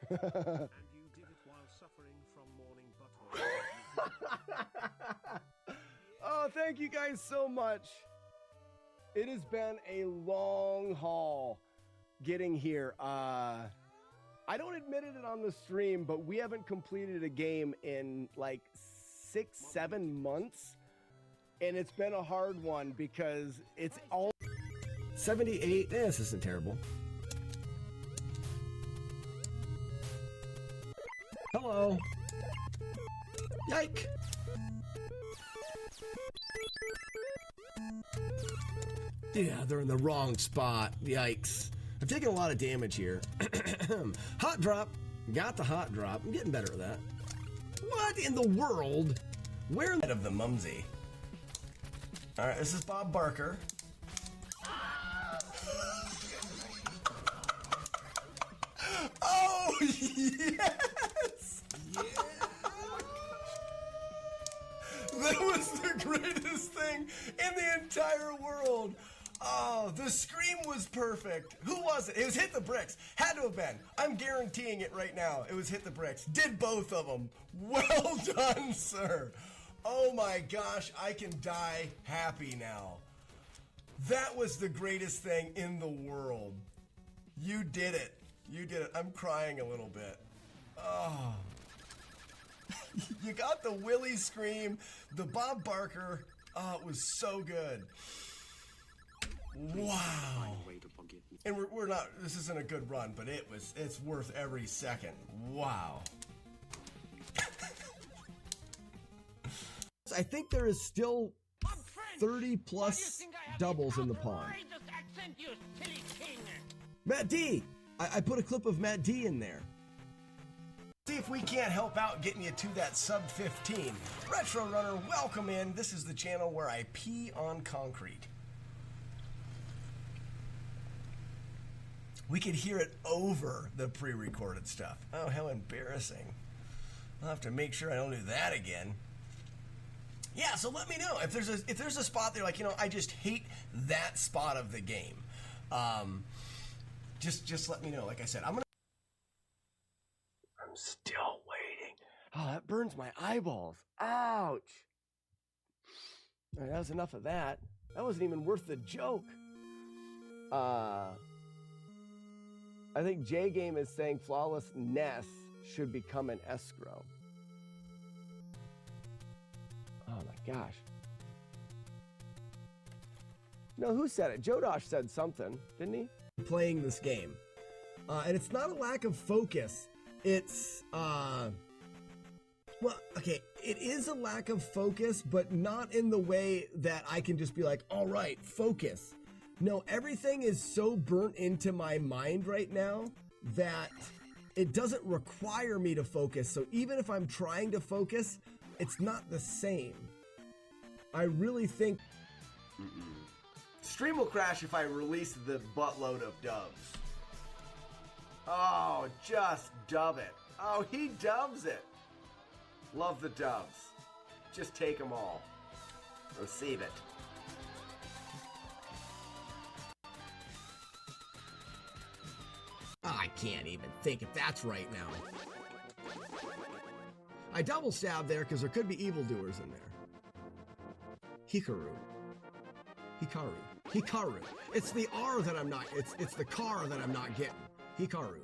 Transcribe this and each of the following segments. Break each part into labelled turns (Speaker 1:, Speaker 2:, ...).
Speaker 1: And you did it while suffering from morning butthole.
Speaker 2: Oh, thank you guys so much. It has been a long haul getting here. I don't admit it on the stream, but we haven't completed a game in like 6-7 months. And it's been a hard one because it's all 78. This isn't terrible. Hello. Yike. Yeah, they're in the wrong spot. Yikes. I'm taking a lot of damage here. Hot drop. Got the hot drop. I'm getting better at that. What in the world? Where of the mumsy? Alright, this is Bob Barker. Oh, yes! Yeah! That was the greatest thing in the entire world. Oh, the scream was perfect. Who was it? It was Hit the Bricks. Had to have been. I'm guaranteeing it right now. It was Hit the Bricks. Did both of them. Well done, sir. Oh my gosh, I can die happy now. That was the greatest thing in the world. You did it. You did it. I'm crying a little bit. Oh. You got the Willie scream, the Bob Barker. Oh, it was so good. Wow. And we're not, this isn't a good run, but it's worth every second. Wow. I think there is still 30 plus doubles in the pond. Matt D! I put a clip of Matt D in there. See if we can't help out getting you to that sub 15. Retro Runner, welcome in. This is the channel where I pee on concrete. We could hear it over the pre-recorded stuff. Oh, how embarrassing. I'll have to make sure I don't do that again. Yeah, so let me know if there's a spot there, like, you know, I just hate that spot of the game. Just let me know. Like I said, I'm still waiting. Oh, that burns my eyeballs. Ouch. All right, that was enough of that. That wasn't even worth the joke. I think J Game is saying FlawlessNES should become an escrow. Oh my gosh. No, who said it? Jodosh said something, didn't he? Playing this game. And it's not a lack of focus. It's, well, okay, it is a lack of focus, but not in the way that I can just be like, all right, focus. No, everything is so burnt into my mind right now that it doesn't require me to focus. So even if I'm trying to focus, it's not the same. I really think... Stream will crash if I release the buttload of dubs. Oh, just dub it. Oh, he dubs it. Love the dubs. Just take them all. Receive it. I can't even think if that's right now. I double stabbed there because there could be evildoers in there. Hikaru. It's the R that I'm not, it's the car that I'm not getting. Hikaru.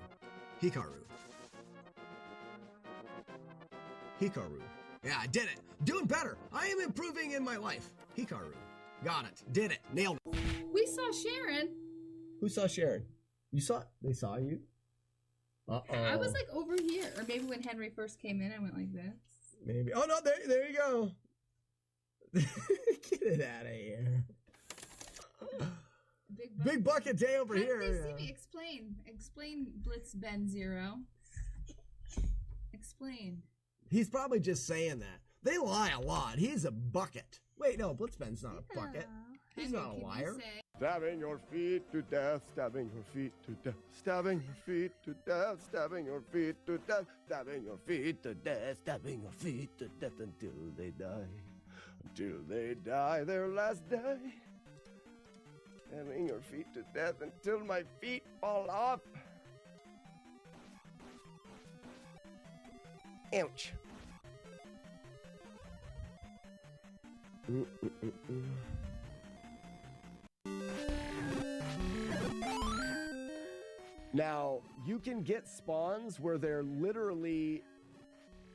Speaker 2: Yeah, I did it. Doing better. I am improving in my life. Hikaru. Got it. Did it. Nailed it.
Speaker 3: We saw Sharon.
Speaker 2: Who saw Sharon? You saw it? They saw you? Uh-oh.
Speaker 3: I was like over here. Or maybe when Henry first came in, I went like this.
Speaker 2: Maybe. Oh, no, there you go. Get it out of here. Big bucket day over here.
Speaker 3: How did they see me? Explain Blitz Ben Zero. Explain.
Speaker 2: He's probably just saying that. They lie a lot. He's a bucket. Wait, no, Blitzben's not a bucket. He's not a liar. Stabbing your feet to death, stabbing your feet to death, stabbing your feet to death, stabbing your feet to death, stabbing your feet to death, stabbing your feet to death until they die. Until they die their last day. Stabbing your feet to death until my feet fall off. Ouch. Now, you can get spawns where they're literally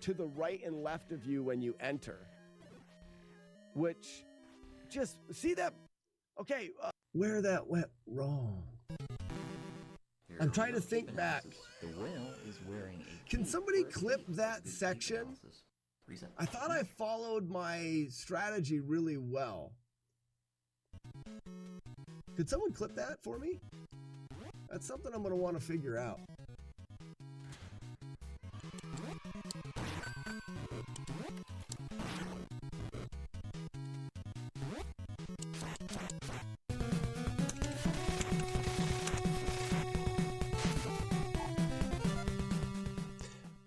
Speaker 2: to the right and left of you when you enter. Which, just, see that? Okay, where that went wrong. I'm trying to think back.
Speaker 4: The whale is wearing a
Speaker 2: Can somebody clip that section? I thought I followed my strategy really well. Could someone clip that for me? That's something I'm going to want to figure out.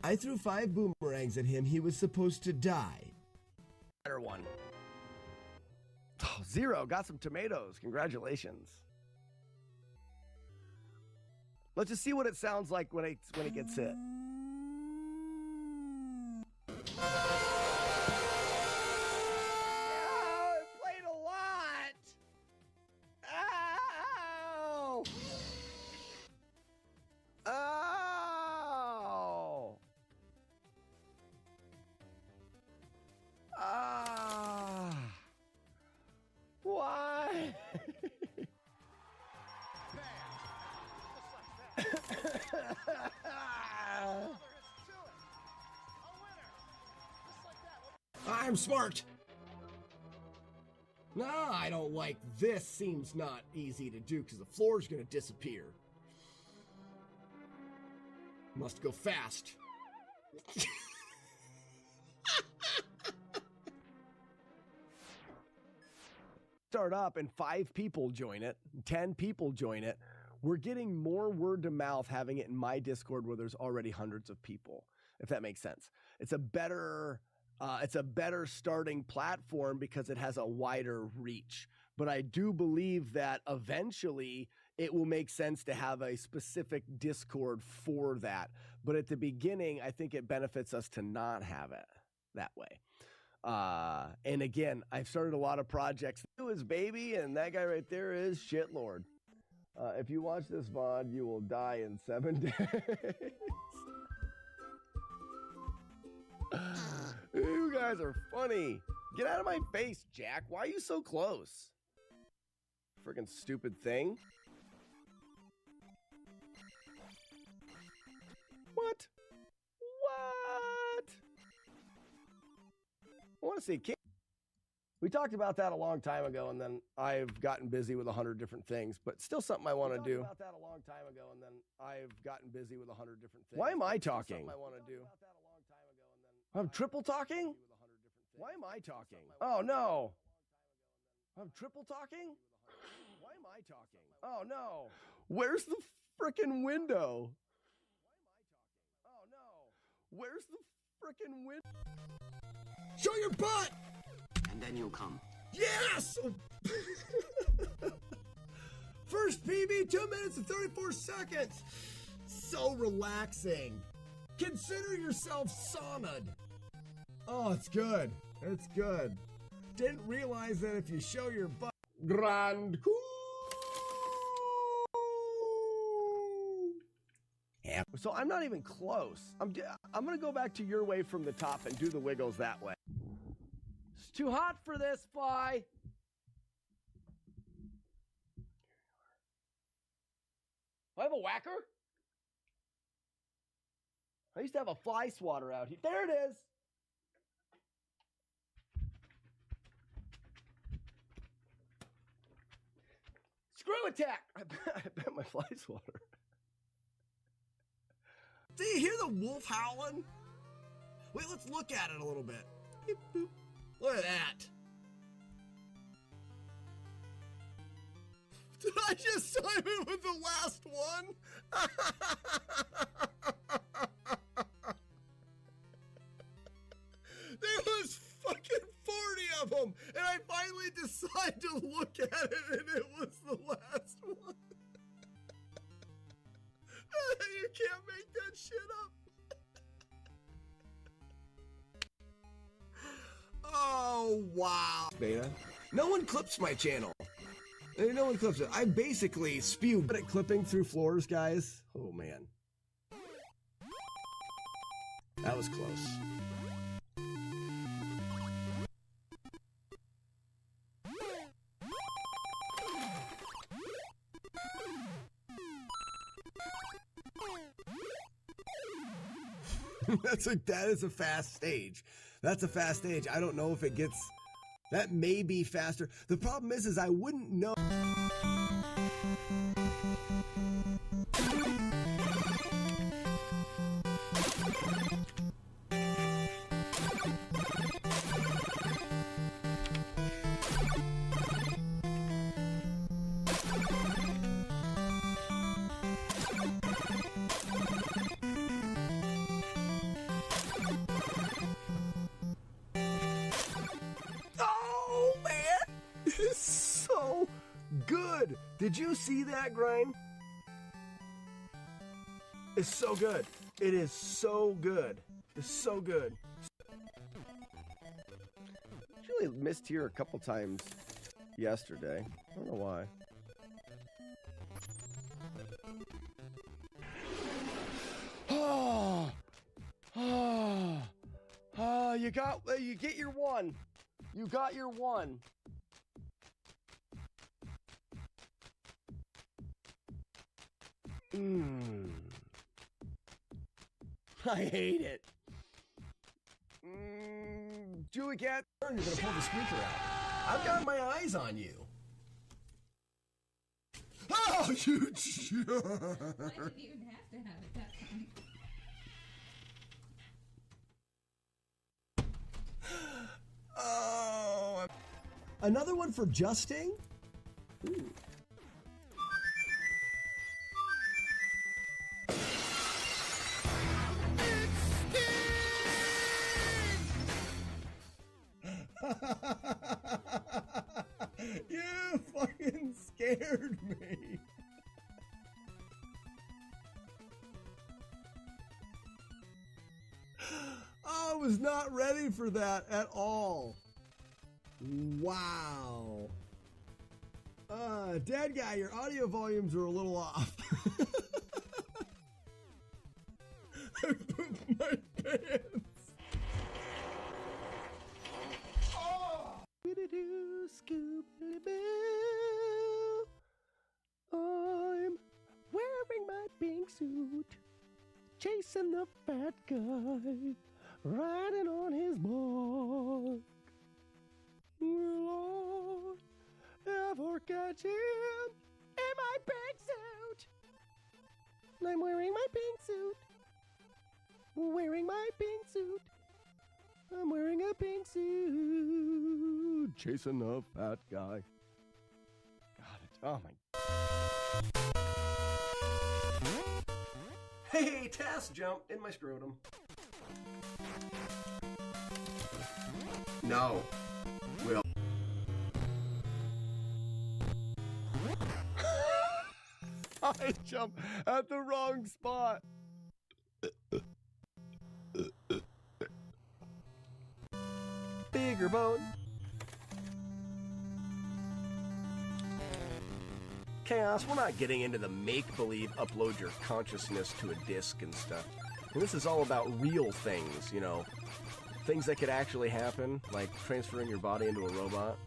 Speaker 2: I threw 5 boomerangs at him. He was supposed to die. Better one. Oh, 0. Got some tomatoes. Congratulations. Let's just see what it sounds like when it gets hit. Oh, it played a lot. Ow. Oh. Ah. Why? I'm smart. No, I don't like this. Seems not easy to do because the floor's gonna disappear. Must go fast. Start up and 5 people join it, 10 people join it. We're getting more word to mouth having it in my Discord where there's already hundreds of people, if that makes sense. It's a better starting platform because it has a wider reach. But I do believe that eventually it will make sense to have a specific Discord for that. But at the beginning, I think it benefits us to not have it that way. And again, I've started a lot of projects. It was baby, and that guy right there is shitlord. If you watch this VOD, you will die in 7 days. You guys are funny. Get out of my face, Jack. Why are you so close? Freaking stupid thing. What? What? I want to see King. We talked about that a long time ago, and then I've gotten busy with 100 different things, but still something I want to do. We talked about that a long time ago, and then I've gotten busy with 100 different things. Why am I talking? I want to do. I'm triple talking? Why am I talking? Oh, no. I'm triple talking? Why am I talking? Oh, no. Where's the frickin' window? Oh, no. Where's the frickin' window? Show your butt!
Speaker 5: And then you'll come.
Speaker 2: Yes! First PB, 2 minutes and 34 seconds. So relaxing. Consider yourself saunaed. Oh, it's good. It's good. Didn't realize that if you show your butt. Grand coup. Yeah. So I'm not even close. I'm going to go back to your way from the top and do the wiggles that way. It's too hot for this, fly. I have a whacker? I used to have a fly swatter out here. There it is. Screw attack. I bet my fly swatter. Do you hear the wolf howling? Wait, let's look at it a little bit. Beep, boop. Look at that. Did I just time it with the last one? There was fucking 40 of them, and I finally decided to look at it, and it was the last one. You can't make that shit up. Wow. Beta. No one clips my channel. No one clips it. I basically spew at clipping through floors, guys. Oh, man. That was close. That is a fast stage. That's a fast stage. I don't know if it gets... That may be faster. The problem is I wouldn't know... So good. Did you see that grind? It's so good. It is so good. It's so good. Actually missed here a couple times yesterday. I don't know why. You get your one. You got your one. I hate it. Julie Cat, you're gonna pull the squeaker out. I've got my eyes on you. Oh, you jerk!
Speaker 3: I didn't even have to have it that time.
Speaker 2: Oh, another one for Justing? Ooh. You fucking scared me. I was not ready for that at all. Wow. Dead guy, your audio volumes are a little off. I pooped my pants. I'm wearing my pink suit, chasing the fat guy, riding on his mark. Will I ever catch him in my pink suit? I'm wearing my pink suit. Wearing my pink suit. I'm wearing a pink suit, chasing a fat guy. Got it. Oh my. Hey, Task jumped in my scrotum. No. Will. I jumped at the wrong spot. Bigger bone. Chaos, we're not getting into the make-believe upload your consciousness to a disc and stuff. And this is all about real things, you know. Things that could actually happen, like transferring your body into a robot.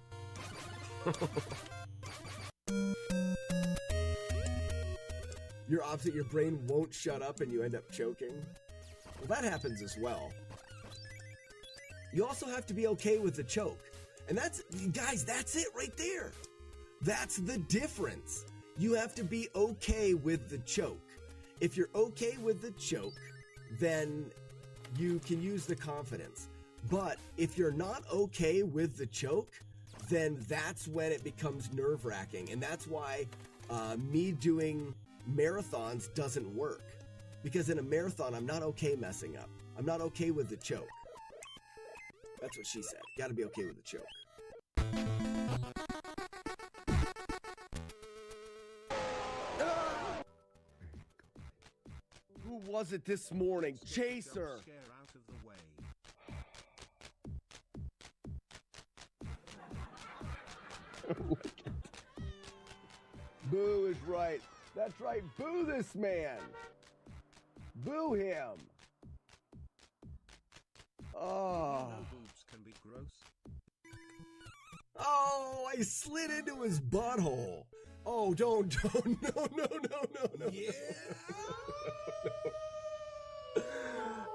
Speaker 2: You're opposite, your brain won't shut up and you end up choking. Well, that happens as well. You also have to be okay with the choke. And that's, guys, that's it right there. That's the difference. You have to be okay with the choke. If you're okay with the choke, then you can use the confidence. But if you're not okay with the choke, then that's when it becomes nerve-wracking. And that's why me doing marathons doesn't work. Because in a marathon, I'm not okay messing up. I'm not okay with the choke. That's what she said. Gotta be okay with the choke. Who was it this morning? Chaser! Boo is right. That's right. Boo this man. Boo him. Oh.
Speaker 1: No boobs can be gross.
Speaker 2: Oh, I slid into his butthole. Oh, don't, no. Yeah.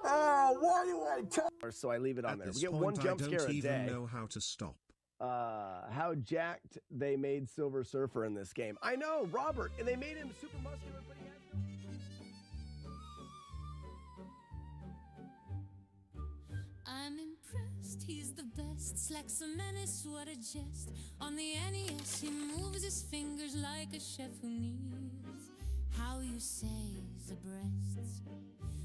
Speaker 2: Oh, why do I tell? So I leave it on
Speaker 1: At
Speaker 2: there.
Speaker 1: this
Speaker 2: We get
Speaker 1: point,
Speaker 2: one jump
Speaker 1: I
Speaker 2: scare
Speaker 1: don't
Speaker 2: a
Speaker 1: even
Speaker 2: day.
Speaker 1: know how to stop.
Speaker 2: How jacked they made Silver Surfer in this game. I know, Robert, and they made him super muscular, but he had...
Speaker 6: I'm impressed, he's the best. Slacks a menace, what a jest. On the NES, he moves his fingers like a chef who needs how you say the breasts.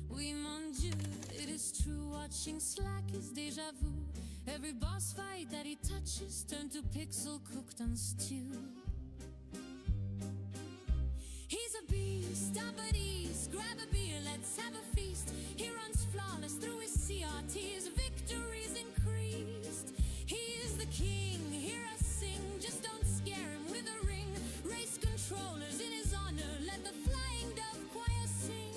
Speaker 6: Oui, mon Dieu, it is true. Watching Slack is deja vu. Every boss fight that he touches turn to pixel cooked on stew. He's a beast, up at ease. Grab a beer, let's have a feast. He runs flawless through his CRT. His victories increased. He is the king, hear us sing. Just don't scare him with a ring. Race controllers in his honor. Let the flying dove choir sing.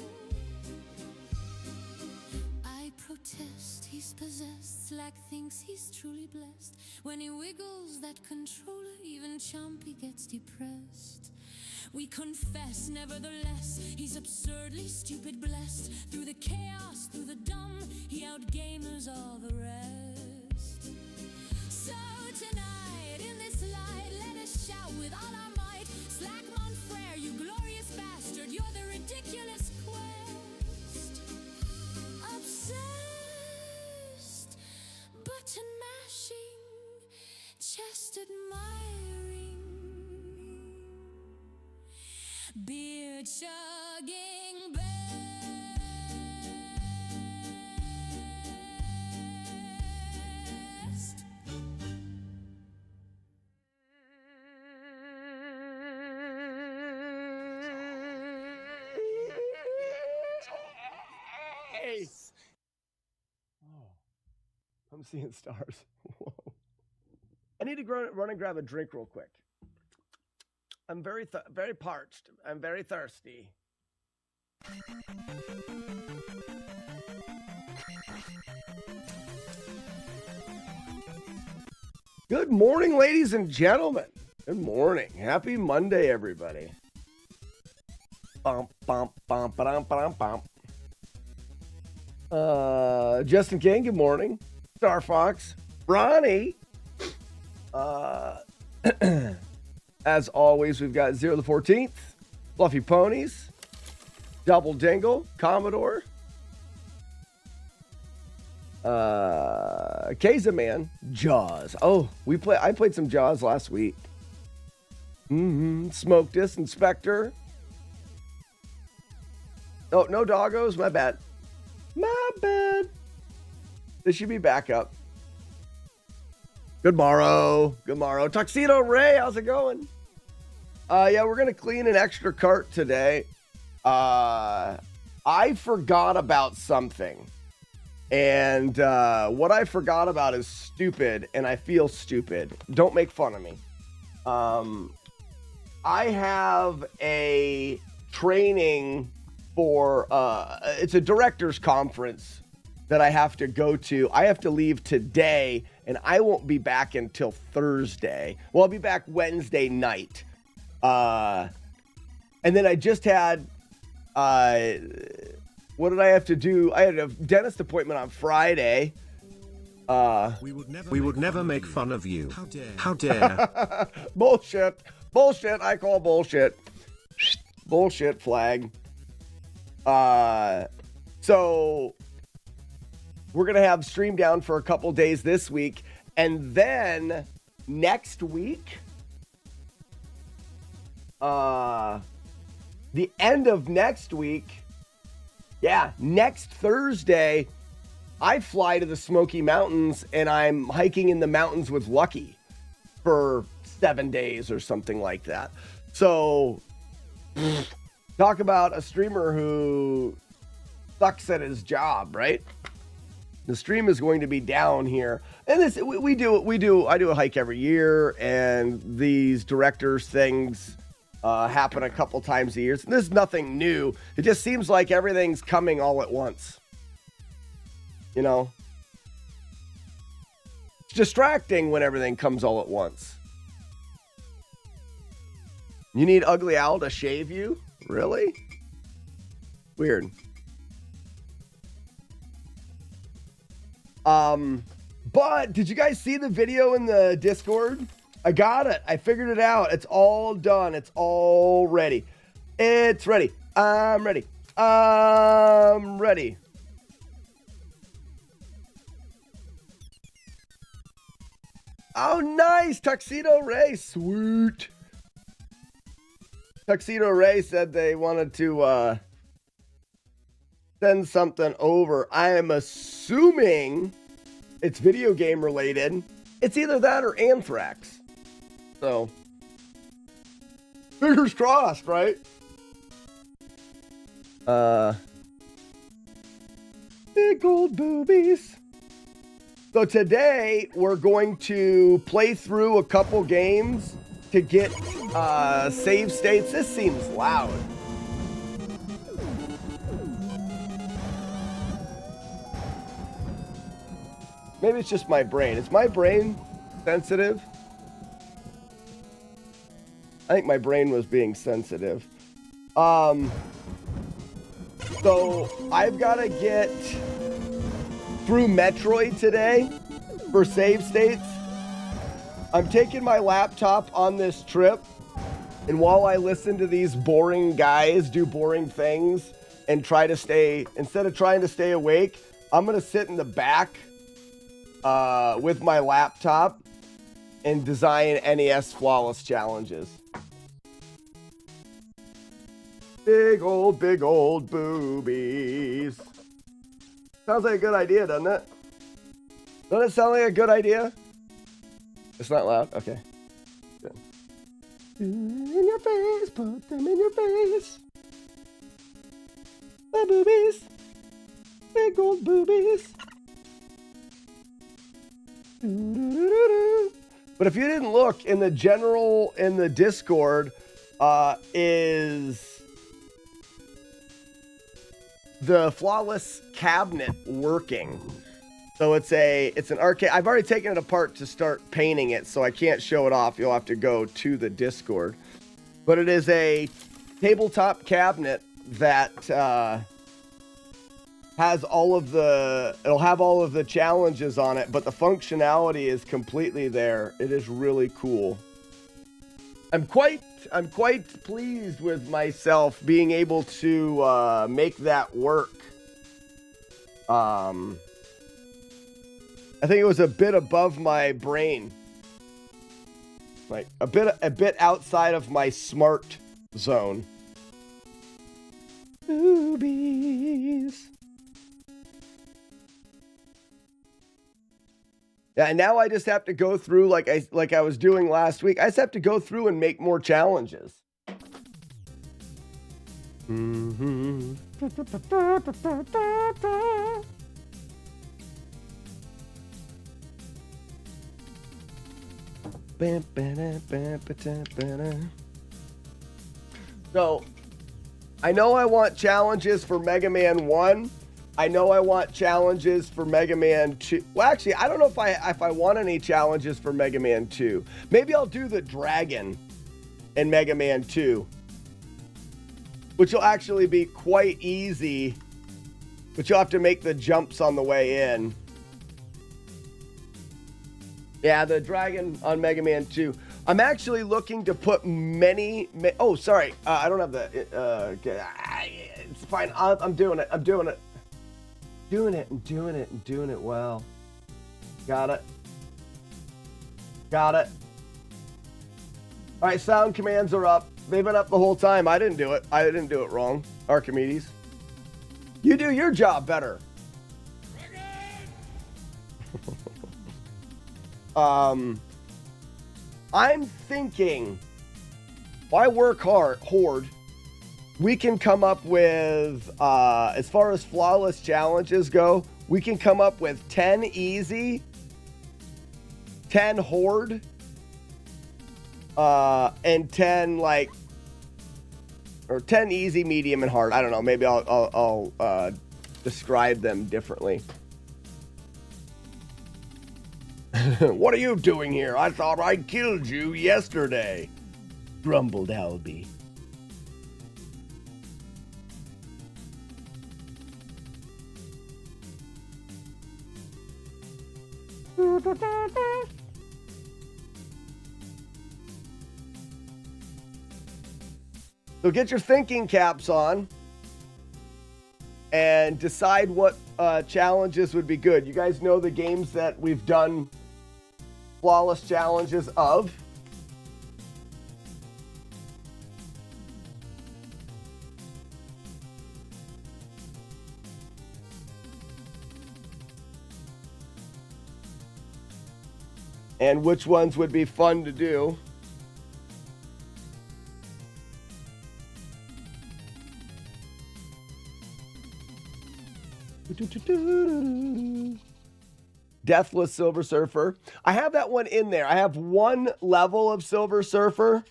Speaker 6: I protest, he's possessed. Slack thinks he's truly blessed. When he wiggles that controller, even Chompy gets depressed. We confess, nevertheless, he's absurdly stupid blessed. Through the chaos, through the dumb, he outgamers all the rest. So tonight, in this light, let us shout with all our might. Slack Monfrere, you glorious bastard, you're the ridiculous quest. Obsessed, button mashing, chest admiring, beard chugging best.
Speaker 2: Oh, I'm seeing stars. Whoa. I need to run and grab a drink real quick. I'm very parched. I'm very thirsty. Good morning, ladies and gentlemen. Good morning. Happy Monday, everybody. Bump, bump, bump, bump, bump, bump. Justin King, good morning. Star Fox, Ronnie. As always, we've got 0 to the 14th, Fluffy Ponies, Double Dingle, Commodore, Keza Man, Jaws. Oh, I played some Jaws last week. Smoke Disc Inspector. Oh, no doggos, my bad. My bad. This should be back up. Good morrow. Tuxedo Ray, how's it going? Yeah, we're going to clean an extra cart today. I forgot about something. And what I forgot about is stupid, and I feel stupid. Don't make fun of me. I have a training for, it's a director's conference that I have to go to. I have to leave today, and I won't be back until Thursday. Well, I'll be back Wednesday night. And then I just had, what did I have to do? I had a dentist appointment on Friday.
Speaker 1: We would never make fun of you. How dare.
Speaker 2: Bullshit. I call bullshit. Bullshit flag. So we're going to have stream down for a couple days this week. And then next week, the end of next week, next Thursday, I fly to the Smoky Mountains and I'm hiking in the mountains with Lucky for 7 days or something like that. So talk about a streamer who sucks at his job, right? The stream is going to be down here. And this, I do a hike every year, and these directors things happen a couple times a year. So this is nothing new. It just seems like everything's coming all at once. You know? It's distracting when everything comes all at once. You need Ugly Owl to shave you? Really? Weird. But did you guys see the video in the Discord? I got it. I figured it out. It's all done. It's all ready. It's ready. I'm ready. I'm ready. Oh, nice. Tuxedo Ray. Sweet. Tuxedo Ray said they wanted to send something over. I am assuming it's video game related. It's either that or Anthrax. So, fingers crossed, right? Big old boobies. So today we're going to play through a couple games to get save states. This seems loud. Maybe it's just my brain. Is my brain sensitive? I think my brain was being sensitive. So I've got to get through Metroid today for save states. I'm taking my laptop on this trip, and while I listen to these boring guys do boring things and try to stay, instead of trying to stay awake, I'm going to sit in the back with my laptop and design NES Flawless challenges. Big old boobies. Sounds like a good idea, doesn't it? Doesn't it sound like a good idea? It's not loud? Okay. Good. In your face, put them in your face. The boobies. Big old boobies. But if you didn't look, in the Discord, is the Flawless cabinet working. So it's an arcade. I've already taken it apart to start painting it, so I can't show it off. You'll have to go to the Discord. But it is a tabletop cabinet that has it'll have all of the challenges on it, but the functionality is completely there. It is really cool. I'm quite pleased with myself being able to make that work. I think it was a bit above my brain, like a bit outside of my smart zone. Boobies. Yeah, and now I just have to go through like I was doing last week. I just have to go through and make more challenges. Mm-hmm. So, I know I want challenges for Mega Man 1. I know I want challenges for Mega Man 2. Well, actually, I don't know if I want any challenges for Mega Man 2. Maybe I'll do the dragon in Mega Man 2, which will actually be quite easy, but you'll have to make the jumps on the way in. Yeah, the dragon on Mega Man 2. I'm actually looking to put oh, sorry. I don't have the... it's fine. I'm doing it. I'm doing it. Doing it well. Got it. All right, sound commands are up. They've been up the whole time. I didn't do it. I didn't do it wrong. Archimedes. You do your job better. I'm thinking, why work hard? We can come up with, as far as flawless challenges go, we can come up with 10 easy, 10 horde, and 10 like, or 10 easy, medium, and hard. I don't know. Maybe I'll describe them differently. What are you doing here? I thought I killed you yesterday, grumbled Albie. So get your thinking caps on and decide what challenges would be good. You guys know the games that we've done flawless challenges of. And which ones would be fun to do. Deathless Silver Surfer. I have that one in there. I have one level of Silver Surfer.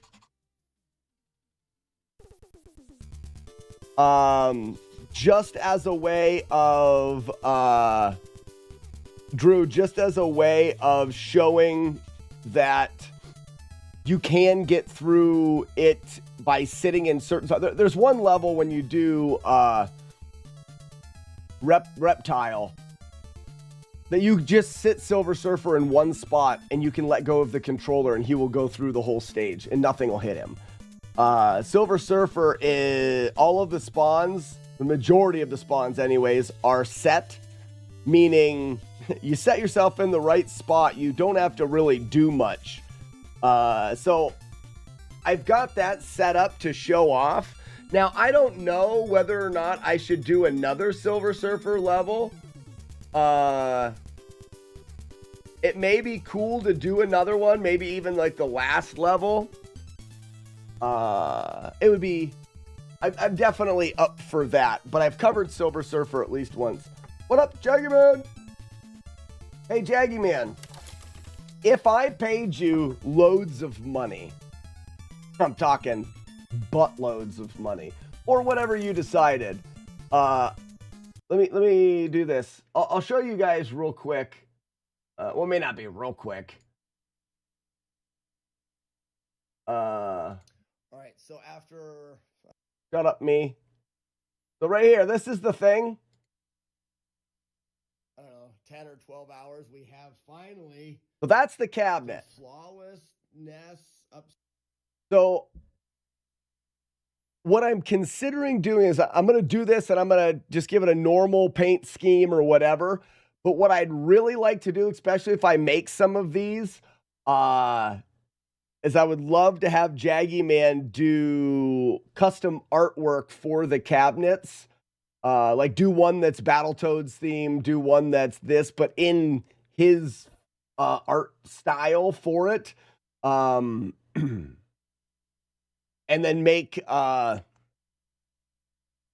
Speaker 2: Just as a way of Drew, just as a way of showing that you can get through it by sitting in certain... There's one level when you do reptile that you just sit Silver Surfer in one spot and you can let go of the controller and he will go through the whole stage and nothing will hit him. Silver Surfer is... all of the spawns, the majority of the spawns anyways, are set, meaning... you set yourself in the right spot. You don't have to really do much. So I've got that set up to show off. Now, I don't know whether or not I should do another Silver Surfer level. It may be cool to do another one, maybe even like the last level. It would be... I'm definitely up for that, but I've covered Silver Surfer at least once. What up, Jaggy Man? Hey, Jaggy Man, if I paid you loads of money, I'm talking buttloads of money, or whatever you decided, let me do this. I'll show you guys real quick. Well, it may not be real quick. All right, so after... Shut up, me. So right here, this is the thing. I don't know, 10 or 12 hours, we have finally... So that's the cabinet. The FlawlessNES up. So what I'm considering doing is I'm going to do this and I'm going to just give it a normal paint scheme or whatever. But what I'd really like to do, especially if I make some of these, is I would love to have Jaggy Man do custom artwork for the cabinets. Like do one that's Battletoads themed, do one that's this, but in his art style for it. And then make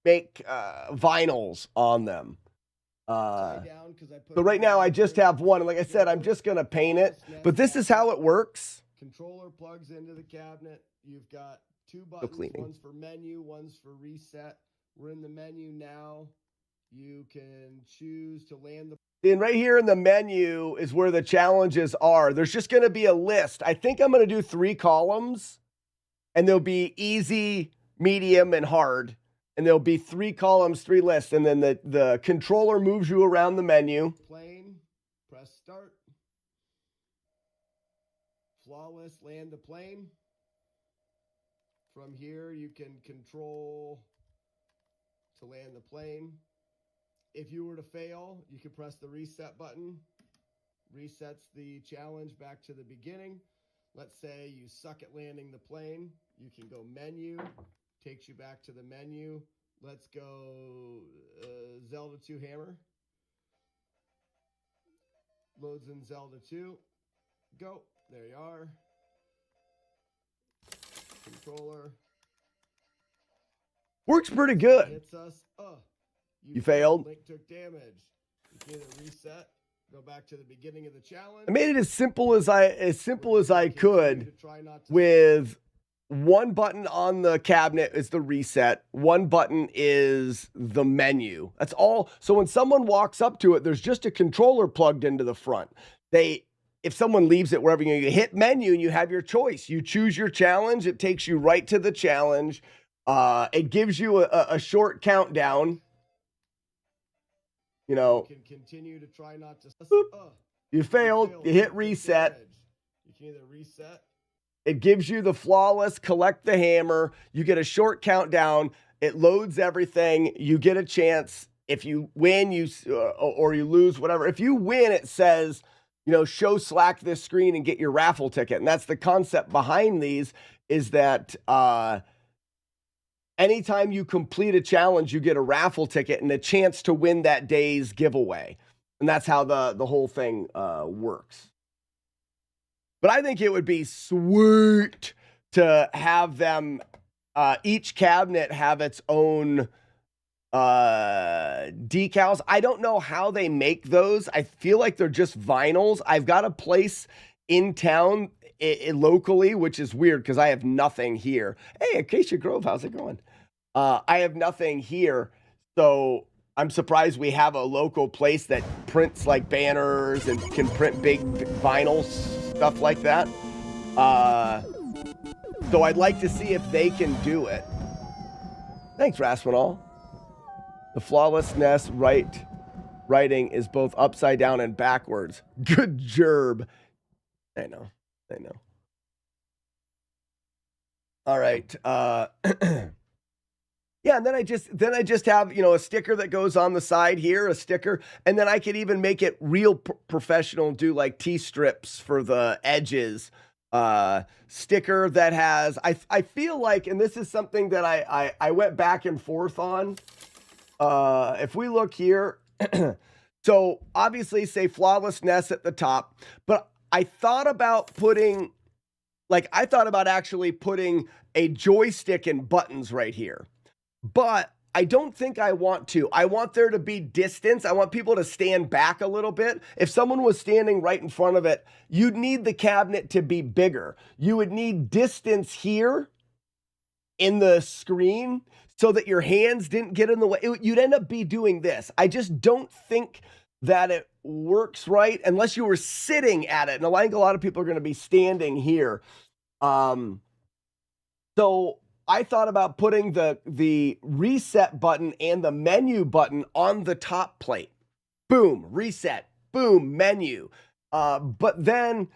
Speaker 2: vinyls on them. So right now I just have one. And like I said, I'm just going to paint it. But this is how it works. Controller plugs into the cabinet. You've got two buttons. One's for menu, one's for reset. We're in the menu now. You can choose to land the... And right here in the menu is where the challenges are. There's just going to be a list. I think I'm going to do 3 columns. And there'll be easy, medium, and hard. And there'll be 3 columns, 3 lists. And then the controller moves you around the menu. Plane, press start. Flawless, land the plane. From here, you can control to land the plane. If you were to fail, you can press the reset button. Resets the challenge back to the beginning. Let's say you suck at landing the plane. You can go menu, takes you back to the menu. Let's go Zelda 2 Hammer. Loads in Zelda 2. Go. There you are. Controller. Works pretty good. Hits us. You failed. Link took damage. You can either reset, go back to the beginning of the challenge.
Speaker 7: I made it as simple as I could with one button on the cabinet is the reset. One button is the menu. That's all. So when someone walks up to it, there's just a controller plugged into the front. If someone leaves it wherever you hit menu and you have your choice, you choose your challenge. It takes you right to the challenge. It gives you a short countdown. You know,
Speaker 2: you can continue to try not to.
Speaker 7: You failed. You hit reset.
Speaker 2: You can either reset.
Speaker 7: It gives you the flawless, collect the hammer. You get a short countdown. It loads everything. You get a chance. If you win, or you lose, whatever. If you win, it says, you know, show Slack this screen and get your raffle ticket. And that's the concept behind these, is that anytime you complete a challenge, you get a raffle ticket and a chance to win that day's giveaway. And that's how the whole thing works. But I think it would be sweet to have them, each cabinet have its own decals. I don't know how they make those. I feel like they're just vinyls. I've got a place in town locally, which is weird because I have nothing here. Hey, Acacia Grove, how's it going? I have nothing here. So I'm surprised we have a local place that prints like banners and can print big vinyl stuff like that. So I'd like to see if they can do it. Thanks, Raspinall. The FlawlessNES writing is both upside down and backwards. Good gerb. I know. All right. Yeah, and then I just have, you know, a sticker that goes on the side here, a sticker, and then I could even make it real professional, do like T-strips for the edges. Sticker that has, I feel like, and this is something that I went back and forth on. If we look here, so obviously say FlawlessNES at the top, but I thought about actually putting a joystick and buttons right here. But I don't think I want to. I want there to be distance. I want people to stand back a little bit. If someone was standing right in front of it, you'd need the cabinet to be bigger. You would need distance here in the screen so that your hands didn't get in the way. You'd end up be doing this. I just don't think that it works right unless you were sitting at it. And I think a lot of people are going to be standing here. So I thought about putting the reset button and the menu button on the top plate. Boom, reset, boom, menu. But then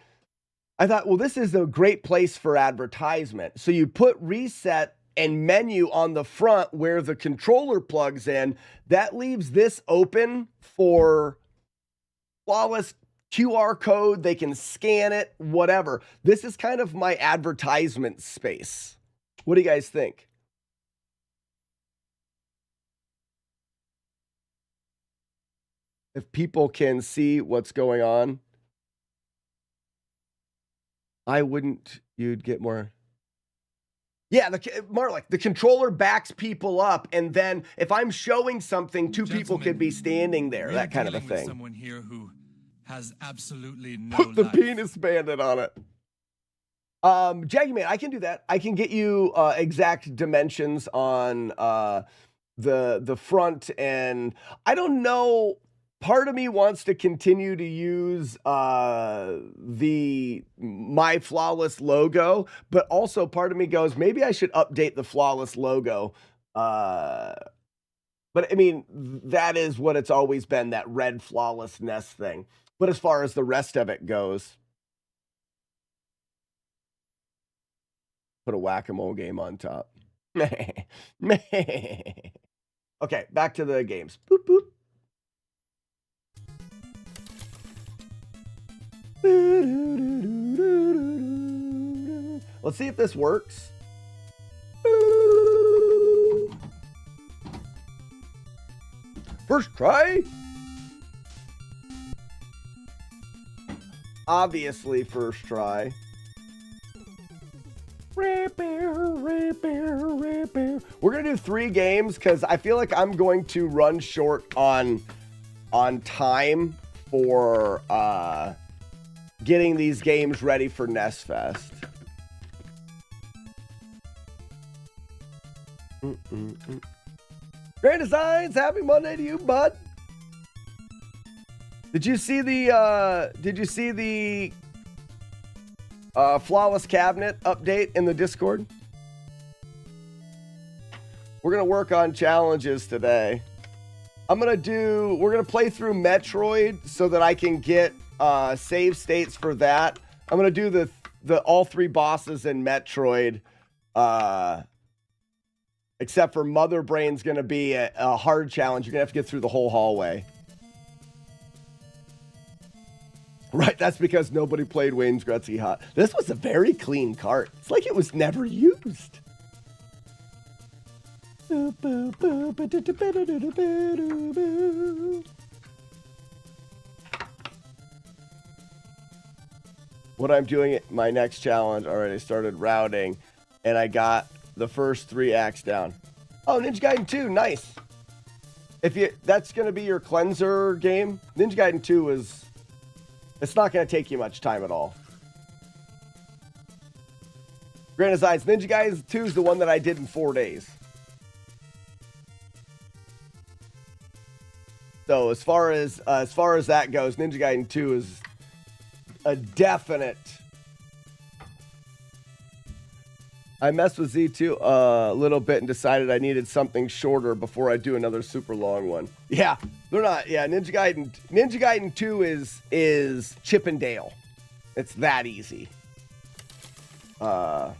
Speaker 7: I thought, well, this is a great place for advertisement. So you put reset and menu on the front where the controller plugs in. That leaves this open for Flawless QR code. They can scan it, whatever. This is kind of my advertisement space. What do you guys think? If people can see what's going on, I wouldn't, you'd get more. Yeah, Marlik, the controller backs people up, and then if I'm showing something, two people could be standing there, that kind of a thing.
Speaker 8: Someone here who has absolutely no
Speaker 7: Put the
Speaker 8: life.
Speaker 7: penis bandit on it. Jaggy Man, I can do that. I can get you exact dimensions on the front, and I don't know. Part of me wants to continue to use the My Flawless logo, but also part of me goes, maybe I should update the Flawless logo. But I mean, that is what it's always been, that red FlawlessNES thing. But as far as the rest of it goes, put a whack-a-mole game on top. Okay, back to the games. Boop, boop. Let's see if this works. First try. Obviously, first try. We're going to do 3 games because I feel like I'm going to run short on on time for getting these games ready for NestFest. Grand Designs, happy Monday to you, bud. Did you see the Flawless Cabinet update in the Discord? We're gonna work on challenges today. We're gonna play through Metroid so that I can get save states for that. I'm gonna do the all 3 bosses in Metroid, except for Mother Brain's gonna be a hard challenge. You're gonna have to get through the whole hallway. Right, that's because nobody played Wayne's Gretzky Hot. This was a very clean cart. It's like it was never used. What I'm doing at my next challenge, already started routing, and I got the first 3 acts down. Oh, Ninja Gaiden 2, nice. That's gonna be your cleanser game. Ninja Gaiden 2 is, it's not gonna take you much time at all. Grand Designs, Ninja Gaiden 2 is the one that I did in 4 days. So as far as that goes, Ninja Gaiden 2 is a definite. I messed with Z2 a little bit and decided I needed something shorter before I do another super long one. Yeah, they're not. Yeah, Ninja Gaiden 2 is Chip and Dale. It's that easy. Wayne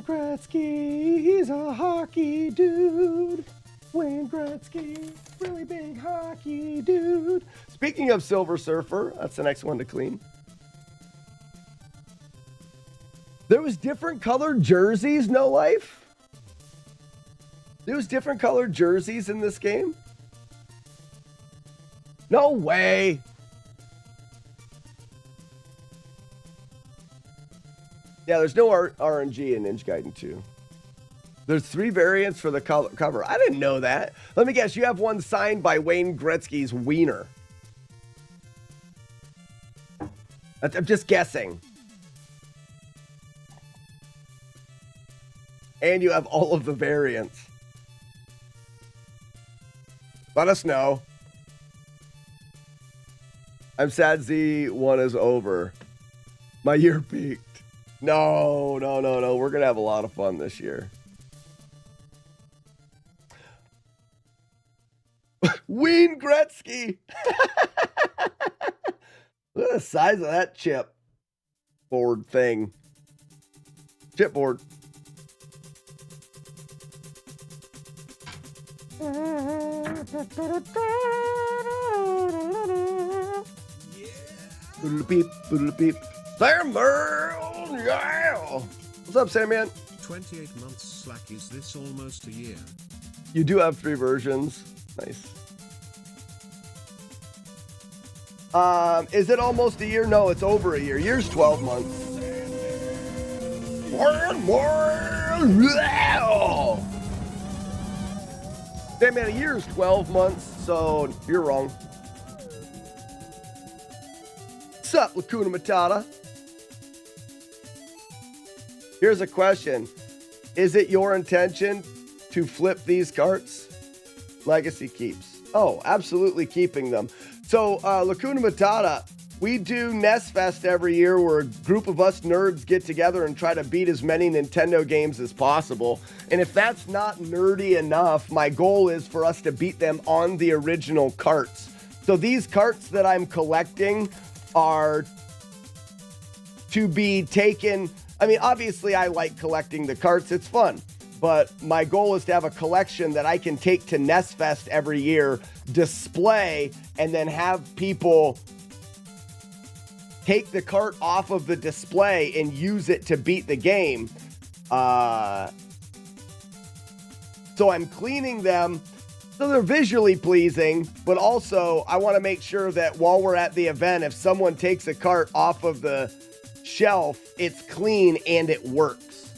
Speaker 7: Gretzky, he's a hockey dude. Wayne Gretzky, really big hockey dude. Speaking of Silver Surfer, that's the next one to clean. There was different colored jerseys, No Life? There was different colored jerseys in this game? No way. Yeah, there's no RNG in Ninja Gaiden 2. There's 3 variants for the cover. I didn't know that. Let me guess, you have one signed by Wayne Gretzky's wiener. I'm just guessing. And you have all of the variants. Let us know. I'm sad Z1 is over. My year peaked. No. We're going to have a lot of fun this year. Wayne Gretzky. Look at the size of that chipboard thing. Chipboard. Boodle beep, boodle beep. Sam Merle, yeah. What's up, Sam Man?
Speaker 1: 28 months slack. Is this almost a year?
Speaker 7: You do have 3 versions. Nice. Is it almost a year? No, it's over a year. Year's 12 months. Hey man, a year is 12 months, so you're wrong. What's up, Lacuna Matata? Here's a question. Is it your intention to flip these carts? Legacy keeps. Oh, absolutely keeping them. So, Lacuna Matata, we do NestFest every year where a group of us nerds get together and try to beat as many Nintendo games as possible. And if that's not nerdy enough, my goal is for us to beat them on the original carts. So these carts that I'm collecting are to be taken. I mean, obviously I like collecting the carts. It's fun. But my goal is to have a collection that I can take to NestFest every year, display, and then have people take the cart off of the display and use it to beat the game. So I'm cleaning them so they're visually pleasing, but also I want to make sure that while we're at the event, if someone takes a cart off of the shelf, it's clean and it works.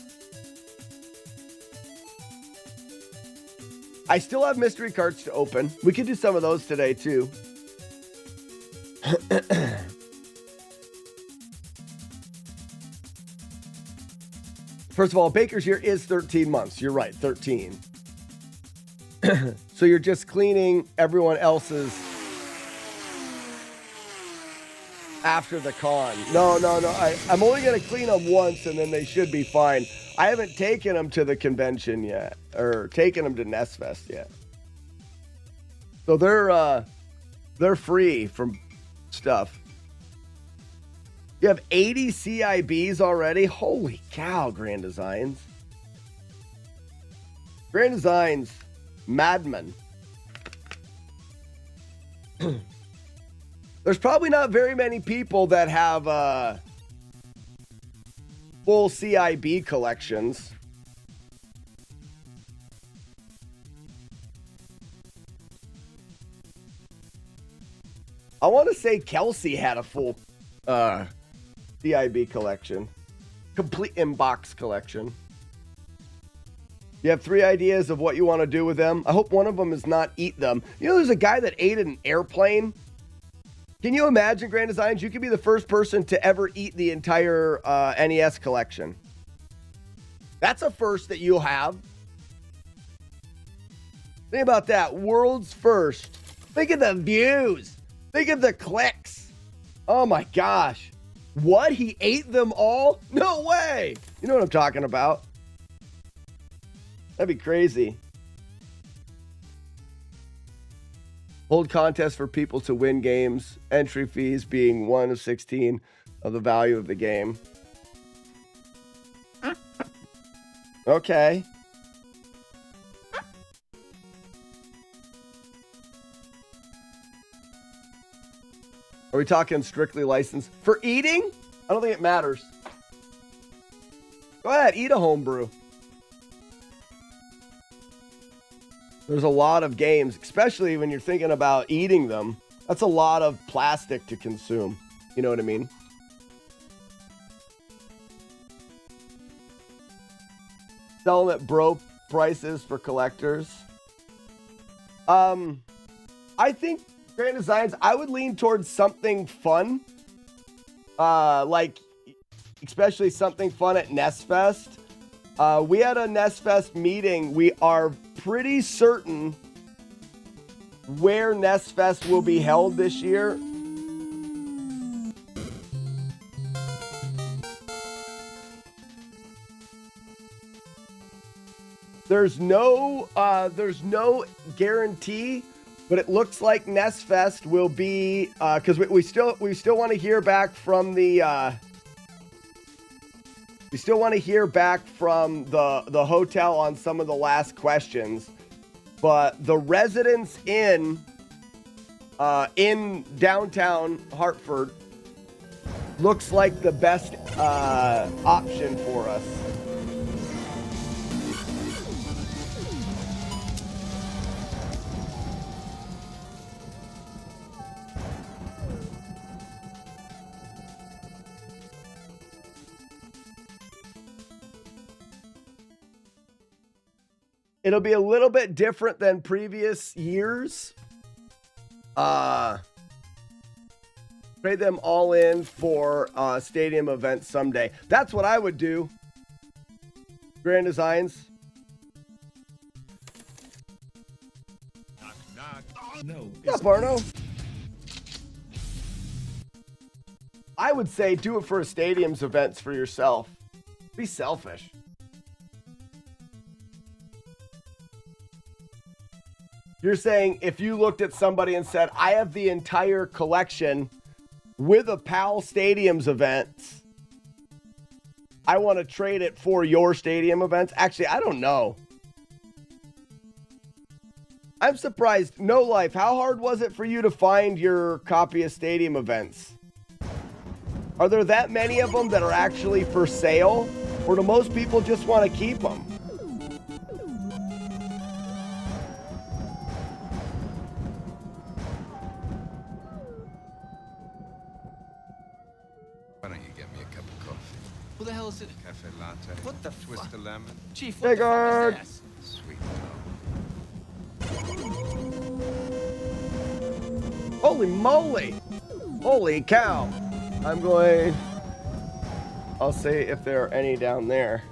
Speaker 7: I still have mystery carts to open. We could do some of those today too. First of all, Baker's year is 13 months. You're right, 13. So you're just cleaning everyone else's after the con. No. I'm only going to clean them once and then they should be fine. I haven't taken them to the convention yet or taken them to NestFest yet. So they're free from stuff. You have 80 CIBs already? Holy cow, Grand Designs. Grand Designs, madman. There's probably not very many people that have full CIB collections. I want to say Kelsey had a full CIB collection. Complete inbox collection. You have 3 ideas of what you want to do with them. I hope one of them is not eat them. You know, there's a guy that ate an airplane. Can you imagine, Grand Designs? You could be the first person to ever eat the entire NES collection. That's a first that you'll have. Think about that. World's first. Think of the views. Think of the clicks. Oh my gosh. What? He ate them all? No way. You know what I'm talking about. That'd be crazy. Hold contests for people to win games. Entry fees being 1 of 16 of the value of the game. Okay. Are we talking strictly licensed? For eating? I don't think it matters. Go ahead, eat a homebrew. There's a lot of games, especially when you're thinking about eating them. That's a lot of plastic to consume. You know what I mean? Sell them at bro prices for collectors. I think Grand Designs, I would lean towards something fun. Like, especially something fun at NestFest. We had a NestFest meeting. We are pretty certain where NestFest will be held this year. There's no guarantee, but it looks like NestFest will be because we still want to hear back from the. We still want to hear back from the hotel on some of the last questions, but the Residence Inn in downtown Hartford looks like the best option for us. It'll be a little bit different than previous years. Trade them all in for stadium events someday. That's what I would do. Grand Designs.
Speaker 8: Knock, knock. Oh, no.
Speaker 7: Yeah, Barno. I would say do it for a stadium's events for yourself. Be selfish. You're saying if you looked at somebody and said, I have the entire collection with a PAL Stadiums events, I want to trade it for your stadium events. Actually, I don't know. I'm surprised. No Life, how hard was it for you to find your copy of stadium events? Are there that many of them that are actually for sale? Or do most people just want to keep them?
Speaker 9: Why don't you get me a cup of coffee?
Speaker 4: Who the hell is it?
Speaker 9: Cafe latte.
Speaker 4: What the
Speaker 9: Twist
Speaker 4: fuck?
Speaker 9: of lemon.
Speaker 4: Chief,
Speaker 7: Hey,
Speaker 4: what the
Speaker 7: guard.
Speaker 4: fuck is this?
Speaker 9: Sweet tea.
Speaker 7: Holy moly! Holy cow! I'll say if there are any down there.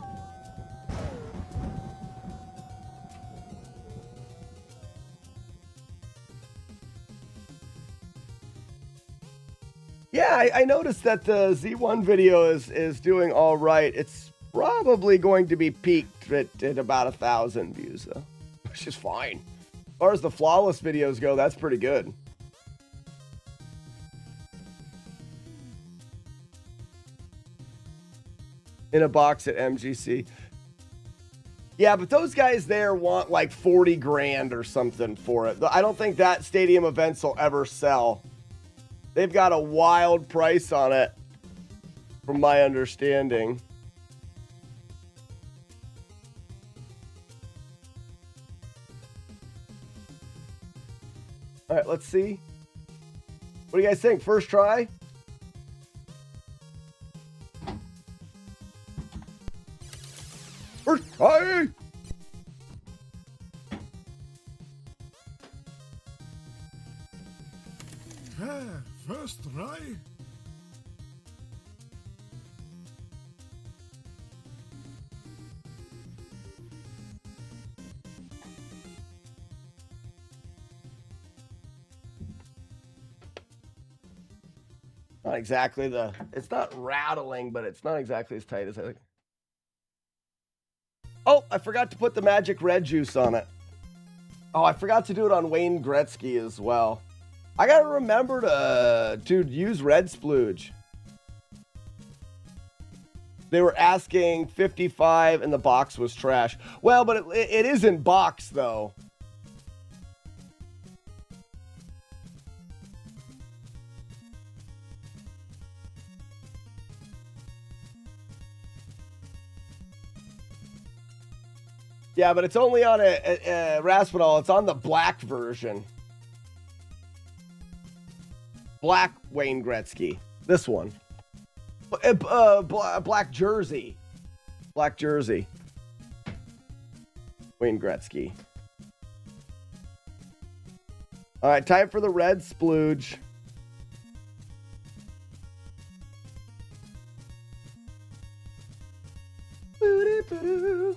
Speaker 7: Yeah, I noticed that the Z1 video is doing all right. It's probably going to be peaked at about 1,000 views, though, which is fine. As far as the Flawless videos go, that's pretty good. In a box at MGC. Yeah, but those guys there want like 40 grand or something for it. I don't think that stadium events will ever sell. They've got a wild price on it, from my understanding. All right, let's see. What do you guys think? First try? First try!
Speaker 8: First try.
Speaker 7: Not exactly it's not rattling, but it's not exactly as tight as I think. Oh, I forgot to put the magic red juice on it. Oh, I forgot to do it on Wayne Gretzky as well. I gotta remember to use red splooge. They were asking 55 and the box was trash. Well, but it isn't box though. Yeah, but it's only on a Raspadol. It's on the black version. Black Wayne Gretzky. This one. Black jersey. Black jersey. Wayne Gretzky. All right, time for the red splooge. Boo-doo-boo-doo.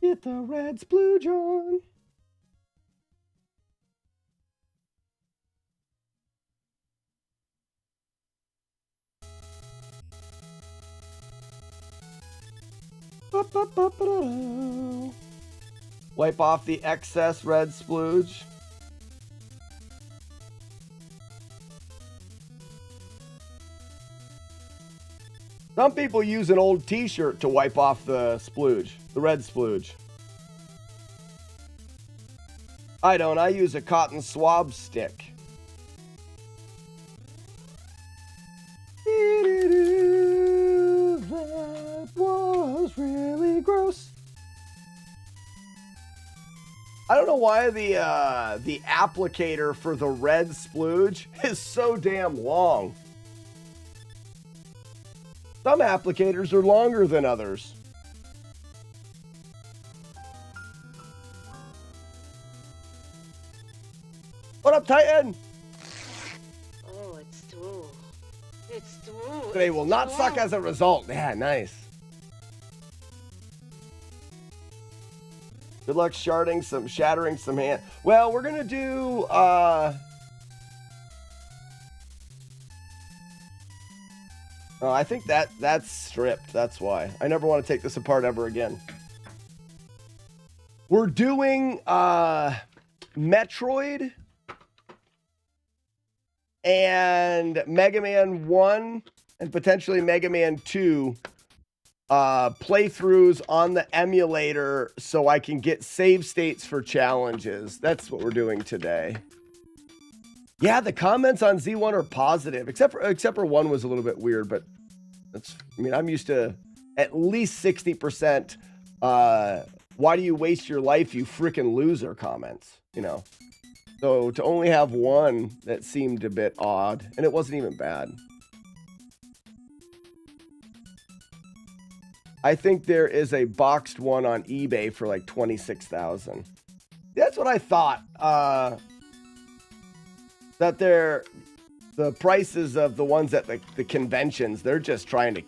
Speaker 7: Get the red splooge on. Wipe off the excess red splooge. Some people use an old t-shirt to wipe off the splooge, the red splooge. I don't, I use a cotton swab stick. That was really gross. I don't know why the applicator for the red splooge is so damn long. Some applicators are longer than others. What up, Titan?
Speaker 10: Oh, it's true. It's true.
Speaker 7: They will not suck as a result. Yeah, nice. Good luck shattering some hand. Well, we're gonna do oh, I think that's stripped. That's why. I never want to take this apart ever again. We're doing Metroid and Mega Man 1 and potentially Mega Man 2 playthroughs on the emulator so I can get save states for challenges. That's what we're doing today. Yeah, the comments on Z1 are positive, except for one was a little bit weird, but that's, I mean, I'm used to at least 60% why do you waste your life, you freaking loser comments, you know. So to only have one that seemed a bit odd, and it wasn't even bad. I think there is a boxed one on eBay for like 26,000. That's what I thought. That they're the prices of the ones at the conventions, they're just trying to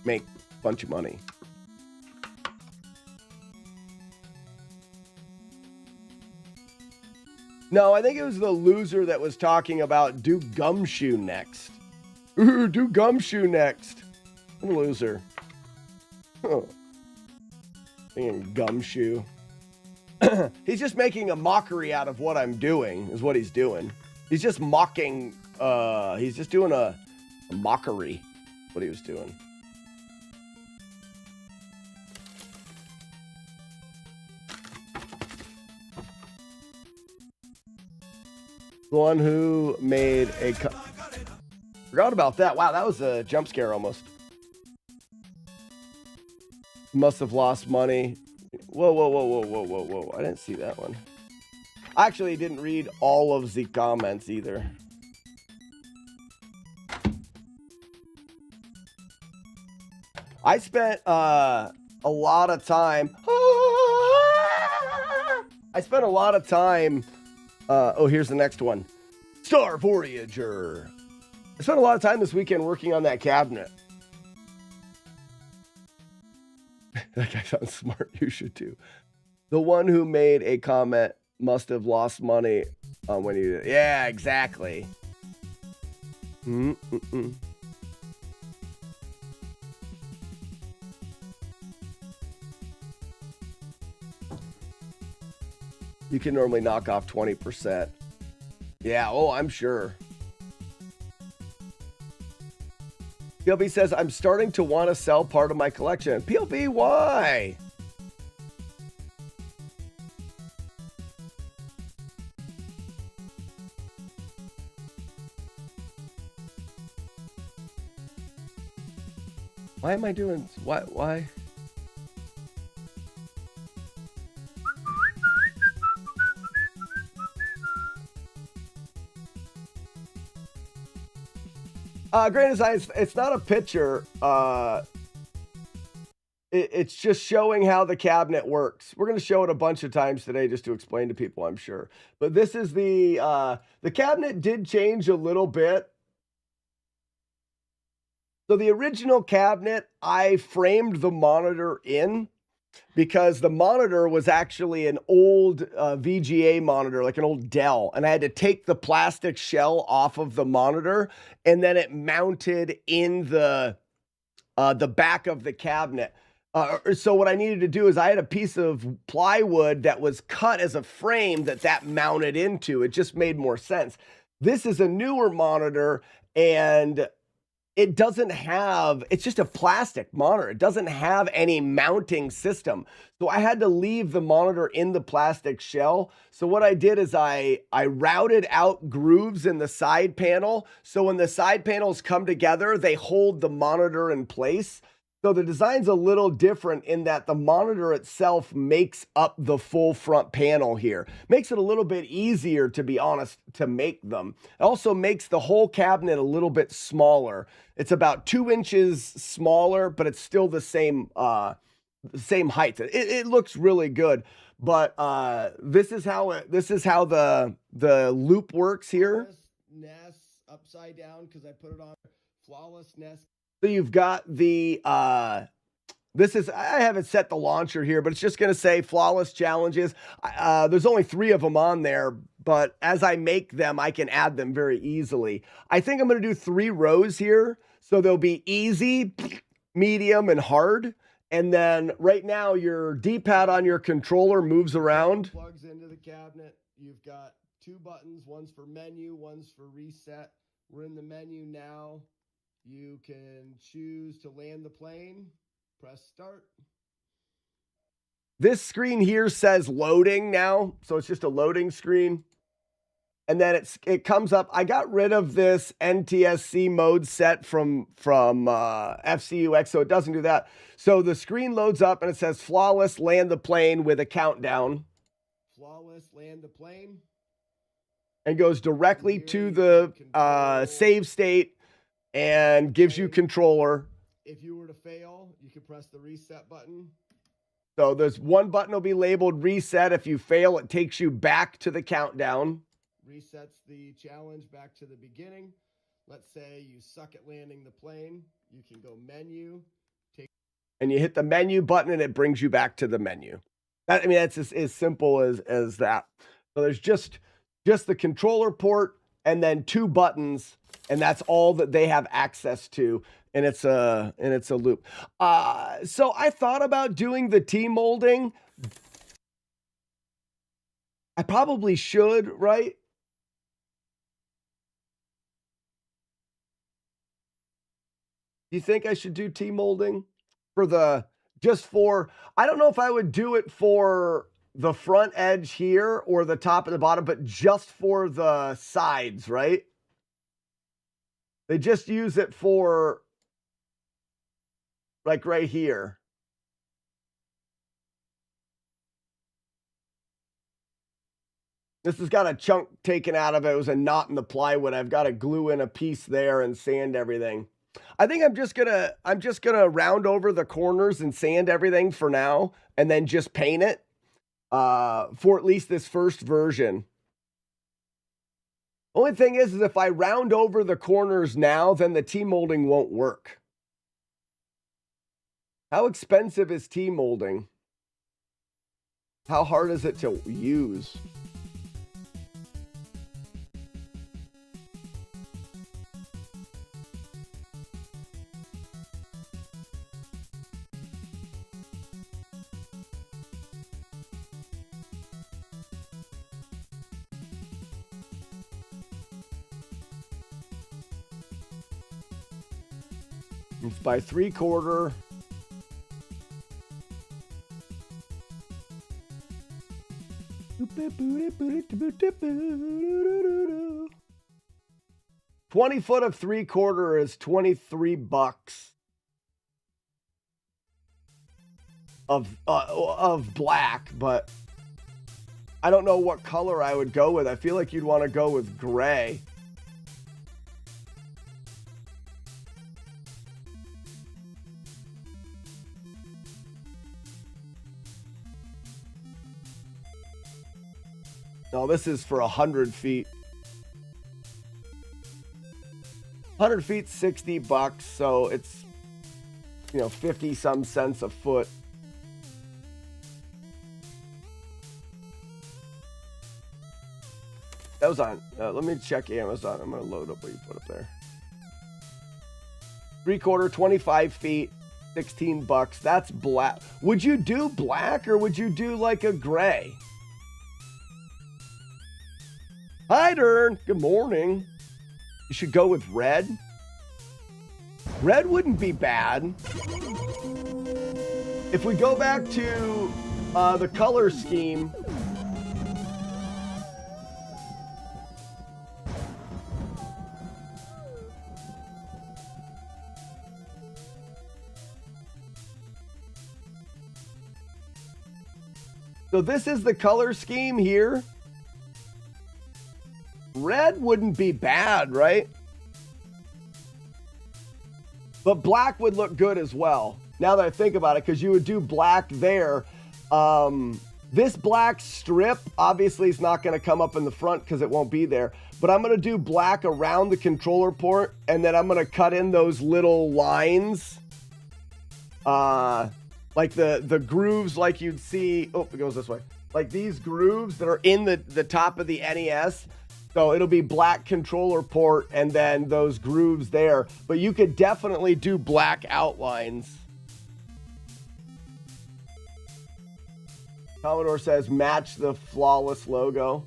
Speaker 7: make a bunch of money. No, I think it was the loser that was talking about do Gumshoe next. Ooh, do Gumshoe next. I'm a loser. Huh. Thinking Gumshoe. He's just making a mockery out of what I'm doing, is what he's doing. He's just mocking, he's just doing a mockery, what he was doing. The one who made a... Forgot about that. Wow, that was a jump scare almost. Must have lost money. Whoa, whoa, whoa, whoa, whoa, whoa, whoa. I didn't see that one. I actually didn't read all of the comments either. I spent a lot of time. I spent a lot of time. Oh, here's the next one. Star Voyager. I spent a lot of time this weekend working on that cabinet. That guy sounds smart. You should too. The one who made a comment must have lost money when you... Yeah, exactly. Mm-mm-mm. You can normally knock off 20%. Yeah, oh, I'm sure. PLB says, I'm starting to want to sell part of my collection. PLB, why? Why am I doing... Why? Grand Design, it's not a picture. It's just showing how the cabinet works. We're going to show it a bunch of times today just to explain to people, I'm sure. But this is the cabinet did change a little bit. So the original cabinet, I framed the monitor in because the monitor was actually an old VGA monitor, like an old Dell. And I had to take the plastic shell off of the monitor, and then it mounted in the back of the cabinet. So what I needed to do is I had a piece of plywood that was cut as a frame that mounted into. It just made more sense. This is a newer monitor, and it doesn't have, it's just a plastic monitor. It doesn't have any mounting system. So I had to leave the monitor in the plastic shell. So what I did is I routed out grooves in the side panel. So when the side panels come together, they hold the monitor in place. So the design's a little different in that the monitor itself makes up the full front panel here. Makes it a little bit easier, to be honest, to make them. It also makes the whole cabinet a little bit smaller. It's about 2 inches smaller, but it's still the same height. It looks really good. But this is how the loop works here. NES upside down because I put it on FlawlessNES. So you've got the, I haven't set the launcher here, but it's just going to say Flawless Challenges. There's only 3 of them on there, but as I make them, I can add them very easily. I think I'm going to do 3 rows here. So they'll be easy, medium, and hard. And then right now your D-pad on your controller moves around. Plugs into the cabinet. You've got 2 buttons. One's for menu, one's for reset. We're in the menu now. You can choose to land the plane, press start. This screen here says loading now, so it's just a loading screen. And then it comes up. I got rid of this NTSC mode set from FCUX, so it doesn't do that. So the screen loads up and it says flawless land the plane with a countdown. Flawless land the plane. And goes directly to the save state. And gives you controller. if you were to fail, you can press the reset button. So there's one button will be labeled reset. If you fail, it takes you back to the countdown. Resets the challenge back to the beginning. Let's say you suck at landing the plane. You can go menu, and you hit the menu button and it brings you back to the menu. That, I mean, that's as simple as that. So there's just the controller port and then 2 buttons, and that's all that they have access to. And it's a loop. So I thought about doing the T-molding. I probably should, right? Do you think I should do T-molding for I don't know if I would do it for the front edge here or the top and the bottom, but just for the sides, right? They just use it for like right here. This has got a chunk taken out of it. It was a knot in the plywood. I've got to glue in a piece there and sand everything. I think I'm just gonna round over the corners and sand everything for now, and then just paint it for at least this first version. Only thing is if I round over the corners now, then the T-molding won't work. How expensive is T-molding? How hard is it to use? It's by 3/4. $20 of 3/4 is $23 of black, but I don't know what color I would go with. I feel like you'd want to go with gray. No, this is for 100 feet. 100 feet, $60, so it's, 50 some cents a foot. That was on, let me check Amazon. I'm going to load up what you put up there. 3/4, 25 feet, $16. That's black. Would you do black or would you do like a gray? Hi, Dern. Good morning. You should go with red. Red wouldn't be bad. If we go back to the color scheme, so this is the color scheme here. Red wouldn't be bad, right? But black would look good as well. Now that I think about it, because you would do black there. This black strip obviously is not going to come up in the front because it won't be there. But I'm going to do black around the controller port, and then I'm going to cut in those little lines. Like the grooves like you'd see. Oh, it goes this way. Like these grooves that are in the top of the NES. So it'll be black controller port and then those grooves there. But you could definitely do black outlines. Commodore says match the Flawless logo.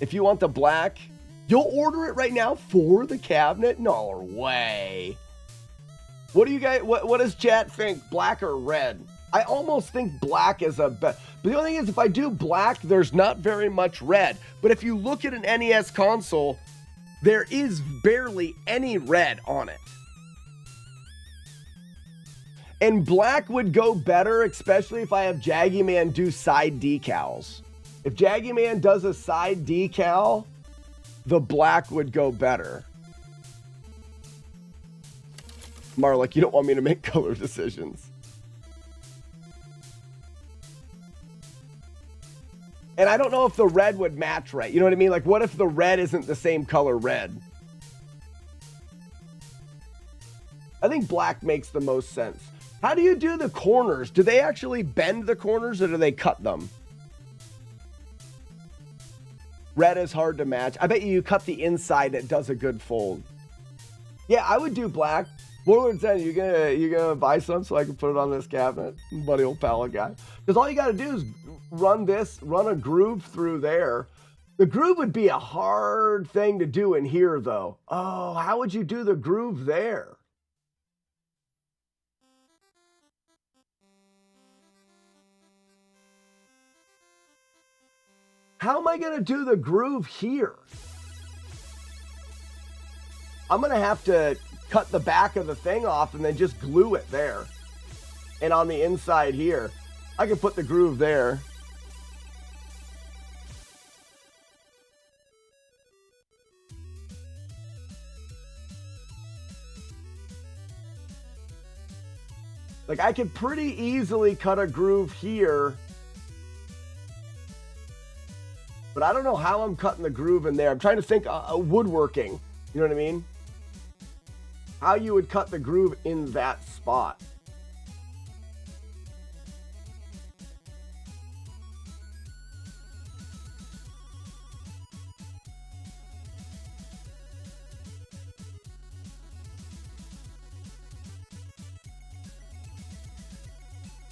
Speaker 7: If you want the black, you'll order it right now for the cabinet? No way. What do you guys, what does chat think? Black or red? I almost think black is a bet. But the only thing is, if I do black, there's not very much red. But if you look at an NES console, there is barely any red on it. And black would go better, especially if I have Jaggy Man do side decals. If Jaggy Man does a side decal, the black would go better. Marlik, you don't want me to make color decisions. And I don't know if the red would match right. You know what I mean? Like, what if the red isn't the same color red? I think black makes the most sense. How do you do the corners? Do they actually bend the corners or do they cut them? Red is hard to match. I bet you cut the inside, it does a good fold. Yeah, I would do black. Warlord said, you gonna buy some so I can put it on this cabinet? Buddy old pallet guy. Because all you gotta do is run a groove through there. The groove would be a hard thing to do in here though. Oh, how would you do the groove there? How am I going to do the groove here? I'm going to have to cut the back of the thing off and then just glue it there. And on the inside here, I can put the groove there. Like, I could pretty easily cut a groove here. But I don't know how I'm cutting the groove in there. I'm trying to think woodworking. You know what I mean? How you would cut the groove in that spot.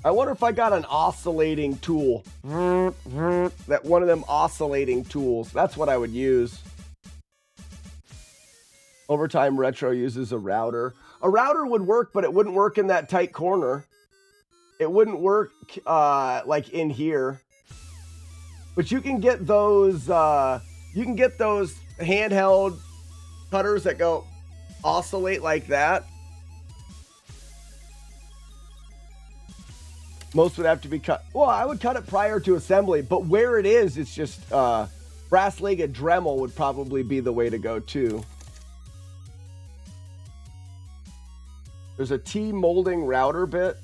Speaker 7: I wonder if I got an oscillating tool. That one of them oscillating tools. That's what I would use. Overtime Retro uses a router. A router would work, but it wouldn't work in that tight corner. It wouldn't work like in here. But you can get those handheld cutters that go oscillate like that. Most would have to be cut. Well, I would cut it prior to assembly, but where it is, it's just brass-legged Dremel would probably be the way to go too. There's a T-molding router bit.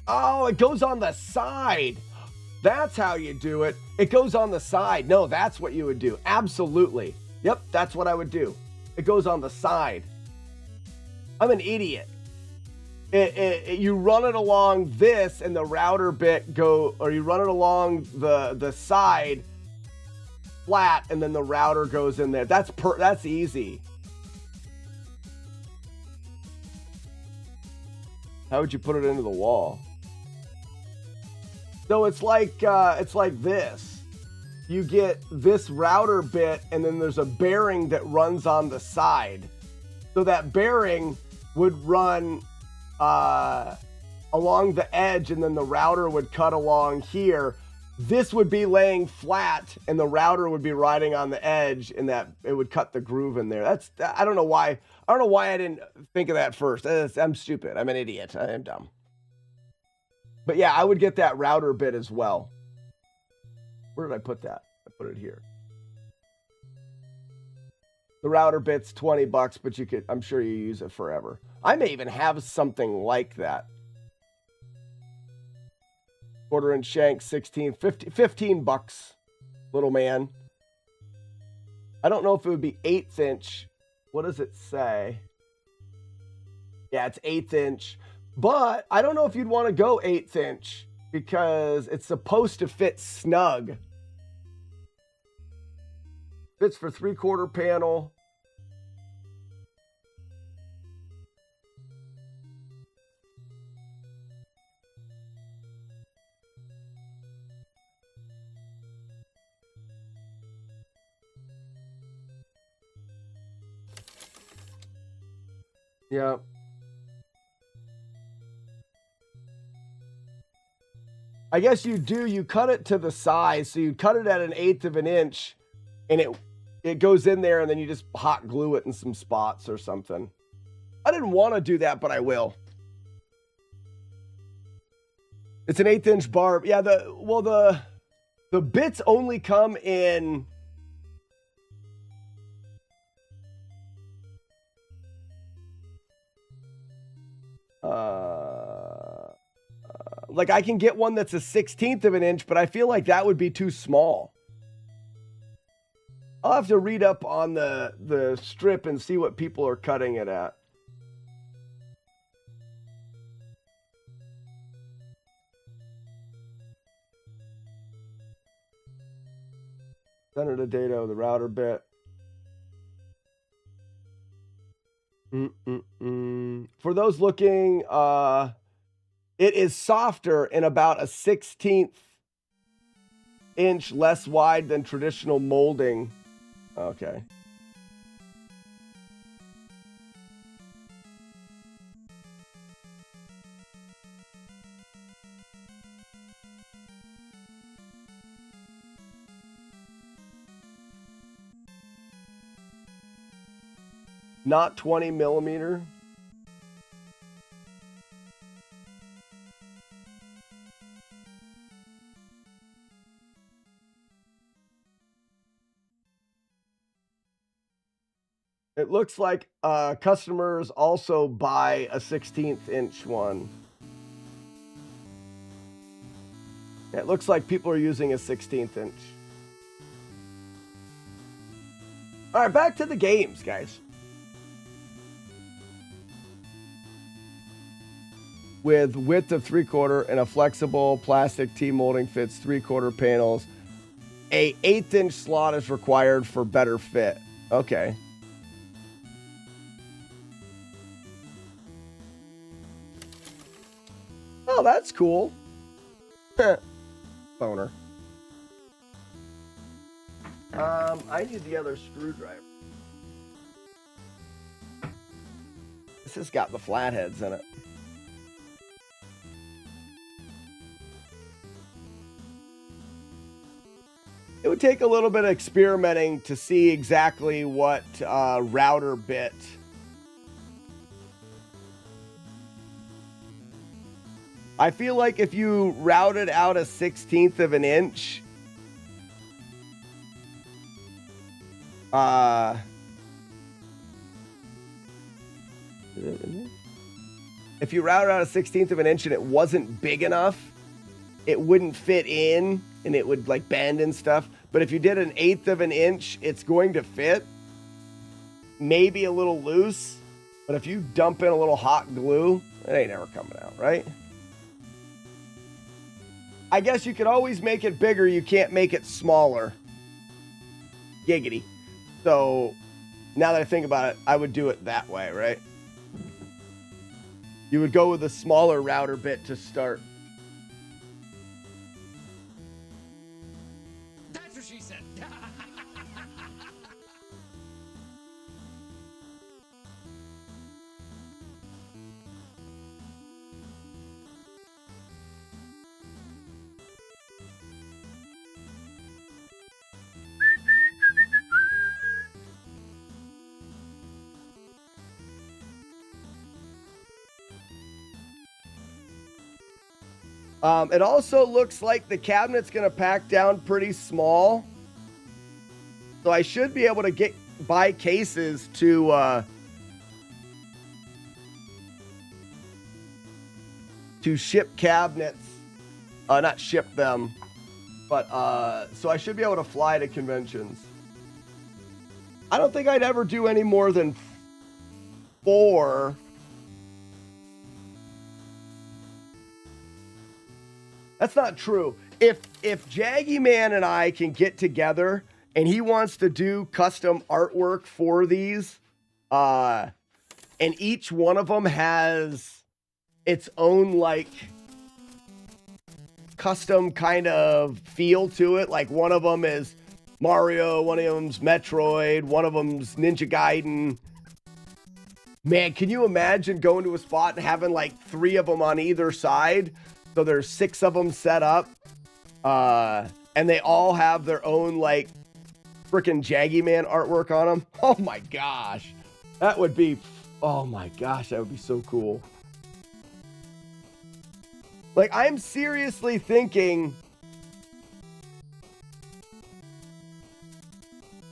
Speaker 7: Oh, it goes on the side. That's how you do it. It goes on the side. No, that's what you would do. Absolutely. Yep, that's what I would do. It goes on the side. I'm an idiot. You run it along this and the router bit or you run it along the side flat and then the router goes in there. That's easy. How would you put it into the wall? So it's like this. You get this router bit and then there's a bearing that runs on the side. So that bearing would run along the edge and then the router would cut along here. This would be laying flat and the router would be riding on the edge and that it would cut the groove in there. I don't know why I didn't think of that first. I'm stupid. I'm an idiot. I am dumb. But yeah, I would get that router bit as well. Where did I put that? I put it here. The router bit's $20, but I'm sure you use it forever. I may even have something like that. Quarter inch shank, 15 bucks, little man. I don't know if it would be 1/8 inch. What does it say? Yeah, it's 1/8 inch. But I don't know if you'd want to go 1/8 inch because it's supposed to fit snug. Fits for 3/4 panel. Yeah. I guess you cut it to the size. So you cut it at 1/8 of an inch and it goes in there and then you just hot glue it in some spots or something. I didn't want to do that, but I will. It's an 1/8" barb. Yeah, the bits only come in like I can get one that's a 1/16 of an inch, but I feel like that would be too small. I'll have to read up on the strip and see what people are cutting it at. Center the data of the router bit. For those looking, it is softer and about a 1/16 inch less wide than traditional molding. Okay. Not 20 millimeter. It looks like customers also buy a 1/16 inch one. It looks like people are using a 1/16 inch. All right, back to the games, guys. With width of 3/4 and a flexible plastic T-molding fits 3/4 panels. A 1/8" slot is required for better fit. Okay. Oh, that's cool. Boner. I need the other screwdriver. This has got the flatheads in it. It would take a little bit of experimenting to see exactly what router bit. I feel like if you routed out a 1/16 of an inch, if you routed out a 1/16 of an inch and it wasn't big enough, it wouldn't fit in and it would like bend and stuff. But if you did an 1/8 of an inch, it's going to fit. Maybe a little loose, but if you dump in a little hot glue, it ain't ever coming out, right? I guess you could always make it bigger. You can't make it smaller. Giggity. So now that I think about it, I would do it that way, right? You would go with a smaller router bit to start.
Speaker 11: That's what she said.
Speaker 7: It also looks like the cabinet's going to pack down pretty small. So I should be able to buy cases to ship cabinets. Not ship them, but so I should be able to fly to conventions. I don't think I'd ever do any more than 4. That's not true. If Jaggy Man and I can get together and he wants to do custom artwork for these, and each one of them has its own like custom kind of feel to it. Like one of them is Mario, one of them's Metroid, one of them's Ninja Gaiden. Man, can you imagine going to a spot and having like 3 of them on either side? So there's 6 of them set up, and they all have their own like freaking Jaggy Man artwork on them. Oh my gosh, that would be Oh my gosh, that would be so cool. Like, I'm seriously thinking,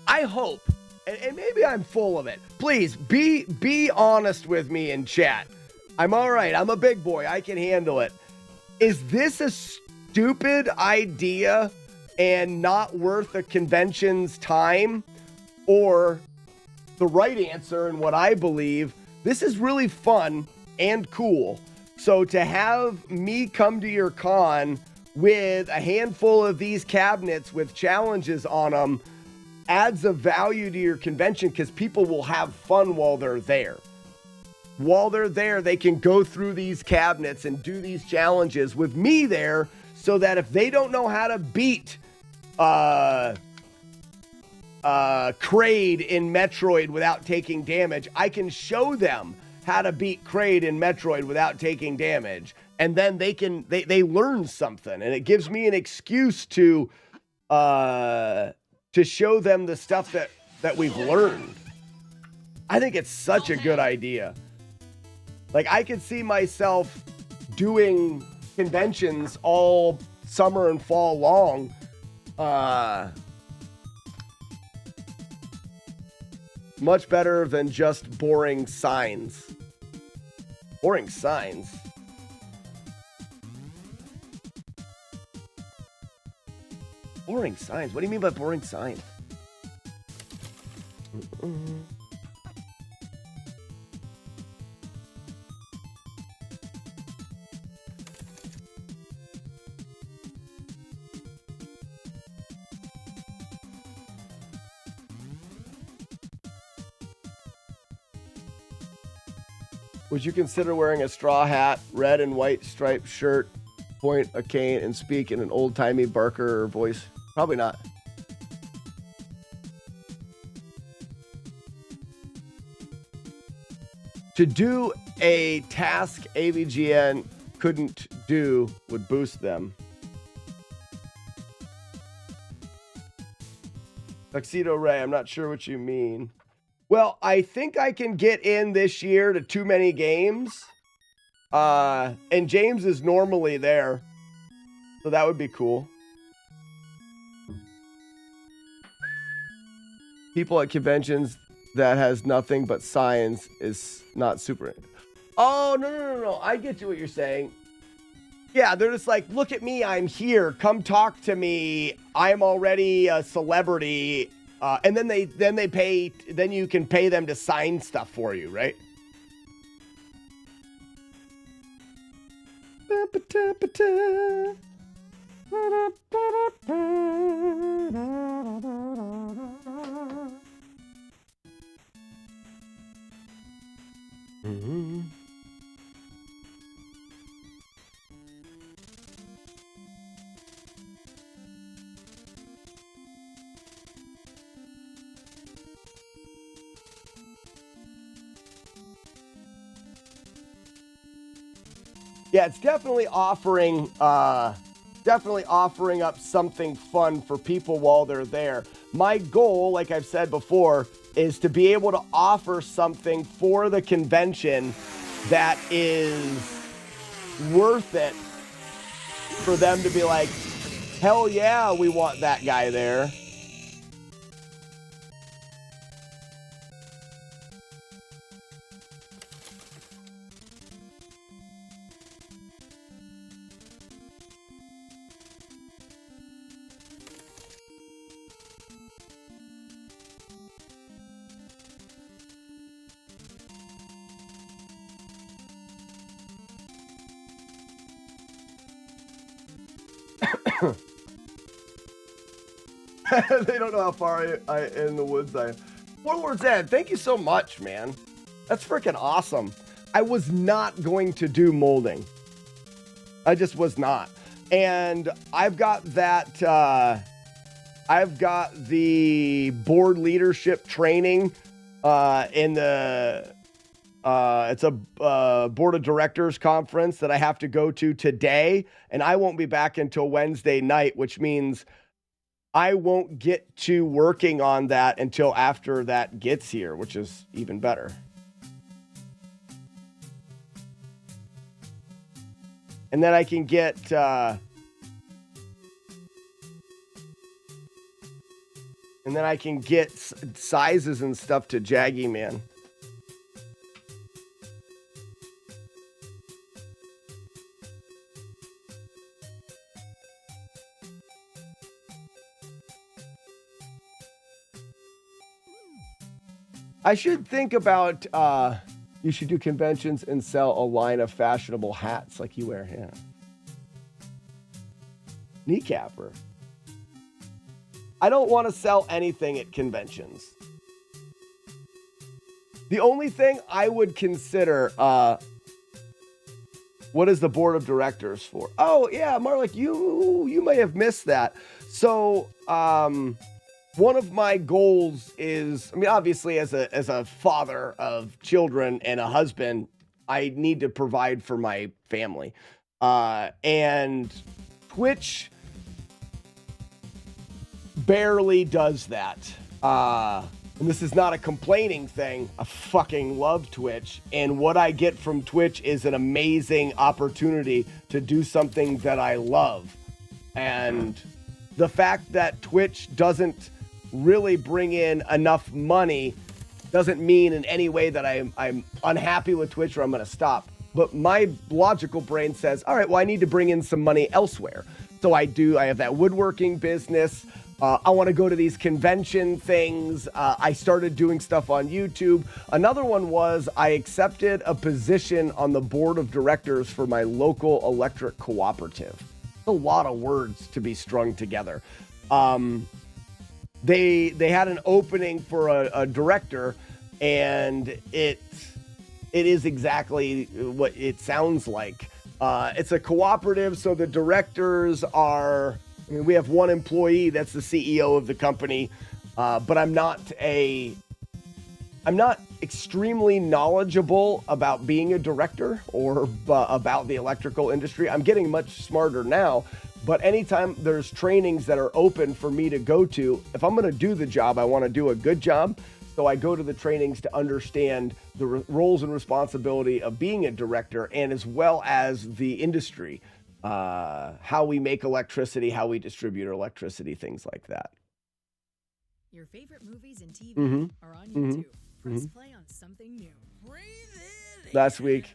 Speaker 7: I hope, and maybe I'm full of it. Please be honest with me in chat. I'm all right. I'm a big boy. I can handle it. Is this a stupid idea and not worth a convention's time? Or the right answer, and what I believe, this is really fun and cool. So to have me come to your con with a handful of these cabinets with challenges on them adds a value to your convention, because people will have fun while they're there. While they're there, they can go through these cabinets and do these challenges with me there, so that if they don't know how to beat Kraid in Metroid without taking damage, I can show them how to beat Kraid in Metroid without taking damage. And then they learn something, and it gives me an excuse to show them the stuff that we've learned. I think it's such a good idea. Like, I could see myself doing conventions all summer and fall long. Much better than just boring signs. Boring signs. Boring signs? What do you mean by boring signs? Would you consider wearing a straw hat, red and white striped shirt, point a cane, and speak in an old-timey Barker voice? Probably not. To do a task AVGN couldn't do would boost them. Tuxedo Ray, I'm not sure what you mean. Well, I think I can get in this year to too many games. And James is normally there. So that would be cool. People at conventions that has nothing but science is not super. Oh, no. I get you what you're saying. Yeah, they're just like, look at me, I'm here. Come talk to me. I'm already a celebrity. And then you can pay them to sign stuff for you, right? Mm-hmm. Yeah, it's definitely offering up something fun for people while they're there. My goal, like I've said before, is to be able to offer something for the convention that is worth it for them to be like, hell yeah, we want that guy there. They don't know how far I in the woods I am. Warlord's Ed, thank you so much, man. That's freaking awesome. I was not going to do molding. I just was not. And I've got that, I've got the board leadership training in the, it's a board of directors conference that I have to go to today. And I won't be back until Wednesday night, which means I won't get to working on that until after that gets here, which is even better. And then I can get sizes and stuff to Jaggy Man. I should think about, you should do conventions and sell a line of fashionable hats like you wear. Yeah. Kneecapper. I don't want to sell anything at conventions. The only thing I would consider, what is the board of directors for? Oh yeah, Marlik, you may have missed that. So, one of my goals is, I mean, obviously as a father of children and a husband, I need to provide for my family. And Twitch barely does that. And this is not a complaining thing. I fucking love Twitch. And what I get from Twitch is an amazing opportunity to do something that I love. And the fact that Twitch doesn't really bring in enough money doesn't mean in any way that I'm unhappy with Twitch or I'm going to stop. But my logical brain says, all right, well, I need to bring in some money elsewhere. So I have that woodworking business. I want to go to these convention things. I started doing stuff on YouTube. Another one was I accepted a position on the board of directors for my local electric cooperative. A lot of words to be strung together. They had an opening for a director, and it is exactly what it sounds like. It's a cooperative, so the directors are, I mean, we have one employee that's the CEO of the company, but I'm not extremely knowledgeable about being a director or about the electrical industry. I'm getting much smarter now, but anytime there's trainings that are open for me to go to, if I'm going to do the job, I want to do a good job. So I go to the trainings to understand the roles and responsibility of being a director, and as well as the industry, how we make electricity, how we distribute electricity, things like that.
Speaker 11: Your favorite movies and TV are on YouTube. Press play on something new.
Speaker 7: Last week,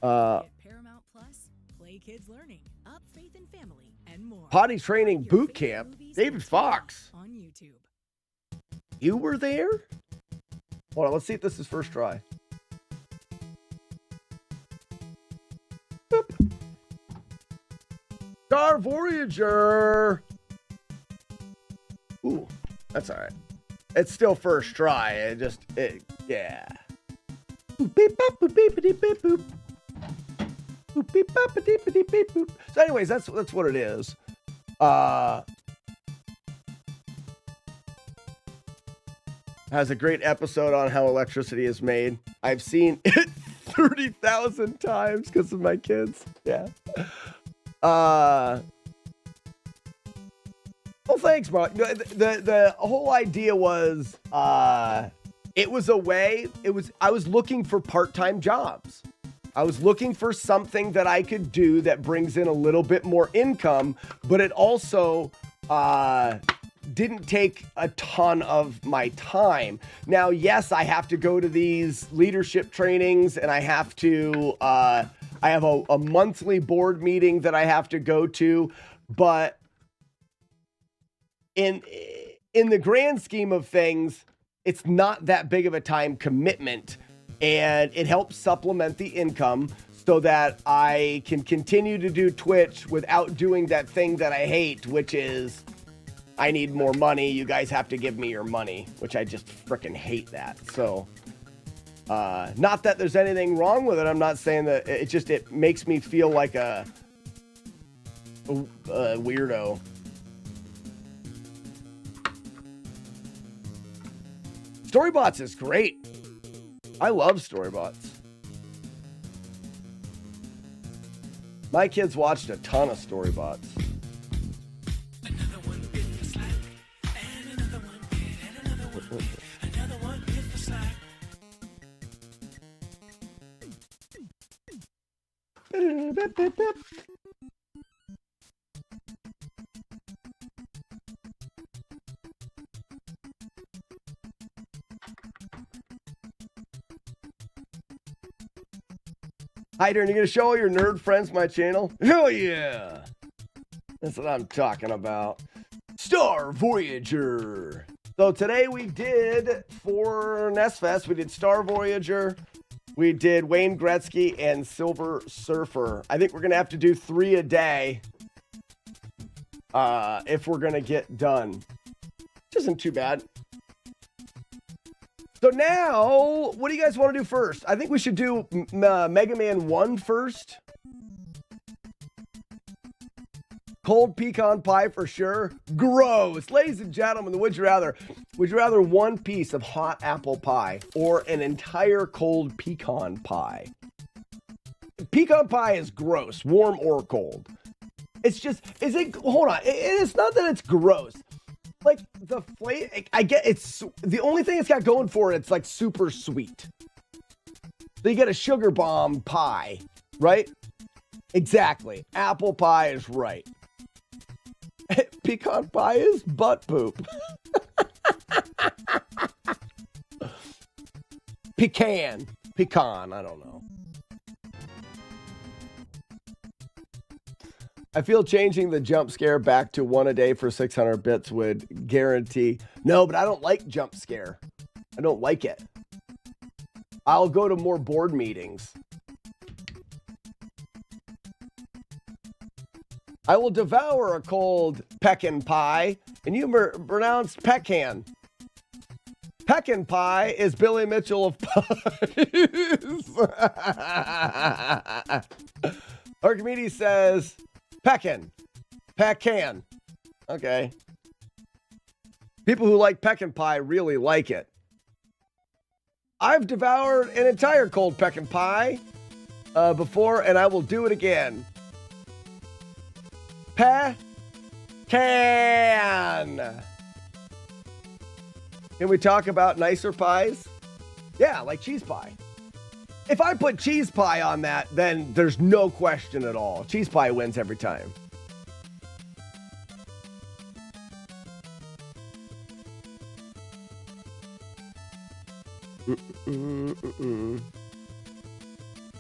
Speaker 11: Paramount Plus, Play Kids Learning, Up Faith and Family, and more.
Speaker 7: Potty Training Boot Camp. David Fox.
Speaker 11: On YouTube.
Speaker 7: You were there? Hold on, let's see if this is first try. Boop. Star Voyager. Ooh, that's all right. It's still first try. Yeah. Boop, beep, bop, boop, beep, beep, boop. Boop, beep, bop, beep, beep, beep, boop. So anyways, that's what it is. Has a great episode on how electricity is made. I've seen it 30,000 times because of my kids. Yeah. Well, thanks, Mark. The whole idea was, it was a way. I was looking for part-time jobs. I was looking for something that I could do that brings in a little bit more income, but it also didn't take a ton of my time. Now, yes, I have to go to these leadership trainings, and I have to, I have a monthly board meeting that I have to go to, but in the grand scheme of things, it's not that big of a time commitment, and it helps supplement the income so that I can continue to do Twitch without doing that thing that I hate, which is I need more money. You guys have to give me your money, which I just freaking hate that. So, not that there's anything wrong with it. I'm not saying that. It makes me feel like a weirdo. Storybots is great. I love Storybots. My kids watched a ton of Storybots. Hi, Darren, you gonna show all your nerd friends my channel? Hell yeah! That's what I'm talking about. Star Voyager. So today we did, for NestFest, we did Star Voyager, we did Wayne Gretzky, and Silver Surfer. I think we're gonna have to do 3 a day if we're gonna get done. Which isn't too bad. So now, what do you guys want to do first? I think we should do Mega Man 1 first. Cold pecan pie for sure. Gross. Ladies and gentlemen, the would you rather? Would you rather one piece of hot apple pie or an entire cold pecan pie? Pecan pie is gross, warm or cold. It's just, hold on. It's not that it's gross. Like the flavor, I get it's the only thing it's got going for it. It's like super sweet. So you get a sugar bomb pie, right? Exactly. Apple pie is right. Pecan pie is butt poop. Pecan, I don't know. I feel changing the jump scare back to 1 a day for 600 bits would guarantee. No, but I don't like jump scare. I don't like it. I'll go to more board meetings. I will devour a cold pecan pie, and you pronounce pecan. Pecan pie is Billy Mitchell of pies. Archimedes says pecan. Pecan. Okay. People who like pecan pie really like it. I've devoured an entire cold pecan pie before, and I will do it again. Pecan. Can we talk about nicer pies? Yeah, like cheese pie. If I put cheese pie on that, then there's no question at all. Cheese pie wins every time.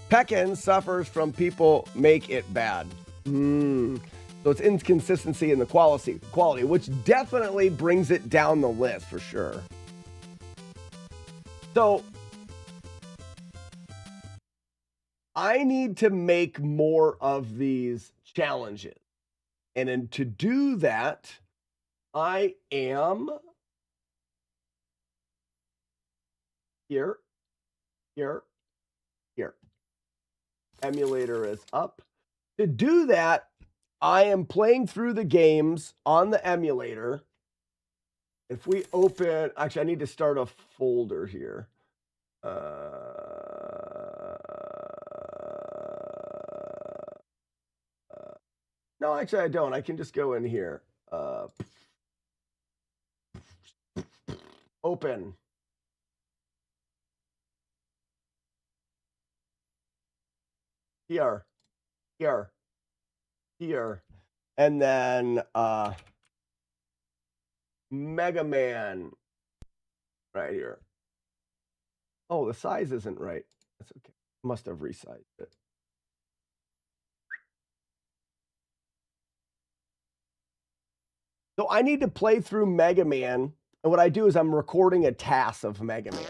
Speaker 7: Pecan suffers from people make it bad. So it's inconsistency in the quality, which definitely brings it down the list for sure. So I need to make more of these challenges. And then to do that, I am here. Emulator is up. To do that, I am playing through the games on the emulator. If we open, actually, I need to start a folder here. No, actually, I don't. I can just go in here. Open. Here. And then Mega Man right here. Oh, the size isn't right. That's okay. Must have resized it. So I need to play through Mega Man, and what I do is I'm recording a task of Mega Man.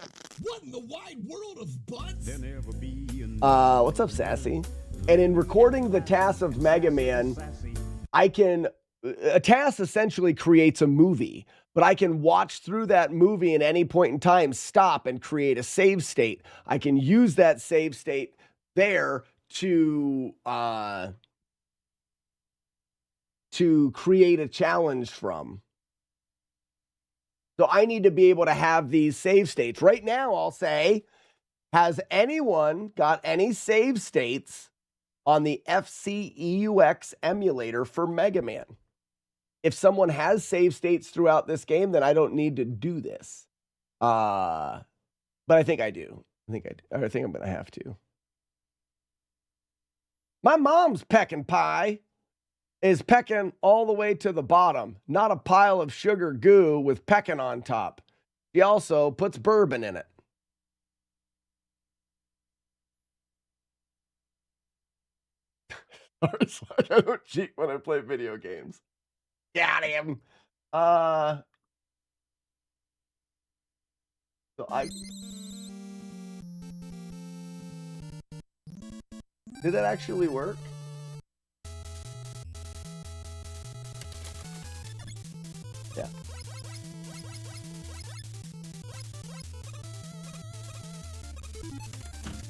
Speaker 8: What in the wide world of butts?
Speaker 7: What's up, Sassy? And in recording the task of Mega Man, a task essentially creates a movie, but I can watch through that movie at any point in time, stop and create a save state. I can use that save state there to create a challenge from. So I need to be able to have these save states. Right now, I'll say, has anyone got any save states on the FCEUX emulator for Mega Man? If someone has save states throughout this game, then I don't need to do this. But I think I do. I think I'm going to have to. My mom's pecan pie is pecan all the way to the bottom, not a pile of sugar goo with pecan on top. She also puts bourbon in it. I don't cheat when I play video games. Got him. So did that actually work? Yeah.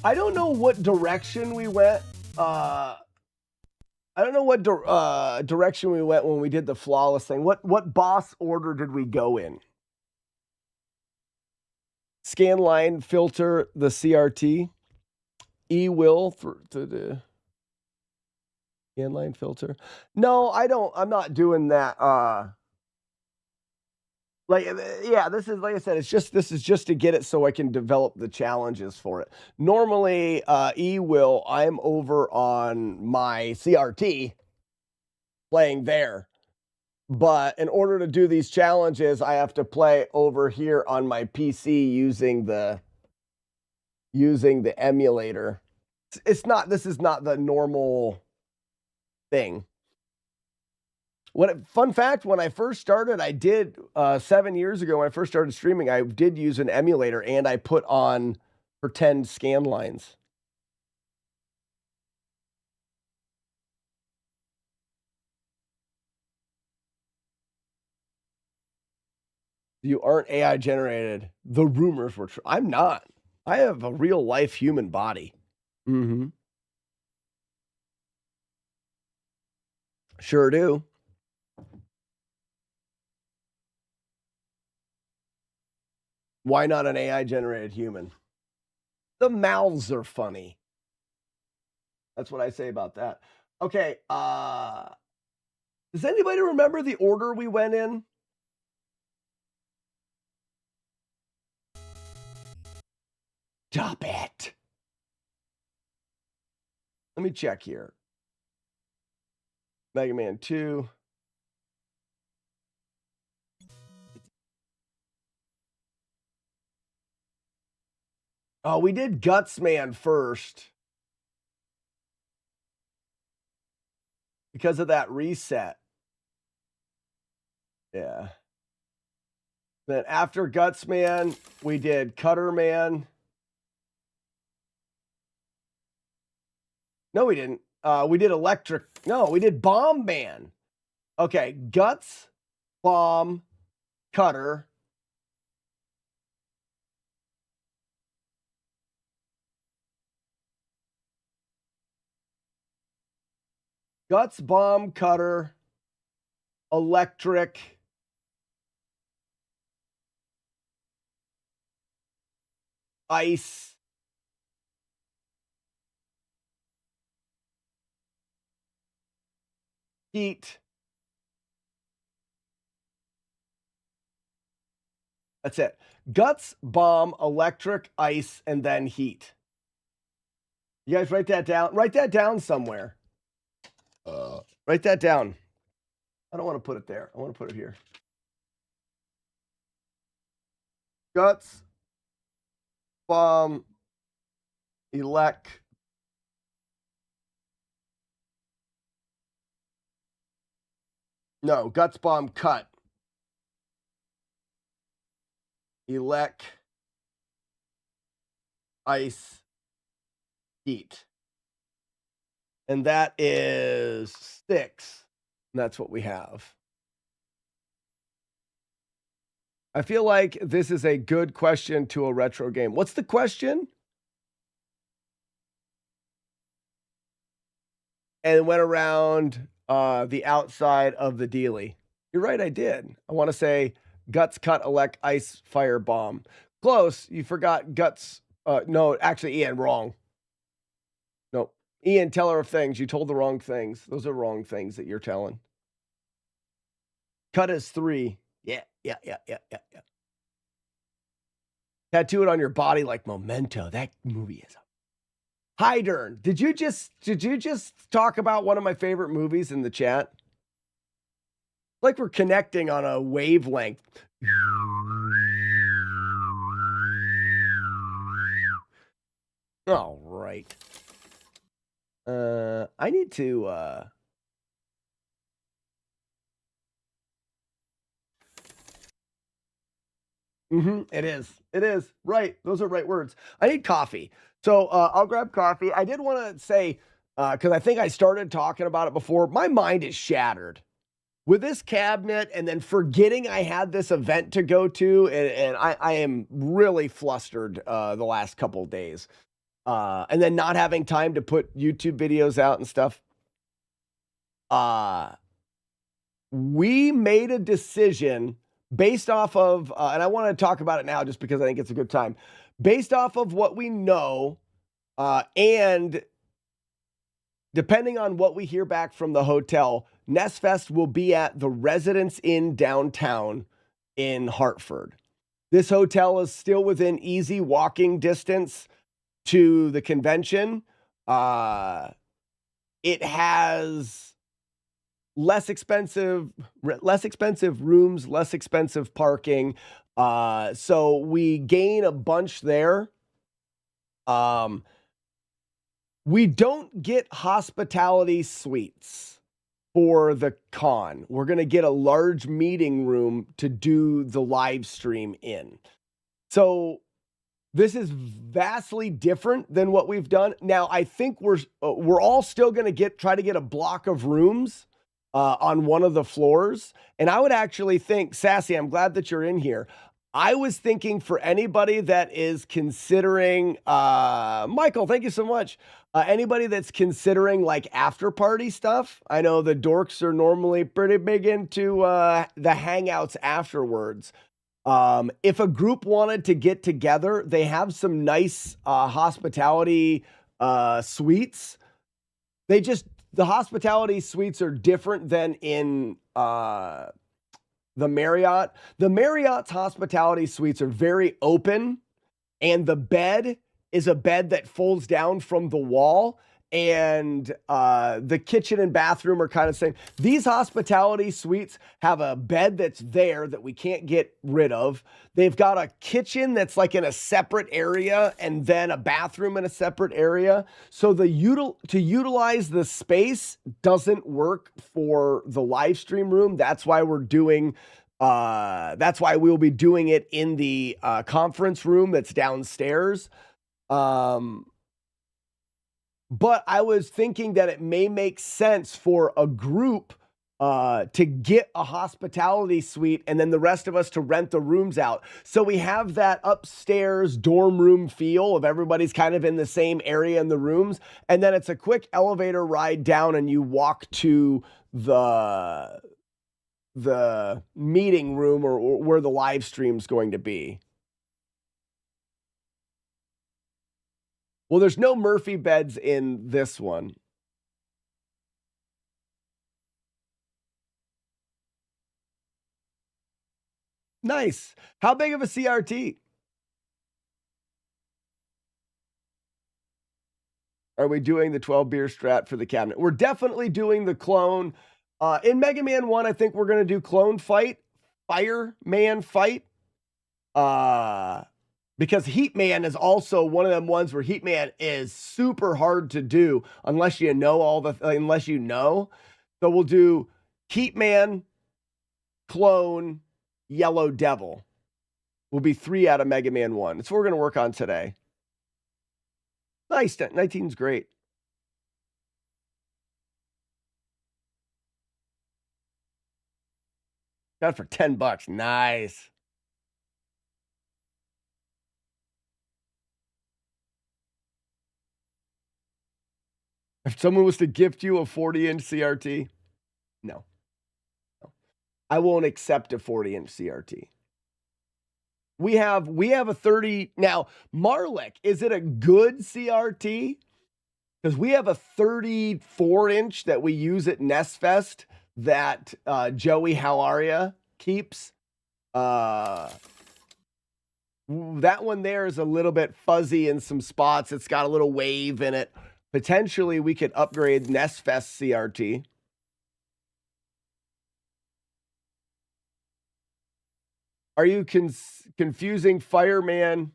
Speaker 7: I don't know what direction we went. I don't know what direction we went when we did the flawless thing. What boss order did we go in? Scan line filter the CRT. E-will for the scan line filter. No, I don't. I'm not doing that. This is like I said. This is just to get it so I can develop the challenges for it. Normally, E-will. I'm over on my CRT playing there. But in order to do these challenges, I have to play over here on my PC using the emulator. This is not the normal thing. Fun fact, when I first started, I did 7 years ago when I first started streaming, I did use an emulator and I put on pretend scan lines. You aren't AI generated. The rumors were true. I'm not. I have a real life human body. Mm-hmm. Sure do. Why not an AI generated human? The mouths are funny. That's what I say about that. Okay. Does anybody remember the order we went in? Stop it. Let me check here. Mega Man 2. Oh, we did Guts Man first. Because of that reset. Yeah. Then after Guts Man, we did Cutter Man. No, we didn't. We did Electric. No, we did Bomb Man. Okay, Guts, Bomb, Cutter. Guts, Bomb, Cutter, Electric. Ice. Heat. That's it. Guts, Bomb, Electric, Ice, and then Heat. You guys write that down. Write that down somewhere. Write that down. I don't want to put it there. I want to put it here. Guts, Bomb, Elect. No, Guts, Bomb, Cut. Elect. Ice. Heat. And that is 6. And that's what we have. I feel like this is a good question to a retro game. What's the question? And went around the outside of the dealie. You're right, I did. I want to say Guts, Cut, Elect, Ice, Fire, Bomb. Close. You forgot Guts. No, actually, Ian, wrong. Nope. Ian, teller of things. You told the wrong things. Those are wrong things that you're telling. Cut is 3. Yeah. Tattoo it on your body like Memento. That movie is Hydern. Did you just talk about one of my favorite movies in the chat? Like we're connecting on a wavelength. All right. I need to it is. It is. Right. Those are right words. I need coffee. So I'll grab coffee. I did want to say, because I think I started talking about it before, my mind is shattered with this cabinet and then forgetting I had this event to go to. And I am really flustered the last couple of days. And then not having time to put YouTube videos out and stuff. We made a decision based off of, and I want to talk about it now just because I think it's a good time, based off of what we know, and depending on what we hear back from the hotel, NestFest will be at the Residence Inn downtown in Hartford. This hotel is still within easy walking distance to the convention. It has less expensive rooms, less expensive parking. So we gain a bunch there. We don't get hospitality suites for the con. We're going to get a large meeting room to do the live stream in. So this is vastly different than what we've done. Now, I think we're all still going to try to get a block of rooms on one of the floors. And I would actually think, Sassy, I'm glad that you're in here. I was thinking for anybody that is considering, Michael, thank you so much. Anybody that's considering like after party stuff. I know the dorks are normally pretty big into the hangouts afterwards. If a group wanted to get together, they have some nice hospitality suites. The hospitality suites are different than in the Marriott. The Marriott's hospitality suites are very open, and the bed is a bed that folds down from the wall, and the kitchen and bathroom are kind of the same. These hospitality suites have a bed that's there that we can't get rid of. They've got a kitchen that's like in a separate area and then a bathroom in a separate area. So to utilize the space doesn't work for the live stream room. That's why we're doing that's why we'll be doing it in the conference room that's downstairs. But I was thinking that it may make sense for a group to get a hospitality suite and then the rest of us to rent the rooms out. So we have that upstairs dorm room feel of everybody's kind of in the same area in the rooms. And then it's a quick elevator ride down and you walk to the meeting room or where the live stream's going to be. Well, there's no Murphy beds in this one. Nice. How big of a CRT? Are we doing the 12 beer strat for the cabinet? We're definitely doing the clone. In Mega Man 1, I think we're going to do clone fight, fireman fight. Because Heat Man is also one of them ones where Heat Man is super hard to do unless you know unless you know. So we'll do Heat Man, Clone, Yellow Devil. Will be 3 out of Mega Man 1. That's what we're going to work on today. Nice. 19's great. Got it for $10. Nice. If someone was to gift you a 40-inch CRT, no. I won't accept a 40-inch CRT. We have a 30. Now, Marlick, is it a good CRT? Because we have a 34-inch that we use at NestFest that Joey How Are Ya keeps. That one there is a little bit fuzzy in some spots. It's got a little wave in it. Potentially, we could upgrade NestFest CRT. Are you confusing Fireman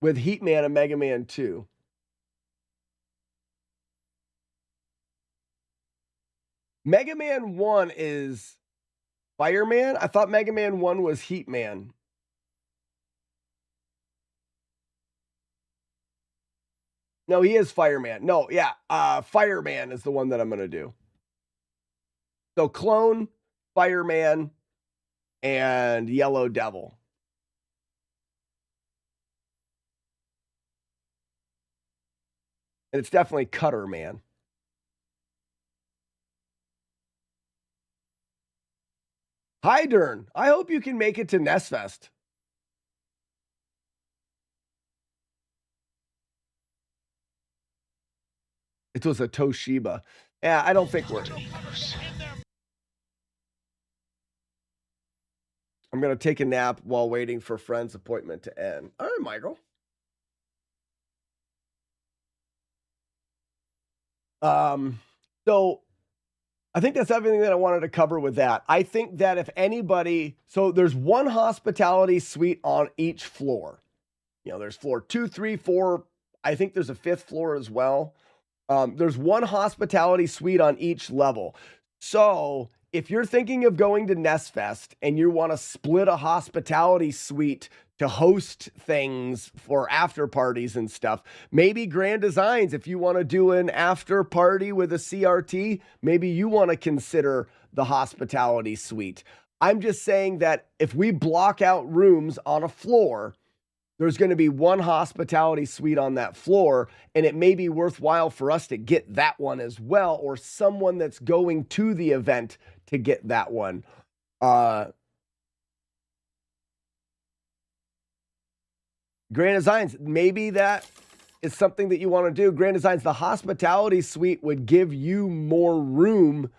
Speaker 7: with Heatman and Mega Man 2? Mega Man 1 is Fireman? I thought Mega Man 1 was Heat Man. No, he is Fireman. No, yeah. Fireman is the one that I'm going to do. So Clone, Fireman, and Yellow Devil. And it's definitely Cutter Man. Hi, Dern. I hope you can make it to NestFest. It was a Toshiba. Yeah, I don't think we're... I'm going to take a nap while waiting for friend's appointment to end. All right, Michael. So I think that's everything that I wanted to cover with that. I think that if anybody, so there's one hospitality suite on each floor. You know, there's floor 2, 3, 4. I think there's a 5th floor as well. There's one hospitality suite on each level. So if you're thinking of going to NestFest and you want to split a hospitality suite to host things for after parties and stuff, maybe Grand Designs, if you want to do an after party with a CRT, maybe you want to consider the hospitality suite. I'm just saying that if we block out rooms on a floor, there's going to be one hospitality suite on that floor, and it may be worthwhile for us to get that one as well, or someone that's going to the event to get that one. Grand Designs, maybe that is something that you want to do. Grand Designs, the hospitality suite would give you more room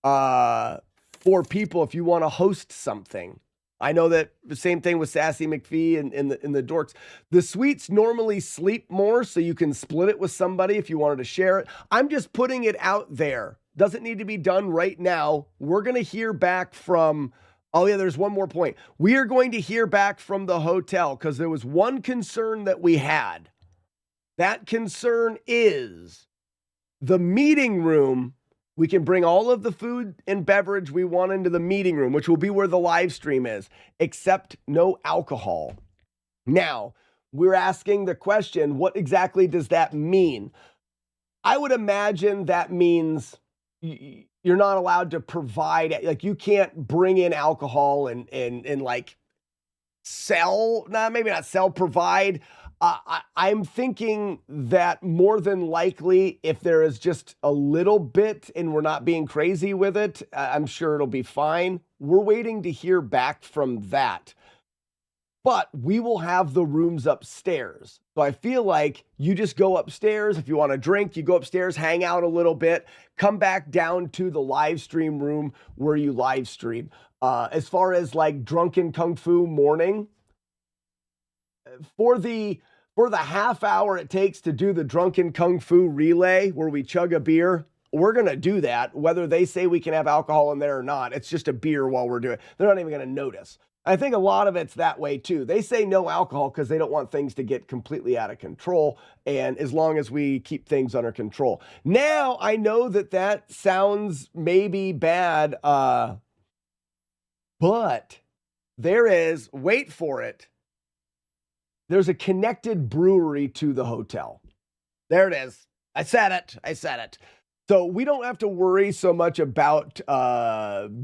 Speaker 7: for people if you want to host something. I know that the same thing with Sassy McPhee and the dorks. The suites normally sleep more, so you can split it with somebody if you wanted to share it. I'm just putting it out there. Doesn't need to be done right now. We're going to hear back from, oh yeah, there's one more point. We are going to hear back from the hotel because there was one concern that we had. That concern is the meeting room. We can bring all of the food and beverage we want into the meeting room, which will be where the live stream is, except no alcohol. Now, we're asking the question, what exactly does that mean? I would imagine that means you're not allowed to provide, like you can't bring in alcohol and like sell, maybe not sell, provide. I'm thinking that more than likely, if there is just a little bit and we're not being crazy with it, I'm sure it'll be fine. We're waiting to hear back from that. But we will have the rooms upstairs. So I feel like you just go upstairs. If you want to drink, you go upstairs, hang out a little bit, come back down to the live stream room where you live stream. As far as like Drunken Kung Fu morning, for the half hour it takes to do the Drunken Kung Fu relay where we chug a beer, we're going to do that. Whether they say we can have alcohol in there or not, it's just a beer while we're doing it. They're not even going to notice. I think a lot of it's that way too. They say no alcohol because they don't want things to get completely out of control. And as long as we keep things under control. Now, I know that sounds maybe bad, but there is, wait for it, there's a connected brewery to the hotel. There it is. I said it. So we don't have to worry so much about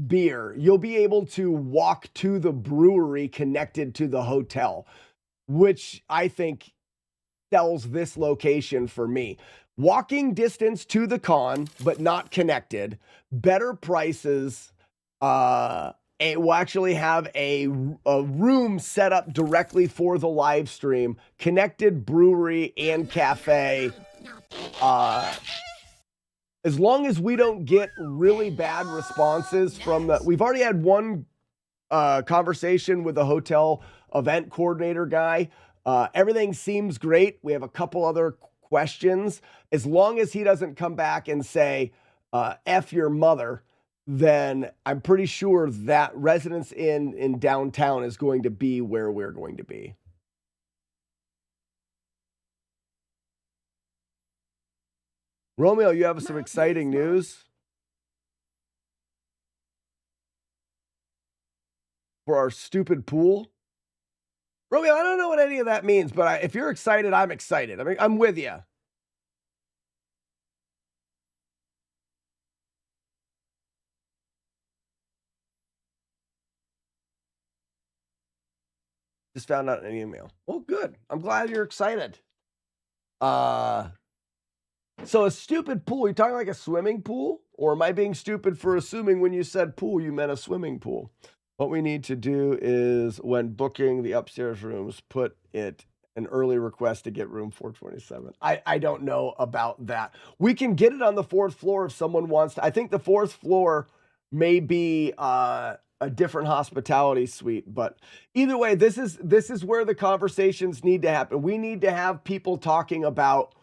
Speaker 7: beer. You'll be able to walk to the brewery connected to the hotel, which I think sells this location for me. Walking distance to the con, but not connected. Better prices. We'll actually have a room set up directly for the live stream. Connected brewery and cafe. As long as we don't get really bad responses from the... We've already had one conversation with the hotel event coordinator guy. Everything seems great. We have a couple other questions. As long as he doesn't come back and say, F your mother, then I'm pretty sure that Residence Inn in downtown is going to be where we're going to be. Romeo, you have some exciting news. for our stupid pool. Romeo, I don't know what any of that means, but if you're excited, I'm excited. I mean, I'm with you. Just found out an email. Well, good. I'm glad you're excited. So a stupid pool, you talking like a swimming pool? Or am I being stupid for assuming when you said pool, you meant a swimming pool? What we need to do is when booking the upstairs rooms, put it an early request to get room 427. I don't know about that. We can get it on the 4th floor if someone wants to. I think the 4th floor may be a different hospitality suite, but either way, this is where the conversations need to happen. We need to have people talking about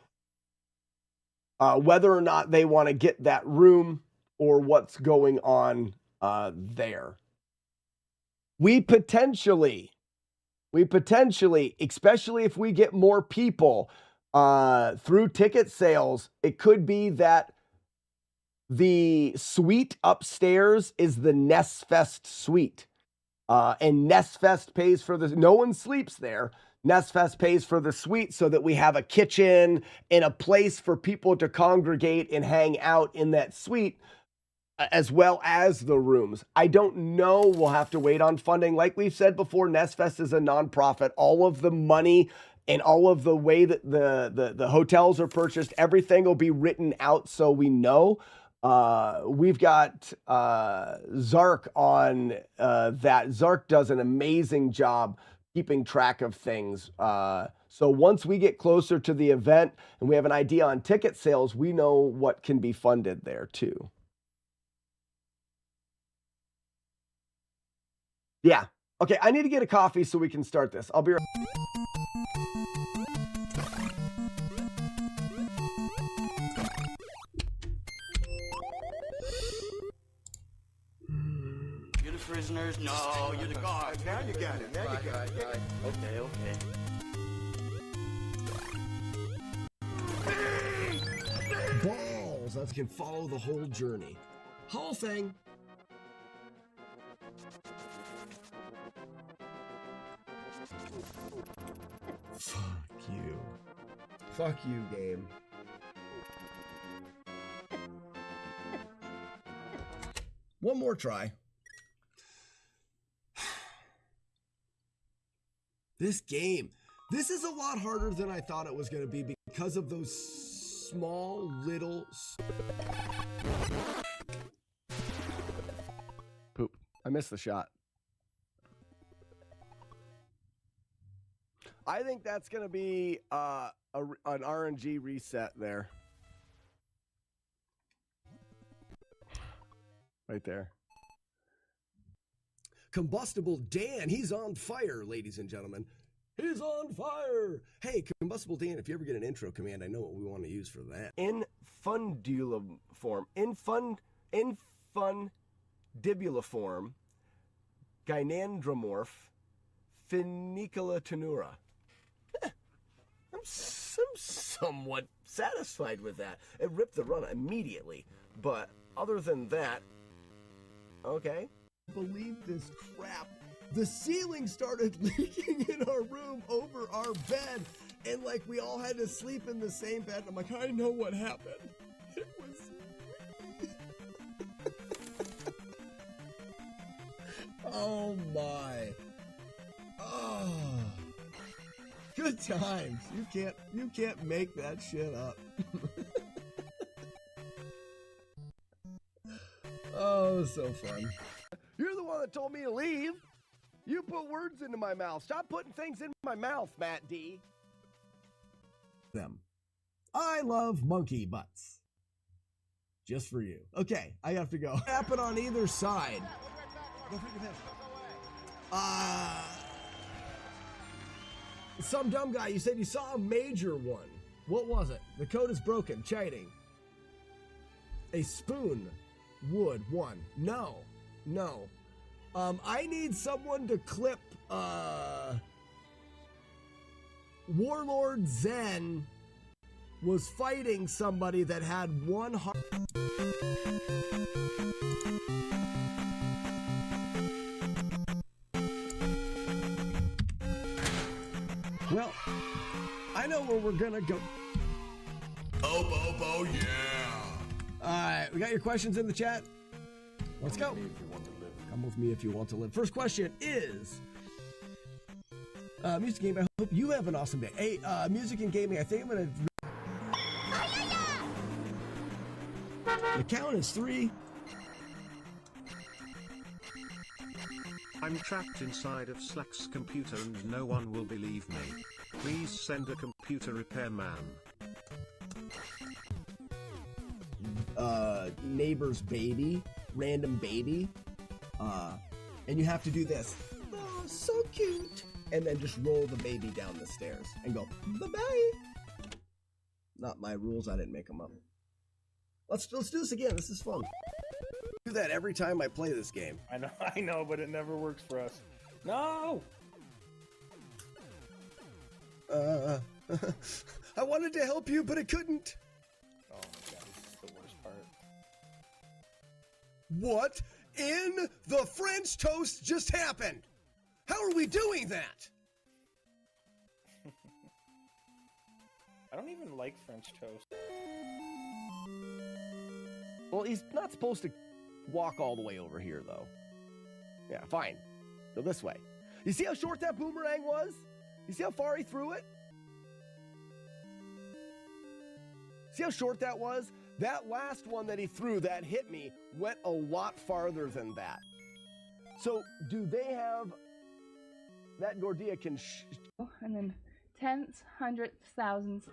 Speaker 7: whether or not they want to get that room or what's going on there. We potentially, especially if we get more people through ticket sales, it could be that the suite upstairs is the NestFest suite. And NestFest pays for the, no one sleeps there. NestFest pays for the suite so that we have a kitchen and a place for people to congregate and hang out in that suite, as well as the rooms. I don't know. We'll have to wait on funding. Like we've said before, NestFest is a nonprofit. All of the money and all of the way that the hotels are purchased, everything will be written out so we know. We've got Zark on that. Zark does an amazing job keeping track of things. So once we get closer to the event and we have an idea on ticket sales, we know what can be funded there too. Yeah. Okay, I need to get a coffee so we can start this. I'll be right back.
Speaker 5: You're the prisoners? No, you're the guards. Now you got it. Now you got it. Okay, okay.
Speaker 2: Balls. That can follow the whole journey. Whole thing. Fuck you. Fuck you, game. One more try. This game. This is a lot harder than I thought it was going to be because of those small little...
Speaker 7: Poop. I missed the shot. I think that's going to be an RNG reset there. Right there.
Speaker 2: Combustible Dan, he's on fire, ladies and gentlemen. He's on fire. Hey, Combustible Dan, if you ever get an intro command, I know what we want to use for that.
Speaker 7: Infundibuliform. Infundibuliform. Gynandromorph. Funiculata tenura. I'm somewhat satisfied with that. It ripped the run immediately. But other than that, okay.
Speaker 2: Believe this crap. The ceiling started leaking in our room over our bed, and like we all had to sleep in the same bed. I'm like, I know what happened. It was... Oh my. Oh. Good times. You can't make that shit up. Oh, so fun.
Speaker 7: You're the one that told me to leave. You put words into my mouth. Stop putting things in my mouth, Matt D.
Speaker 2: Them. I love monkey butts. Just for you. Okay, I have to go. Happen on either side. Some dumb guy, you said you saw a major one. What was it? The code is broken. Chiding. A spoon. Wood. One. No. I need someone to clip, Warlord Zen was fighting somebody that had one heart. Well, I know where we're gonna go. Oh, yeah. All right, we got your questions in the chat. Let's go. Come with me if you want to live. First question is, music game, I hope you have an awesome day. Hey, music and gaming, I think I'm gonna... The count is 3.
Speaker 1: I'm trapped inside of Slack's computer and no one will believe me. Please send a computer repairman.
Speaker 2: Neighbor's baby, random baby. And you have to do this. Oh, so cute. And then just roll the baby down the stairs and go, bye-bye. Not my rules, I didn't make them up. Let's do this again, this is fun. Do that every time I play this game.
Speaker 12: I know, but it never works for us. No!
Speaker 2: I wanted to help you, but it couldn't.
Speaker 12: Oh my god, this is the worst part.
Speaker 2: What in the French toast just happened? How are we doing that?
Speaker 12: I don't even like French toast.
Speaker 2: Well, he's not supposed to walk all the way over here, though. Yeah, fine. Go this way. You see how short that boomerang was? You see how far he threw it? See how short that was? That last one that he threw that hit me went a lot farther than that. So, do they have... That Gordia can...
Speaker 3: And then tens, hundreds, thousands,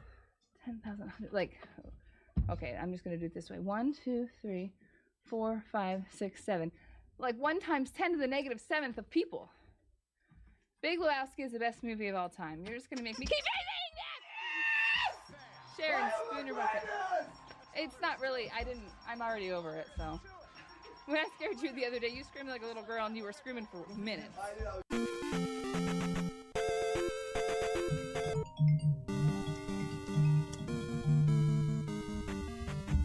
Speaker 3: 10,000, like... Okay, I'm just going to do it this way. 1, 2, 3, 4, 5, 6, 7. Like 1 times 10 to the negative 7th of people. Big Lebowski is the best movie of all time. You're just going to make me keep saying that! Sharon Spooner Bucket. It's not really, I'm already over it, so. When I scared you the other day, you screamed like a little girl and you were screaming for minutes.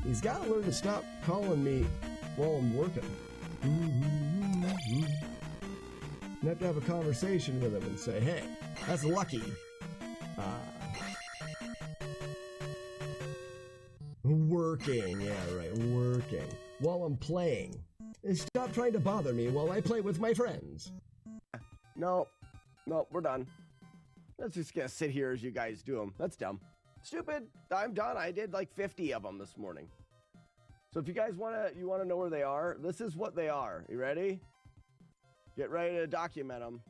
Speaker 2: He's got to learn to stop calling me while I'm working. You have to have a conversation with him and say, hey, that's lucky. Working, yeah, right, working. While I'm playing. And stop trying to bother me while I play with my friends. No, we're done. Let's just gonna sit here as you guys do them. That's dumb. Stupid. I'm done. I did like 50 of them this morning. So if you guys want to know where they are, this is what they are. You ready? Get ready to document them.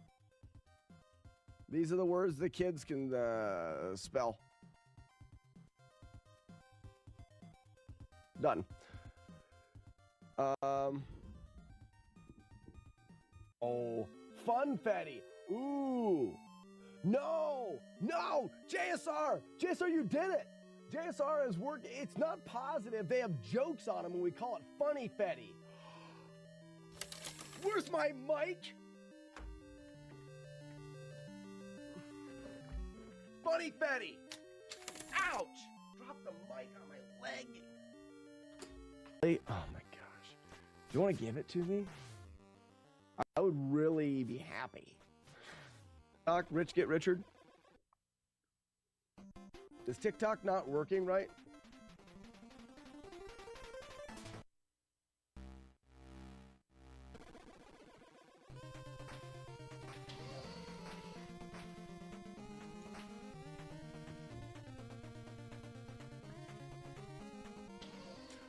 Speaker 2: These are the words the kids can spell. Done. Oh, Funfetti. Ooh. No, JSR, you did it. JSR is working. It's not positive. They have jokes on them, and we call it Funny Fetty. Where's my mic? Funny Fetty. Ouch! Drop the mic on my leg. Oh my gosh. Do you want to give it to me? I would really be happy. Rich get Richard. Is TikTok not working right?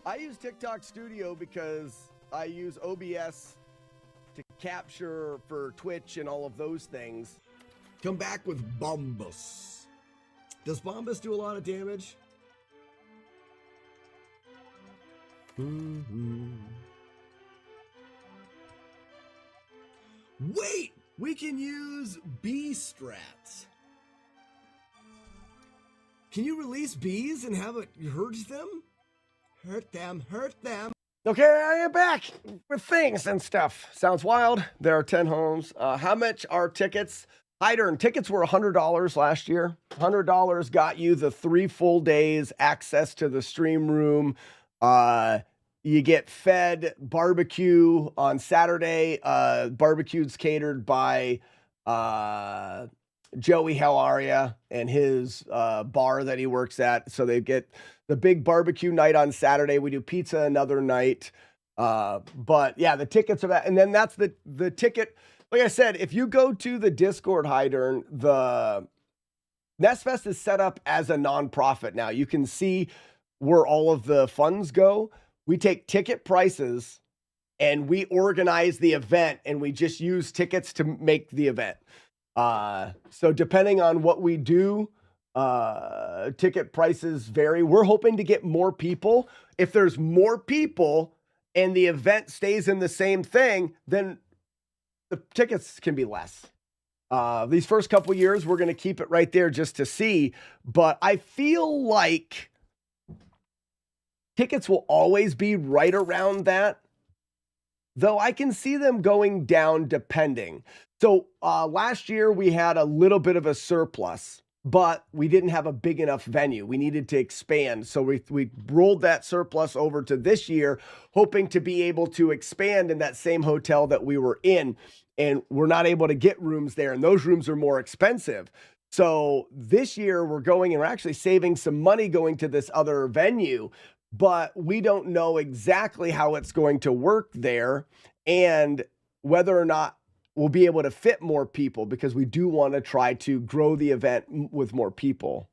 Speaker 2: I use TikTok Studio because I use OBS to capture for Twitch and all of those things. Come back with Bombus. Does Bombus do a lot of damage? Wait! We can use bee strats. Can you release bees and have it hurt them? Hurt them. Okay, I am back with things and stuff. Sounds wild. There are 10 homes. How much are tickets? Hydern, tickets were $100 last year. $100 got you the 3 full days, access to the stream room. You get fed barbecue on Saturday. Barbecue's catered by
Speaker 7: Joey, how are ya? And his bar that he works at. So they get the big barbecue night on Saturday. We do pizza another night. But yeah, the tickets are that. And then that's the ticket. Like I said, if you go to the Discord, Hydern, the NestFest is set up as a nonprofit now. You can see where all of the funds go. We take ticket prices and we organize the event, and we just use tickets to make the event. So depending on what we do, ticket prices vary. We're hoping to get more people. If there's more people and the event stays in the same thing, then the tickets can be less. These first couple years, we're going to keep it right there just to see. But I feel like tickets will always be right around that, though I can see them going down depending. So last year, we had a little bit of a surplus, but we didn't have a big enough venue. We needed to expand. So we rolled that surplus over to this year, hoping to be able to expand in that same hotel that we were in. And we're not able to get rooms there, and those rooms are more expensive. So this year we're going, and we're actually saving some money going to this other venue, but we don't know exactly how it's going to work there and whether or not we'll be able to fit more people, because we do want to try to grow the event with more people.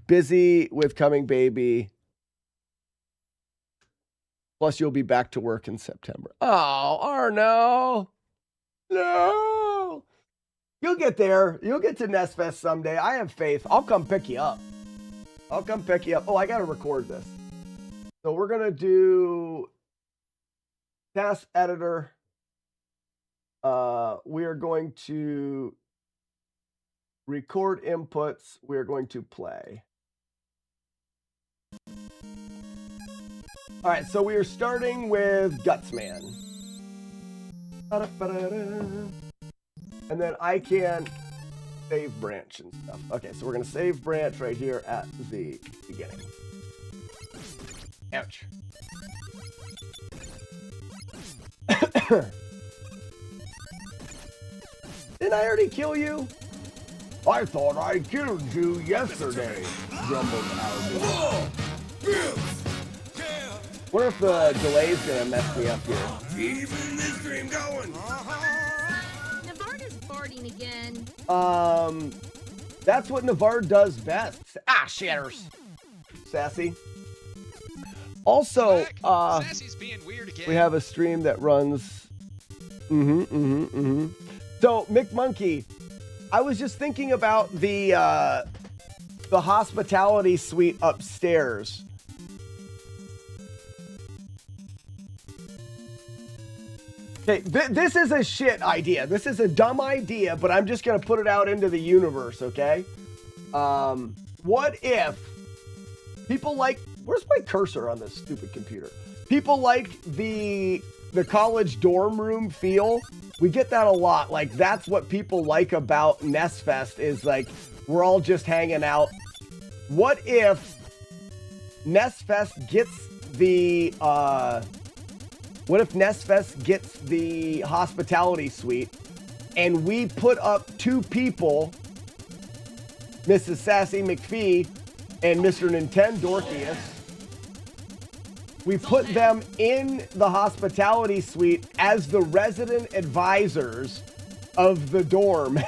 Speaker 7: Busy with coming baby. Plus, you'll be back to work in September. Oh, Arno. No. You'll get there. You'll get to NestFest someday. I have faith. I'll come pick you up. I'll come pick you up. Oh, I got to record this. So we're going to do task editor. We are going to record inputs. We are going to play. All right, so we are starting with Gutsman. And then I can save branch and stuff. Okay, so we're going to save branch right here at the beginning. Ouch. Didn't I already kill you? I thought I killed you yesterday, grumbled Albie. Wonder if the delay is gonna mess me up here.
Speaker 8: Keeping this dream going.
Speaker 6: Navarre's farting again.
Speaker 7: That's what Navarre does best. Ah, shatters. Sassy. Also,
Speaker 9: Sassy's being weird again.
Speaker 7: we have a stream that runs. So, Mick Monkey, I was just thinking about the hospitality suite upstairs. Okay, this is a shit idea. This is a dumb idea, but I'm just going to put it out into the universe, okay? What if people like... Where's my cursor on this stupid computer? People like the college dorm room feel. We get that a lot. Like, that's what people like about NestFest is, like, we're all just hanging out. What if NestFest gets the... What if NestFest gets the hospitality suite and we put up two people, Mrs. Sassy McPhee and Mr. Nintendorkius. We put them in the hospitality suite as the resident advisors of the dorm.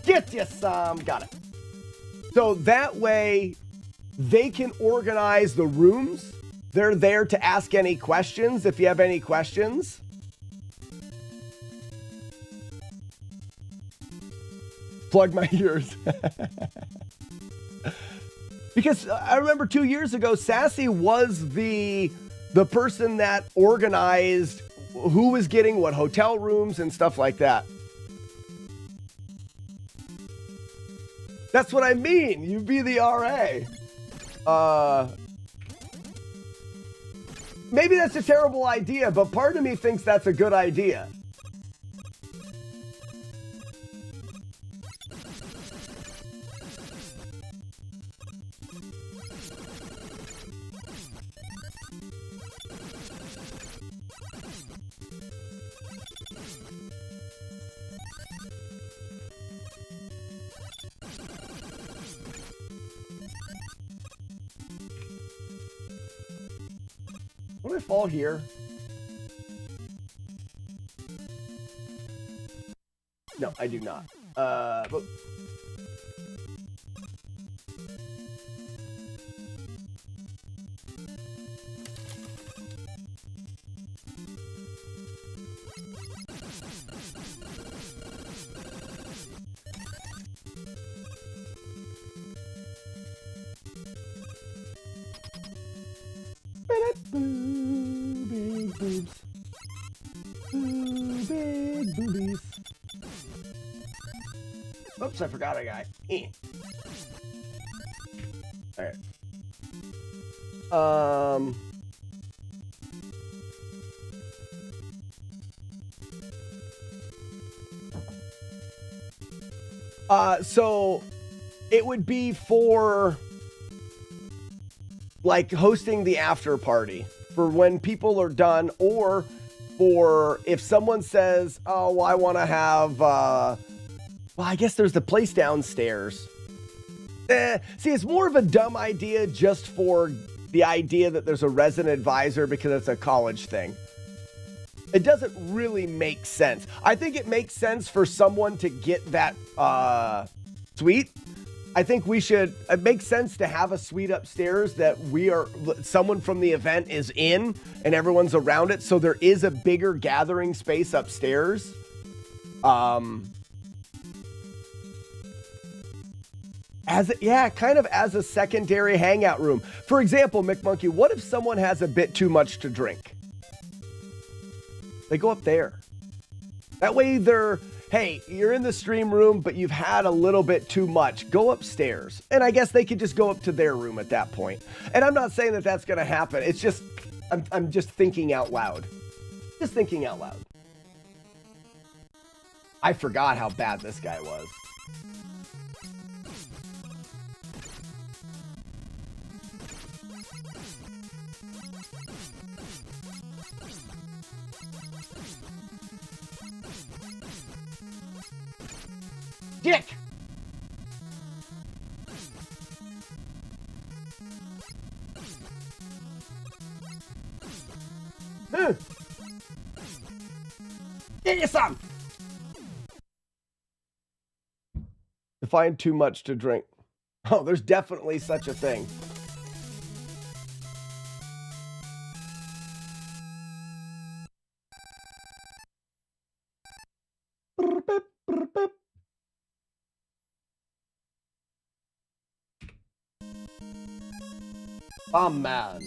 Speaker 7: Get you some. Got it. So that way they can organize the rooms. They're there to ask any questions if you have any questions. Plug my ears. Because I remember 2 years ago, Sassy was the person that organized who was getting what hotel rooms and stuff like that. That's what I mean. You be the RA. Maybe that's a terrible idea, but part of me thinks that's a good idea. Don't I fall here? No, I do not. But big boobs. Big boobies. Oops, I forgot a guy. Alright. So it would be for like hosting the after party for when people are done, or for if someone says, oh, well, I want to have, well, I guess there's the place downstairs. See, it's more of a dumb idea just for the idea that there's a resident advisor because it's a college thing. It doesn't really make sense. I think it makes sense for someone to get that suite. I think we should, it makes sense to have a suite upstairs that someone from the event is in and everyone's around it. So there is a bigger gathering space upstairs. Kind of as a secondary hangout room. For example, McMonkey, what if someone has a bit too much to drink? They go up there. That way hey, you're in the stream room, but you've had a little bit too much. Go upstairs. And I guess they could just go up to their room at that point. And I'm not saying that that's going to happen. It's just, I'm just thinking out loud. Just thinking out loud. I forgot how bad this guy was. Dick! Get you some! Define too much to drink. Oh, there's definitely such a thing. Oh, man.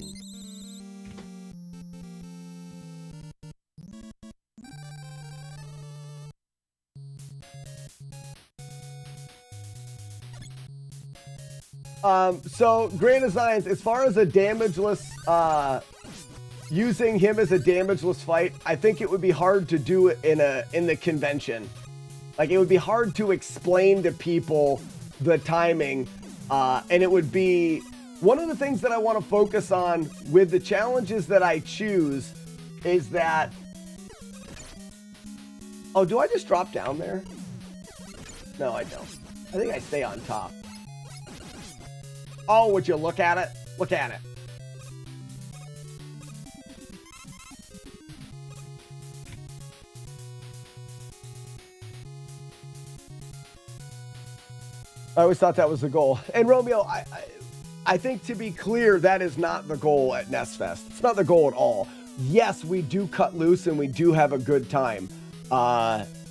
Speaker 7: So Grand Designs, as far as a damageless, using him as a damageless fight, I think it would be hard to do it in the convention. Like, it would be hard to explain to people the timing, and it would be one of the things that I want to focus on with the challenges that I choose is that... Oh, do I just drop down there? No, I don't. I think I stay on top. Oh, would you look at it? Look at it. I always thought that was the goal. And Romeo, I think, to be clear, that is not the goal at NestFest. It's not the goal at all. Yes, we do cut loose and we do have a good time.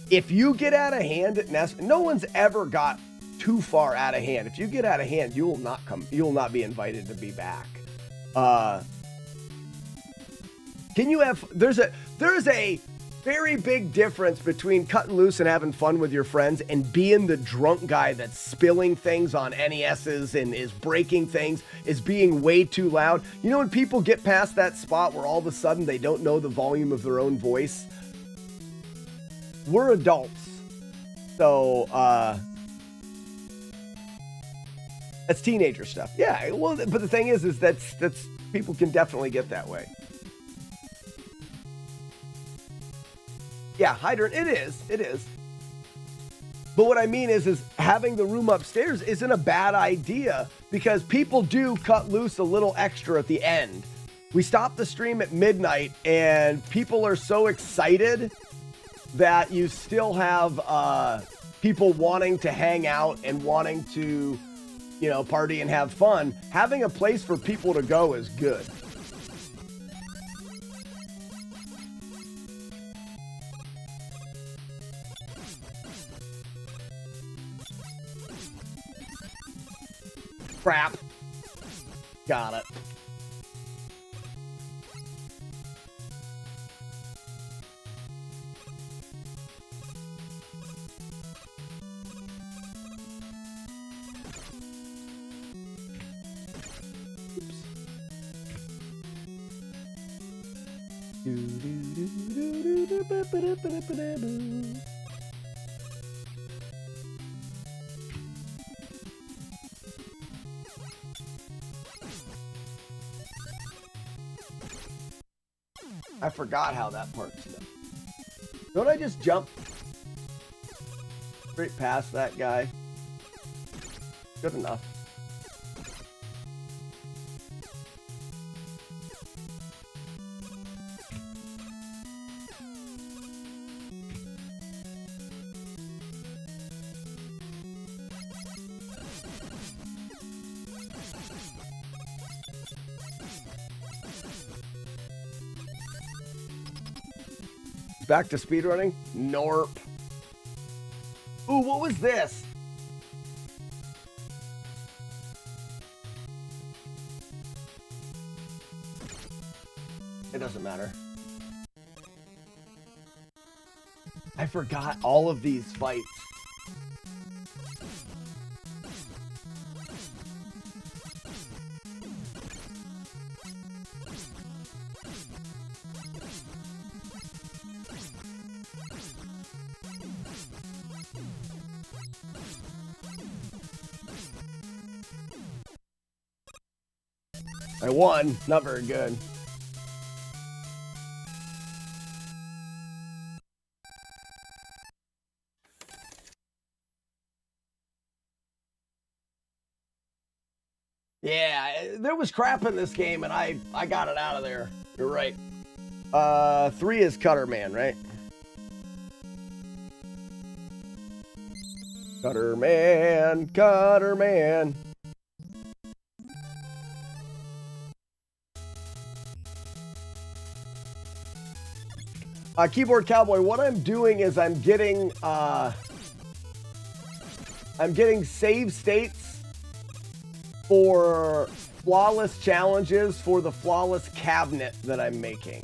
Speaker 7: If you get out of hand at Nest, no one's ever got too far out of hand. If you get out of hand, you will not be invited to be back. There's a very big difference between cutting loose and having fun with your friends and being the drunk guy that's spilling things on NESs and is breaking things, is being way too loud. You know when people get past that spot where all of a sudden they don't know the volume of their own voice? We're adults. So, that's teenager stuff. Yeah, well, but the thing is that's people can definitely get that way. Yeah, hydrant, it is. But what I mean is having the room upstairs isn't a bad idea because people do cut loose a little extra at the end. we stop the stream at midnight and people are so excited that you still have people wanting to hang out and wanting to, you know, party and have fun. Having a place for people to go is good. Crap. Got it. I forgot how that part's done. Don't I just jump straight past that guy? Good enough. Back to speedrunning? Norp. Ooh, what was this? It doesn't matter. I forgot all of these fights. I won. Not very good. Yeah, there was crap in this game, and I got it out of there. You're right. 3 is Cutter Man, right? Cutter Man, Cutter Man. Keyboard Cowboy, what I'm doing is I'm getting save states for flawless challenges for the flawless cabinet that I'm making.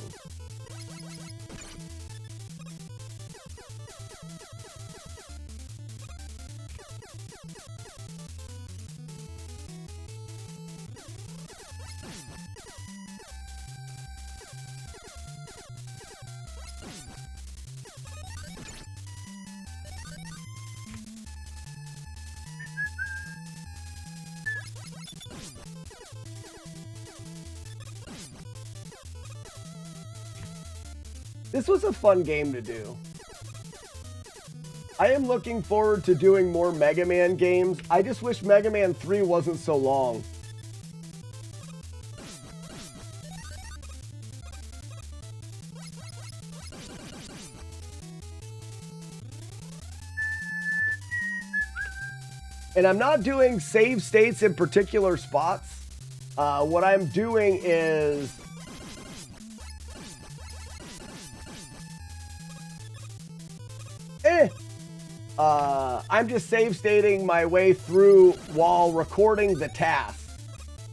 Speaker 7: This was a fun game to do. I am looking forward to doing more Mega Man games. I just wish Mega Man 3 wasn't so long. And I'm not doing save states in particular spots. What I'm doing is I'm just save stating my way through while recording the task.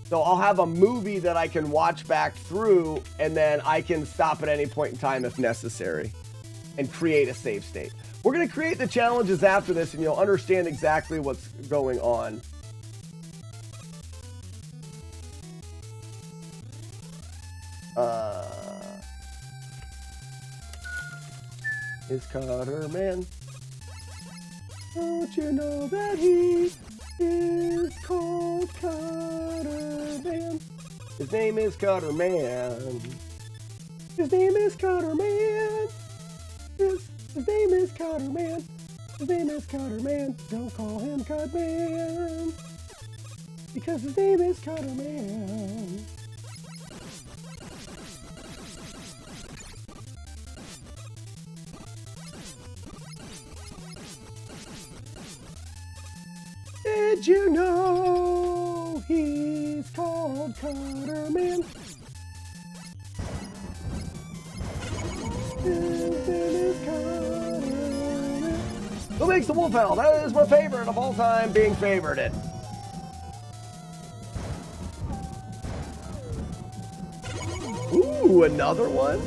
Speaker 7: So I'll have a movie that I can watch back through, and then I can stop at any point in time if necessary and create a save state. We're going to create the challenges after this, and you'll understand exactly what's going on. Is Cutter Man? Don't you know that he is called Cutter Man? His name is Cutter Man. His name is Cutter Man. His name is Cutter Man. His name is Cutter Man. Don't call him Cut Man, because his name is Cutter Man. Carter Man. Who makes the wolf howl? That is my favorite of all time, being favorited. Ooh, another one?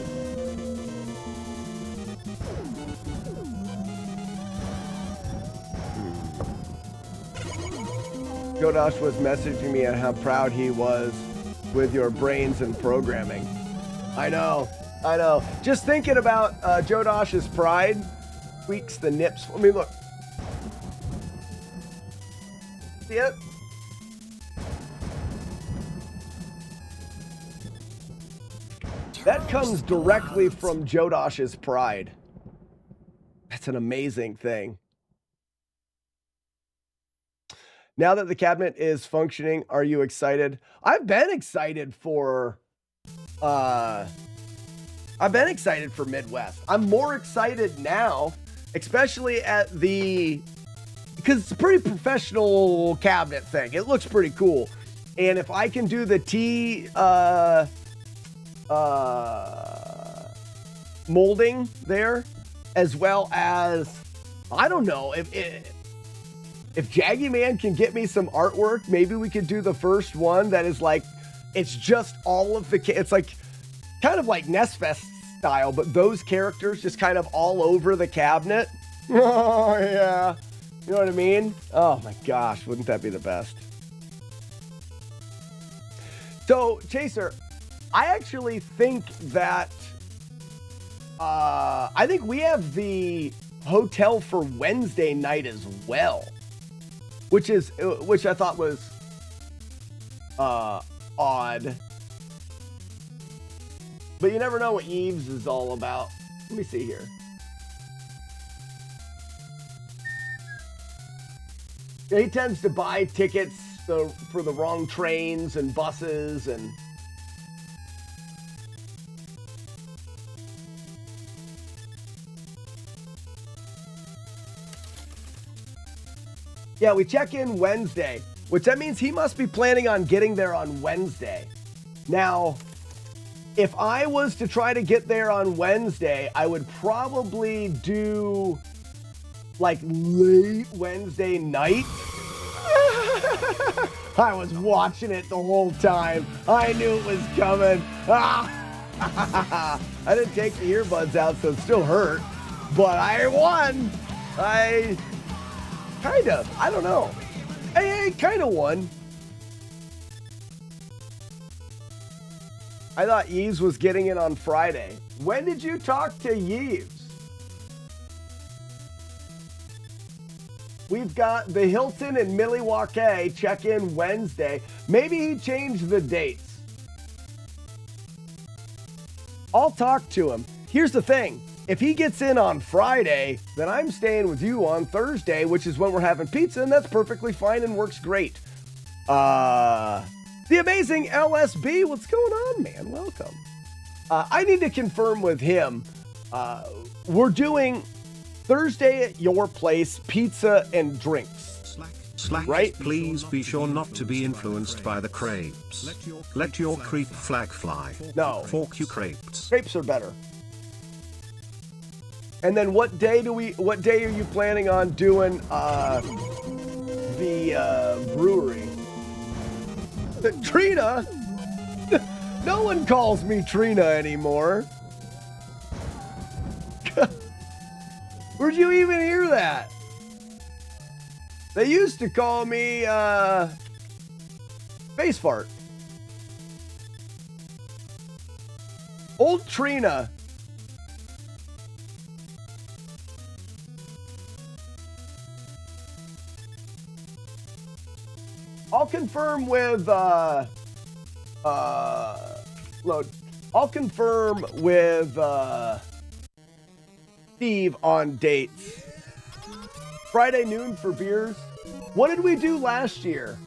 Speaker 7: Jodosh was messaging me on how proud he was with your brains and programming. I know. Just thinking about Jodosh's pride tweaks the nips. I mean, look. See it? That comes directly from Jodosh's pride. That's an amazing thing. Now that the cabinet is functioning, are you excited? I've been excited for Midwest. I'm more excited now, especially at because it's a pretty professional cabinet thing. It looks pretty cool. And if I can do the T molding there, as well as, I don't know, if Jaggy Man can get me some artwork, maybe we could do the first one that is like, it's just all of it's like, kind of like NestFest style, but those characters just kind of all over the cabinet. Oh, yeah. You know what I mean? Oh my gosh, wouldn't that be the best? So, Chaser, I actually think that, I think we have the hotel for Wednesday night as well. Which I thought was odd. But you never know what Eves is all about. Let me see here. Yeah, he tends to buy tickets for the wrong trains and buses and... Yeah, we check in Wednesday, which that means he must be planning on getting there on Wednesday. Now, if I was to try to get there on Wednesday, I would probably do like late Wednesday night. I was watching it the whole time. I knew it was coming. I didn't take the earbuds out, so it still hurt. But I won. Kind of. I don't know. I kind of won. I thought Yves was getting in on Friday. When did you talk to Yves? We've got the Hilton in Milwaukee. Check in Wednesday. Maybe he changed the dates. I'll talk to him. Here's the thing. If he gets in on Friday, then I'm staying with you on Thursday, which is when we're having pizza, and that's perfectly fine and works great. The amazing LSB, what's going on, man? Welcome. I need to confirm with him. We're doing Thursday at your place, pizza and drinks.
Speaker 1: Slack,
Speaker 7: right?
Speaker 1: Please be sure not to be influenced by the crepes. Let your creep flag fly.
Speaker 7: No.
Speaker 1: Fork you crepes.
Speaker 7: Crepes are better. And then what day are you planning on doing the brewery? Trina? No one calls me Trina anymore. Where'd you even hear that? They used to call me Face Fart. Old Trina. I'll confirm with I'll confirm with Steve on dates. Friday noon for beers. What did we do last year?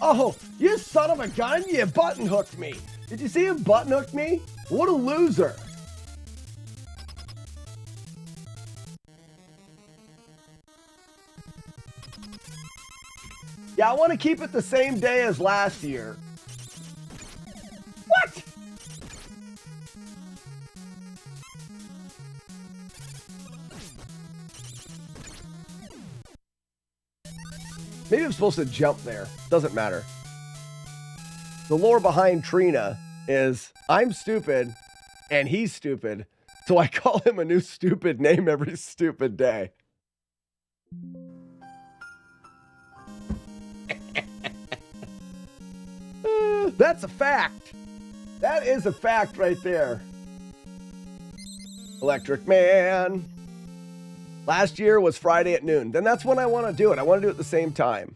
Speaker 7: Oh, you son of a gun, you button hooked me. Did you see him button hook me? What a loser. Yeah, I want to keep it the same day as last year. What? Maybe I'm supposed to jump there. Doesn't matter. The lore behind Trina is I'm stupid and he's stupid, so I call him a new stupid name every stupid day. That's a fact. That is a fact right there. Electric Man. Last year was Friday at noon. Then that's when I want to do it. I want to do it at the same time.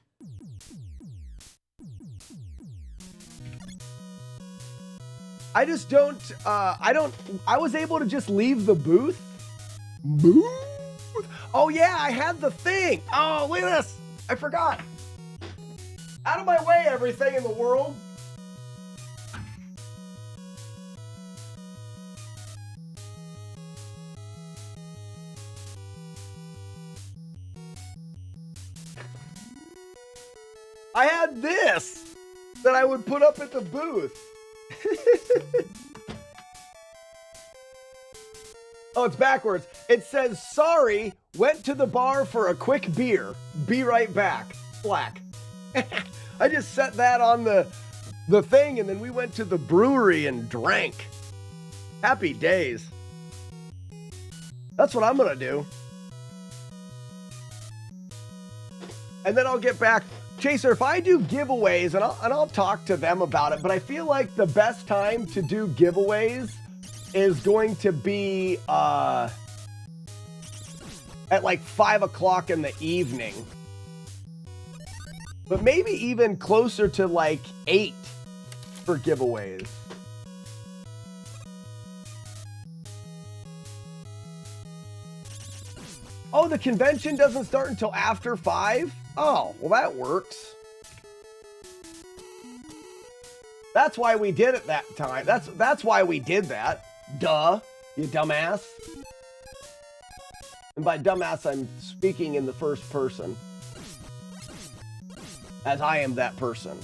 Speaker 7: I just don't, I was able to just leave the booth. Booth? Oh yeah, I had the thing. Oh, look at this. I forgot. Out of my way, everything in the world. I had this that I would put up at the booth. Oh, it's backwards. It says, sorry, went to the bar for a quick beer. Be right back. Black. I just set that on the thing, and then we went to the brewery and drank. Happy days. That's what I'm going to do. And then I'll get back. Chaser, if I do giveaways, and I'll talk to them about it, but I feel like the best time to do giveaways is going to be at like 5 o'clock in the evening. But maybe even closer to like 8 for giveaways. Oh, the convention doesn't start until after 5? Oh, well that works. That's why we did it that time. That's why we did that. Duh, you dumbass. And by dumbass, I'm speaking in the first person. As I am that person.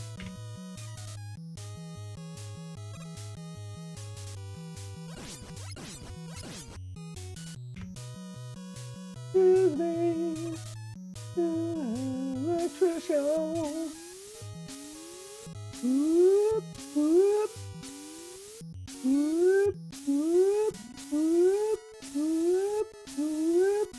Speaker 7: Disney, electrician. Whoop, whoop. Whoop, whoop, whoop, whoop, whoop.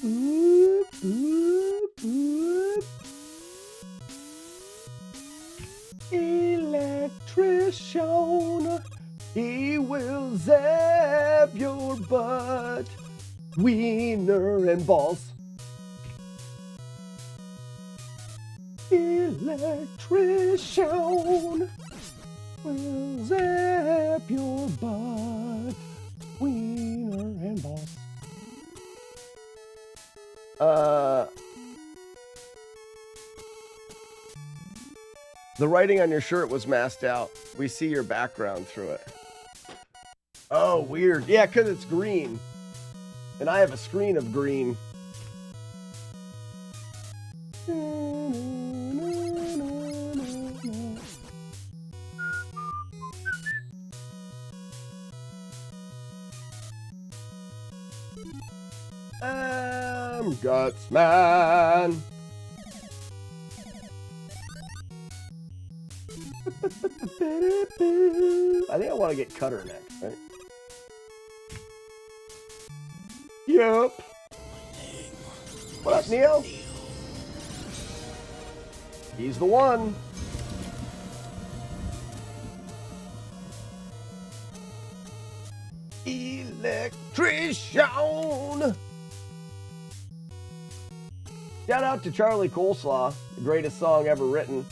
Speaker 7: Whoop, whoop, whoop. Electrician, he will zap your butt, wiener and balls. Electrician will zap your butt, wiener and balls. The writing on your shirt was masked out. We see your background through it. Oh, weird. Yeah, because it's green. And I have a screen of green. Guts man. I think I want to get Cutter next, right? Yep. What up, Neo? He's the one. Electrician. Shout out to Charlie Coleslaw, the greatest song ever written.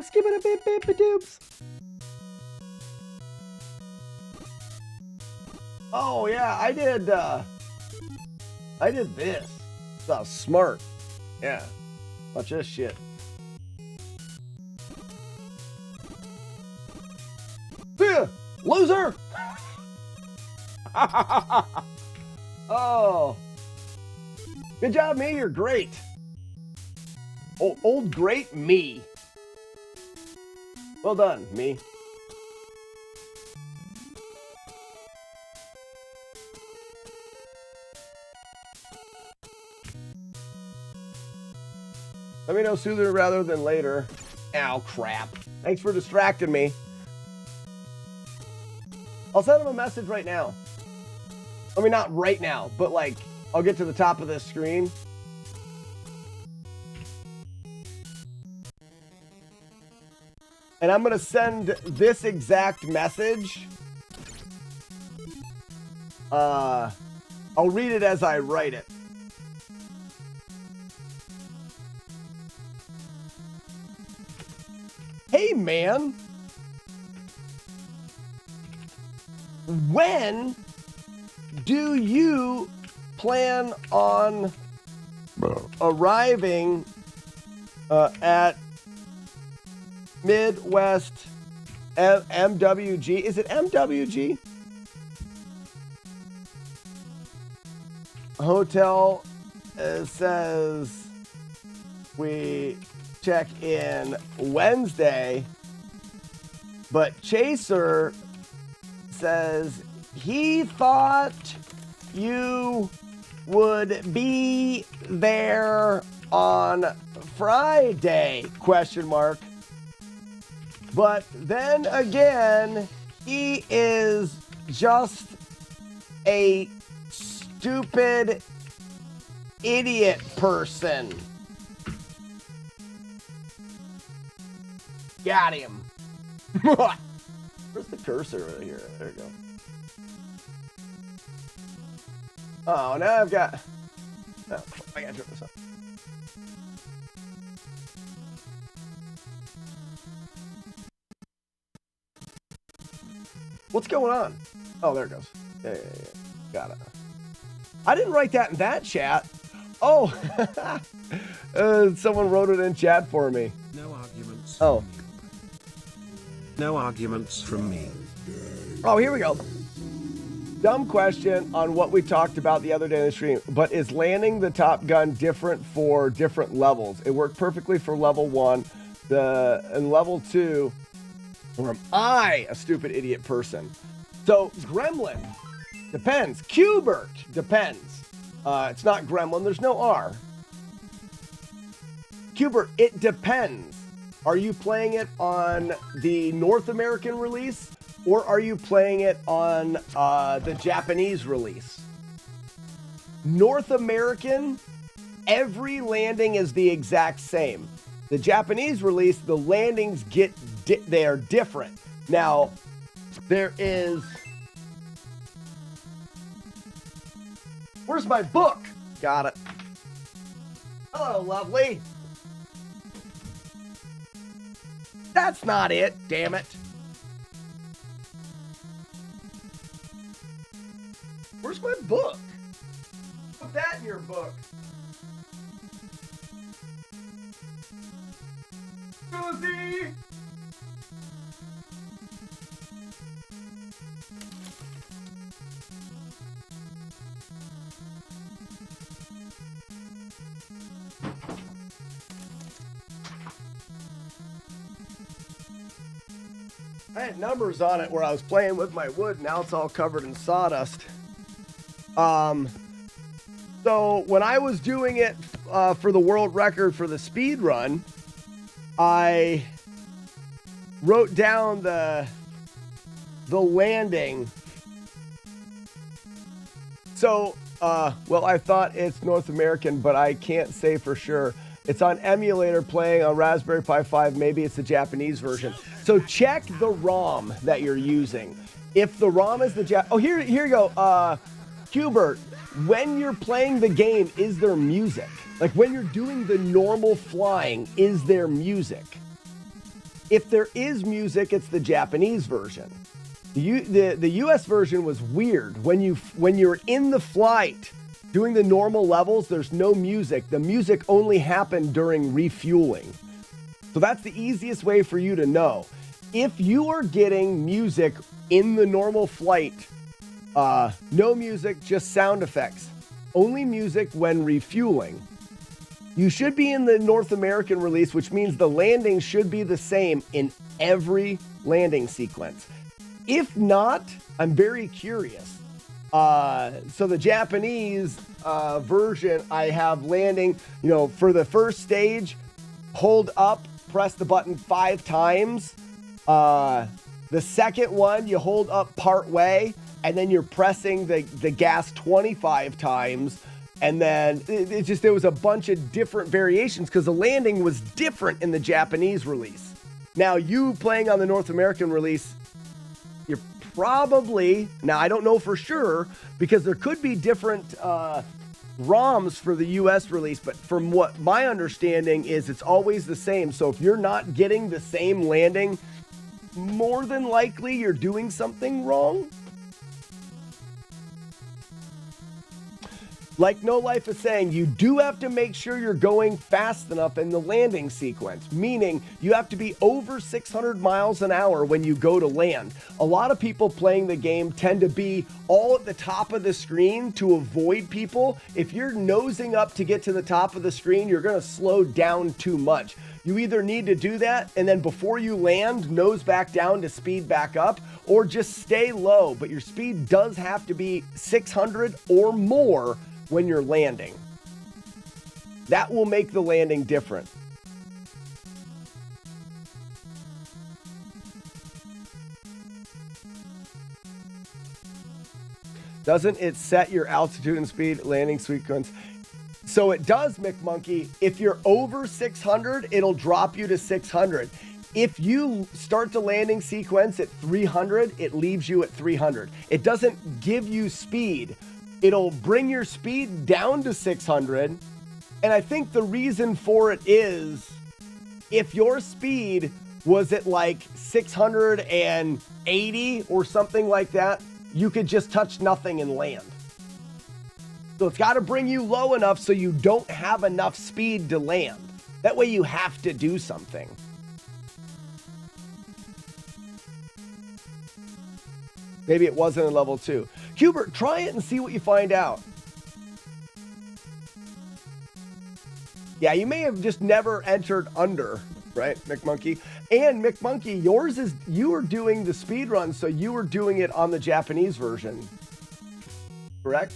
Speaker 7: Skip it Doops. Oh yeah, I did this. That was smart. Yeah. Watch this shit. Yeah, loser! Oh. Good job, me. You're great. Old great me. Well done, me. Let me know sooner rather than later. Ow, crap. Thanks for distracting me. I'll send him a message right now. I mean, not right now, but like, I'll get to the top of this screen. And I'm going to send this exact message. I'll read it as I write it. Hey, man. When do you plan on arriving at Midwest MWG? Is it MWG? Hotel says we check in Wednesday, but Chaser says he thought you would be there on Friday, question mark. But then again, he is just a stupid idiot person. Got him. Where's the cursor over here? There we go. Oh, now I've got... Oh, I gotta turn this up. What's going on? Oh, there it goes. Yeah. Got it. I didn't write that in that chat. Oh, someone wrote it in chat for me.
Speaker 1: No arguments.
Speaker 7: Oh.
Speaker 1: No arguments from me.
Speaker 7: Oh, here we go. Dumb question on what we talked about the other day in the stream, but is landing the Top Gun different for different levels? It worked perfectly for level 1. And level 2, or am I a stupid idiot person? So, Gremlin, depends. Qbert, depends. It's not Gremlin, there's no R. Qbert, it depends. Are you playing it on the North American release, or are you playing it on the Japanese release? North American, every landing is the exact same. The Japanese release, the landings they are different. Now, there is... Where's my book? Got it. Hello, lovely. That's not it, damn it. Where's my book? Put that in your book. Susie! I had numbers on it where I was playing with my wood. Now it's all covered in sawdust. So when I was doing it for the world record for the speed run, I wrote down the landing. So, well, I thought it's North American, but I can't say for sure. It's on emulator playing on Raspberry Pi 5. Maybe it's the Japanese version. So check the ROM that you're using. If the ROM is the oh, here you go. Qbert, when you're playing the game, is there music? Like when you're doing the normal flying, is there music? If there is music, it's the Japanese version. The US version was weird. When you're in the flight doing the normal levels, there's no music. The music only happened during refueling. So that's the easiest way for you to know. If you are getting music in the normal flight, no music, just sound effects. Only music when refueling. You should be in the North American release, which means the landing should be the same in every landing sequence. If not, I'm very curious. So the Japanese version, I have landing, for the first stage, hold up, press the button 5 times. The second one, you hold up part way, and then you're pressing the gas 25 times. And then there was a bunch of different variations because the landing was different in the Japanese release. Now, you playing on the North American release, you're probably, now I don't know for sure because there could be different ROMs for the US release, but from what my understanding is, it's always the same. So if you're not getting the same landing, more than likely you're doing something wrong. Like No Life is saying, you do have to make sure you're going fast enough in the landing sequence, meaning you have to be over 600 miles an hour when you go to land. A lot of people playing the game tend to be all at the top of the screen to avoid people. If you're nosing up to get to the top of the screen, you're going to slow down too much. You either need to do that and then before you land, nose back down to speed back up, or just stay low, but your speed does have to be 600 or more when you're landing. That will make the landing different. Doesn't it set your altitude and speed landing sequence? So it does, McMonkey. If you're over 600, it'll drop you to 600. If you start the landing sequence at 300, it leaves you at 300. It doesn't give you speed. It'll bring your speed down to 600. And I think the reason for it is if your speed was at like 680 or something like that, you could just touch nothing and land. So it's got to bring you low enough so you don't have enough speed to land. That way you have to do something. Maybe it wasn't in level 2. Hubert, try it and see what you find out. Yeah, you may have just never entered under, right, McMonkey? And McMonkey, yours is, you were doing the speed run, so you were doing it on the Japanese version, correct?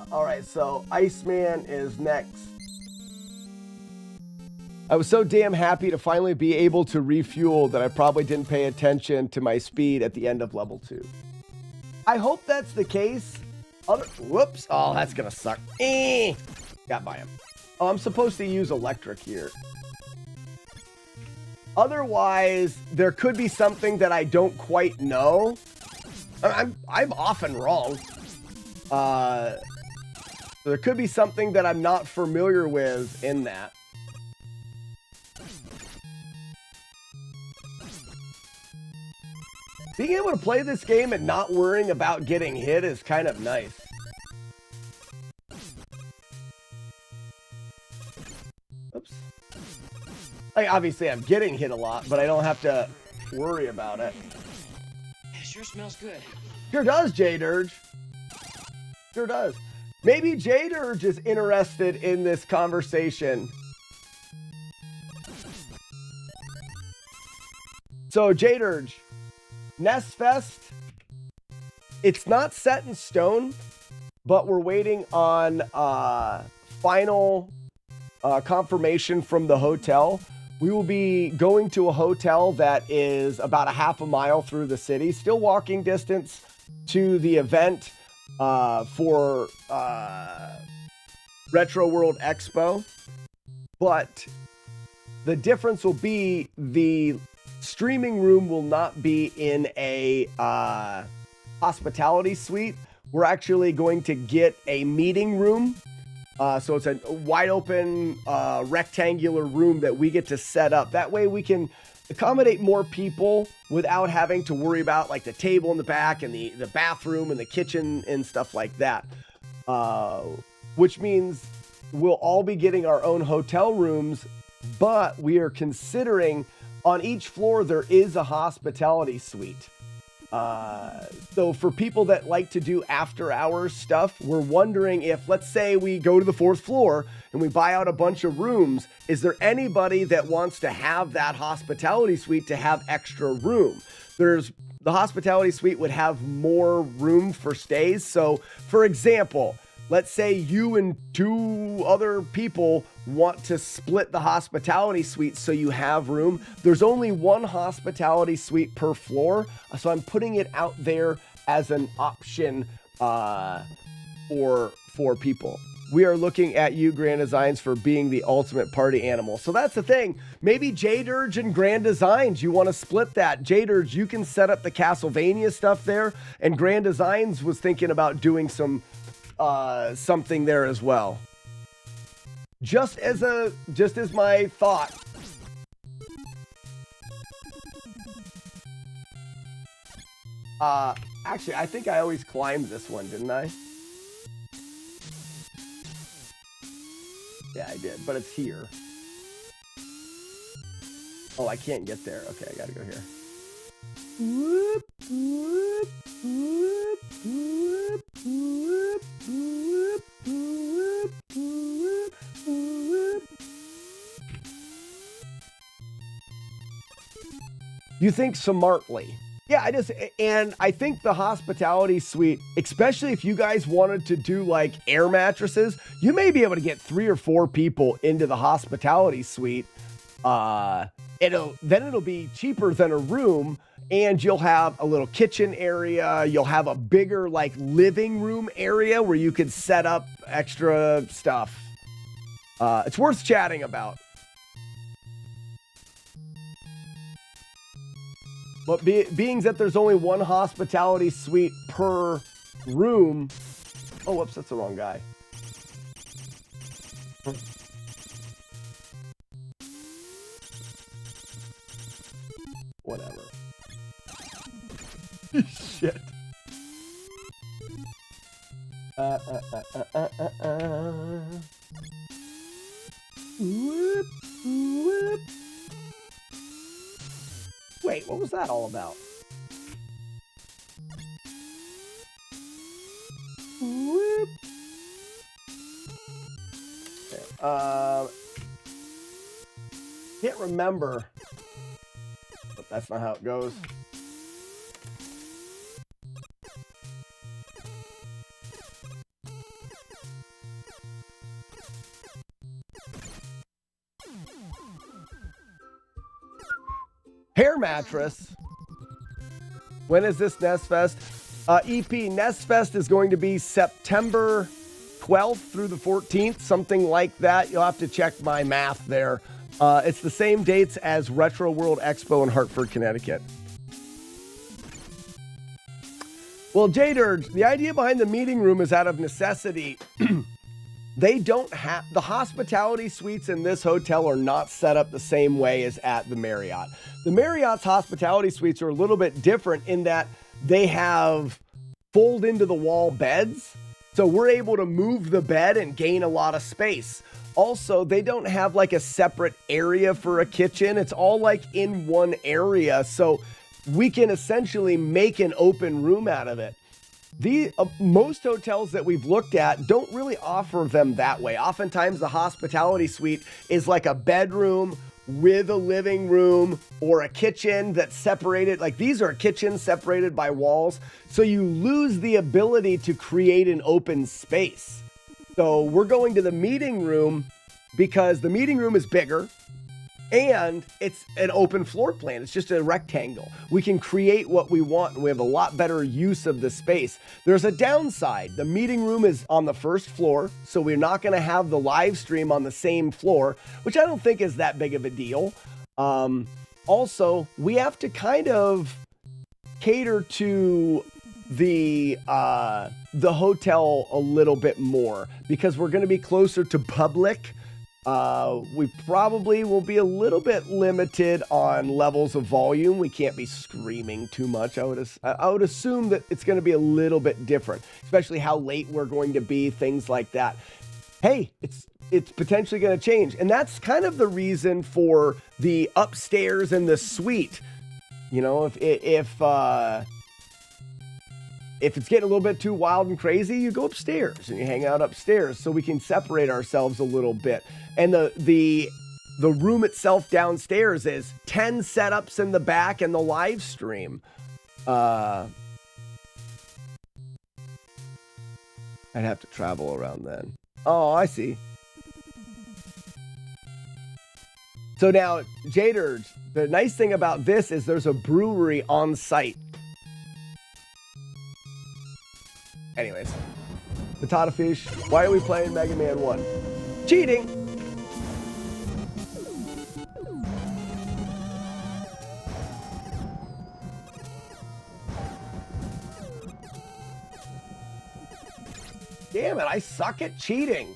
Speaker 7: All right, so Iceman is next. I was so damn happy to finally be able to refuel that I probably didn't pay attention to my speed at the end of level 2. I hope that's the case. Whoops. Oh, that's gonna suck. Got by him. Oh, I'm supposed to use electric here. Otherwise, there could be something that I don't quite know. I'm often wrong. There could be something that I'm not familiar with in that. Being able to play this game and not worrying about getting hit is kind of nice. Oops. Like, obviously, I'm getting hit a lot, but I don't have to worry about it.
Speaker 4: It sure smells good.
Speaker 7: Sure does, J-Dirge. Sure does. Maybe J-Dirge is interested in this conversation. So, J-Dirge, NestFest, it's not set in stone, but we're waiting on final confirmation from the hotel. We will be going to a hotel that is about a half a mile through the city, still walking distance to the event for Retro World Expo. But the difference will be the streaming room will not be in a hospitality suite. We're actually going to get a meeting room. So it's a wide open rectangular room that we get to set up. That way we can accommodate more people without having to worry about like the table in the back and the bathroom and the kitchen and stuff like that. Which means we'll all be getting our own hotel rooms, but we are considering on each floor there is a hospitality suite. So for people that like to do after hours stuff, we're wondering if, let's say we go to the 4th floor and we buy out a bunch of rooms, is there anybody that wants to have that hospitality suite to have extra room? The hospitality suite would have more room for stays. So for example, let's say you and 2 other people want to split the hospitality suite so you have room. There's only 1 hospitality suite per floor, so I'm putting it out there as an option for people. We are looking at you, Grand Designs, for being the ultimate party animal. So that's the thing. Maybe J-Dirge and Grand Designs, you want to split that. J-Dirge, you can set up the Castlevania stuff there, and Grand Designs was thinking about doing some something there as well. Just as my thought. Actually, I think I always climbed this one, didn't I? Yeah, I did, but it's here. Oh, I can't get there. Okay, I gotta go here. Whoop, whoop, whoop, whoop, whoop, whoop, whoop, whoop, whoop. You think smartly. Yeah, I think the hospitality suite, especially if you guys wanted to do like air mattresses, you may be able to get 3 or 4 people into the hospitality suite. It'll be cheaper than a room, and you'll have a little kitchen area. You'll have a bigger like living room area where you could set up extra stuff. It's worth chatting about. But being that there's only 1 hospitality suite per room. Oh, whoops, that's the wrong guy. Whatever. Shit. Whoop, whoop. Wait, what was that all about? Whoop. Okay. Can't remember. But that's not how it goes. Hair mattress. When is this NestFest? EP NestFest is going to be September 12th through the 14th, something like that. You'll have to check my math there. It's the same dates as Retro World Expo in Hartford, Connecticut. Well, J-Dirge, the idea behind the meeting room is out of necessity. They don't have the hospitality suites in this hotel are not set up the same way as at the Marriott. The Marriott's hospitality suites are a little bit different in that they have fold into the wall beds. So we're able to move the bed and gain a lot of space. Also, they don't have like a separate area for a kitchen. It's all like in one area. So we can essentially make an open room out of it. Most hotels that we've looked at don't really offer them that way. Oftentimes the hospitality suite is like a bedroom with a living room or a kitchen that's separated. Like these are kitchens separated by walls. So you lose the ability to create an open space. So we're going to the meeting room because the meeting room is bigger. And it's an open floor plan. It's just a rectangle. We can create what we want, and we have a lot better use of the space. There's a downside. The meeting room is on the first floor, so we're not going to have the live stream on the same floor, which I don't think is that big of a deal. Also, we have to kind of cater to the hotel a little bit more because we're going to be closer to public. We probably will be a little bit limited on levels of volume. We can't be screaming too much. I would assume that it's going to be a little bit different, especially how late we're going to be, things like that. Hey, it's potentially going to change. And that's kind of the reason for the upstairs and the suite. You know, if it's getting a little bit too wild and crazy, you go upstairs and you hang out upstairs so we can separate ourselves a little bit. And the room itself downstairs is 10 setups in the back and the live stream. I'd have to travel around then. Oh, I see. So now, Jader, the nice thing about this is there's a brewery on site. Anyways, Potato Fish, why are we playing Mega Man 1? Cheating! Damn it, I suck at cheating.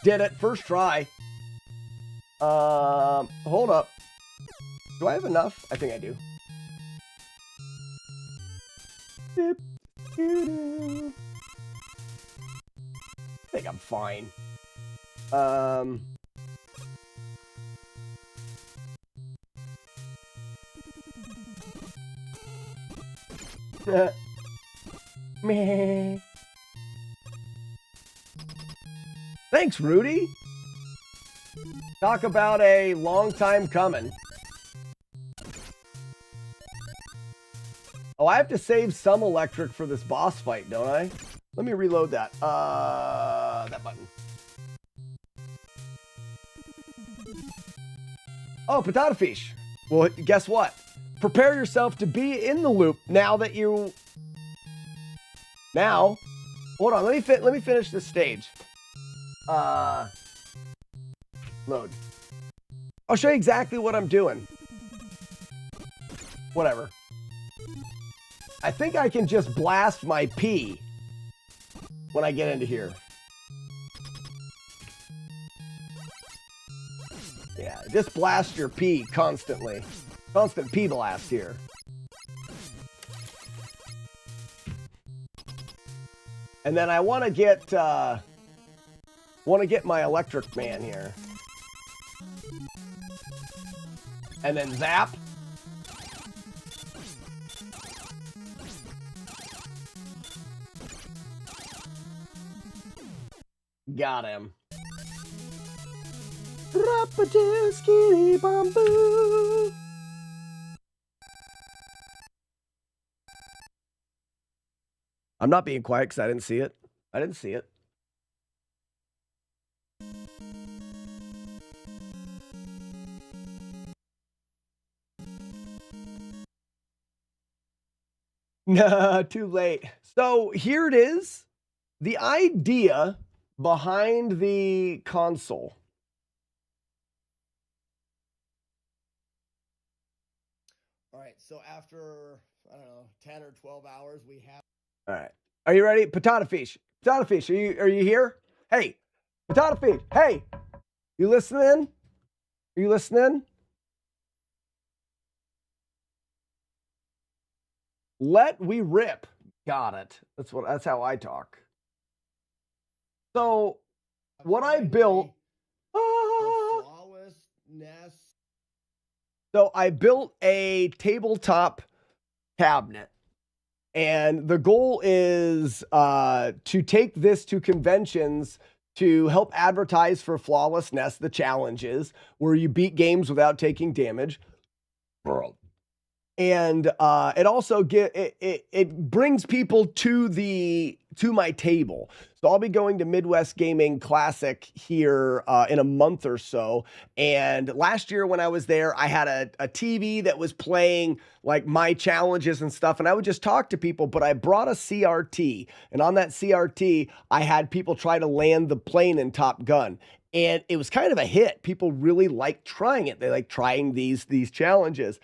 Speaker 7: Did it, first try. Hold up. Do I have enough? I think I do. I think I'm fine. Meh. Thanks, Rudy. Talk about a long time coming. Oh, I have to save some electric for this boss fight, don't I? Let me reload that. That button. Oh, Potato Fish. Well, guess what? Prepare yourself to be in the loop now that you... Now, hold on. Let me finish this stage. Load. I'll show you exactly what I'm doing. Whatever. I think I can just blast my P when I get into here. Yeah, just blast your P constantly. Constant P blast here. And then I want to get my electric man here. And then zap. Got him. Drop-a-doo-skitty bamboo. I'm not being quiet because I didn't see it. I didn't see it. Nah, too late. So here it is. The idea behind the console. All right, so after, I don't know, 10 or 12 hours, we have... All right. Are you ready? Potato Fish. Potato Fish, are you here? Hey, Potato Fish. Hey, you listening? Are you listening? Let we rip. Got it. That's how I talk. So, what I built... FlawlessNES. So, I built a tabletop cabinet. And the goal is to take this to conventions to help advertise for FlawlessNES, the challenges, where you beat games without taking damage. And it also it brings people to the to my table. So I'll be going to Midwest Gaming Classic here in a month or so. And last year when I was there, I had a TV that was playing like my challenges and stuff. And I would just talk to people, but I brought a CRT. And on that CRT, I had people try to land the plane in Top Gun. And it was kind of a hit. People really liked trying it. They like trying these challenges.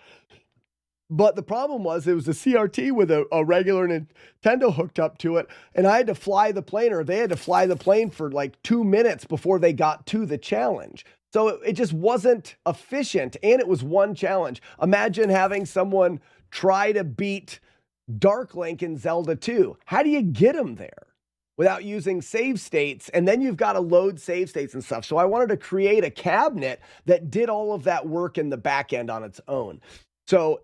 Speaker 7: But the problem was it was a CRT with a regular Nintendo hooked up to it. And I had to fly the plane, or they had to fly the plane for like 2 minutes before they got to the challenge. So it just wasn't efficient. And it was one challenge. Imagine having someone try to beat Dark Link in Zelda 2. How do you get them there without using save states? And then you've got to load save states and stuff. So I wanted to create a cabinet that did all of that work in the back end on its own. So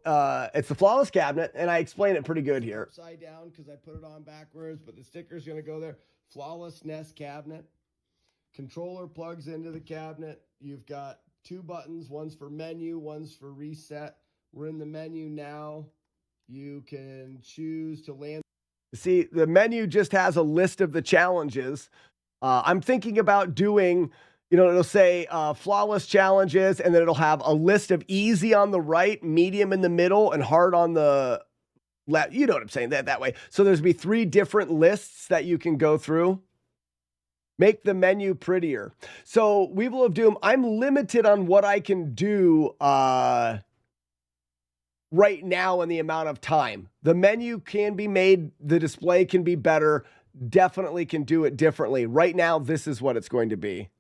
Speaker 7: it's the Flawless cabinet, and I explain it pretty good here. Upside down because I put it on backwards, but the sticker's going to go there. FlawlessNES cabinet. Controller plugs into the cabinet. You've got 2 buttons. One's for menu, one's for reset. We're in the menu now. You can choose to land. See, the menu just has a list of the challenges. I'm thinking about doing... it'll say flawless challenges, and then it'll have a list of easy on the right, medium in the middle, and hard on the left. You know what I'm saying, that way. So there's be 3 different lists that you can go through. Make the menu prettier. So Weevil of Doom, I'm limited on what I can do right now in the amount of time. The menu can be made, the display can be better, definitely can do it differently. Right now, this is what it's going to be.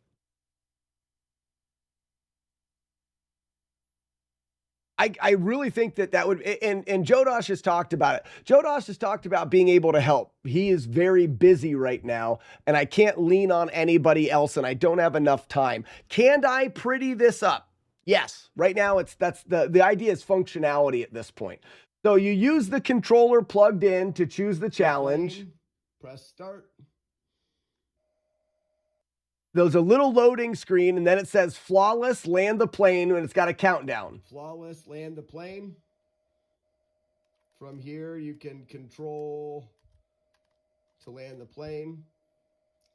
Speaker 7: I really think that would, and Joe Dosh has talked about it. Joe Dosh has talked about being able to help. He is very busy right now, and I can't lean on anybody else, and I don't have enough time. Can I pretty this up? Yes. Right now, that's the idea is functionality at this point. So you use the controller plugged in to choose the challenge. Press start. There's a little loading screen, and then it says flawless, land the plane, and it's got a countdown. Flawless, land the plane. From here, you can control to land the plane.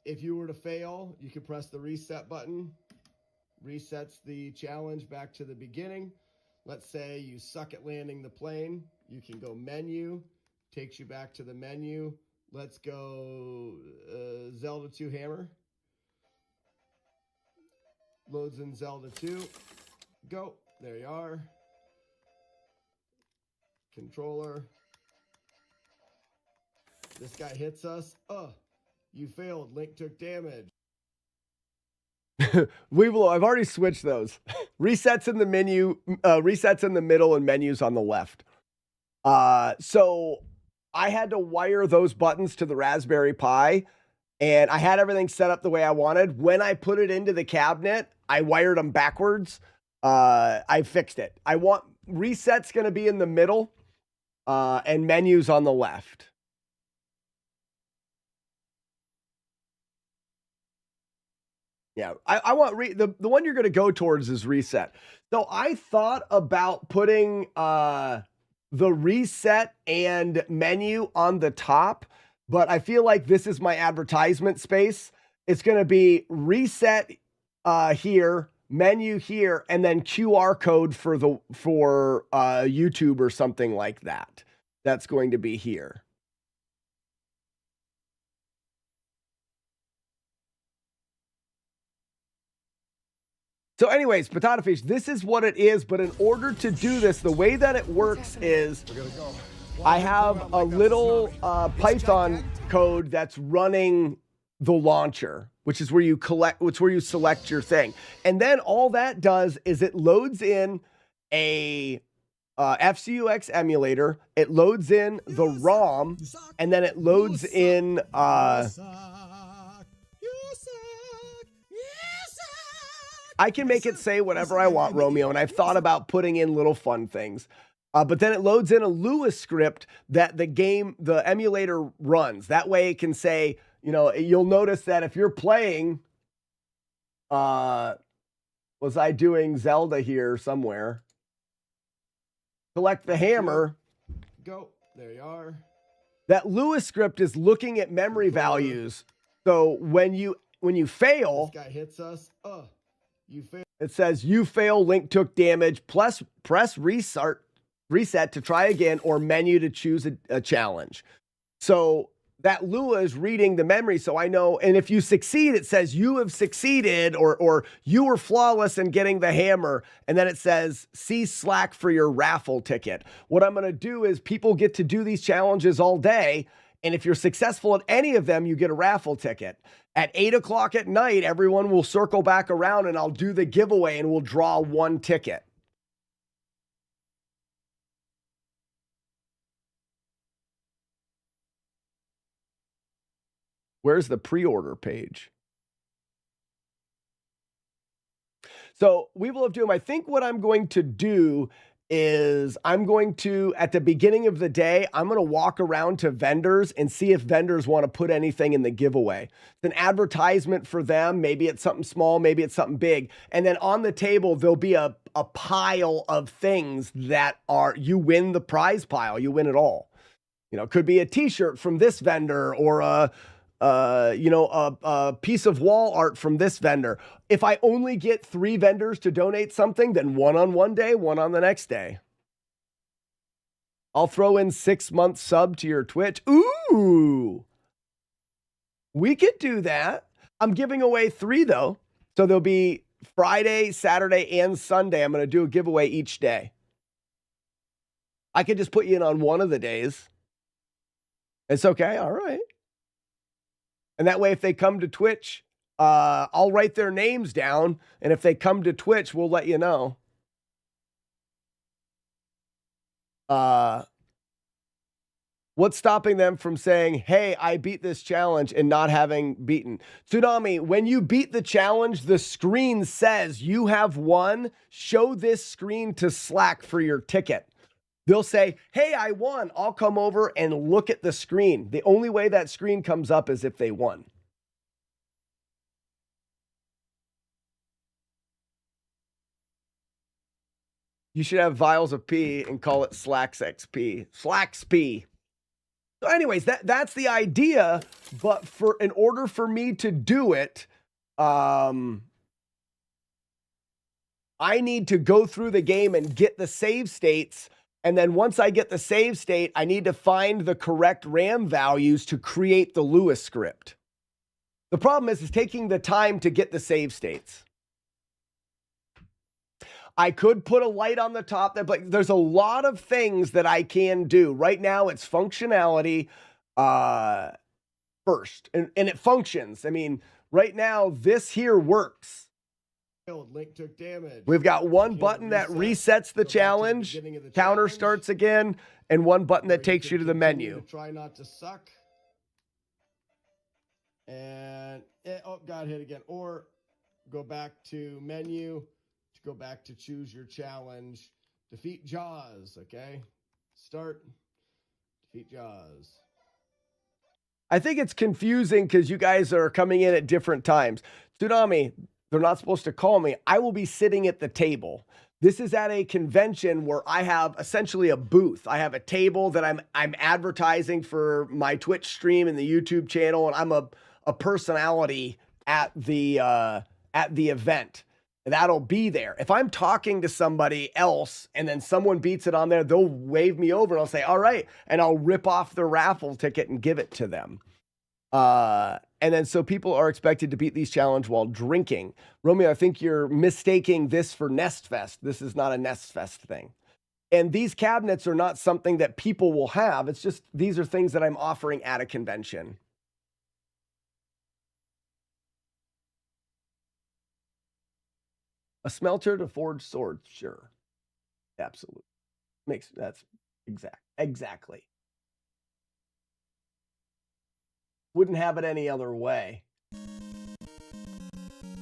Speaker 7: If you were to fail, you can press the reset button. Resets the challenge back to the beginning. Let's say you suck at landing the plane. You can go menu, takes you back to the menu. Let's go Zelda 2 Hammer. Loads in Zelda 2. Go. There you are. Controller. This guy hits us. You failed. Link took damage. I've already switched those. Resets in the menu, resets in the middle, and menus on the left. So I had to wire those buttons to the Raspberry Pi, and I had everything set up the way I wanted. When I put it into the cabinet, I wired them backwards. I fixed it. I want resets going to be in the middle, and menus on the left. Yeah, I want the one you're going to go towards is reset. So I thought about putting the reset and menu on the top, but I feel like this is my advertisement space. It's going to be reset here, menu here, and then QR code for YouTube or something like that. That's going to be here. So anyways, Potato Fish, this is what it is, but in order to do this, the way that it works is I have a little Python code that's running the launcher, which is where you select your thing. And then all that does is it loads in a FCUX emulator, it loads in the ROM, and then it loads in I can make it say whatever I want, Romeo, and I've thought about putting in little fun things. But then it loads in a Lewis script that the emulator runs. That way it can say, you'll notice that if you're playing, was I doing Zelda here somewhere? Select the hammer. Go. There you are. That Lewis script is looking at memory values. So when you fail,
Speaker 2: This guy hits us. You fail.
Speaker 7: it says you fail, Link took damage, plus press reset to try again, or menu to choose a challenge. So that Lua is reading the memory, so I know, and if you succeed, it says you have succeeded, or you were flawless in getting the hammer, and then it says see Slack for your raffle ticket. What I'm gonna do is people get to do these challenges all day, and if you're successful at any of them, you get a raffle ticket. At 8 o'clock at night, everyone will circle back around and I'll do the giveaway and we'll draw one ticket. Where's the pre-order page? So we will have to, I think what I'm going to do is I'm going to, at the beginning of the day, I'm going to walk around to vendors and see if vendors want to put anything in the giveaway. It's an advertisement for them. Maybe it's something small, maybe it's something big. And then on the table, there'll be a pile of things that are, you win the prize pile, you win it all. You know, it could be a t-shirt from this vendor, or a piece of wall art from this vendor. If I only get 3 vendors to donate something, then one on one day, one on the next day. I'll throw in 6-month sub to your Twitch. Ooh, we could do that. I'm giving away 3 though. So there'll be Friday, Saturday, and Sunday. I'm going to do a giveaway each day. I could just put you in on one of the days. It's okay. All right. And that way, if they come to Twitch, I'll write their names down. And if they come to Twitch, we'll let you know. What's stopping them from saying, hey, I beat this challenge, and not having beaten? Tsunami, when you beat the challenge, the screen says you have won. Show this screen to Slack for your ticket. They'll say, hey, I won. I'll come over and look at the screen. The only way that screen comes up is if they won. You should have vials of P and call it Slacks XP. Slacks P. So anyways, that's the idea. But in order for me to do it, I need to go through the game and get the save states. And then once I get the save state, I need to find the correct RAM values to create the Lewis script. The problem is taking the time to get the save states. I could put a light on the top, but there's a lot of things that I can do. Right now, it's functionality first, and it functions. I mean, right now, this here works.
Speaker 2: Link took damage.
Speaker 7: We've got one button that resets the challenge, counter starts again, and one button that takes you to the menu.
Speaker 2: Try not to suck. And got hit again. Or go back to menu to go back to choose your challenge. Defeat Jaws. Okay. Start. Defeat Jaws.
Speaker 7: I think it's confusing because you guys are coming in at different times. Tsunami, they're not supposed to call me. I will be sitting at the table. This is at a convention where I have essentially a booth. I have a table that I'm advertising for my Twitch stream and the YouTube channel, and I'm a personality at the event. That'll be there. If I'm talking to somebody else and then someone beats it on there, they'll wave me over and I'll say, all right, and I'll rip off the raffle ticket and give it to them. And then so people are expected to beat these challenges while drinking. Romeo, I think you're mistaking this for NestFest. This is not a NestFest thing. And these cabinets are not something that people will have. It's just, these are things that I'm offering at a convention. A smelter to forge swords, sure. Absolutely. That's exactly. Wouldn't have it any other way.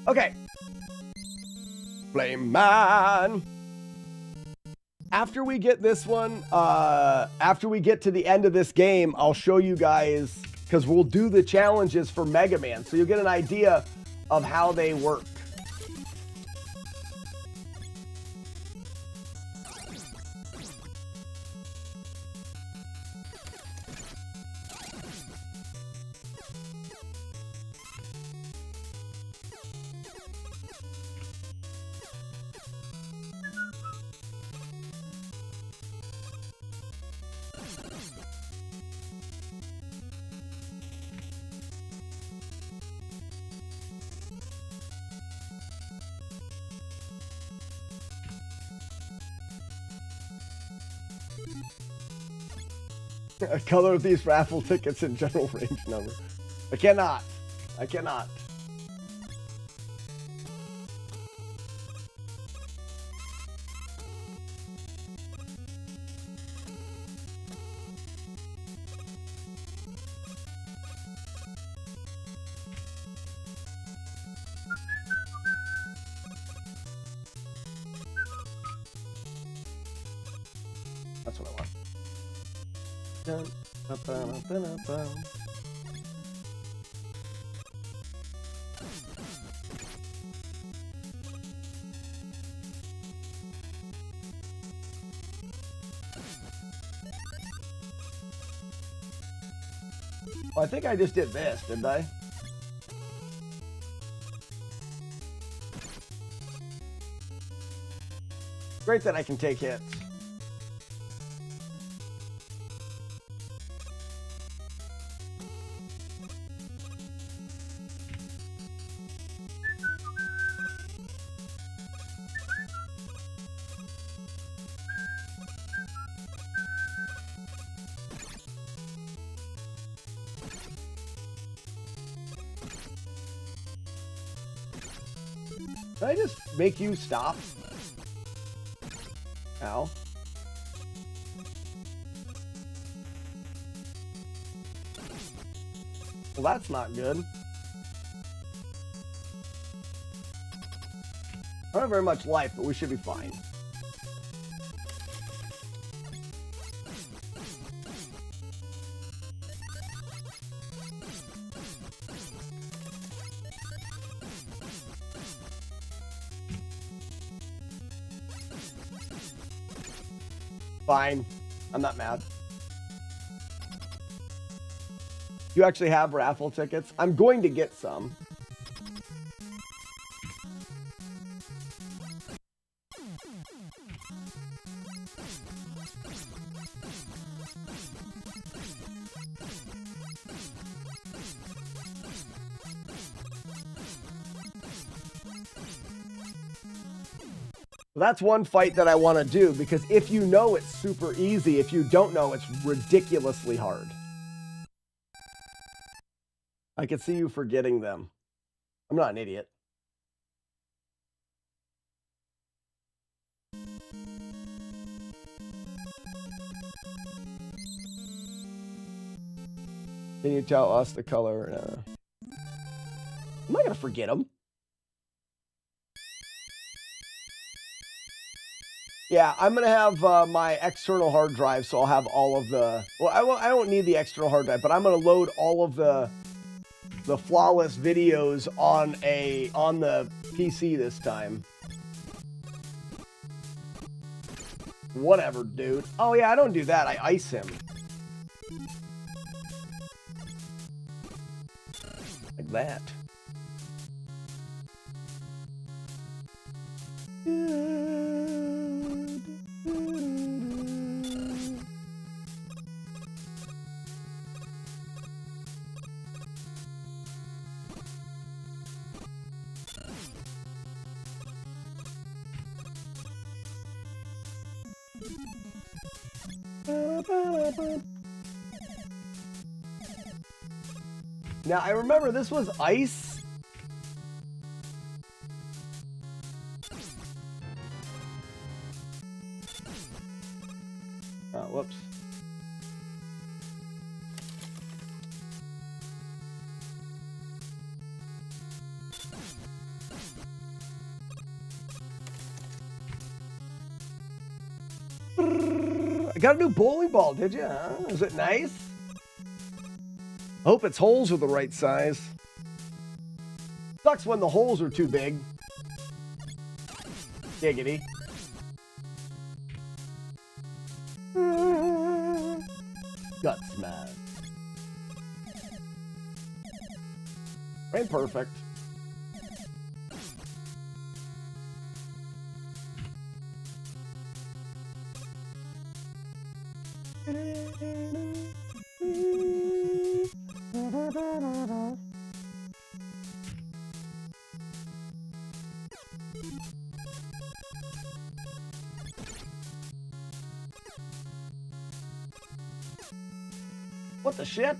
Speaker 7: Okay. Flame Man. After we get this one, after we get to the end of this game, I'll show you guys, because we'll do the challenges for Mega Man, so you'll get an idea of how they work. Color of these raffle tickets in general range number. I cannot. I cannot. That's what I want. Dun, ba, ba, ba, ba, ba. Well, I think I just did this, didn't I? Great that I can take hits. Did I just make you stop? Ow. Well, that's not good. I don't have very much life, but we should be fine. Fine. I'm not mad. You actually have raffle tickets? I'm going to get some. That's one fight that I want to do, because if you know it's super easy, if you don't know, it's ridiculously hard. I can see you forgetting them. I'm not an idiot. Can you tell us the color? I'm not going to forget them. Yeah, I'm going to have my external hard drive, so I'll have all of the... Well, I don't need the external hard drive, but I'm going to load all of the flawless videos on the PC this time. Whatever, dude. Oh, yeah, I don't do that. I ice him. Like that. Now, I remember this was ice. Oh, whoops. I got a new bowling ball, did you? Huh? Is it nice? I hope its holes are the right size. Sucks when the holes are too big. Giggity. Gut smash. Ain't perfect. What the shit?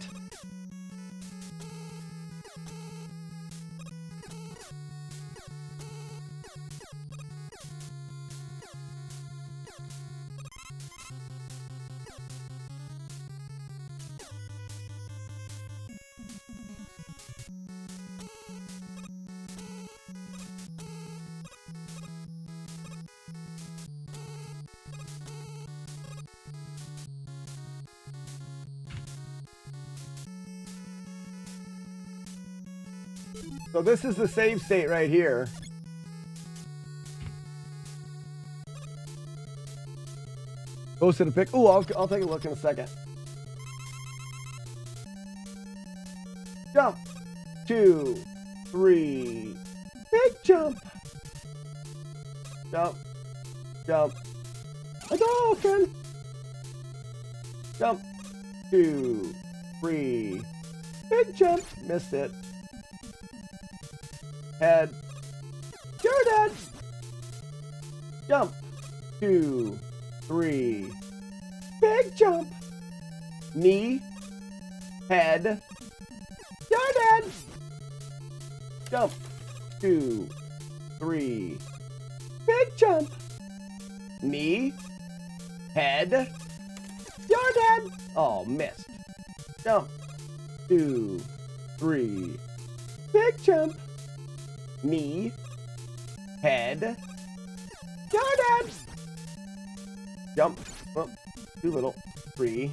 Speaker 7: So this is the save state right here. Goes to the pick. Oh, I'll take a look in a second. Jump. 2, 3. Big jump. Jump. Jump. A dolphin. Jump. 2, 3. Big jump. Missed it. Head. You're dead. Jump. 2, 3. Big jump. Knee. Head. You're dead. Jump. 2, 3. Big jump. Knee. Head. You're dead. Oh, missed. Jump. 2, 3. Big jump. Knee. Head. You're dead. Jump. Oh, too little. 3.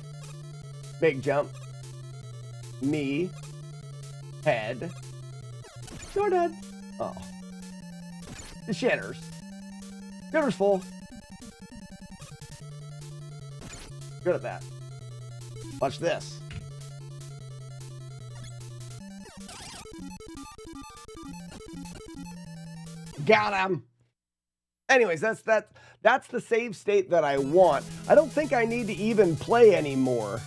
Speaker 7: Big jump. Knee. Head. You're dead. Oh. The shitters. Shitter's full. Good at that. Watch this. Got him. Anyways, that's the save state that I want. I don't think I need to even play anymore.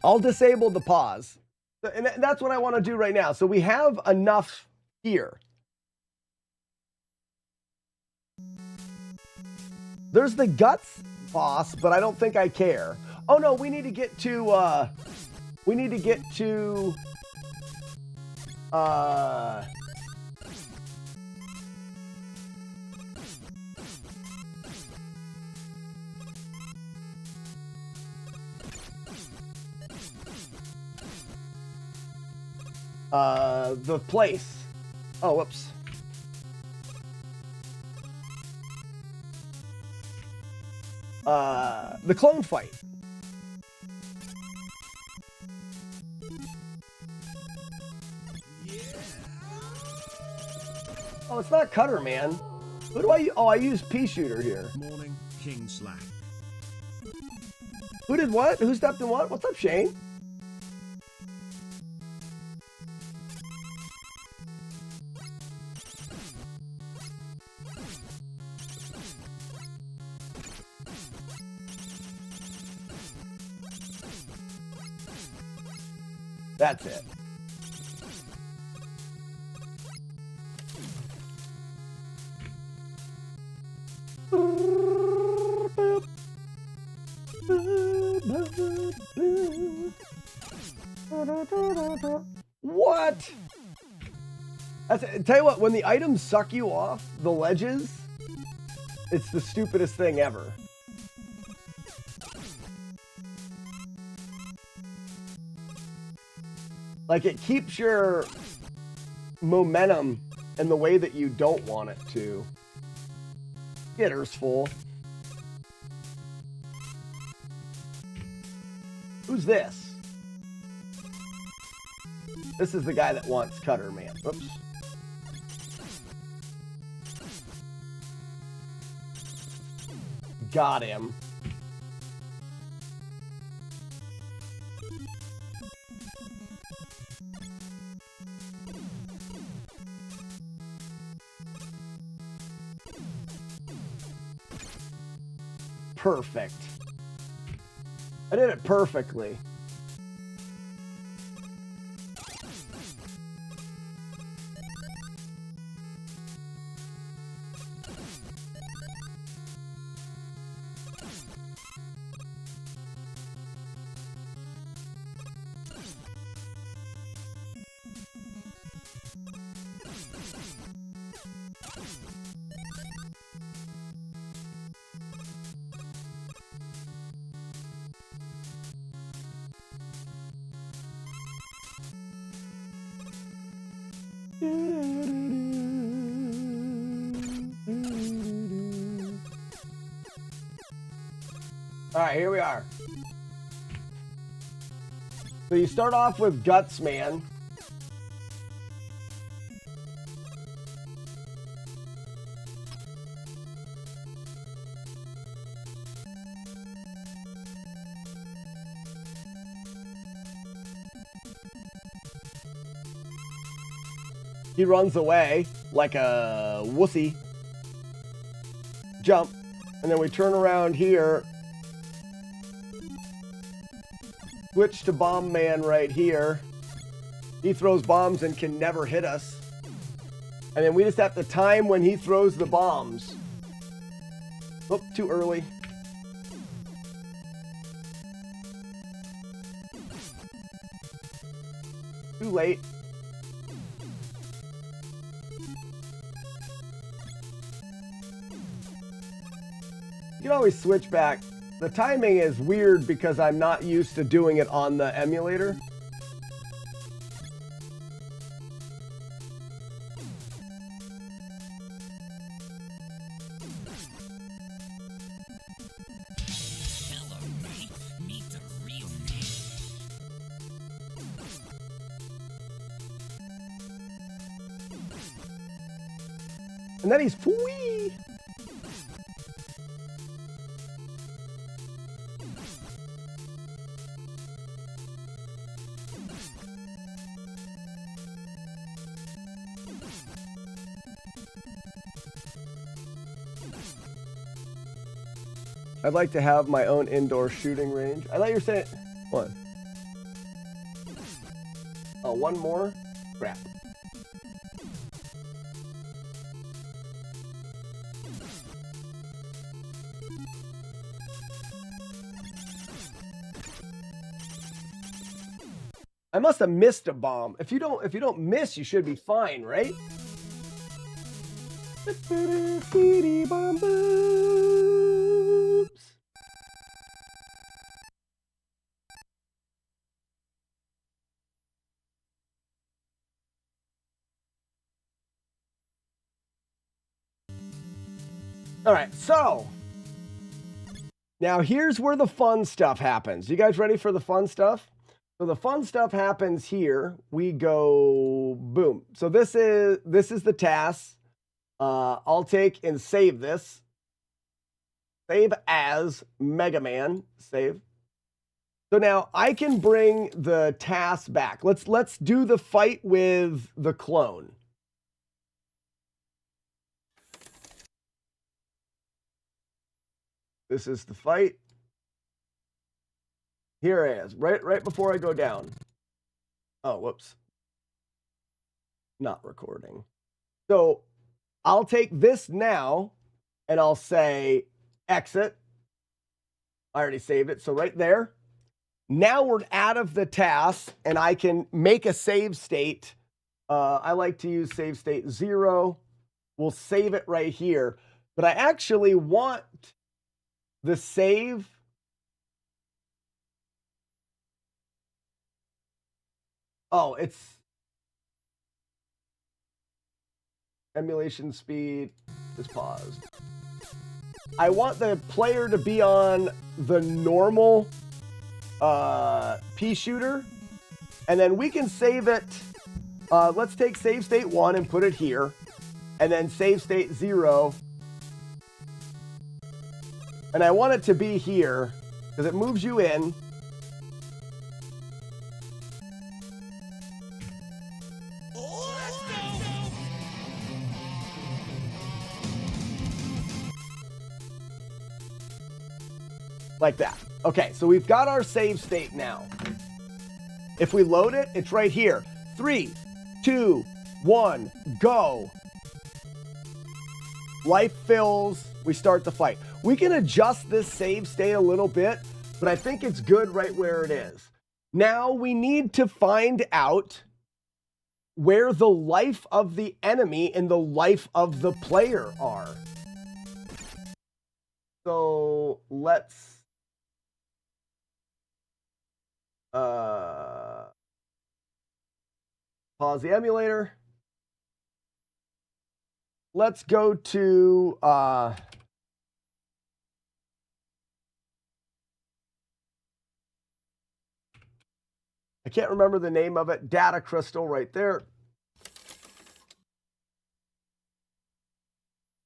Speaker 7: I'll disable the pause. And that's what I want to do right now. So we have enough here. There's the guts boss, but I don't think I care. Oh no, we need to get to the place. Oh, whoops. The clone fight. Oh, it's not Cutter, man. Who do I use? Oh, I use Pea Shooter here.
Speaker 1: Morning, King Slack.
Speaker 7: Who did what? Who stepped in what? What's up, Shane? That's it. What? Tell you what, when the items suck you off the ledges, it's the stupidest thing ever. Like, it keeps your momentum in the way that you don't want it to. Hitter's full. Who's this? This is the guy that wants Cutter, man. Oops. Got him. Perfect. I did it perfectly. All right, here we are. So you start off with Guts Man. He runs away like a wussy. Jump. And then we turn around here. Switch to Bomb Man right here. He throws bombs and can never hit us. And then we just have to time when he throws the bombs. Oh, too early. Too late. You can always switch back. The timing is weird because I'm not used to doing it on the emulator. And then he's fwee. I'd like to have my own indoor shooting range. I thought you were saying what? Oh, one more? Crap. I must have missed a bomb. If you don't miss, you should be fine, right? Bomb boops. All right, so now here's where the fun stuff happens. You guys ready for the fun stuff? So the fun stuff happens here. We go boom. So this is the task. I'll take and save this. Save as Mega Man. Save. So now I can bring the task back. Let's do the fight with the clone. This is the fight. Here it is, right before I go down. Oh, whoops. Not recording. So I'll take this now and I'll say exit. I already saved it. So right there. Now we're out of the task and I can make a save state. I like to use save state 0. We'll save it right here. But I actually want the save. Oh, it's emulation speed is paused. I want the player to be on the normal pea shooter, and then we can save it. Let's take save state 1 and put it here, and then save state 0. And I want it to be here because it moves you in. Like that. Okay, so we've got our save state now. If we load it, it's right here. 3, 2, 1, go. Life fills. We start the fight. We can adjust this save state a little bit, but I think it's good right where it is. Now we need to find out where the life of the enemy and the life of the player are. So let's pause the emulator. Let's go to I can't remember the name of it. Data crystal right there.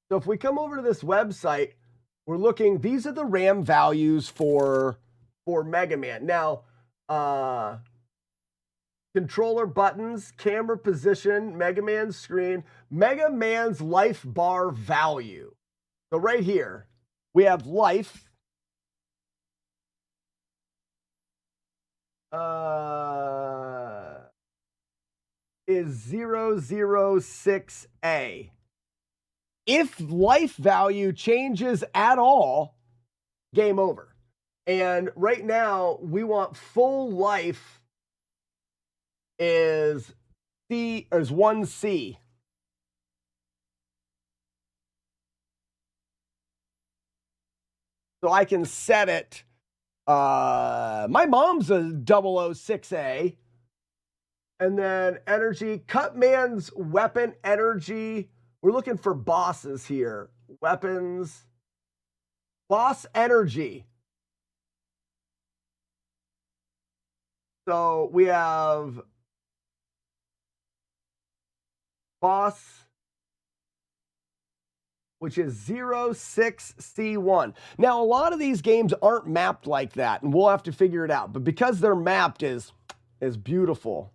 Speaker 7: So if we come over to this website, we're looking, these are the RAM values for Mega Man. Now, controller buttons, camera position, Mega Man's screen, Mega Man's life bar value. So right here, we have life. Is 006A. If life value changes at all, game over. And right now, we want full life is 1C. So I can set it. My mom's a 006A. And then energy, Cutman's weapon energy. We're looking for bosses here. Weapons. Boss energy. So we have boss, which is 06C1. Now, a lot of these games aren't mapped like that, and we'll have to figure it out. But because they're mapped is beautiful.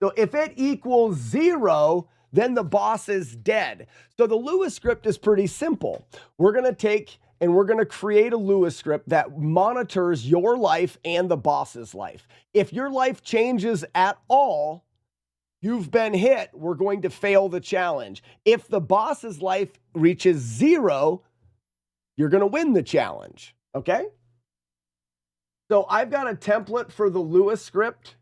Speaker 7: So if it equals 0, then the boss is dead. So the Lewis script is pretty simple. We're going to take and we're going to create a Lewis script that monitors your life and the boss's life. If your life changes at all, you've been hit. We're going to fail the challenge. If the boss's life reaches 0, you're going to win the challenge. Okay? So I've got a template for the Lewis script.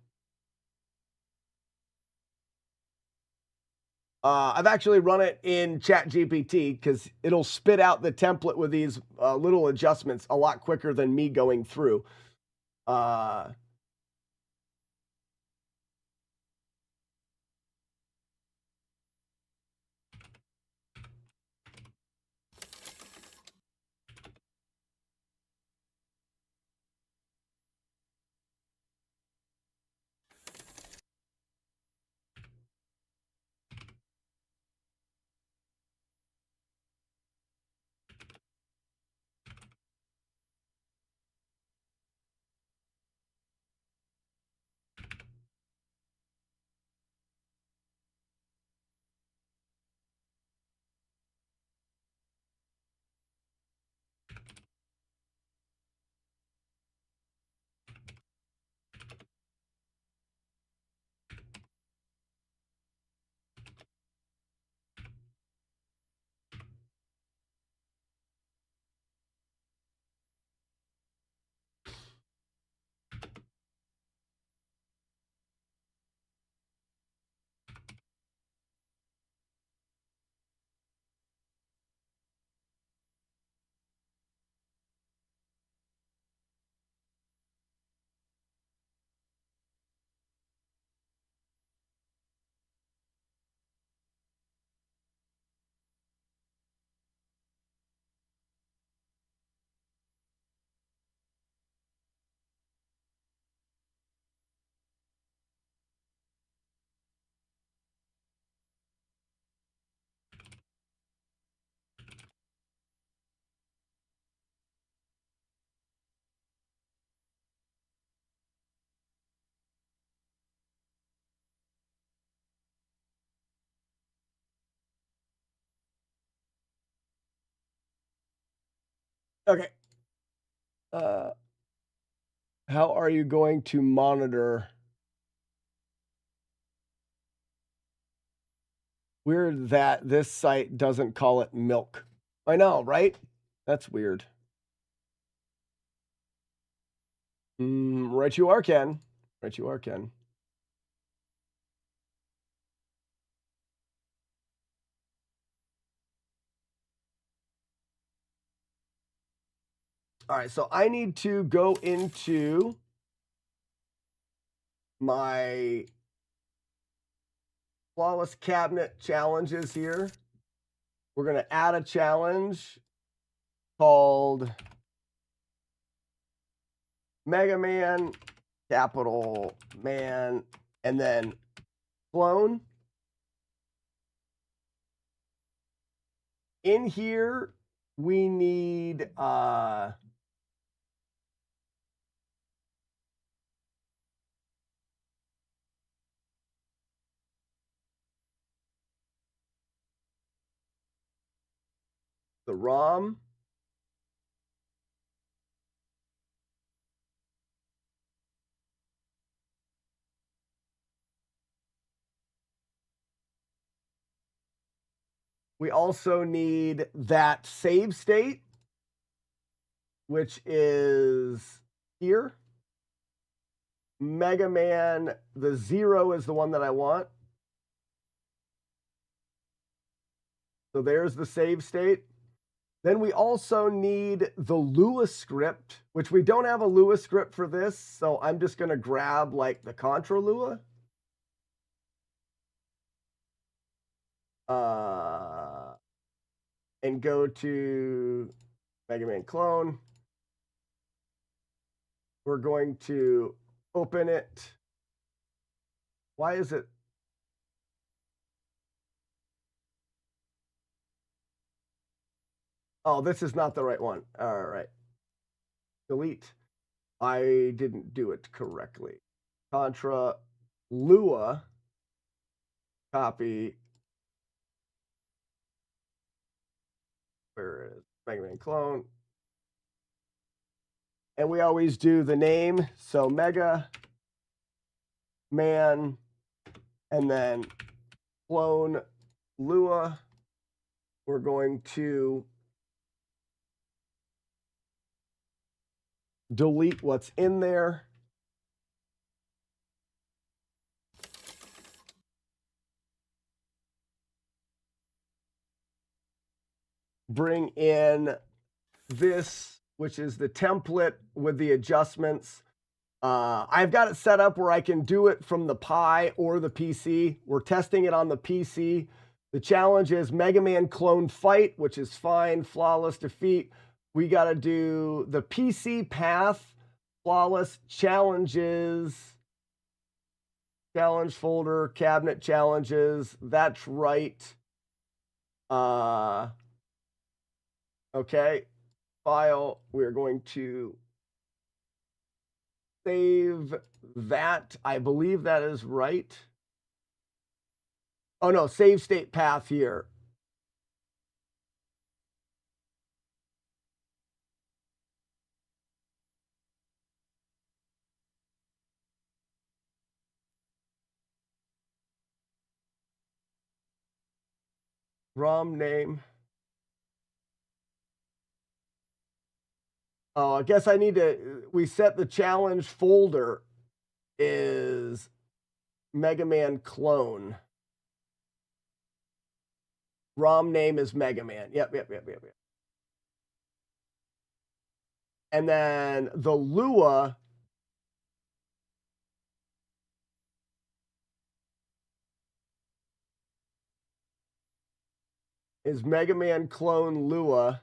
Speaker 7: I've actually run it in ChatGPT because it'll spit out the template with these little adjustments a lot quicker than me going through. Okay. How are you going to monitor? Weird that this site doesn't call it milk. I know, right? That's weird. Right you are, Ken. Right you are, Ken. All right, so I need to go into my flawless cabinet challenges here. We're going to add a challenge called Mega Man, capital Man, and then clone. In here, we need the ROM. We also need that save state, which is here. Mega Man, the 0 is the one that I want. So there's the save state. Then we also need the Lua script, which we don't have a Lua script for this. So I'm just going to grab like the Contra Lua. And go to Mega Man clone. We're going to open it. Why is it? Oh, this is not the right one. All right. Delete. I didn't do it correctly. Contra Lua. Copy. Where is Mega Man clone? And we always do the name. So Mega Man and then clone Lua. We're going to delete what's in there. Bring in this, which is the template with the adjustments. I've got it set up where I can do it from the Pi or the PC. We're testing it on the PC. The challenge is Mega Man clone fight, which is fine. Flawless defeat. We got to do the PC path, flawless challenges, challenge folder, cabinet challenges. That's right. Okay. File. We're going to save that. I believe that is right. Oh no, save state path here. ROM name. Oh, I guess I need to, we set the challenge folder is Mega Man clone. ROM name is Mega Man. Yep. And then the Lua is Mega Man clone Lua.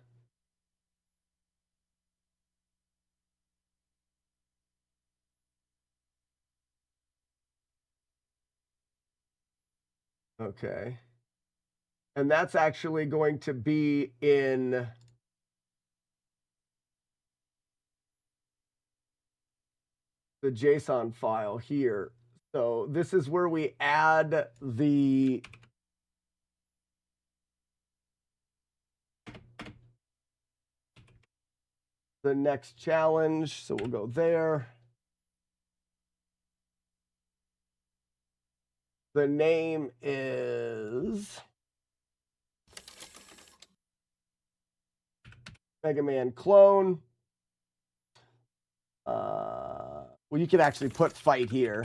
Speaker 7: Okay. And that's actually going to be in the JSON file here. So this is where we add the next challenge. So we'll go there. The name is Mega Man clone. Well, you could actually put fight here.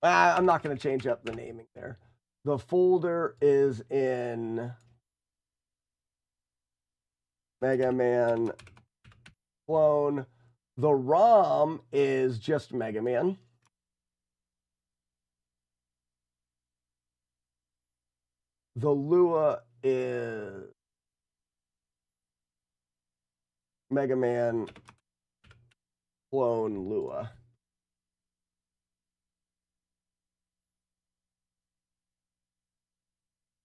Speaker 7: I'm not going to change up the naming there. The folder is in Mega Man clone. The ROM is just Mega Man. The Lua is Mega Man clone Lua.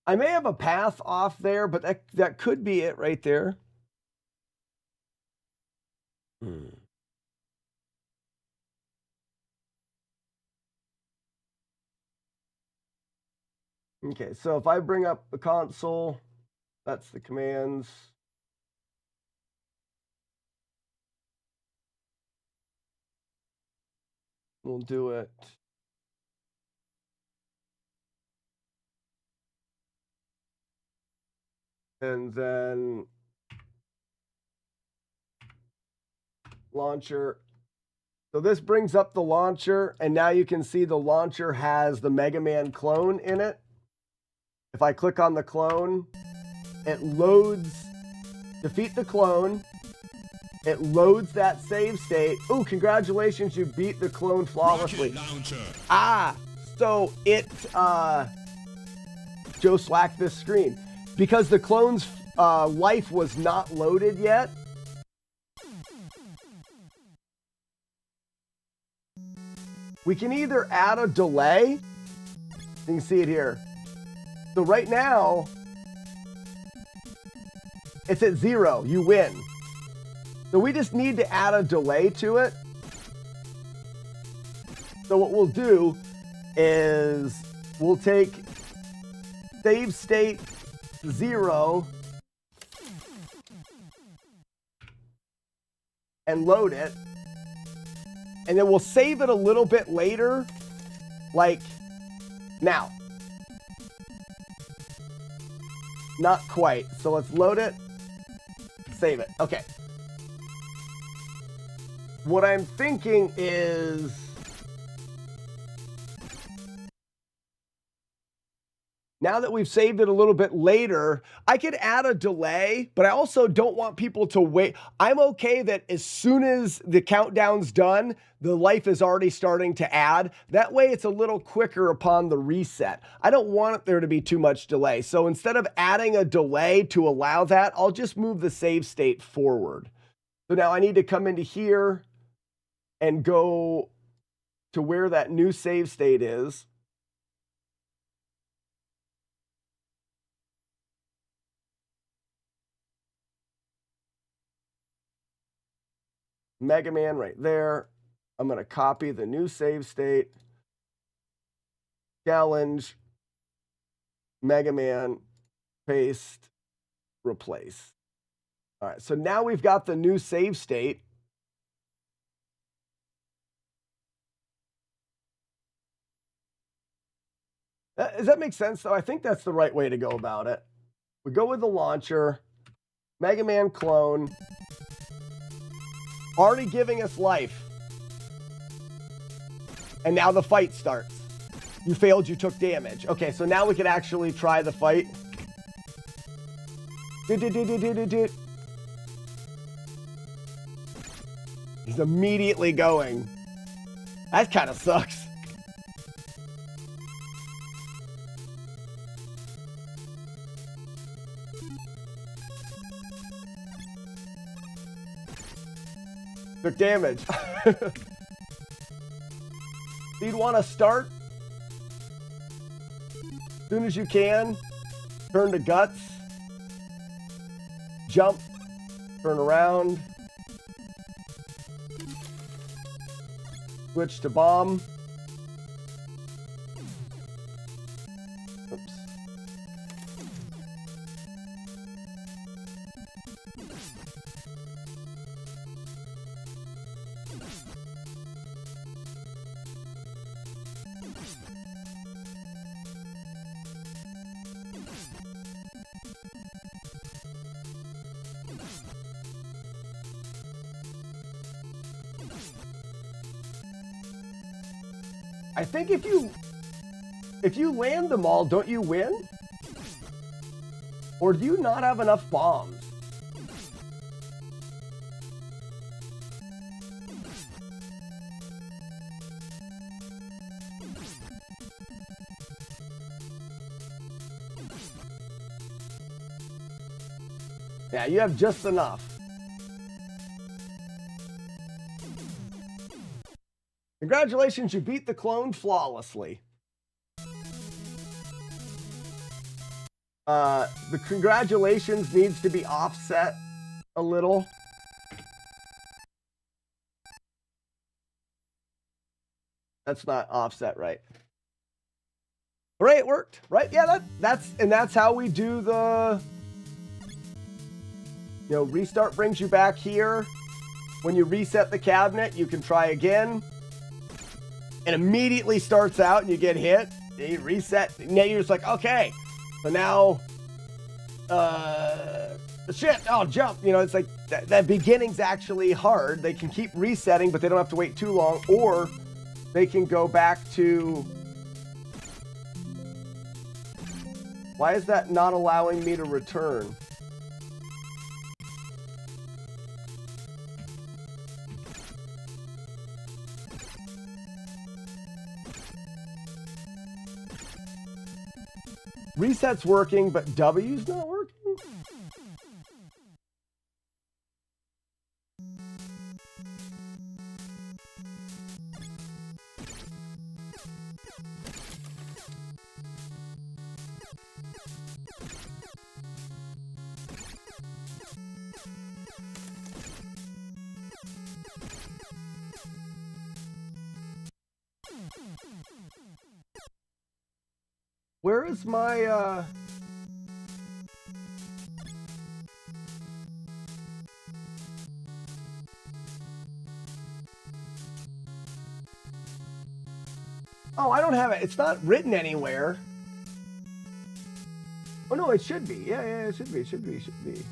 Speaker 7: I may have a path off there, but that could be it right there. Okay, so if I bring up the console, that's the commands. We'll do it. And then launcher. So this brings up the launcher, and now you can see the launcher has the Mega Man clone in it. If I click on the clone, it loads, defeat the clone. It loads that save state. Ooh, congratulations, you beat the clone flawlessly. So it, Joe slacked this screen. Because the clone's life was not loaded yet, we can either add a delay. You can see it here. So right now, it's at 0. You win. So we just need to add a delay to it. So what we'll do is we'll take save state 0 and load it. And then we'll save it a little bit later, like now. Not quite. So let's load it, save it. Okay. What I'm thinking is now that we've saved it a little bit later, I could add a delay, but I also don't want people to wait. I'm okay that as soon as the countdown's done, the life is already starting to add. That way it's a little quicker upon the reset. I don't want there to be too much delay. So instead of adding a delay to allow that, I'll just move the save state forward. So now I need to come into here and go to where that new save state is. Mega Man right there. I'm going to copy the new save state. Challenge. Mega Man. Paste. Replace. All right, so now we've got the new save state. Does that make sense, though? I think that's the right way to go about it. We go with the launcher. Mega Man clone. Already giving us life. And now the fight starts. You failed, you took damage. Okay, so now we can actually try the fight. He's immediately going. That kind of sucks. Took damage. You'd want to start as soon as you can. Turn to guts. Jump. Turn around. Switch to bomb. Oops. I think if you land them all, don't you win? Or do you not have enough bombs? Yeah, you have just enough. Congratulations, you beat the clone flawlessly. The congratulations needs to be offset a little. That's not offset right. Hooray, it worked, right? Yeah, that's how we do the, you know, restart brings you back here. When you reset the cabinet, you can try again. It immediately starts out and you get hit. You reset. Now you're just like, okay. So now, shit, oh, jump. You know, it's like that beginning's actually hard. They can keep resetting, but they don't have to wait too long. Or they can go back to... Why is that not allowing me to return? Reset's working, but W's not working? Where is my, Oh, I don't have it. It's not written anywhere. Oh, no, it should be. Yeah, it should be. It should be.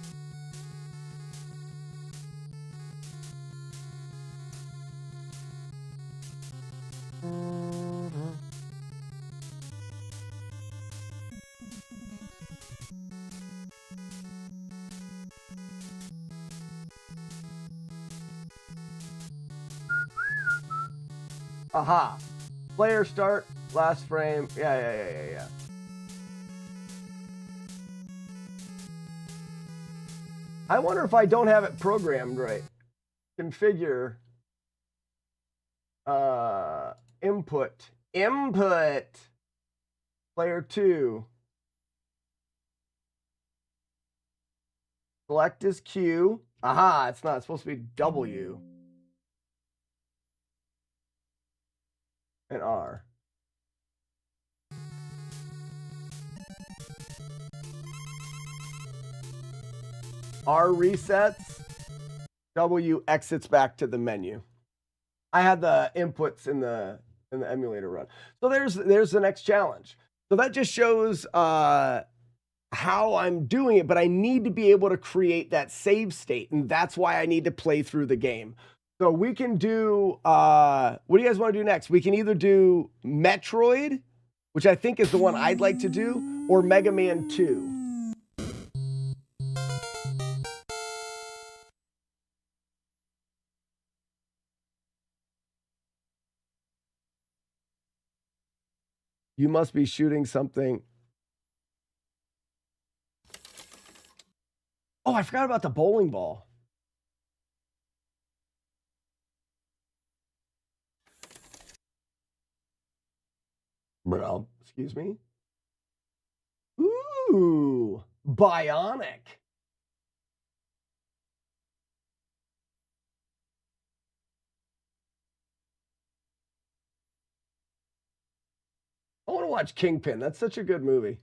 Speaker 7: Aha. Player start, last frame. Yeah. I wonder if I don't have it programmed right. Configure. Input. Player 2. Select is Q. Aha, it's not. It's supposed to be W. And R. R resets. W exits back to the menu. I had the inputs in the emulator run. So there's the next challenge. So that just shows how I'm doing it, but I need to be able to create that save state, and that's why I need to play through the game. So we can do, what do you guys want to do next? We can either do Metroid, which I think is the one I'd like to do, or Mega Man 2. You must be shooting something. Oh, I forgot about the bowling ball. Bro, excuse me. Ooh, bionic. I want to watch Kingpin. That's such a good movie.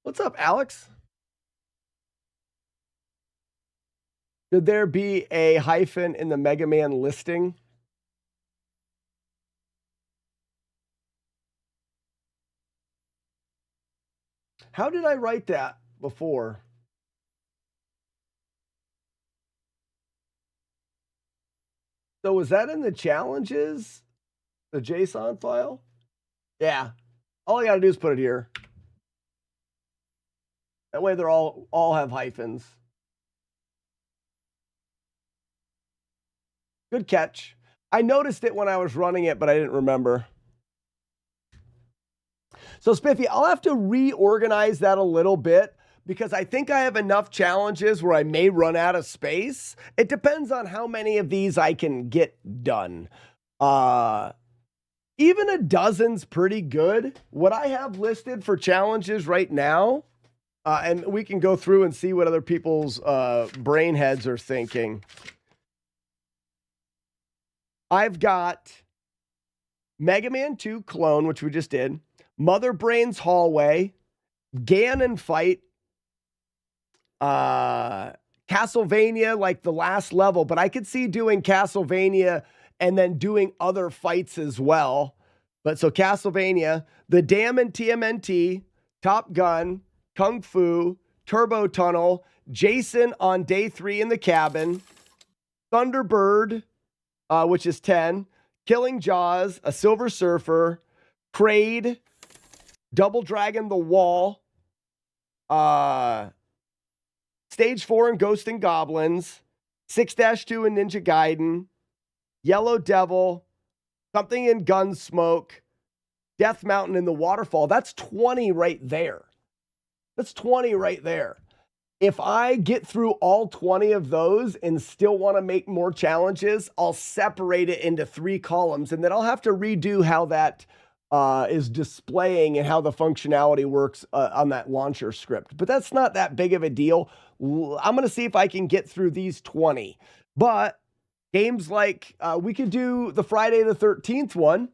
Speaker 7: What's up, Alex? Should there be a hyphen in the Mega Man listing? How did I write that before? So was that in the challenges? The JSON file? Yeah. All I got to do is put it here. That way they're all have hyphens. Good catch. I noticed it when I was running it, but I didn't remember. So Spiffy, I'll have to reorganize that a little bit because I think I have enough challenges where I may run out of space. It depends on how many of these I can get done. Even a dozen's pretty good. What I have listed for challenges right now, and we can go through and see what other people's brain heads are thinking. I've got Mega Man 2 Clone, which we just did, Mother Brain's Hallway, Ganon Fight, Castlevania, like the last level, but I could see doing Castlevania and then doing other fights as well. But so Castlevania, The Dam and TMNT, Top Gun, Kung Fu, Turbo Tunnel, Jason on day 3 in the cabin, Thunderbird, which is 10, Killing Jaws, A Silver Surfer, Kraid, Double Dragon The Wall, Stage 4 and Ghost and Goblins, 6-2 and Ninja Gaiden, Yellow Devil, something in Gunsmoke, Death Mountain in the Waterfall. That's 20 right there. That's 20 right there. If I get through all 20 of those and still want to make more challenges, I'll separate it into 3 columns, and then I'll have to redo how that is displaying and how the functionality works on that launcher script. But that's not that big of a deal. I'm going to see if I can get through these 20. But games like, we could do the Friday the 13th one.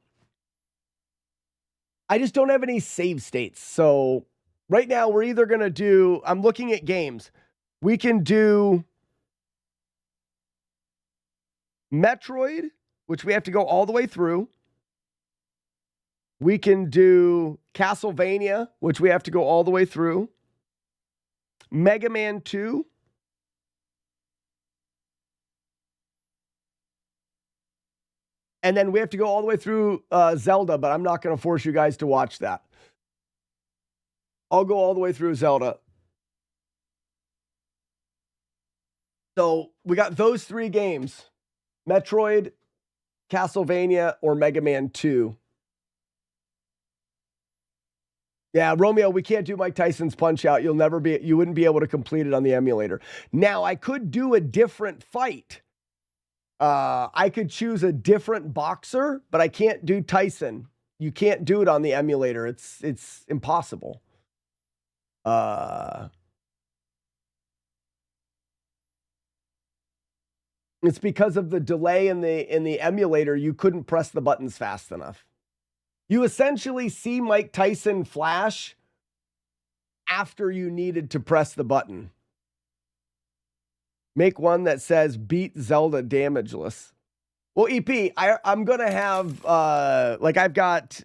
Speaker 7: I just don't have any save states. So right now we're either going to do, I'm looking at games. We can do Metroid, which we have to go all the way through. We can do Castlevania, which we have to go all the way through. Mega Man 2. And then we have to go all the way through Zelda, but I'm not going to force you guys to watch that. I'll go all the way through Zelda. So we got those 3 games. Metroid, Castlevania, or Mega Man 2. Yeah, Romeo, we can't do Mike Tyson's Punch-Out. You wouldn't be able to complete it on the emulator. Now, I could do a different fight. I could choose a different boxer, but I can't do Tyson. You can't do it on the emulator. It's impossible. It's because of the delay in the emulator. You couldn't press the buttons fast enough. You essentially see Mike Tyson flash after you needed to press the button. Make one that says beat Zelda damageless. Well, EP, I'm going to have, I've got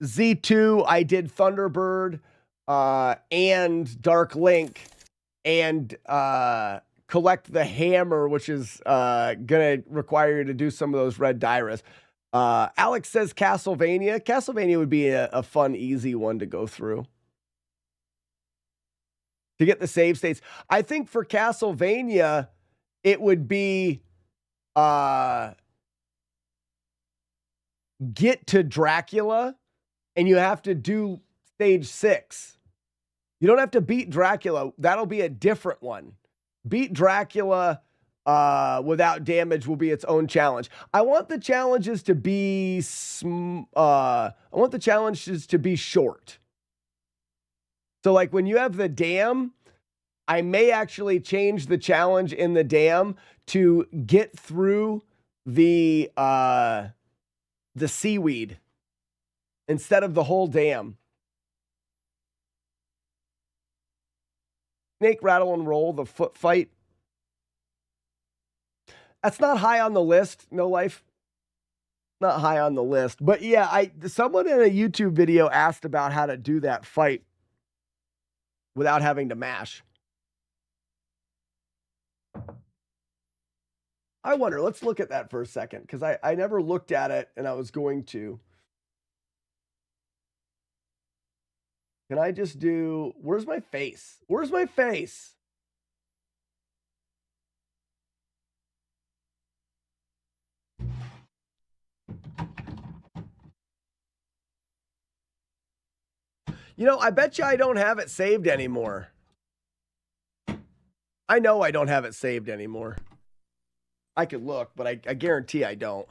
Speaker 7: Z2, I did Thunderbird, and Dark Link, and collect the hammer, which is going to require you to do some of those red Dyras. Alex says Castlevania. Castlevania would be a fun, easy one to go through. To get the save states. I think for Castlevania, it would be get to Dracula, and you have to do stage 6. You don't have to beat Dracula. That'll be a different one. Beat Dracula without damage will be its own challenge. I want the challenges to be short. So like when you have the dam, I may actually change the challenge in the dam to get through the seaweed instead of the whole dam. Snake, rattle, and roll, the foot fight. That's not high on the list, No Life. Not high on the list. But yeah, someone in a YouTube video asked about how to do that fight. without having to mash. I wonder, let's look at that for a second, because I never looked at it, and I was going to. Can I just do, where's my face? Where's my face? You know, I bet you I don't have it saved anymore. I know I don't have it saved anymore. I could look, but I guarantee I don't.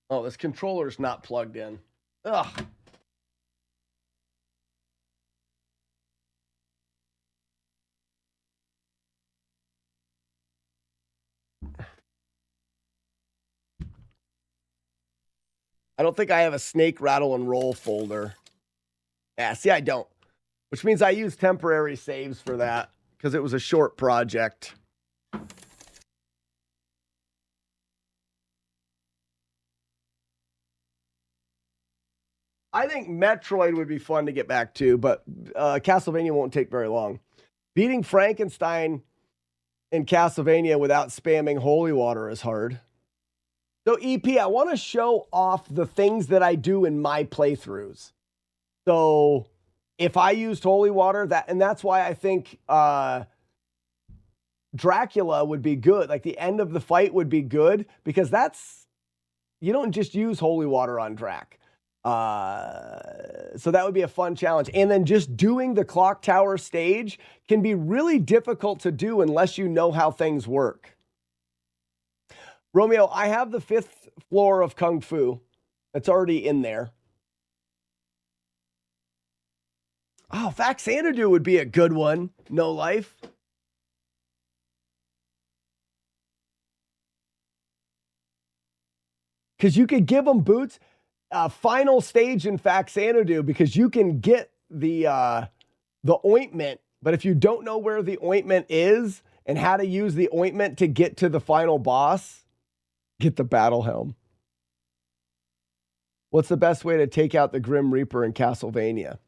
Speaker 7: Oh, this controller's not plugged in. Ugh. I don't think I have a snake, rattle, and roll folder. Yeah, see, I don't. Which means I use temporary saves for that because it was a short project. I think Metroid would be fun to get back to, but Castlevania won't take very long. Beating Frankenstein in Castlevania without spamming holy water is hard. So, EP, I want to show off the things that I do in my playthroughs. So, if I used holy water, that's why I think Dracula would be good. Like, the end of the fight would be good, because you don't just use holy water on Drac. So that would be a fun challenge. And then just doing the clock tower stage can be really difficult to do unless you know how things work. Romeo, I have the 5th floor of Kung Fu. It's already in there. Oh, Faxanadu would be a good one. No life. Because you could give them boots. Final stage in Faxanadu, because you can get the ointment, but if you don't know where the ointment is and how to use the ointment to get to the final boss, get the battle helm. What's the best way to take out the Grim Reaper in Castlevania?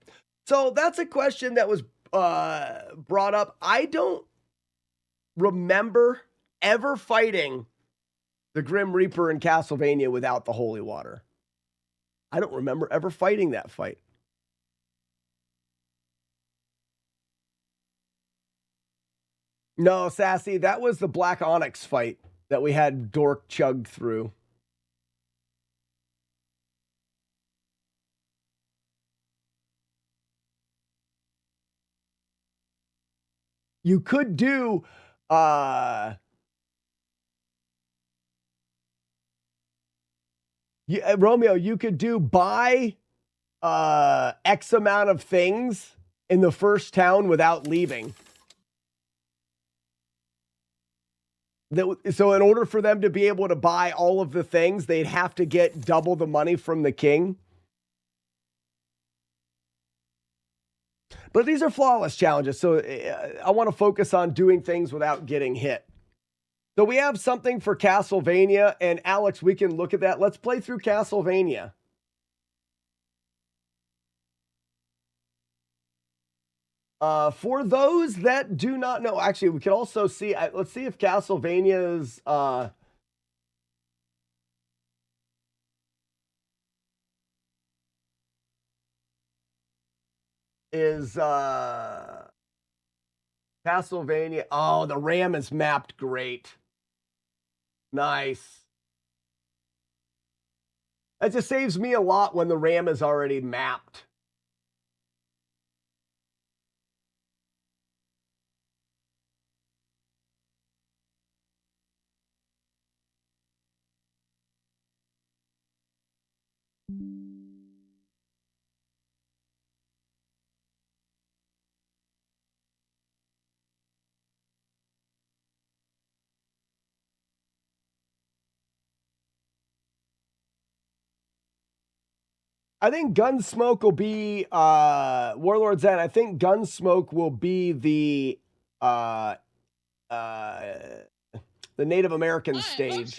Speaker 7: So that's a question that was brought up. I don't remember ever fighting the Grim Reaper in Castlevania without the holy water. I don't remember ever fighting that fight. No, Sassy, that was the Black Onyx fight that we had Dork chug through. You could do Romeo, you could do buy X amount of things in the first town without leaving. So in order for them to be able to buy all of the things, they'd have to get double the money from the king. But these are flawless challenges, so I want to focus on doing things without getting hit. So we have something for Castlevania, and Alex, we can look at that. Let's play through Castlevania. For those that do not know, actually, we can also see, let's see if Castlevania's Castlevania. Oh, the RAM is mapped great. Nice. That just saves me a lot when the RAM is already mapped. I think Gunsmoke will be Warlord's End. I think Gunsmoke will be the Native American stage.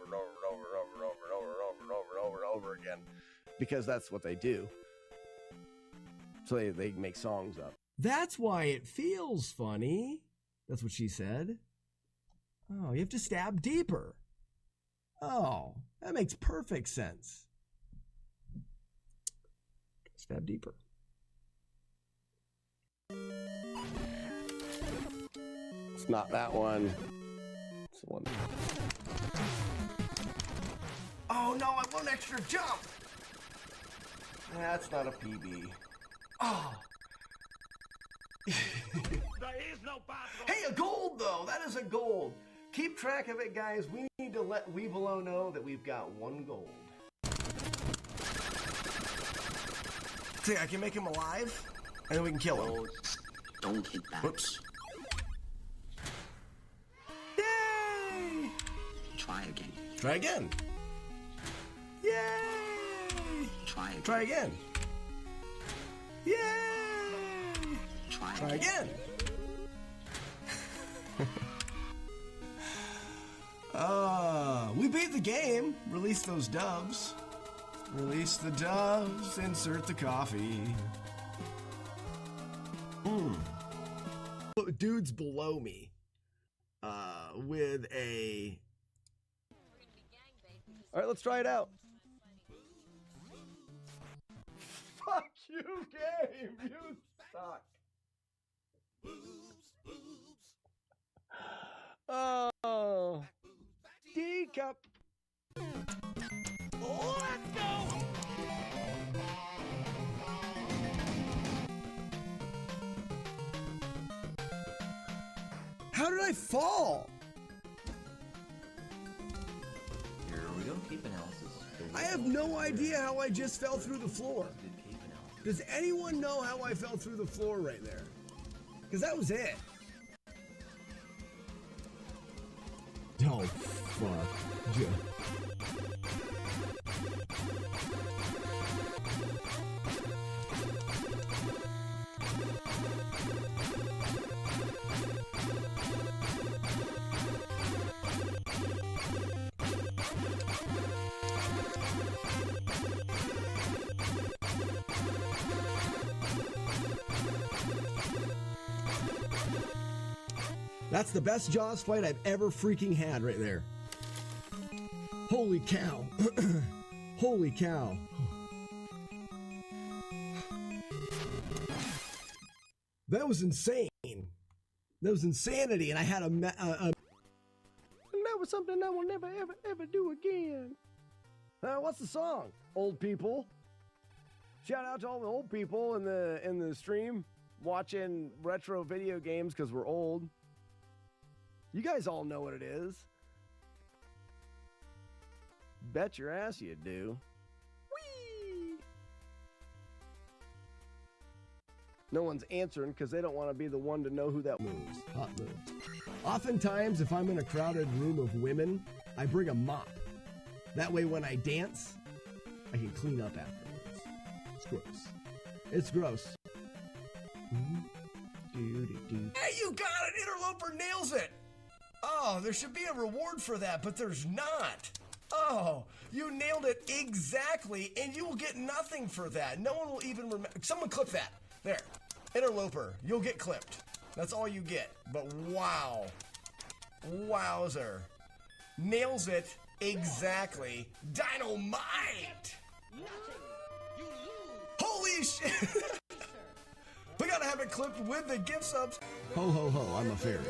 Speaker 7: over and over and over and over and over and over and over and over and over and over again, because that's what they do. So they make songs up.
Speaker 2: That's why it feels funny. That's what she said. Oh, you have to stab deeper. Oh, that makes perfect sense. Stab deeper. It's not that one. It's the one. Oh no, I want extra jump. That's not a PB. Oh. Hey, a gold though. That is a gold. Keep track of it, guys. We need to let Webelow know that we've got 1 gold. See, I can make him alive, and then we can kill him.
Speaker 5: Don't hit back.
Speaker 2: Whoops. Yay!
Speaker 5: Try again.
Speaker 2: Try again. Yay!
Speaker 5: Try again.
Speaker 2: Try again. Yay! Try again. We beat the game. Release those doves. Release the doves. Insert the coffee. Dude's below me. With a... All right, let's try it out. Fuck you, game. You suck. Oh. D-cup. Let's go. How did I fall?
Speaker 13: Here we go. Keep analysis.
Speaker 2: I have no idea how I just fell through the floor. Does anyone know how I fell through the floor right there? Because that was it. Oh, fuck. Yeah. That's the best Jaws fight I've ever freaking had right there. Holy cow. Holy cow. That was insane. That was insanity, and I had and that was something I will never, ever, ever do again. What's the song? Old people. Shout out to all the old people in the stream watching retro video games because we're old. You guys all know what it is. Bet your ass you do. Whee! No one's answering because they don't want to be the one to know who that moves. Hot moves. Oftentimes, if I'm in a crowded room of women, I bring a mop. That way when I dance, I can clean up afterwards. It's gross. It's gross. Hey, you got it! Interloper nails it! Oh, there should be a reward for that, but there's not. Oh, you nailed it exactly, and you will get nothing for that. No one will even remember. Someone clip that. There. Interloper. You'll get clipped. That's all you get. But wow. Wowzer. Nails it exactly. Dynamite! Holy shit! We gotta have it clipped with the gift subs. Ho, ho, ho. I'm a fairy.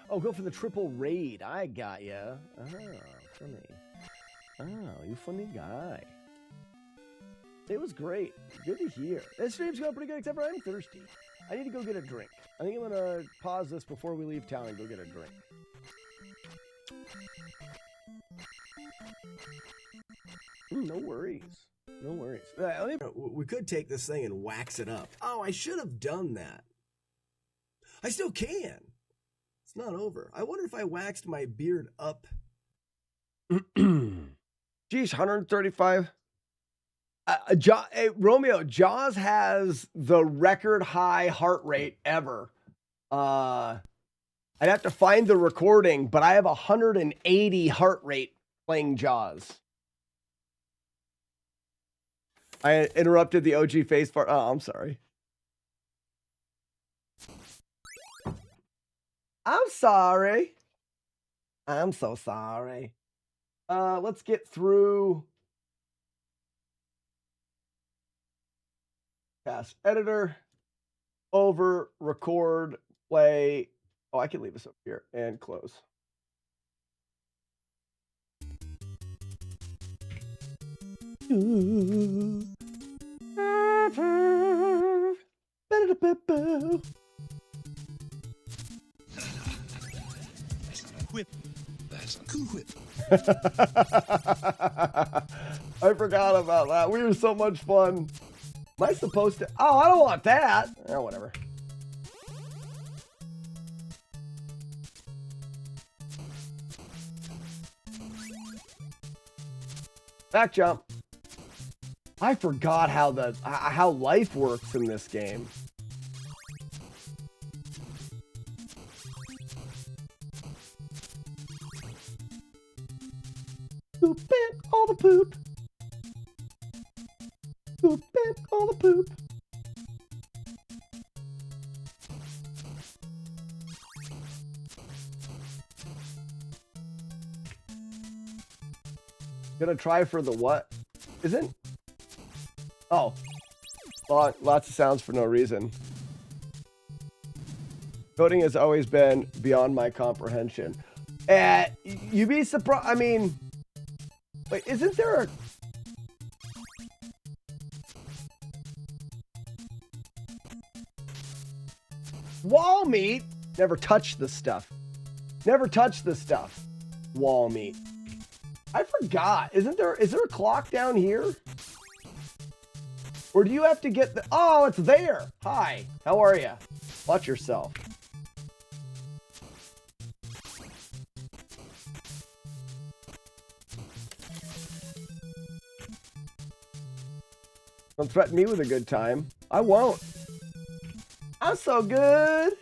Speaker 2: Oh, go for the triple raid. I got ya. Oh, funny. Oh, you funny guy. It was great. Good to hear. This stream's going pretty good, except for I'm thirsty. I need to go get a drink. I think I'm gonna pause this before we leave town and go get a drink. No worries. No worries. We could take this thing and wax it up. Oh, I should have done that. I still can. It's not over. I wonder if I waxed my beard up. Geez, 135. Hey, Romeo, Jaws has the record high heart rate ever. I'd have to find the recording, but I have 180 heart rate
Speaker 7: playing Jaws. I interrupted the OG face part. Oh, I'm sorry. I'm sorry. I'm so sorry. Let's get through Cast Editor, over, record, play. Oh, I can leave this up here and close.
Speaker 14: Whip. That's a cool whip.
Speaker 7: I forgot about that. We were so much fun. Am I supposed to? Oh, I don't want that. Oh, whatever. Back jump. I forgot how life works in this game. Poop it, all the poop. Poop it, all the poop. Gonna try for the what? Isn't? Oh. Lots of sounds for no reason. Coding has always been beyond my comprehension. You'd be surprised. I mean, wait, isn't there a... Wall meat? Never touch the stuff. Never touch the stuff. Wall meat. I forgot. Is there a clock down here? Or do you have to get the... Oh, it's there. Hi. How are you? Watch yourself. Don't threaten me with a good time. I won't. I'm so good.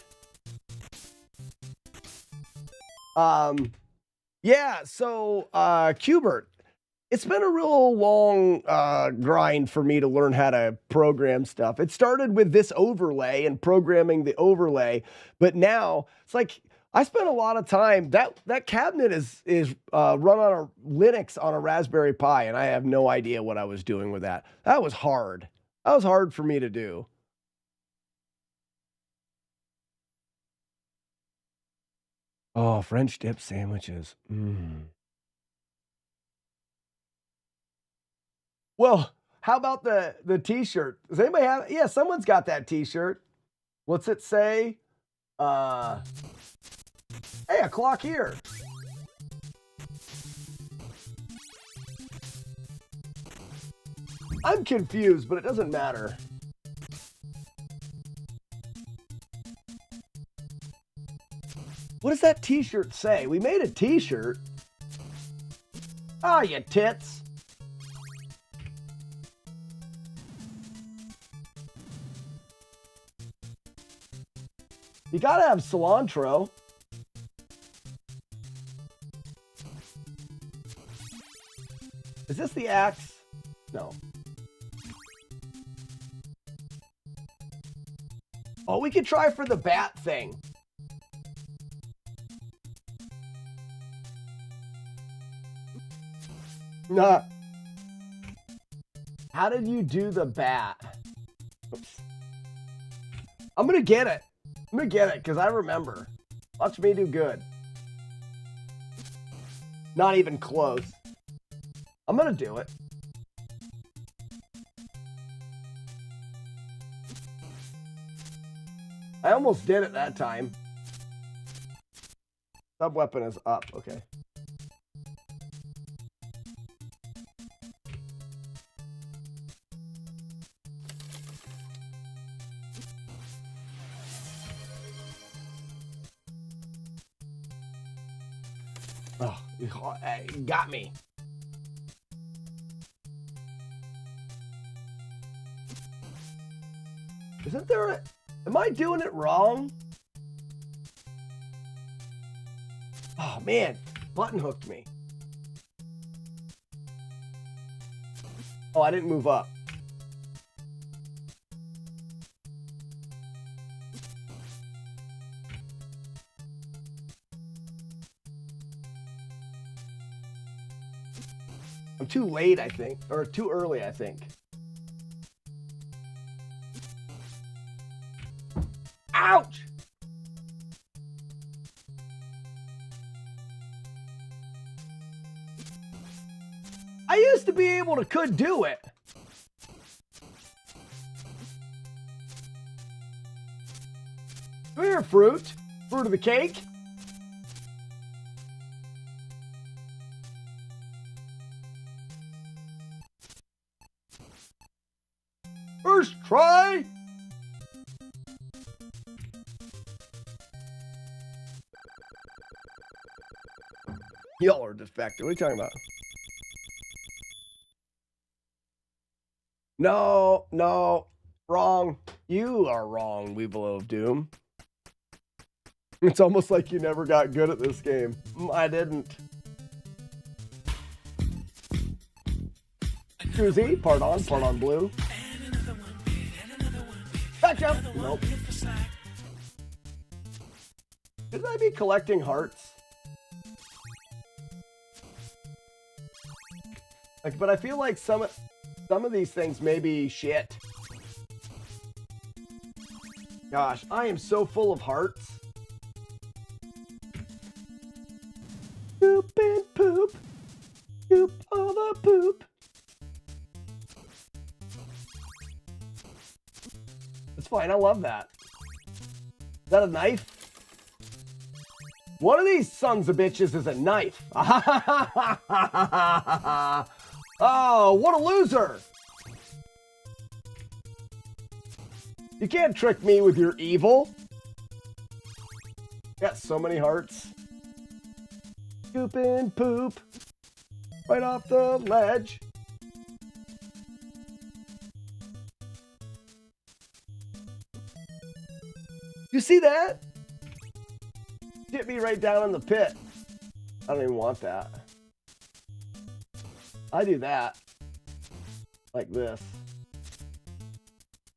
Speaker 7: Yeah, so Qbert, it's been a real long grind for me to learn how to program stuff. It started with this overlay and programming the overlay, but now it's like I spent a lot of time. That cabinet is run on a Linux on a Raspberry Pi, and I have no idea what I was doing with that. That was hard. That was hard for me to do. Oh, French dip sandwiches. Well, how about the t-shirt? Does anybody have it? Yeah, someone's got that t-shirt. What's it say? Hey, a clock here. I'm confused, but it doesn't matter. What does that t-shirt say? We made a t-shirt. Oh, you tits. You gotta have cilantro. Is this the axe? No. Oh, we could try for the bat thing. Nah. How did you do the bat? Oops. I'm gonna get it. I'm gonna get it because I remember. Watch me do good. Not even close. I'm gonna do it. I almost did it that time. Sub-weapon is up. Okay. Oh, you got me. Isn't there a... Am I doing it wrong? Oh, man. Button hooked me. Oh, I didn't move up. I'm too late, I think. Or too early, I think. Ouch! I used to be able to could do it. Come here, fruit. Fruit of the cake. First try. Y'all are defective. What are you talking about? No, no, wrong. You are wrong, Weevil of Doom. It's almost like you never got good at this game. I didn't. Susie, part on blue. Back jump. Nope. Shouldn't I be collecting hearts? Like, but I feel like some of these things may be shit. Gosh, I am so full of hearts. Poop and poop. Poop all the poop. It's fine, I love that. Is that a knife? One of these sons of bitches is a knife. Oh, what a loser! You can't trick me with your evil. Got so many hearts. Poop and poop. Right off the ledge. You see that? Hit me right down in the pit. I don't even want that. I do that. Like this.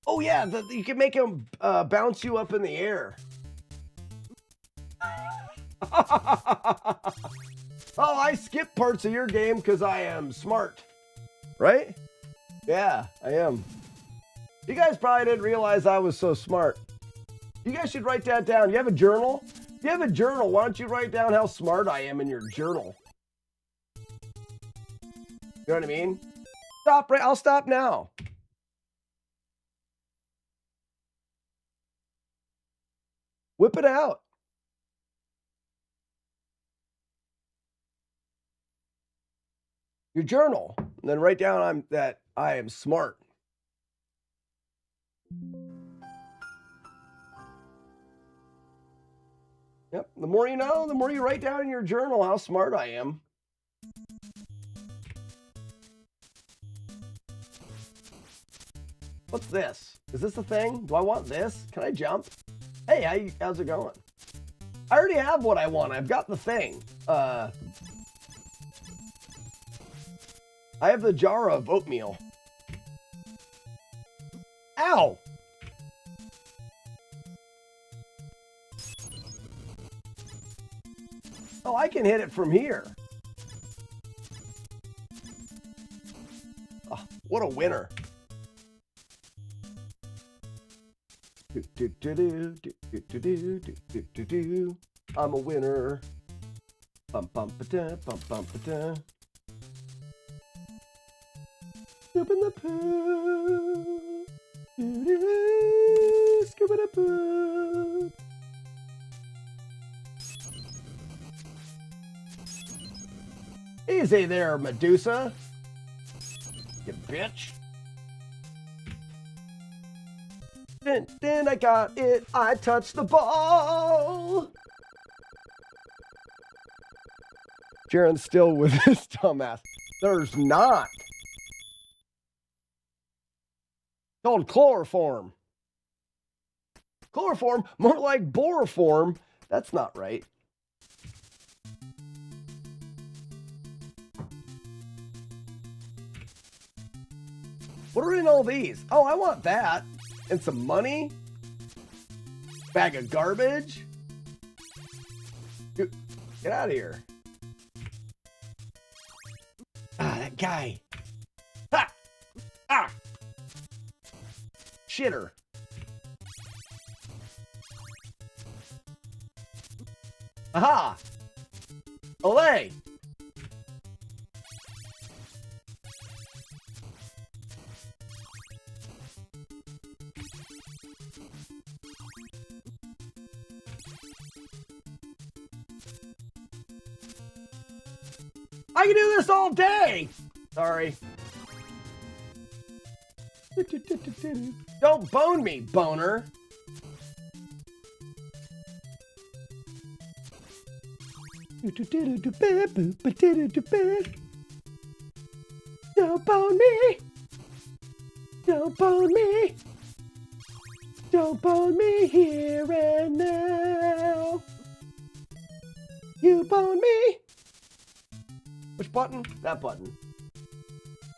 Speaker 7: Oh yeah, you can make him bounce you up in the air. Oh, I skip parts of your game because I am smart. Right? Yeah, I am. You guys probably didn't realize I was so smart. You guys should write that down. You have a journal? If you have a journal, why don't you write down how smart I am in your journal? You know what I mean? Stop right. I'll stop now. Whip it out. Your journal. And then write down that I am smart. Yep. The more you know, the more you write down in your journal how smart I am. What's this? Is this a thing? Do I want this? Can I jump? Hey, how's it going? I already have what I want. I've got the thing. I have the jar of oatmeal. Ow! Oh, I can hit it from here. Oh, what a winner. I'm a winner. Bum bum ba-da, bum bum ba-da. Scoop in the poo. Scoop in the poo. Easy there, Medusa. You bitch. Then I got it. I touched the ball. Jaren's still with his dumbass. There's not. It's called chloroform. Chloroform, more like boroform. That's not right. What are in all these? Oh, I want that. And some money. Bag of garbage. Get out of here. Ah, that guy. Ha! Ah! Shitter. Aha! Olay! I can do this all day! Sorry. Don't bone me, boner. Don't bone me. Don't bone me. Don't bone me here and now. You bone me. Which button? That button.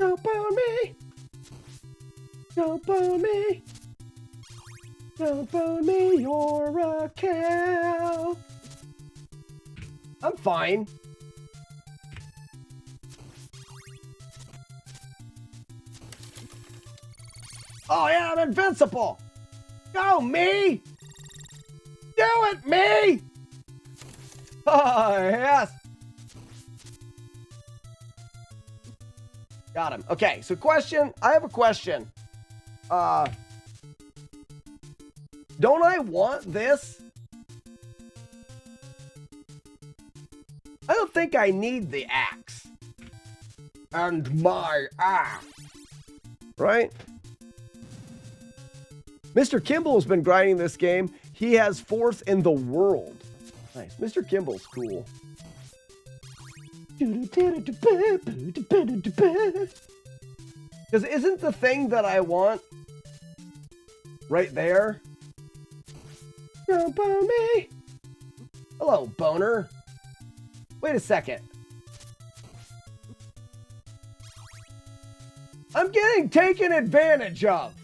Speaker 7: Don't bone me. Don't bone me. Don't bone me, you're a cow. I'm fine. Oh yeah, I'm invincible. Go, me. Do it, me. Oh, yes. Got him. Okay, so question. I have a question. Don't I want this? I don't think I need the axe. And my axe. Right? Mr. Kimball's been grinding this game. He has 4th in the world. Nice. Mr. Kimball's cool. Because isn't the thing that I want right there? Don't bone me. Hello, boner. Wait a second. I'm getting taken advantage of.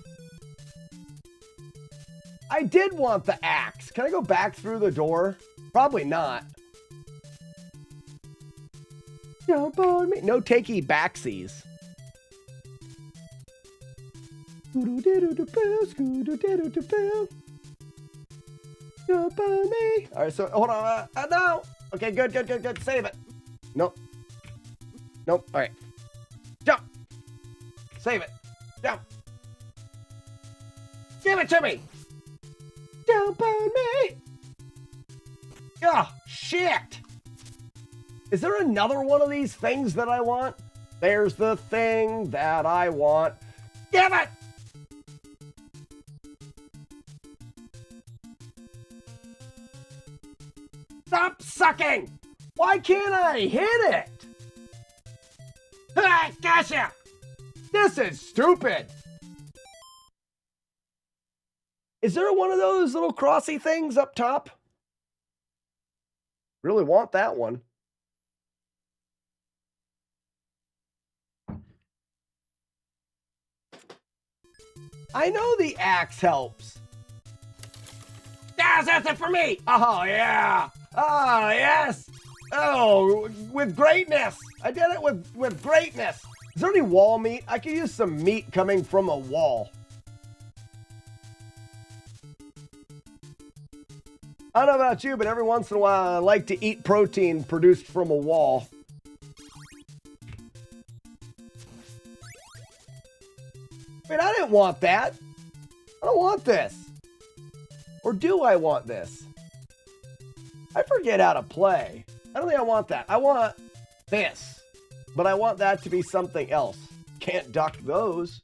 Speaker 7: I did want the axe. Can I go back through the door? Probably not. Don't bone me. No takey backsies. Don't bone me. All right, so hold on. No. Okay, good. Save it. Nope. All right. Jump. Save it. Jump. Give it to me. Don't bone me. Oh, shit. Is there another one of these things that I want? There's the thing that I want. Give it. Stop sucking! Why can't I hit it? Ah, gotcha! This is stupid! Is there one of those little crossy things up top? Really want that one. I know the axe helps. That's it for me! Oh, yeah! Oh, yes! Oh, with greatness! I did it with greatness! Is there any wall meat? I could use some meat coming from a wall. I don't know about you, but every once in a while I like to eat protein produced from a wall. Wait, I didn't want that. I don't want this. Or do I want this? I forget how to play. I don't think I want that. I want this. But I want that to be something else. Can't duck those.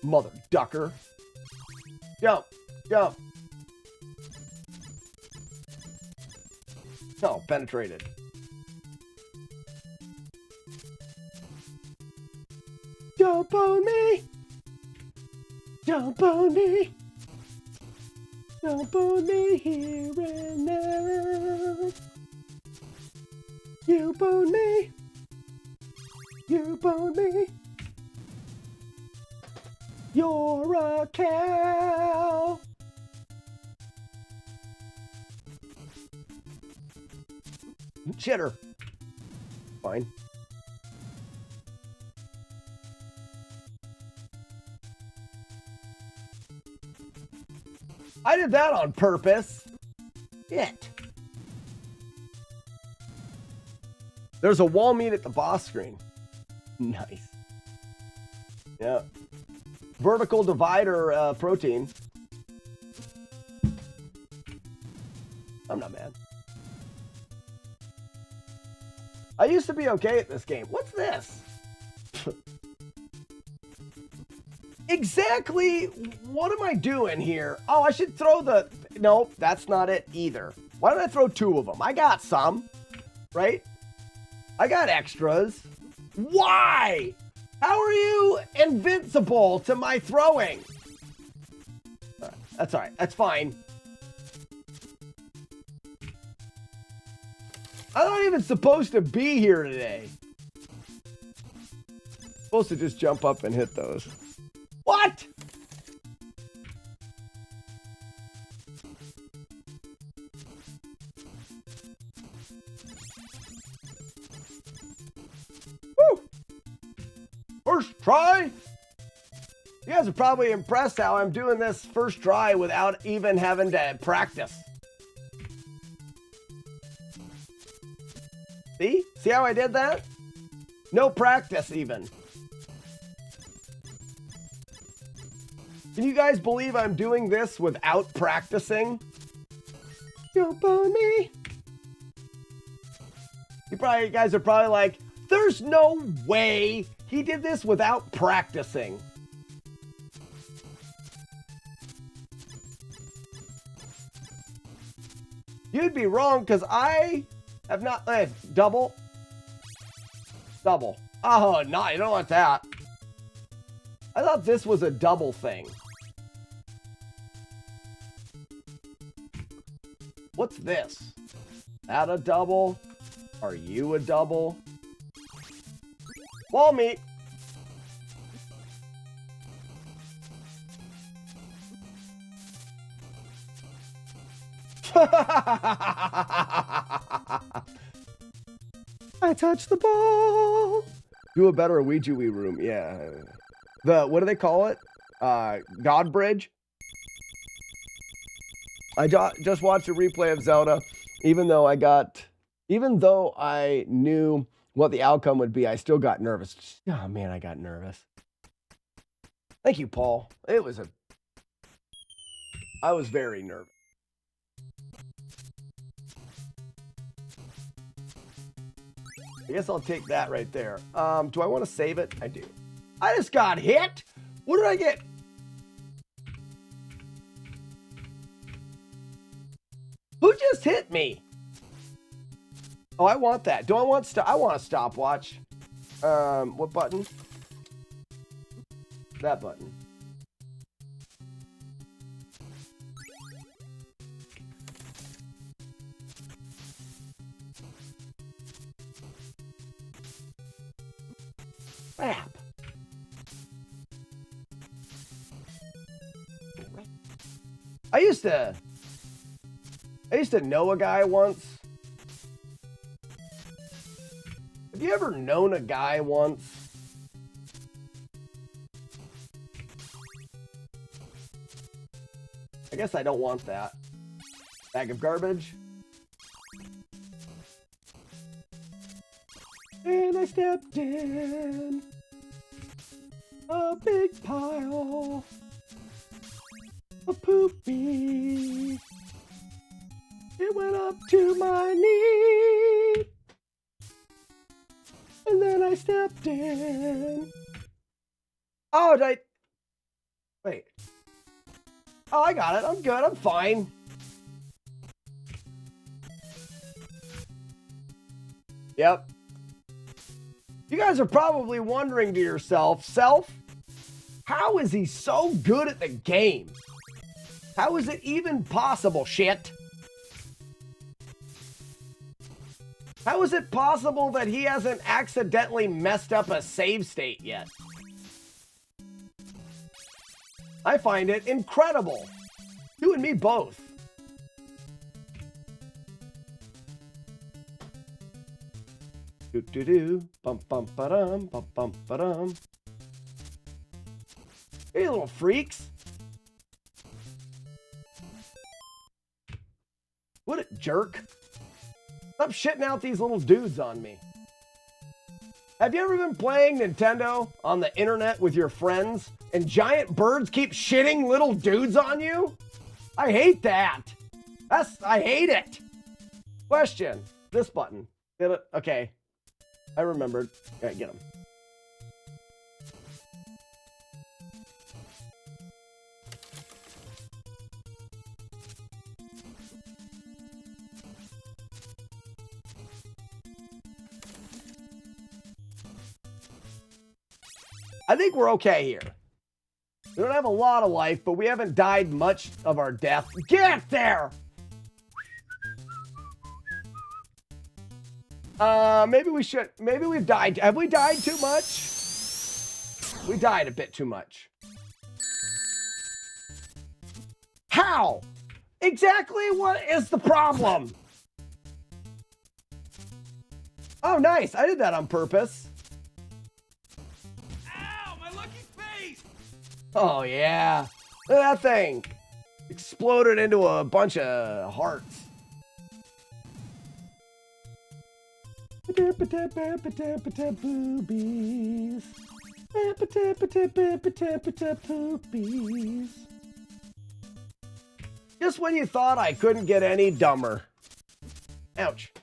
Speaker 7: Mother ducker. Jump. Jump. Oh, penetrated. Don't bone me. Don't bone me. Don't bone me here and now. You bone me. You bone me. You're a cow. Chitter. Fine. I did that on purpose. Shit. There's a wall meat at the boss screen. Nice. Yeah. Vertical divider protein. I'm not mad. I used to be okay at this game. What's this? Exactly what am I doing here? Oh, I should throw the... Nope, that's not it either. Why don't I throw 2 of them? I got some, right? I got extras. Why? How are you invincible to my throwing? That's all right. That's fine. I'm not even supposed to be here today. I'm supposed to just jump up and hit those. What? Woo! First try? You guys are probably impressed how I'm doing this first try without even having to practice. See? See how I did that? No practice even. Can you guys believe I'm doing this without practicing? Jump on me. You guys are probably like, there's no way he did this without practicing. You'd be wrong because I have not... double. Double. Oh, no, you don't want that. I thought this was a double thing. What's this? That a double? Are you a double? Wall meat. I touched the ball. Do a better Ouija room. Yeah. What do they call it? God Bridge. I just watched a replay of Zelda. Even though I knew what the outcome would be, I still got nervous. Oh man, I got nervous. Thank you, Paul. I was very nervous. I guess I'll take that right there. Do I want to save it? I do. I just got hit. What did I get? Who just hit me? Oh, I want that. Do I want I want a stopwatch. What button? That button. Crap. I used to know a guy once. Have you ever known a guy once? I guess I don't want that. Bag of garbage. And I stepped in a big pile of poopy. It went up to my knee. And then I stepped in. Oh, wait. Oh, I got it. I'm good. I'm fine. Yep. You guys are probably wondering to yourself, how is he so good at the game? How is it even possible, shit? How is it possible that he hasn't accidentally messed up a save state yet? I find it incredible. You and me both. Do do do, bum bum ba-dum, bum bum ba-dum. Hey, little freaks. What a jerk. Stop shitting out these little dudes on me. Have you ever been playing Nintendo on the internet with your friends and giant birds keep shitting little dudes on you? I hate that. I hate it. Question. This button. Get it? Okay. I remembered. All right, get him. I think we're okay here. We don't have a lot of life, but we haven't died much of our death. Get there! Maybe we should. Maybe we've died. Have we died too much? We died a bit too much. How? Exactly what is the problem? Oh, nice. I did that on purpose.
Speaker 14: Ow, my lucky face!
Speaker 7: Oh, yeah. Look at that thing. Exploded into a bunch of hearts. Boobies. Poopies. Just when you thought I couldn't get any dumber. Ouch.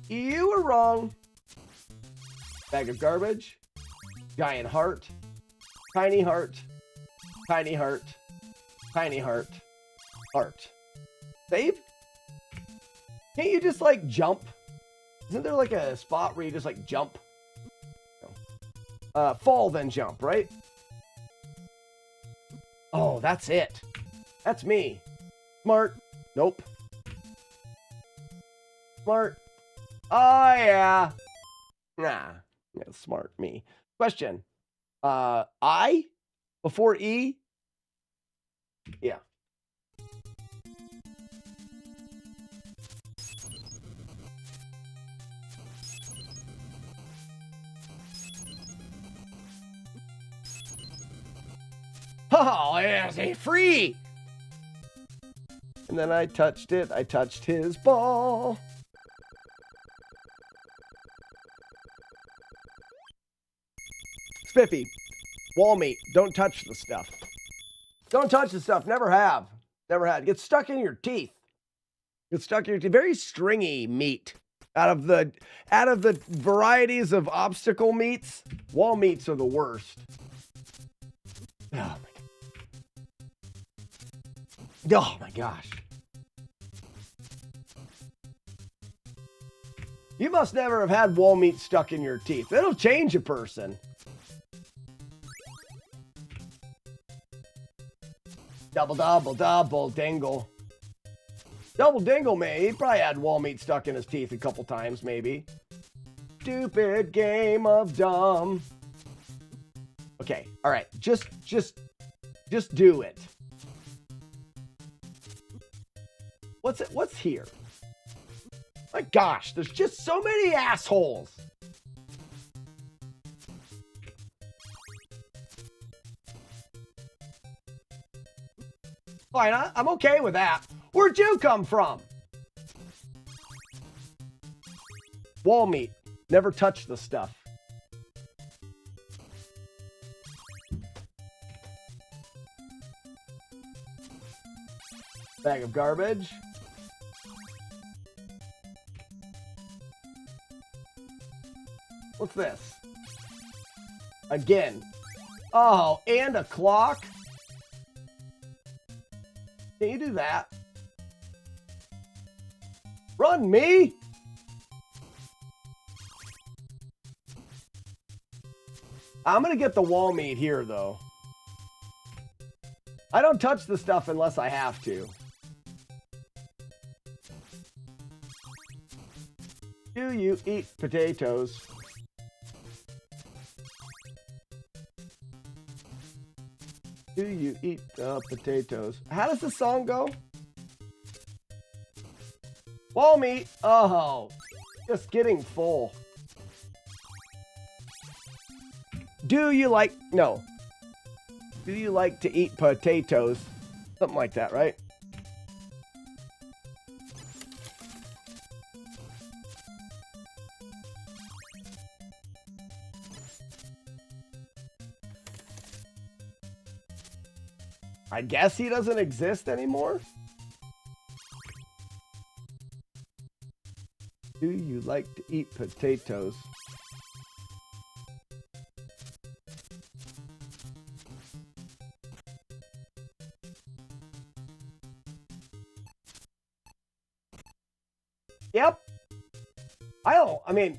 Speaker 7: You were wrong. Bag of garbage. Giant heart. Tiny heart. Tiny heart. Tiny heart. Heart. Save? Can't you just like jump? Isn't there like a spot where you just like jump? No. Fall then jump, right? Oh, that's it. That's me. Smart. Nope. Smart. Oh, yeah. Nah. Yeah, smart me. Question. I? Before E? Yeah. Oh, it's free. And then I touched it. I touched his ball. Spiffy. Wall meat. Don't touch the stuff. Don't touch the stuff. Never have. Never had. It gets stuck in your teeth. Gets stuck in your teeth. Very stringy meat. Out of the varieties of obstacle meats, wall meats are the worst. Oh my gosh. You must never have had wall meat stuck in your teeth. It'll change a person. Double, double, double, dingle. Double dingle, man. He probably had wall meat stuck in his teeth a couple times, maybe. Stupid game of dumb. Okay, all right. Just do it. What's here? My gosh, there's just so many assholes. Fine, I'm okay with that. Where'd you come from? Wall meat. Never touch the stuff. Bag of garbage. What's this? Again. Oh, and a clock? Can you do that? Run me! I'm gonna get the wall meat here, though. I don't touch the stuff unless I have to. Do you eat potatoes? Do you eat potatoes? How does the song go? Wall meat. Oh, just getting full. Do you like, no. Do you like to eat potatoes? Something like that, right? I guess he doesn't exist anymore? Do you like to eat potatoes? Yep. I mean,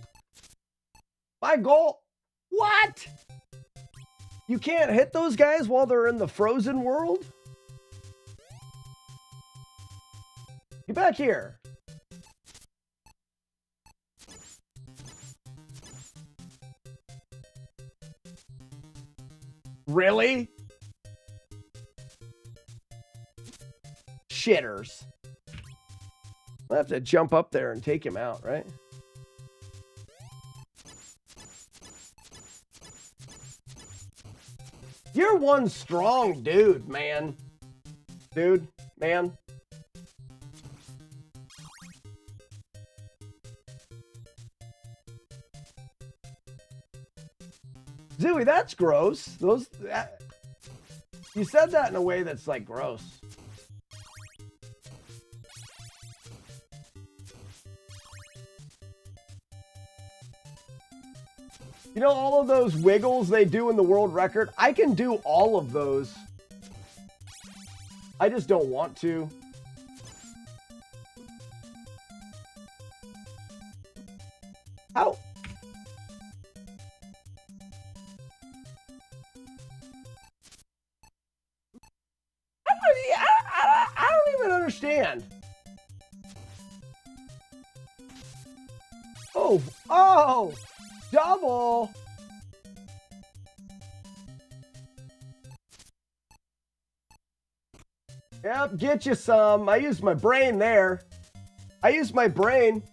Speaker 7: my goal, what? You can't hit those guys while they're in the frozen world? Get back here. Really? Shitters. I'll have to jump up there and take him out, right? You're one strong dude, man. Dude, man. Zooey, that's gross. You said that in a way that's like gross. You know all of those wiggles they do in the world record? I can do all of those. I just don't want to. How? I don't even understand. Oh, double. Yep, get you some. I used my brain there. I used my brain.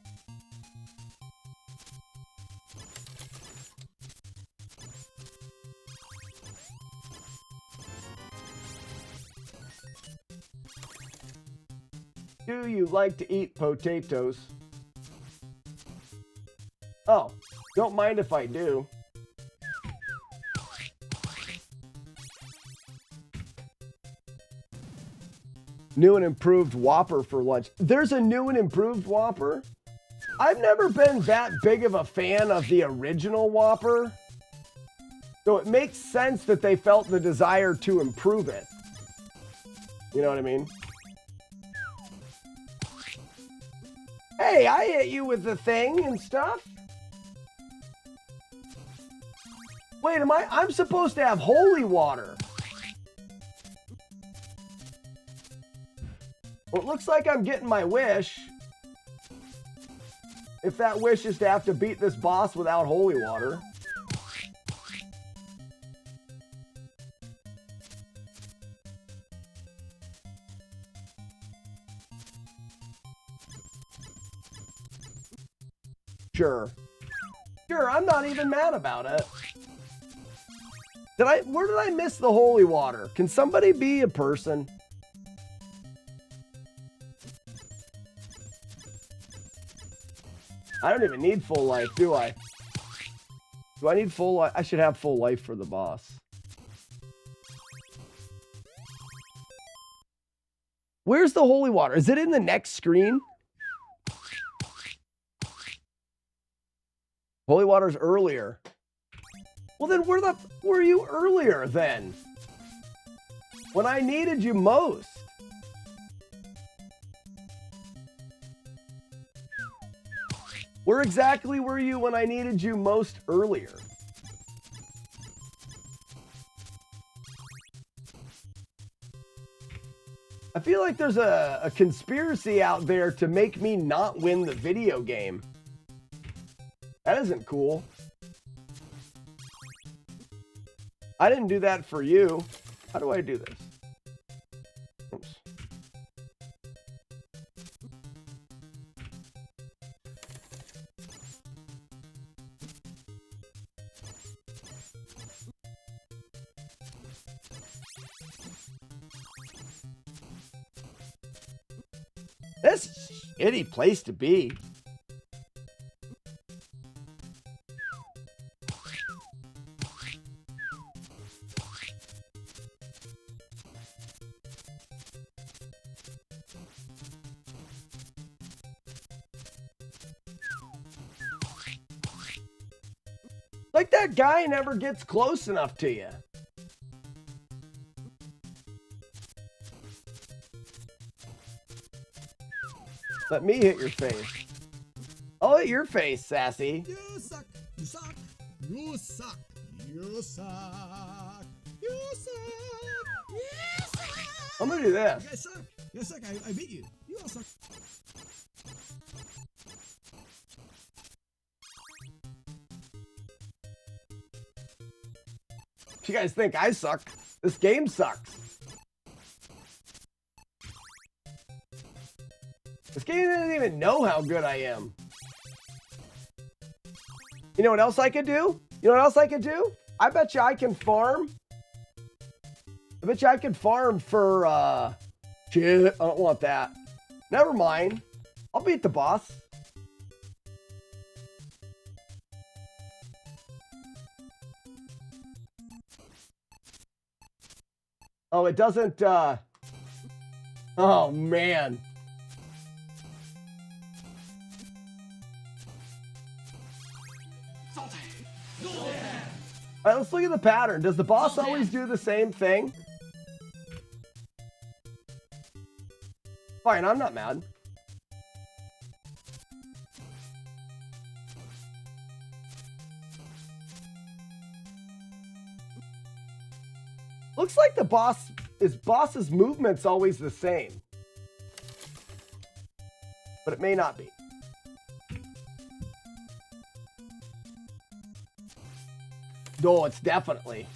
Speaker 7: Do you like to eat potatoes? Oh, don't mind if I do. New and improved Whopper for lunch. There's a new and improved Whopper? I've never been that big of a fan of the original Whopper. So it makes sense that they felt the desire to improve it. You know what I mean? Hey, I hit you with the thing and stuff. Wait, I'm supposed to have holy water. Well, it looks like I'm getting my wish. If that wish is to have to beat this boss without holy water. Sure. Sure, I'm not even mad about it. Where did I miss the holy water? Can somebody be a person? I don't even need full life, do I? Do I need full life? I should have full life for the boss. Where's the holy water? Is it in the next screen? Holy water's earlier. Well, then where were you earlier then? When I needed you most. Where exactly were you when I needed you most earlier? I feel like there's a conspiracy out there to make me not win the video game. That isn't cool. I didn't do that for you. How do I do this? Oops. This is a shitty place to be. Like that guy never gets close enough to you. Let me hit your face. I'll hit your face, sassy.
Speaker 8: You suck. You suck. You suck. You suck. You suck. You suck.
Speaker 7: I'm gonna do this.
Speaker 8: You guys suck. You guys suck. I beat you. You all suck.
Speaker 7: If you guys think I suck, this game sucks. This game doesn't even know how good I am. You know what else I could do? You know what else I could do? I bet you I can farm. I bet you I could farm for, shit, I don't want that. Never mind. I'll beat the boss. Oh, it doesn't, oh, man. All right, let's look at the pattern. Does the boss always do the same thing? Fine, I'm not mad. Looks like the boss's movement's always the same. But it may not be. No, it's definitely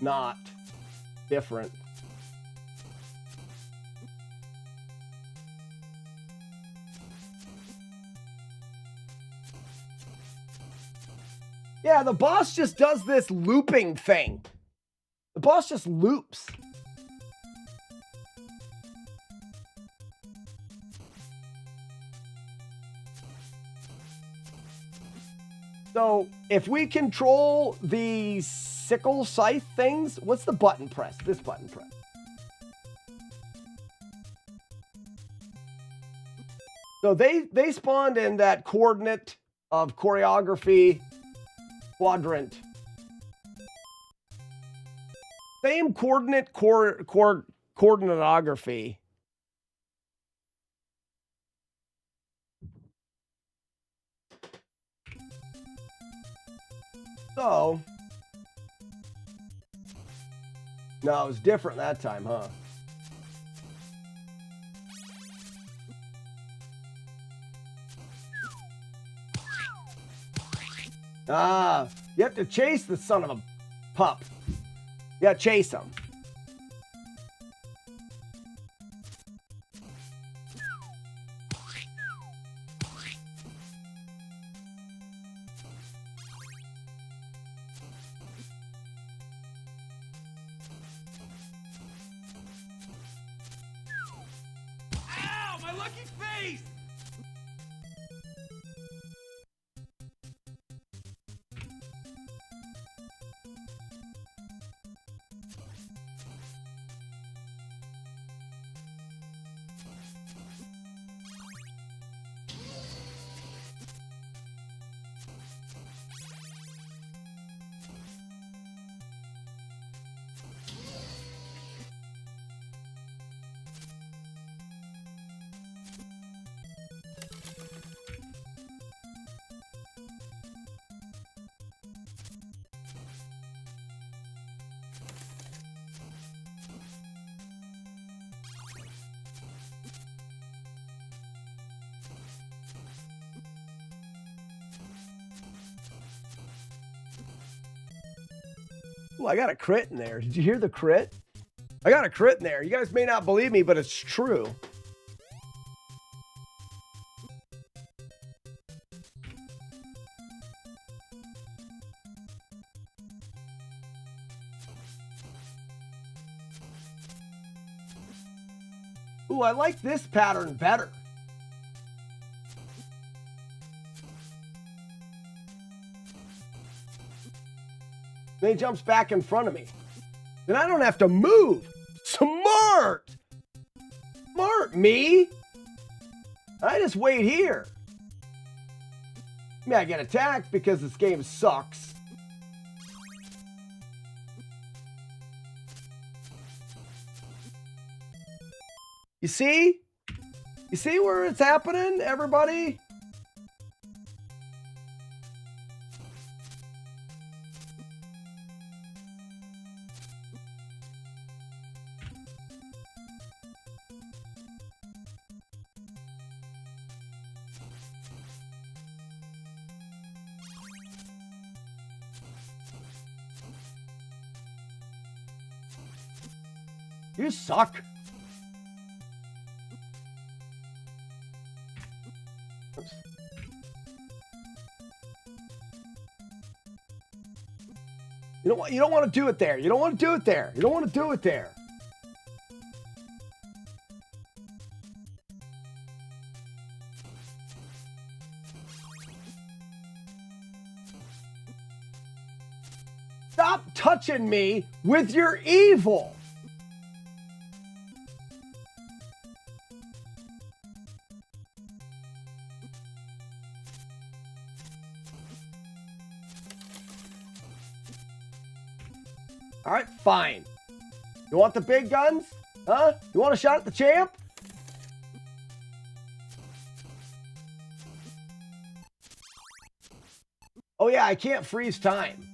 Speaker 7: not different. Yeah, the boss just does this looping thing. The boss just loops. So if we control the sickle scythe things, what's the button press? This button press. So they spawned in that coordinate of choreography quadrant. Same coordinate coordinatography. So, no, it was different that time, huh? Ah, you have to chase the son of a pup. You gotta chase him.
Speaker 5: Ow, my lucky face!
Speaker 7: Ooh, I got a crit in there. Did you hear the crit? I got a crit in there. You guys may not believe me, but it's true. Ooh, I like this pattern better. Then he jumps back in front of me. Then I don't have to move. Smart! Smart, me! I just wait here. I mean, I get attacked because this game sucks. You see? You see where it's happening, everybody? You suck. You know what? You don't want to do it there. You don't want to do it there. You don't want to do it there. Stop touching me with your evil. All right, fine. You want the big guns? Huh? You want a shot at the champ? Oh yeah, I can't freeze time.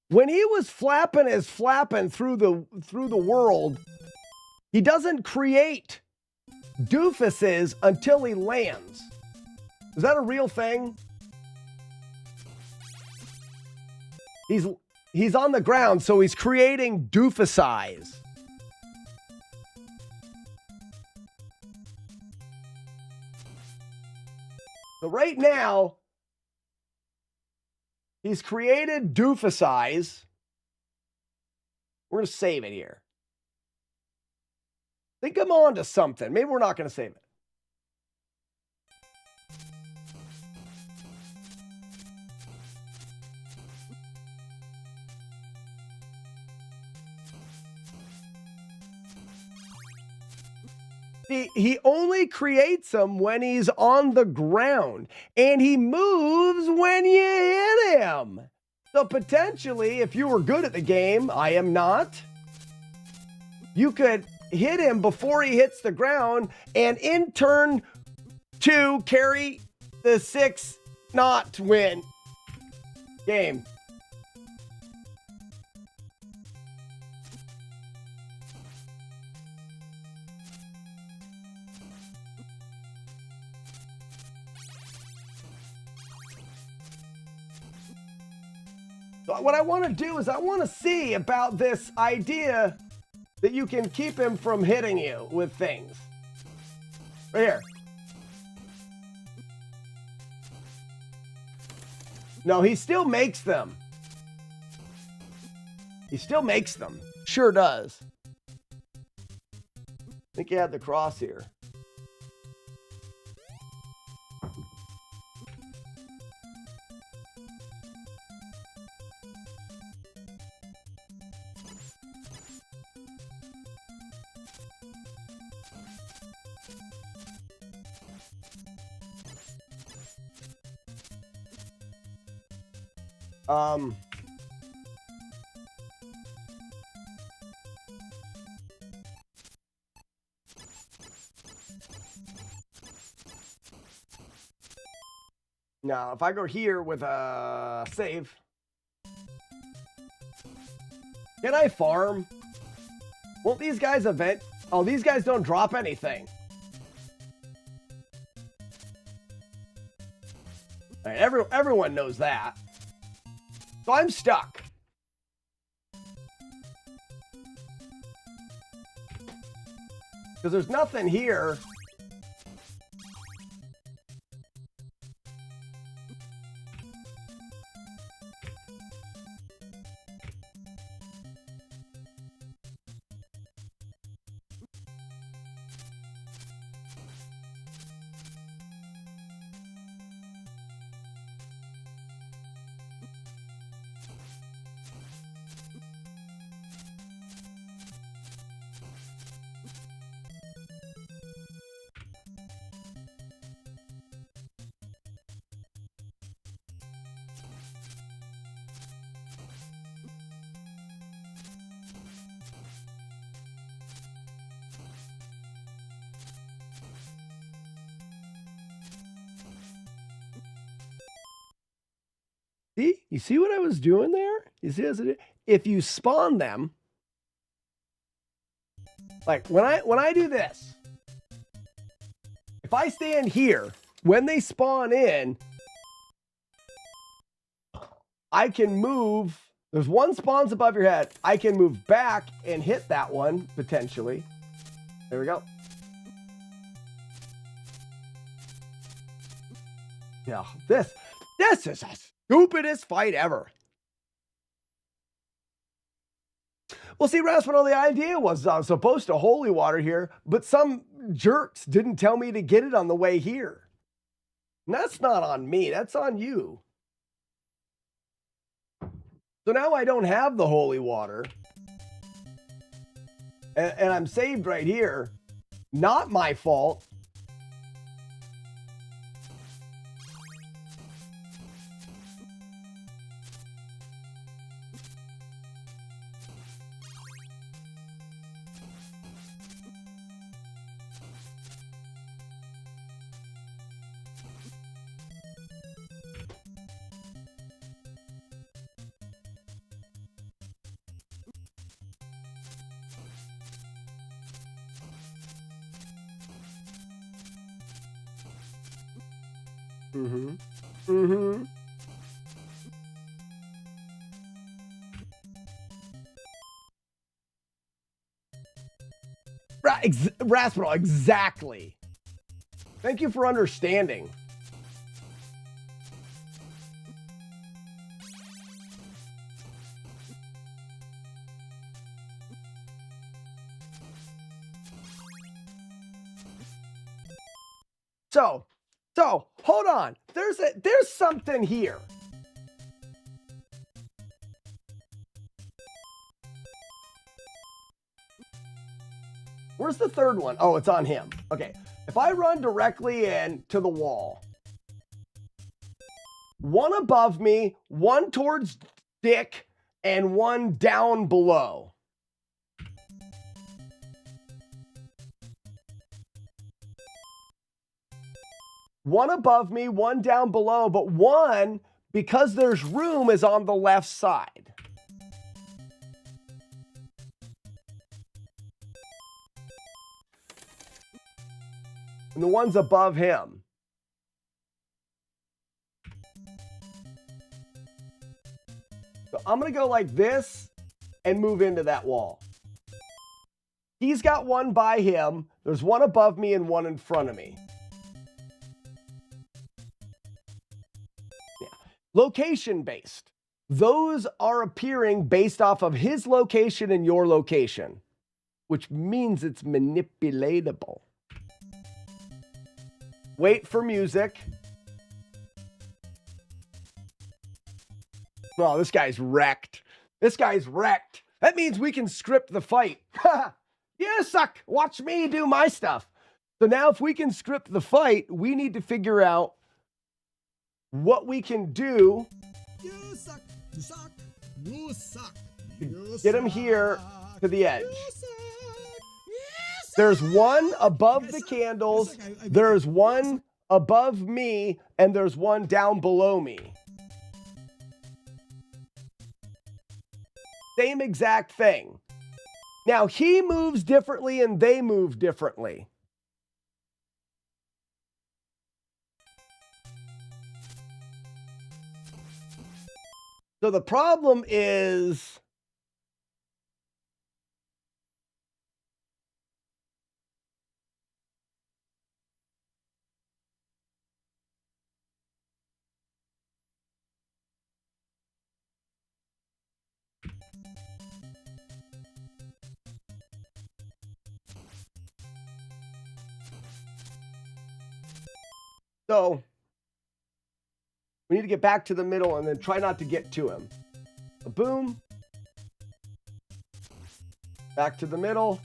Speaker 7: When he was flapping through the world, he doesn't create doofuses until he lands. Is that a real thing? He's on the ground, so he's creating doofus eyes. So right now, he's created doofus eyes. We're going to save it here. I think I'm on to something. Maybe we're not going to save it. He only creates them when he's on the ground, and he moves when you hit him. So potentially, if you were good at the game, I am not, you could hit him before he hits the ground, and in turn 2, carry the 6 not win game. What I want to do is I want to see about this idea that you can keep him from hitting you with things. Right here. No, he still makes them. He still makes them. Sure does. I think he had the cross here. Now, if I go here with a save, can I farm? Won't these guys event? Oh, these guys don't drop anything. All right, everyone knows that. So I'm stuck. Because there's nothing here. See? You see what I was doing there? You see as it, if you spawn them, like when I do this, if I stand here, when they spawn in, I can move. There's one spawns above your head. I can move back and hit that one, potentially. There we go. Yeah, this is a stupidest fight ever. Well, see, Raspino, the idea was I was supposed to holy water here, but some jerks didn't tell me to get it on the way here. And that's not on me. That's on you. So now I don't have the holy water. And I'm saved right here. Not my fault. Raspino, exactly. Thank you for understanding. So hold on. There's something here. Where's the third one? Oh, it's on him. Okay. If I run directly in to the wall, one above me, one towards Dick, and one down below. One above me, one down below, but one, because there's room, is on the left side. And the one's above him. So I'm going to go like this and move into that wall. He's got one by him. There's one above me and one in front of me. Location based. Those are appearing based off of his location and your location, which means it's manipulatable. Wait for music. Oh, this guy's wrecked. This guy's wrecked. That means we can script the fight. You suck. Watch me do my stuff. So now if we can script the fight, we need to figure out what we can do.
Speaker 8: You suck. You suck. You suck. You
Speaker 7: get him here to the edge. There's one above the candles. There's one above me, and there's one down below me. Same exact thing. Now, he moves differently and they move differently. So the problem is so we need to get back to the middle and then try not to get to him. A boom. Back to the middle.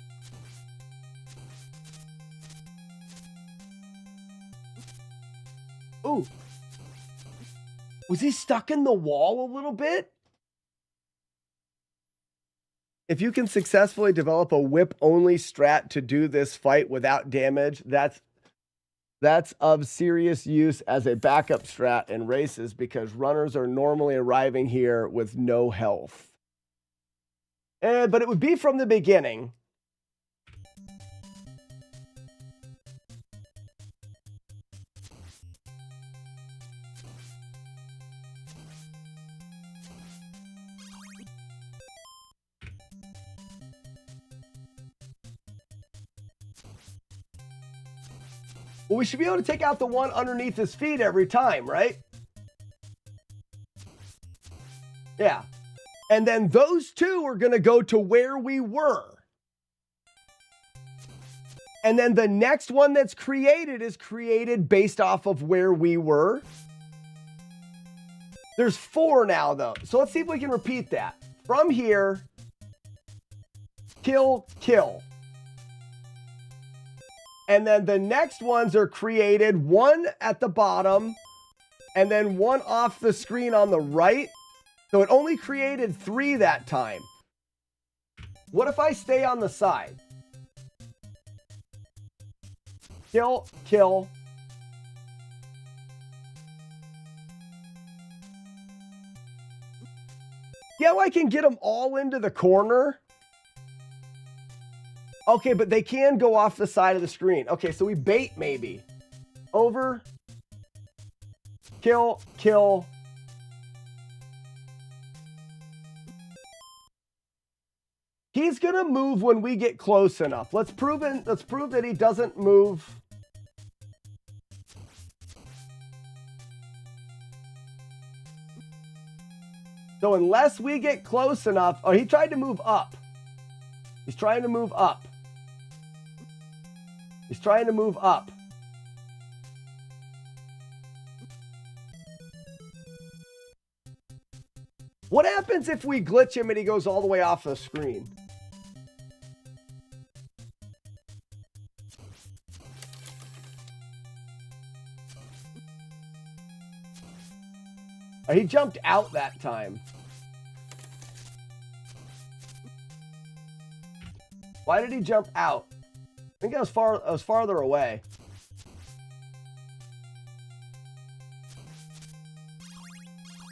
Speaker 7: Ooh. Was he stuck in the wall a little bit? If you can successfully develop a whip-only strat to do this fight without damage, that's of serious use as a backup strat in races because runners are normally arriving here with no health. But it would be from the beginning. Well, we should be able to take out the one underneath his feet every time, right? Yeah. And then those two are going to go to where we were. And then the next one that's created is created based off of where we were. There's 4 now, though. So let's see if we can repeat that. From here, kill, kill. And then the next ones are created, one at the bottom, and then one off the screen on the right. So it only created 3 that time. What if I stay on the side? Kill, kill. See how I can get them all into the corner? Okay, but they can go off the side of the screen. Okay, so we bait maybe. Over. Kill, kill. He's going to move when we get close enough. Let's prove that he doesn't move. So unless we get close enough. Oh, he tried to move up. He's trying to move up. He's trying to move up. What happens if we glitch him and he goes all the way off the screen? Oh, he jumped out that time. Why did he jump out? I think I was farther away.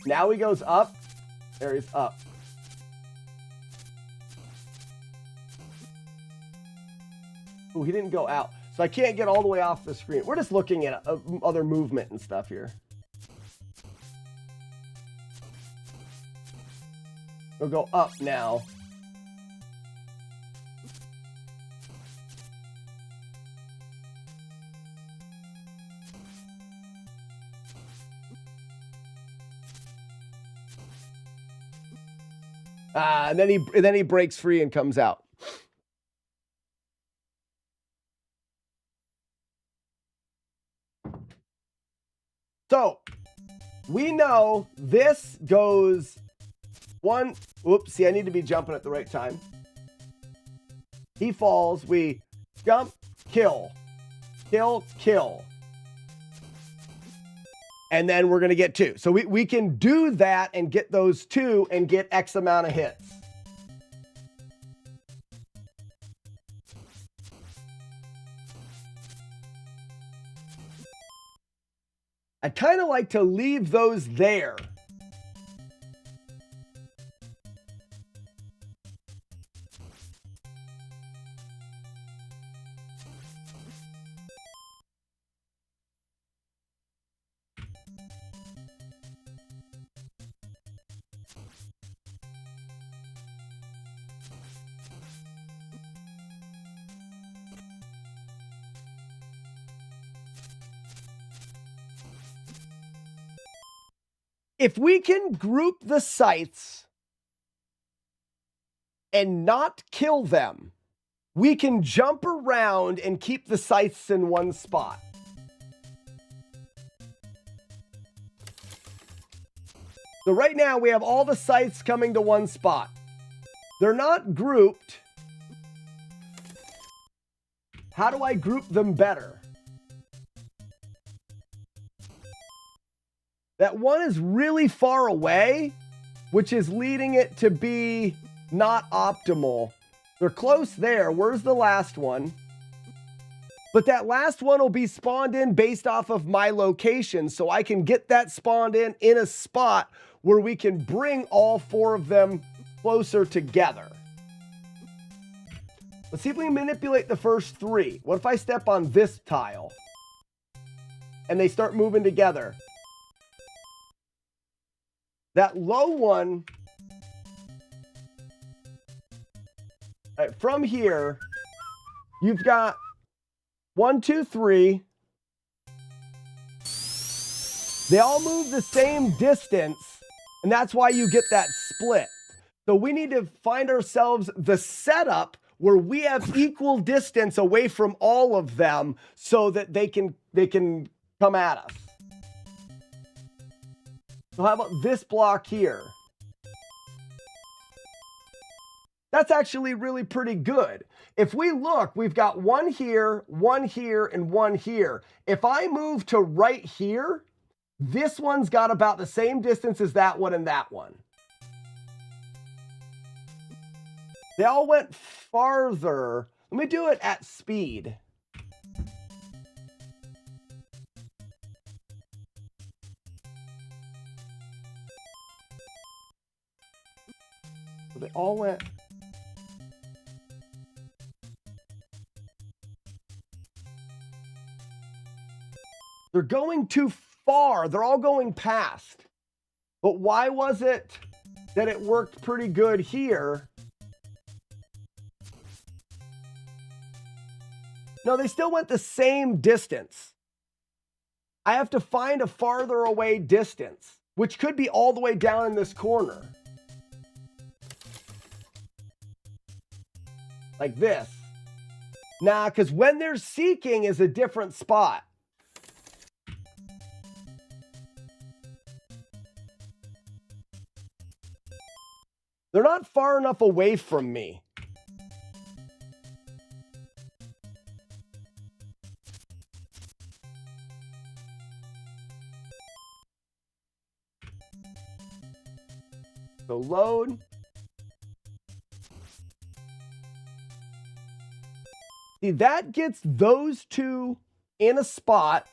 Speaker 7: Now he goes up. There he's up. Oh, he didn't go out. So I can't get all the way off the screen. We're just looking at other movement and stuff here. We'll go up now. And then he breaks free and comes out. So we know this goes one. Whoops, see, I need to be jumping at the right time. He falls. We jump, kill, kill, kill. And then we're going to get 2. So we can do that and get those 2 and get X amount of hits. I'd kind of like to leave those there. If we can group the sites and not kill them, we can jump around and keep the sites in one spot. So right now we have all the sites coming to one spot. They're not grouped. How do I group them better? That one is really far away, which is leading it to be not optimal. They're close there. Where's the last one? But that last one will be spawned in based off of my location, so I can get that spawned in a spot where we can bring all 4 of them closer together. Let's see if we can manipulate the first 3. What if I step on this tile and they start moving together? That low one, right, from here, you've got 1, 2, 3. They all move the same distance, and that's why you get that split. So we need to find ourselves the setup where we have equal distance away from all of them so that they can come at us. So how about this block here? That's actually really pretty good. If we look, we've got 1 here, 1 here, and 1 here. If I move to right here, this one's got about the same distance as that one and that one. They all went farther. Let me do it at speed. They all went. They're going too far. They're all going past. But why was it that it worked pretty good here? No, they still went the same distance. I have to find a farther away distance, which could be all the way down in this corner. Like this. Nah, because when they're seeking is a different spot. They're not far enough away from me. So load. See, that gets those 2 in a spot,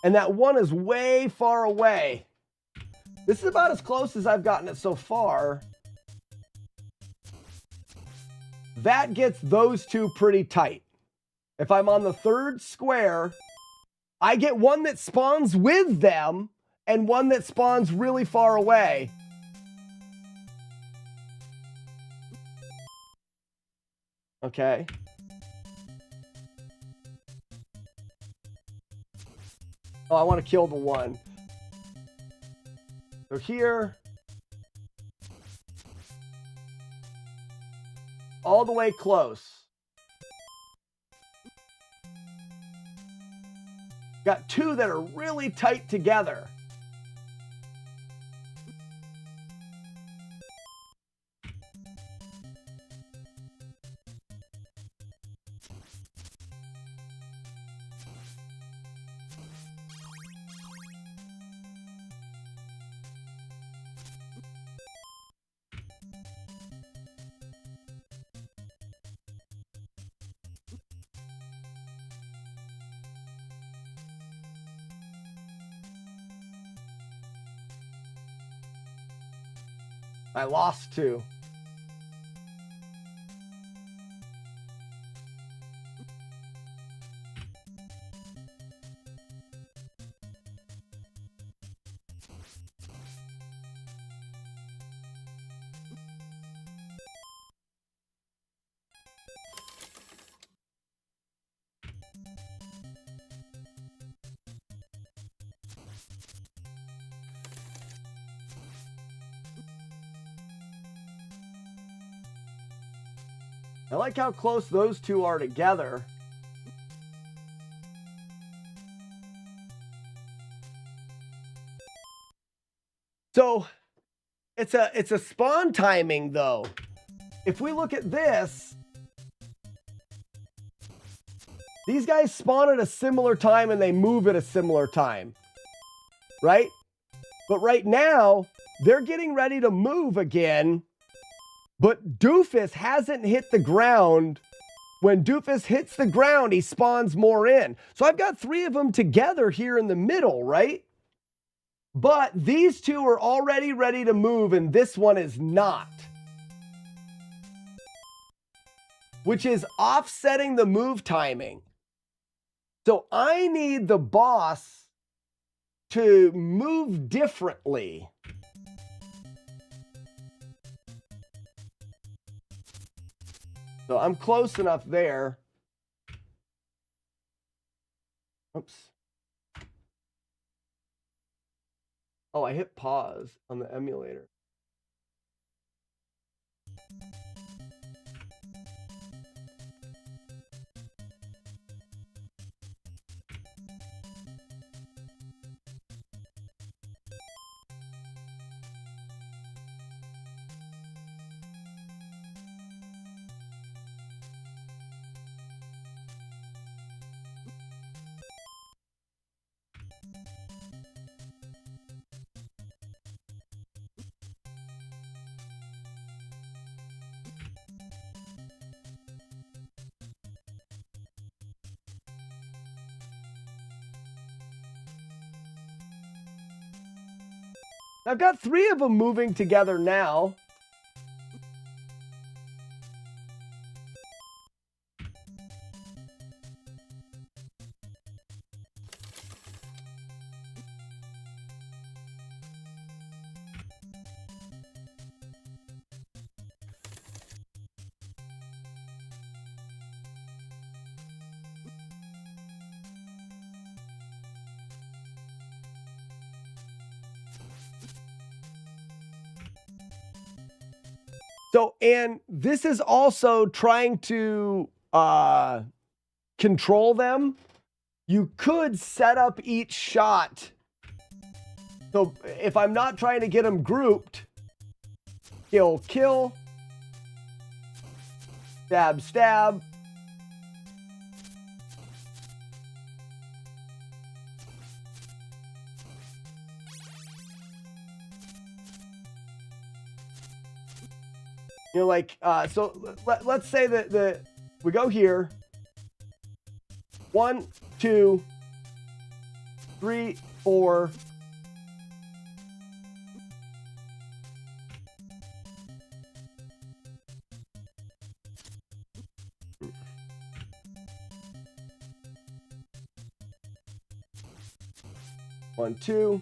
Speaker 7: and that one is way far away. This is about as close as I've gotten it so far. That gets those 2 pretty tight. If I'm on the 3rd square, I get one that spawns with them and one that spawns really far away. Okay. Oh, I want to kill the one. So here. All the way close. Got 2 that are really tight together. I lost 2. I like how close those two are together. So it's a spawn timing though. If we look at this, these guys spawn at a similar time and they move at a similar time, right? But right now, they're getting ready to move again. But Doofus hasn't hit the ground. When Doofus hits the ground, he spawns more in. So I've got 3 of them together here in the middle, right? But these 2 are already ready to move, and this one is not. Which is offsetting the move timing. So I need the boss to move differently. So I'm close enough there. Oops. Oh, I hit pause on the emulator. I've got 3 of them moving together now. So, and this is also trying to control them. You could set up each shot. So if I'm not trying to get them grouped, kill, kill, stab, stab. You know, like, so let's say that we go here. 1, 2, 3, 4. One, 2.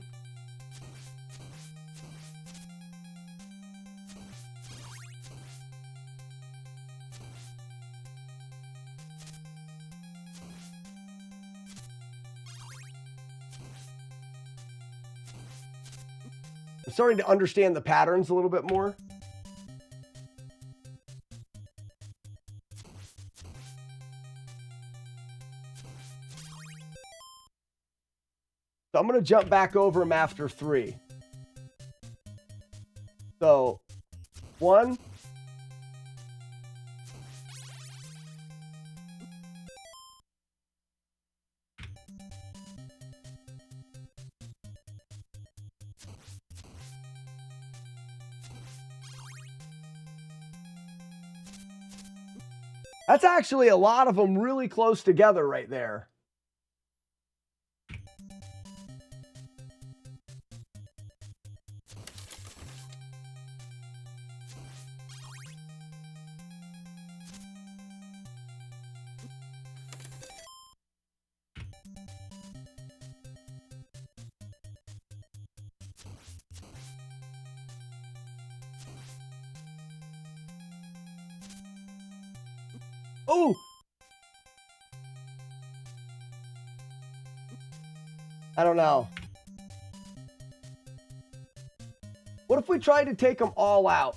Speaker 7: I'm starting to understand the patterns a little bit more. So I'm going to jump back over them after 3. So 1. That's actually a lot of them really close together right there. Oh! I don't know. What if we tried to take them all out?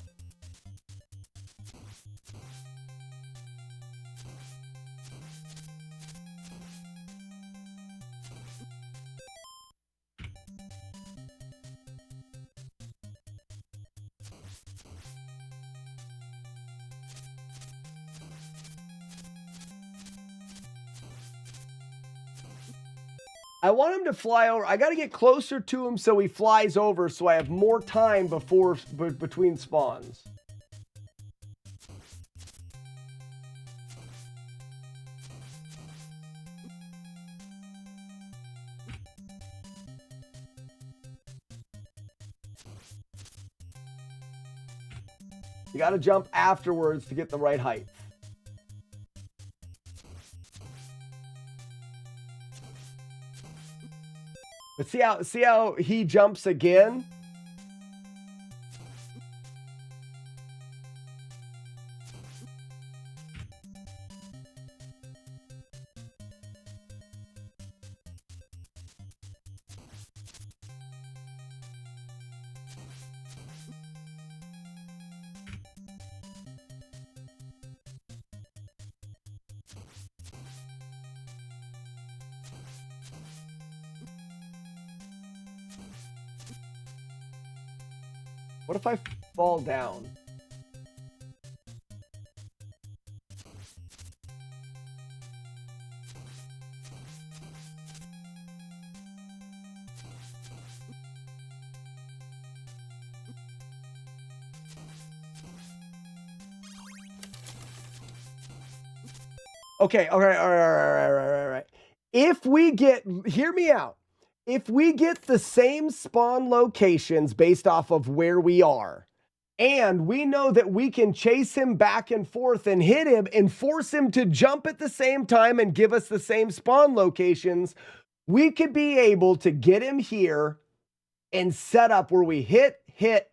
Speaker 7: I want him to fly over. I got to get closer to him so he flies over so I have more time between spawns. You got to jump afterwards to get the right height. But see how he jumps again? What if I fall down? Okay, all right. If we get, hear me out. If we get the same spawn locations based off of where we are, and we know that we can chase him back and forth and hit him and force him to jump at the same time and give us the same spawn locations, we could be able to get him here and set up where we hit,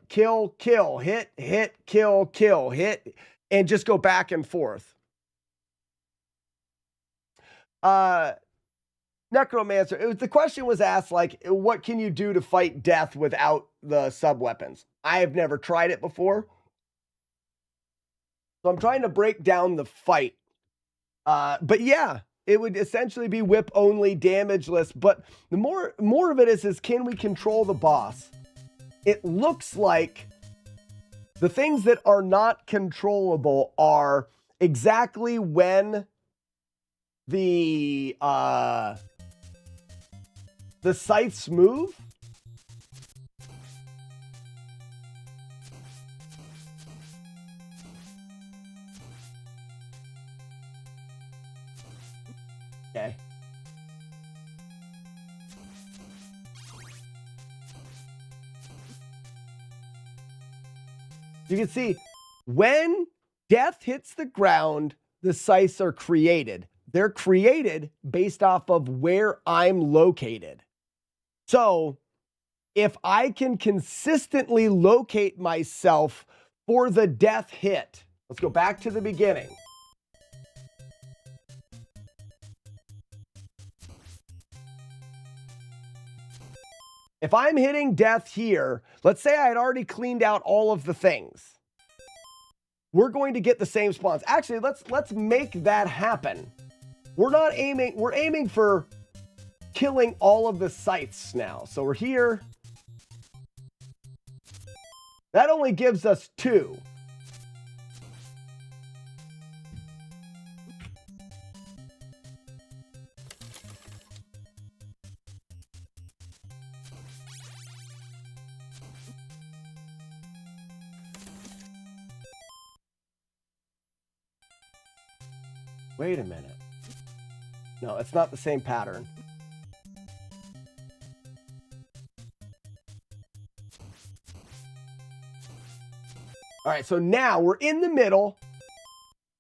Speaker 7: kill, hit, kill, hit, and just go back and forth. Necromancer, the question was asked, like, what can you do to fight death without the sub-weapons? I have never tried it before. So I'm trying to break down the fight. But yeah, it would essentially be whip-only, damageless. But the more of it is can we control the boss? It looks like the things that are not controllable are exactly when the scythes move. Okay. You can see when death hits the ground, the scythes are created. They're created based off of where I'm located. So if I can consistently locate myself for the death hit, let's go back to the beginning. If I'm hitting death here, let's say I had already cleaned out all of the things. We're going to get the same spawns. Actually, let's make that happen. We're aiming for killing all of the scythes now. So we're here. That only gives us 2. Wait a minute. No, it's not the same pattern. All right, so now we're in the middle.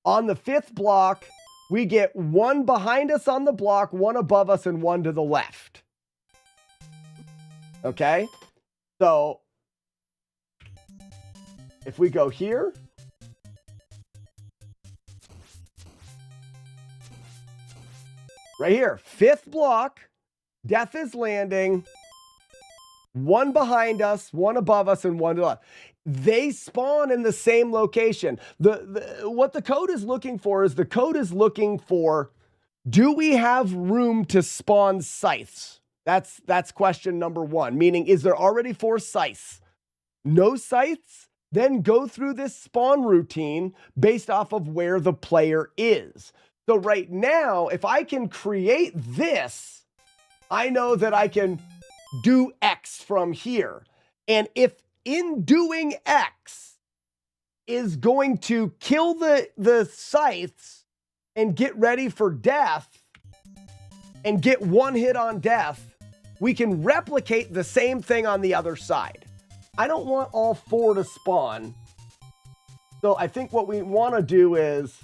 Speaker 7: On the 5th block, we get 1 behind us on the block, 1 above us, and 1 to the left. Okay? So, if we go here, Right here. 5th block. Death is landing. 1 behind us, 1 above us, and 1 to the left. They spawn in the same location. What the code is looking for is the code is looking for, do we have room to spawn scythes? That's question number 1, meaning is there already 4 scythes? No scythes? Then go through this spawn routine based off of where the player is. So right now, if I can create this, I know that I can do X from here. And if in doing X is going to kill the scythes and get ready for death and get 1 hit on death, we can replicate the same thing on the other side. I don't want all 4 to spawn. So I think what we want to do is,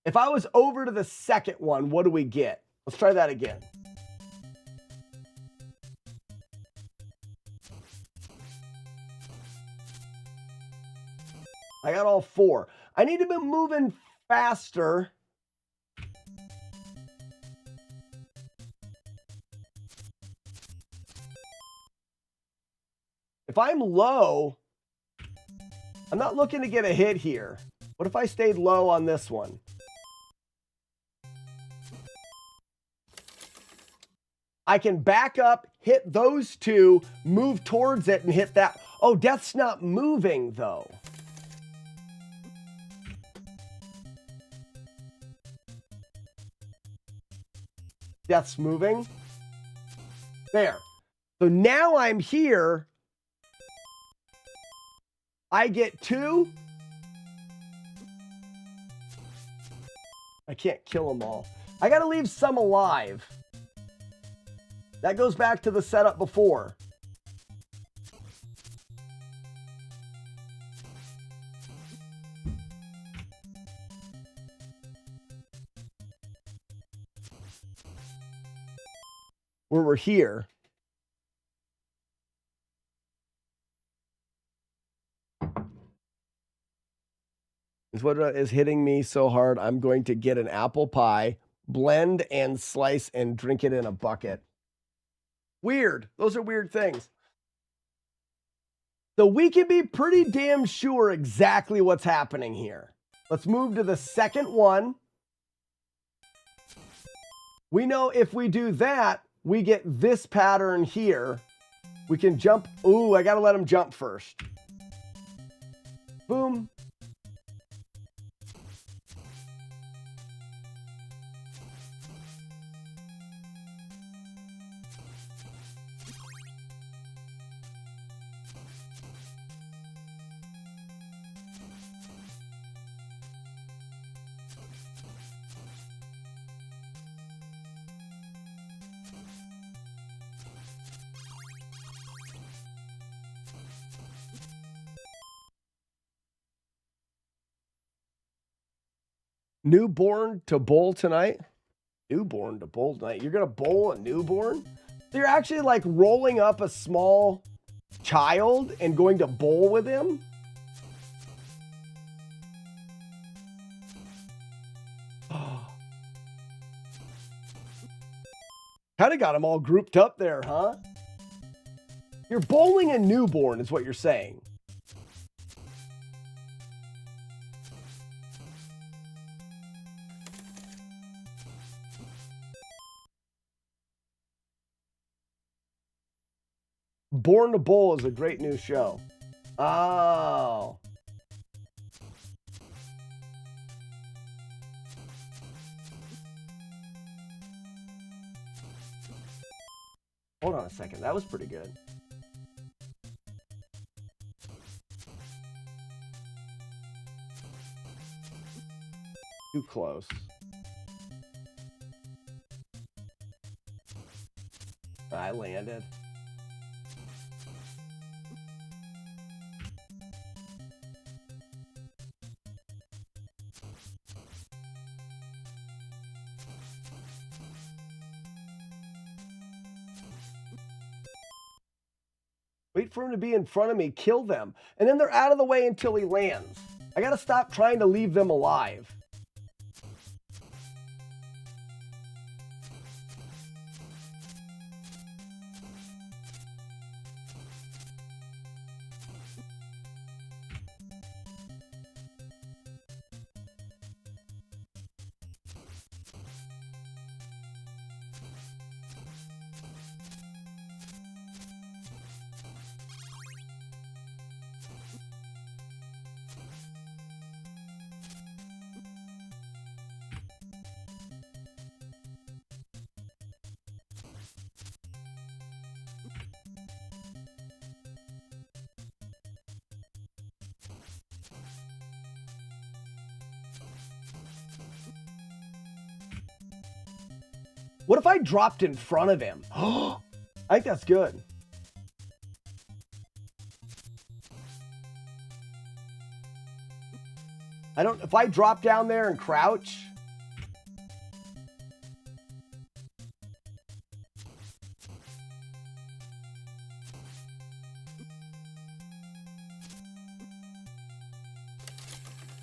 Speaker 7: if I was over to the second one, what do we get? Let's try that again. I got all 4. I need to be moving faster. If I'm low, I'm not looking to get a hit here. What if I stayed low on this one? I can back up, hit those 2, move towards it, and hit that. Oh, death's not moving, though. Death's moving. There. So now I'm here. I get 2. I can't kill them all. I got to leave some alive. That goes back to the setup before. Where we're here. Is what is hitting me so hard. I'm going to get an apple pie, blend and slice and drink it in a bucket. Weird. Those are weird things. So we can be pretty damn sure exactly what's happening here. Let's move to the second one. We know if we do that, we get this pattern here. We can jump. Ooh, I got to let him jump first. Boom. Newborn to bowl tonight. Newborn to bowl tonight. You're going to bowl a newborn? So you're actually like rolling up a small child and going to bowl with him? Kind of got them all grouped up there, huh? You're bowling a newborn is what you're saying. Born to Bowl is a great new show. Oh. Hold on a second. That was pretty good. Too close. I landed. Wait for him to be in front of me, kill them, and then they're out of the way until he lands. I gotta stop trying to leave them alive. What if I dropped in front of him? I think that's good. If I drop down there and crouch.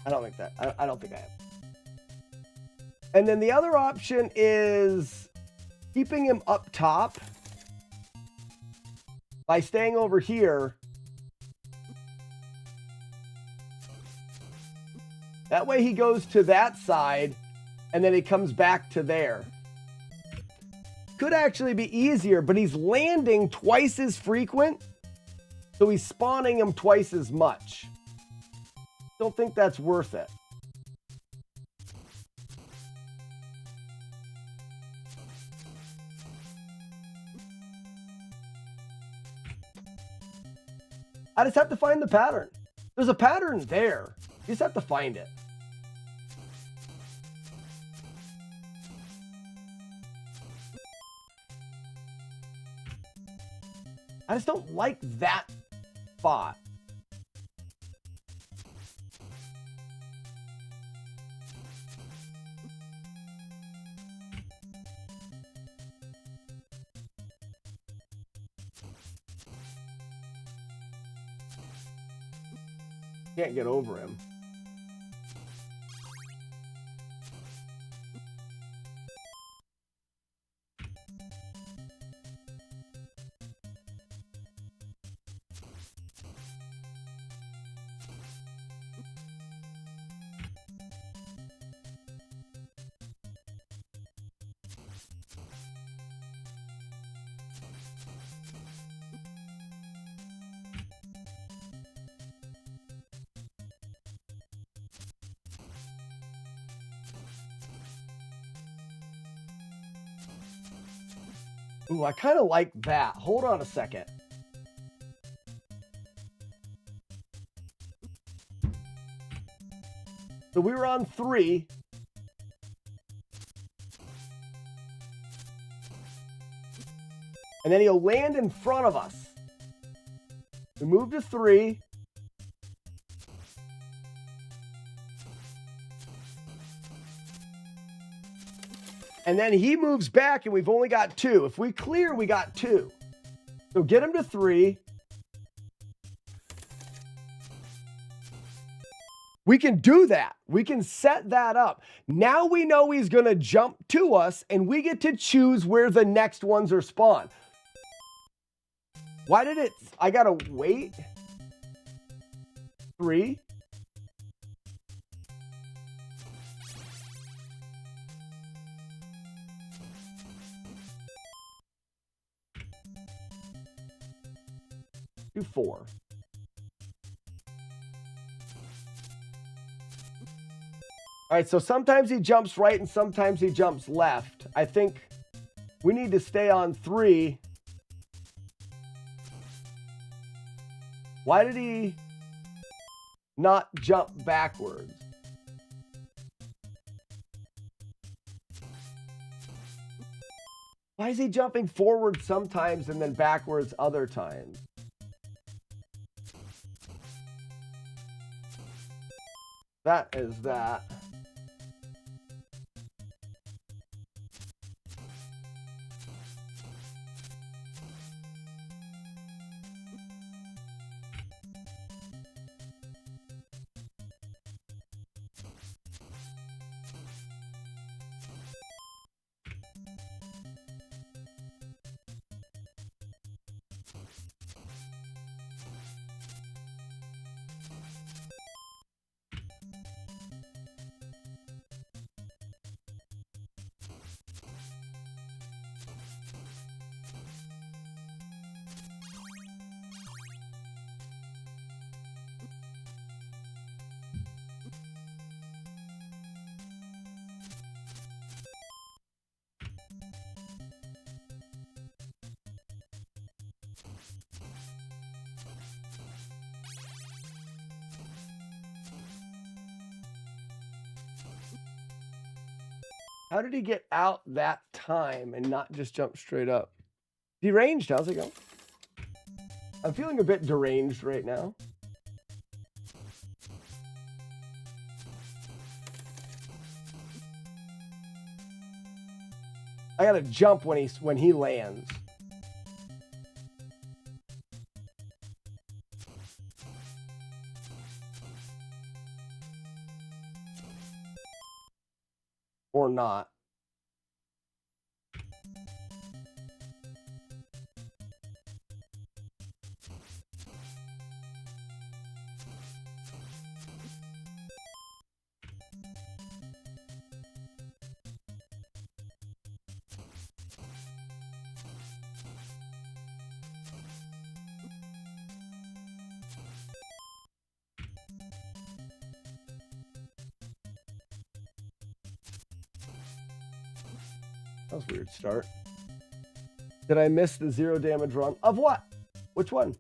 Speaker 7: I don't think that, I don't think I have. And then the other option is keeping him up top by staying over here. That way he goes to that side and then he comes back to there. Could actually be easier, but he's landing twice as frequent, so he's spawning him twice as much. Don't think that's worth it. I just have to find the pattern. There's a pattern there. You just have to find it. I just don't like that spot. Can't get over him. Ooh, I kind of like that. Hold on a second. So we were on 3. And then he'll land in front of us. We move to 3. And then he moves back and we've only got 2. If we clear, we got 2. So get him to 3. We can do that. We can set that up. Now we know he's going to jump to us and we get to choose where the next ones are spawned. Why did it? I got to wait. 3. Do 4. All right, so sometimes he jumps right and sometimes he jumps left. I think we need to stay on 3. Why did he not jump backwards? Why is he jumping forward sometimes and then backwards other times? That is that. How did he get out that time and not just jump straight up? Deranged, how's it going? I'm feeling a bit deranged right now. I gotta jump when he lands. Or not. That was a weird start. Did I miss the 0 damage run? Of what? Which one?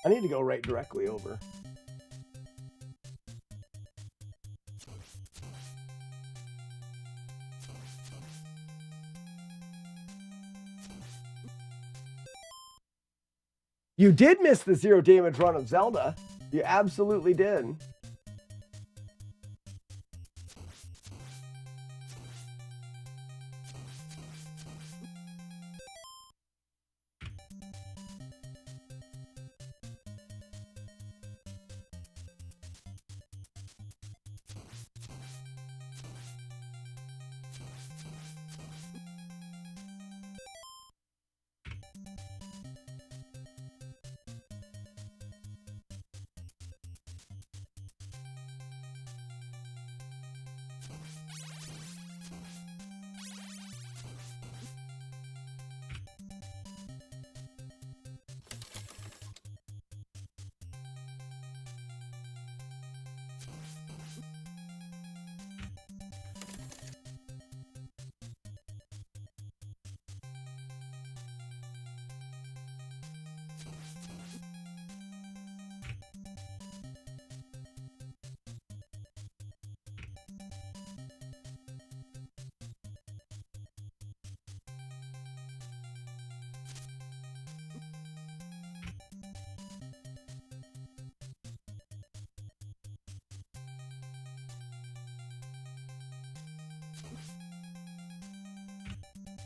Speaker 7: I need to go right directly over. You did miss the 0 damage run of Zelda. You absolutely did.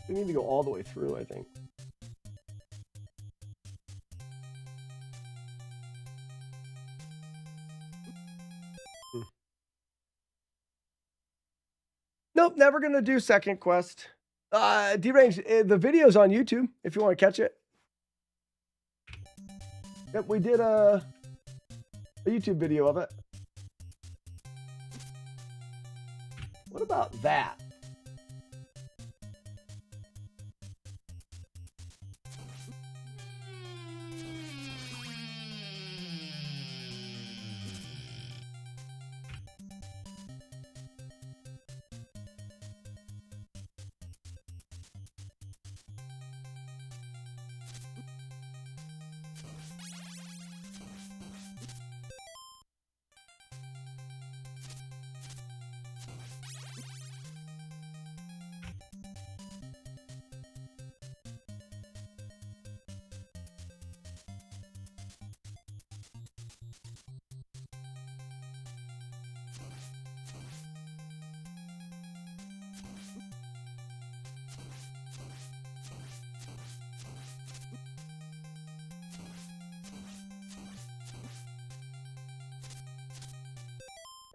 Speaker 7: We need to go all the way through, I think. Nope, never gonna do second quest. Deranged, the video's on YouTube if you want to catch it. Yep, we did a YouTube video of it. What about that?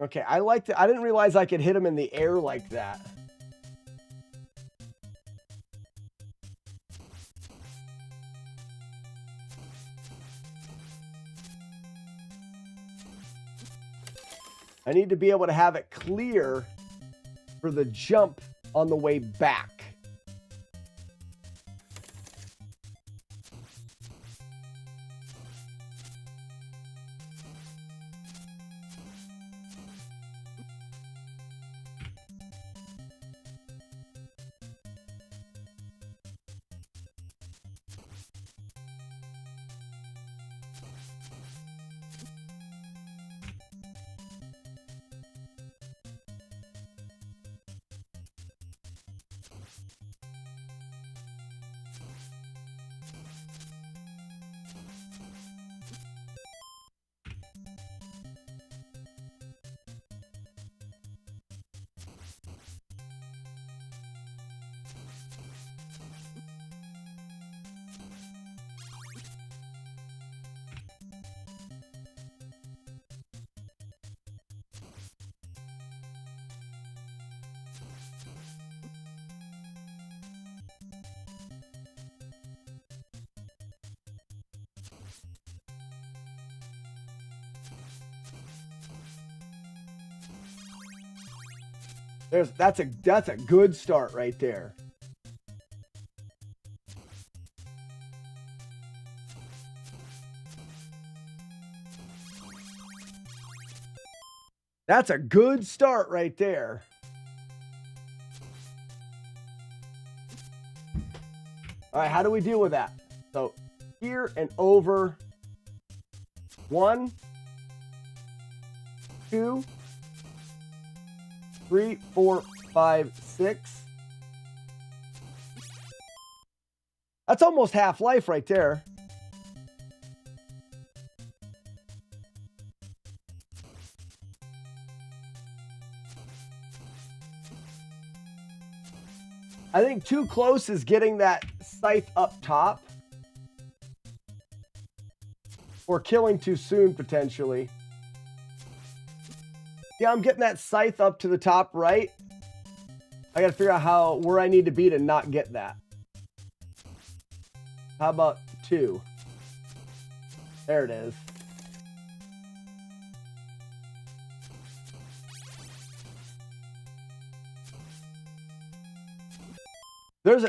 Speaker 7: Okay, I liked it. I didn't realize I could hit him in the air like that. I need to be able to have it clear for the jump on the way back. That's a good start right there. That's a good start right there. All right, how do we deal with that? So here and over. 1, 2, 3, 4, 5, 6. That's almost half life right there. I think too close is getting that scythe up top. Or killing too soon, potentially. Yeah, I'm getting that scythe up to the top right. I got to figure out where I need to be to not get that. How about 2? There it is.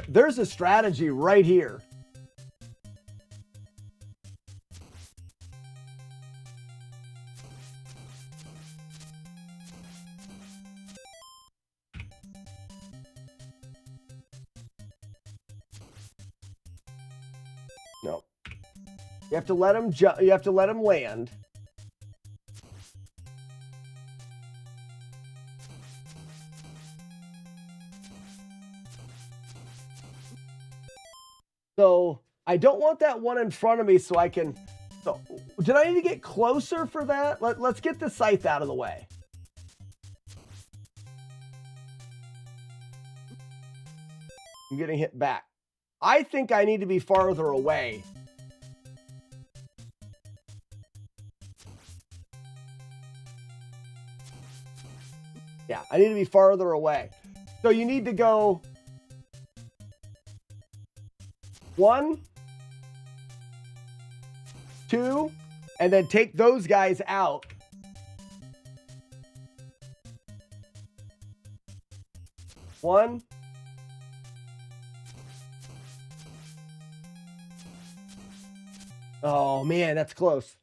Speaker 7: There's a strategy right here. No. You have to let him you have to let him land. So I don't want that one in front of me so I can... So, did I need to get closer for that? Let's get the scythe out of the way. I'm getting hit back. I think I need to be farther away. Yeah, I need to be farther away. So you need to go... 1, 2, and then take those guys out. One. Oh man, that's close.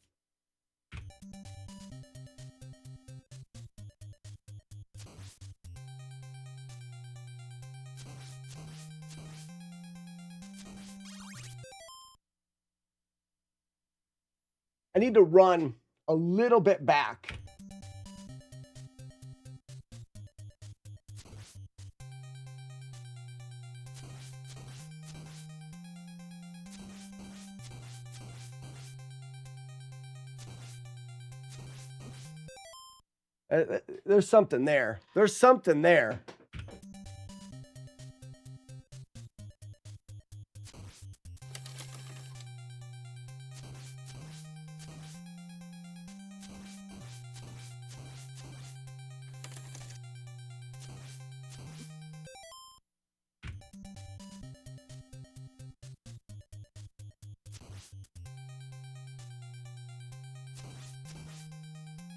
Speaker 7: I need to run a little bit back. There's something there. There's something there.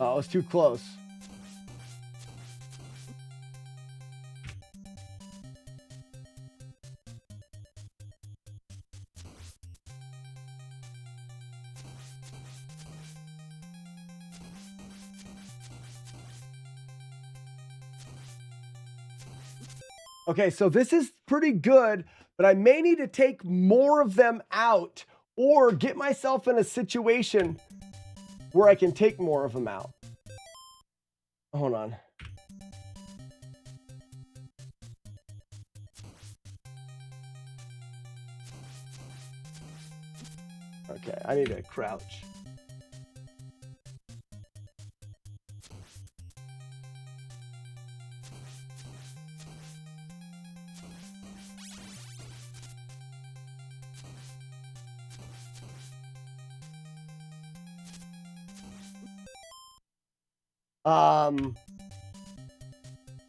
Speaker 7: Oh, it was too close. Okay, so this is pretty good, but I may need to take more of them out or get myself in a situation where I can take more of them out. Hold on. Okay, I need to crouch.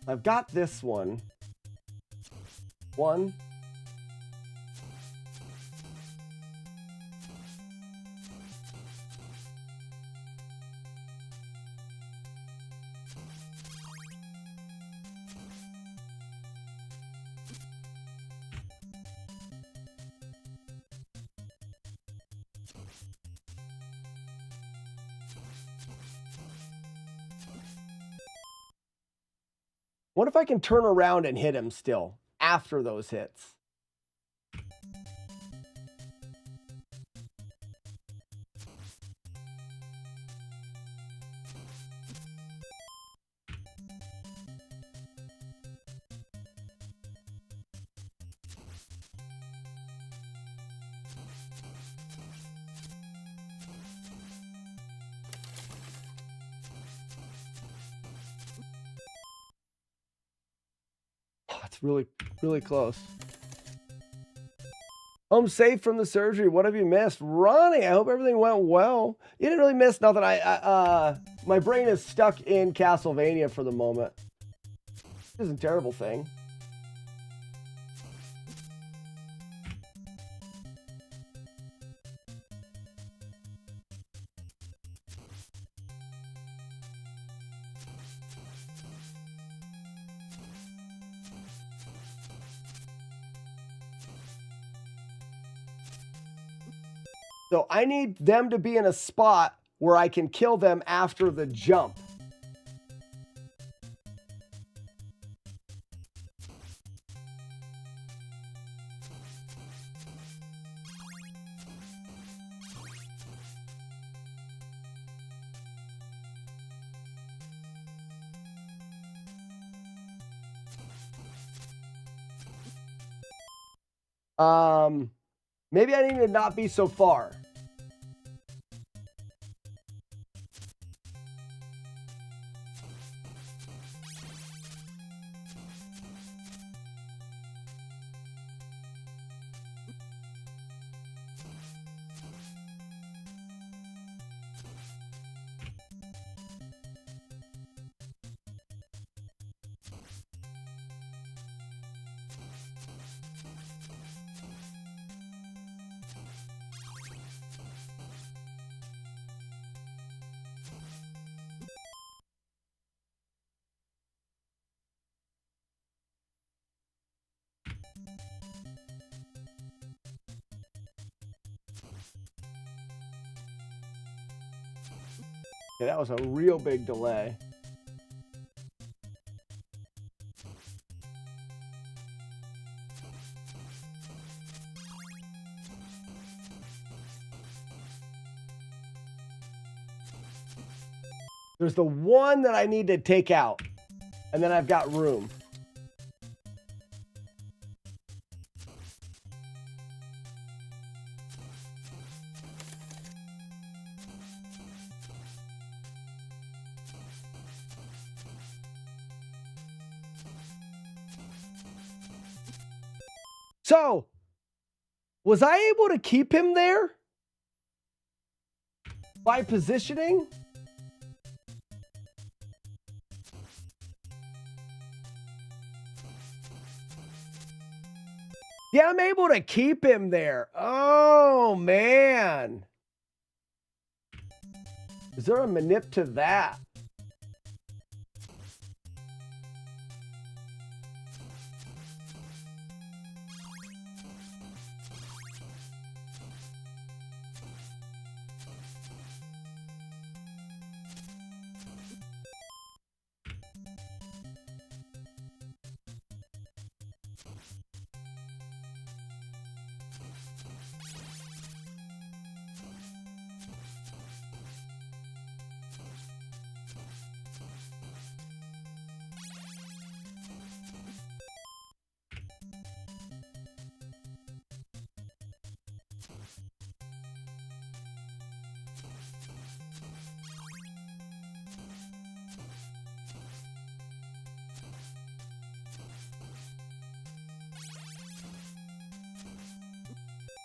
Speaker 7: I've got this one. One. What if I can turn around and hit him still after those hits? It's really, really close. Home safe from the surgery. What have you missed? Ronnie, I hope everything went well. You didn't really miss nothing. My brain is stuck in Castlevania for the moment. This isn't a terrible thing. So I need them to be in a spot where I can kill them after the jump. Maybe I need to not be so far. Okay, that was a real big delay. There's the one that I need to take out, and then I've got room. So, was I able to keep him there by positioning? Yeah, I'm able to keep him there. Oh, man. Is there a manip to that?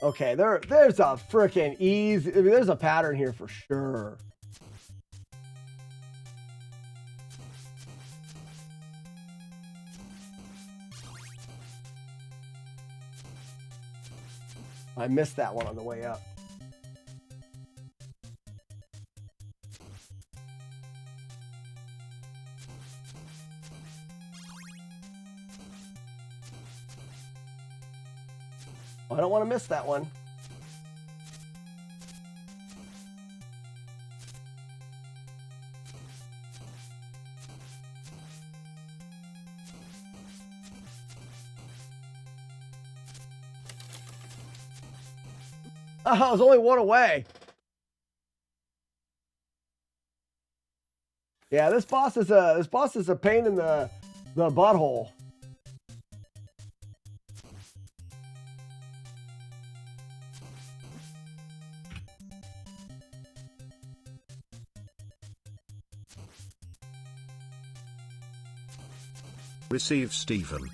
Speaker 7: Okay, there's a freaking easy, I mean, there's a pattern here for sure. I missed that one on the way up. I don't want to miss that one. Oh, I was only one away. Yeah, this boss is a pain in the butthole.
Speaker 1: Receive Stephen.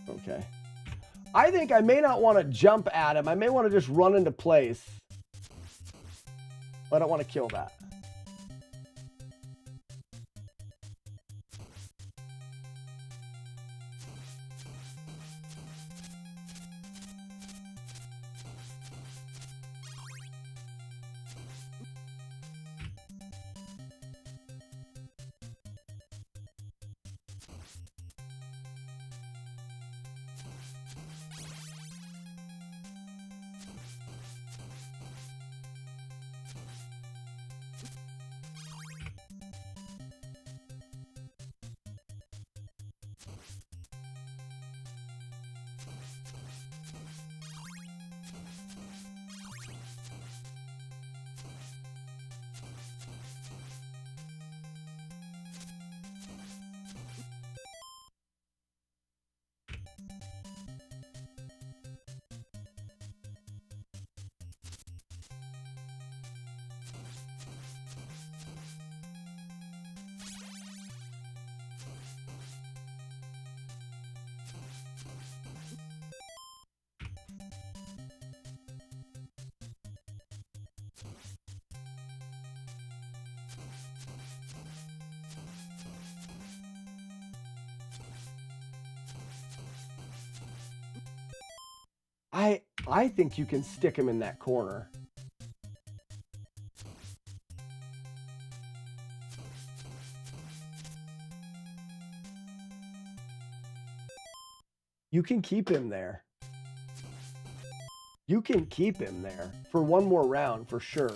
Speaker 7: Okay. I think I may not want to jump at him. I may want to just run into place. I don't want to kill that. I think you can stick him in that corner. You can keep him there. You can keep him there for one more round for sure.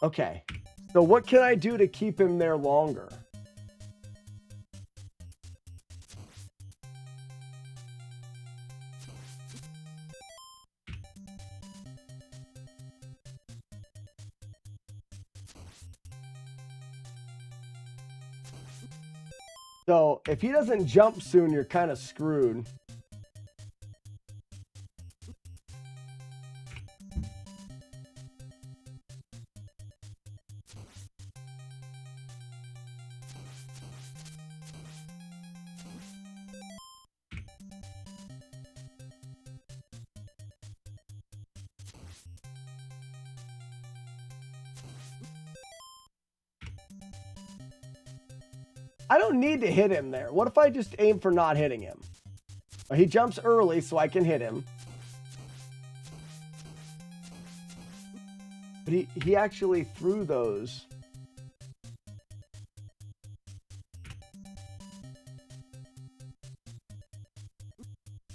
Speaker 7: Okay, so what can I do to keep him there longer? So if he doesn't jump soon, you're kind of screwed. I don't need to hit him there. What if I just aim for not hitting him? He jumps early so I can hit him. But he actually threw those.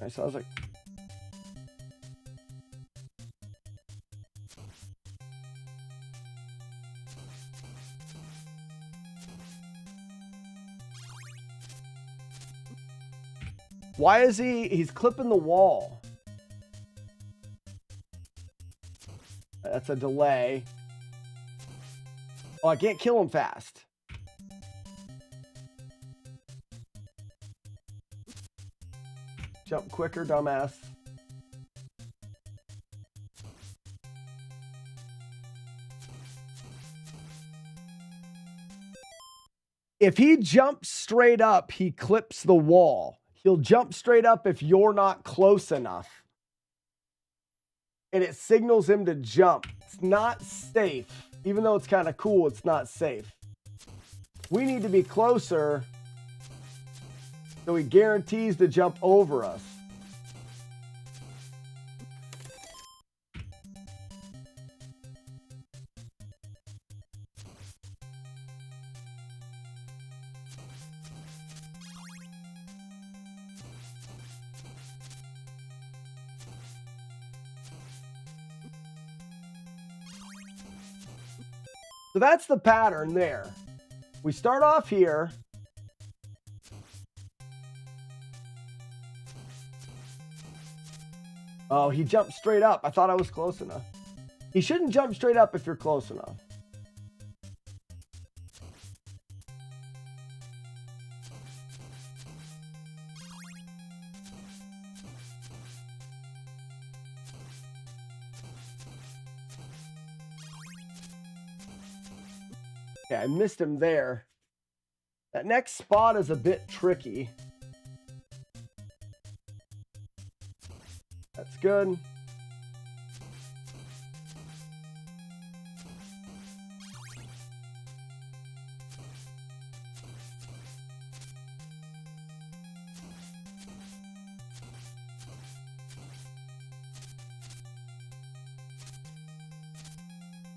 Speaker 7: So I was like, why is he's clipping the wall? That's a delay. Oh, I can't kill him fast. Jump quicker, dumbass. If he jumps straight up, he clips the wall. He'll jump straight up if you're not close enough. And it signals him to jump. It's not safe. Even though it's kind of cool, it's not safe. We need to be closer so he guarantees to jump over us. So that's the pattern there. We start off here. Oh, he jumped straight up. I thought I was close enough. He shouldn't jump straight up if you're close enough. Okay, I missed him there. That next spot is a bit tricky. That's good.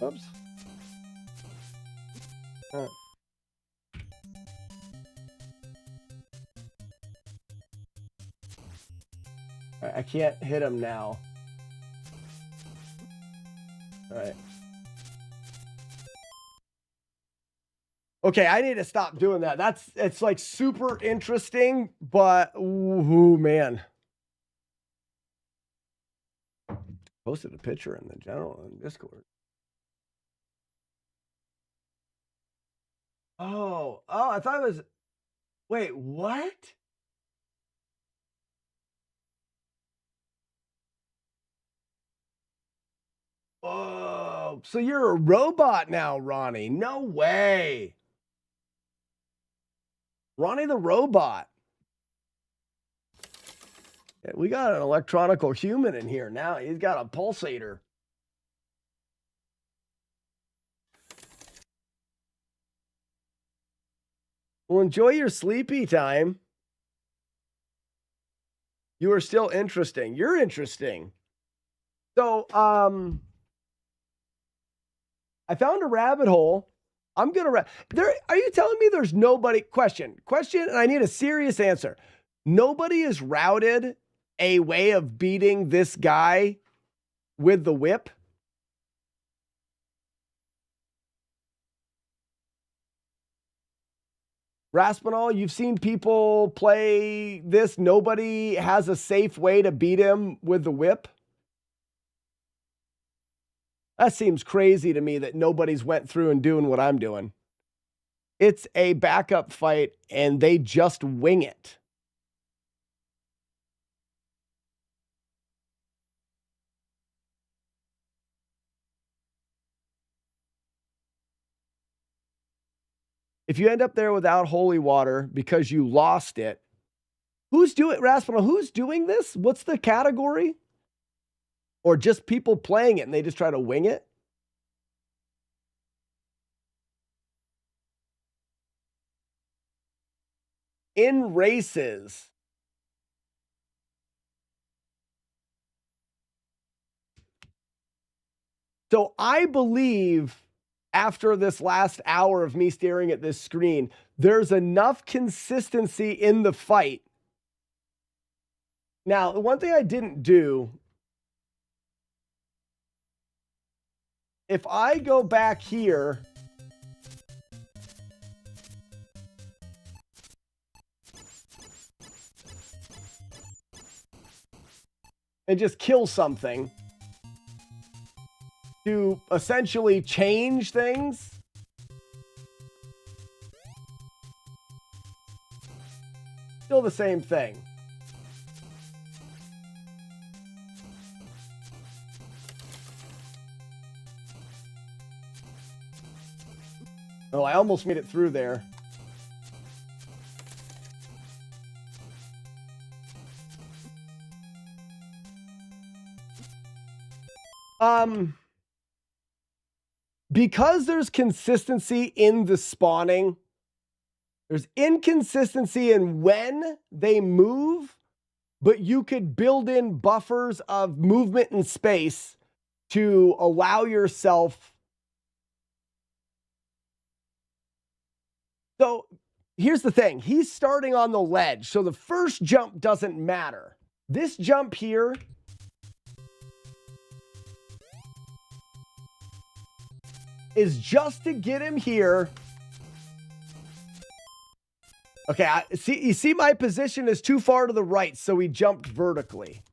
Speaker 7: Oops. I can't hit him now. All right. Okay, I need to stop doing that. It's like super interesting, but ooh, man. Posted a picture in the general in Discord. Oh, I thought it was. Wait, what? Oh, so you're a robot now, Ronnie. No way. Ronnie the robot. Yeah, we got an electronical human in here now. He's got a pulsator. Well, enjoy your sleepy time. You are still interesting. You're interesting. So, I found a rabbit hole. I'm gonna there. Are you telling me there's nobody? Question, and I need a serious answer. Nobody has routed a way of beating this guy with the whip. Raspinall, you've seen people play this. Nobody has a safe way to beat him with the whip. That seems crazy to me that nobody's went through and doing what I'm doing. It's a backup fight and they just wing it. If you end up there without holy water because you lost it, who's doing Raspinall? Who's doing this? What's the category? Or just people playing it and they just try to wing it? in races. So I believe after this last hour of me staring at this screen, there's enough consistency in the fight. Now, the one thing I didn't do, if I go back here, and just kill something to essentially change things, still the same thing. Oh, I almost made it through there. Because there's consistency in the spawning, there's inconsistency in when they move, but you could build in buffers of movement and space to allow yourself. So here's the thing. He's starting on the ledge, so the first jump doesn't matter. This jump here is just to get him here. Okay, you see my position is too far to the right, so he jumped vertically.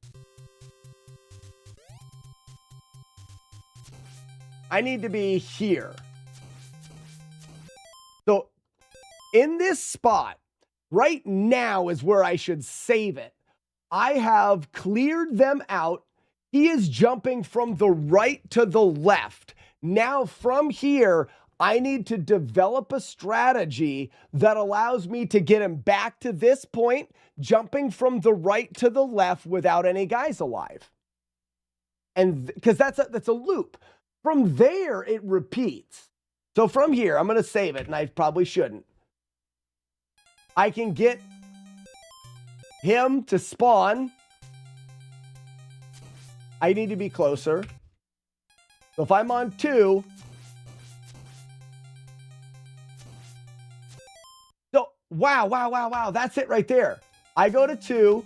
Speaker 7: I need to be here. So in this spot, right now is where I should save it. I have cleared them out. He is jumping from the right to the left. Now from here, I need to develop a strategy that allows me to get him back to this point, jumping from the right to the left without any guys alive. And because that's a loop. From there, it repeats. So from here, I'm going to save it, and I probably shouldn't. I can get him to spawn. I need to be closer. So if I'm on 2, so wow, that's it right there. I go to 2.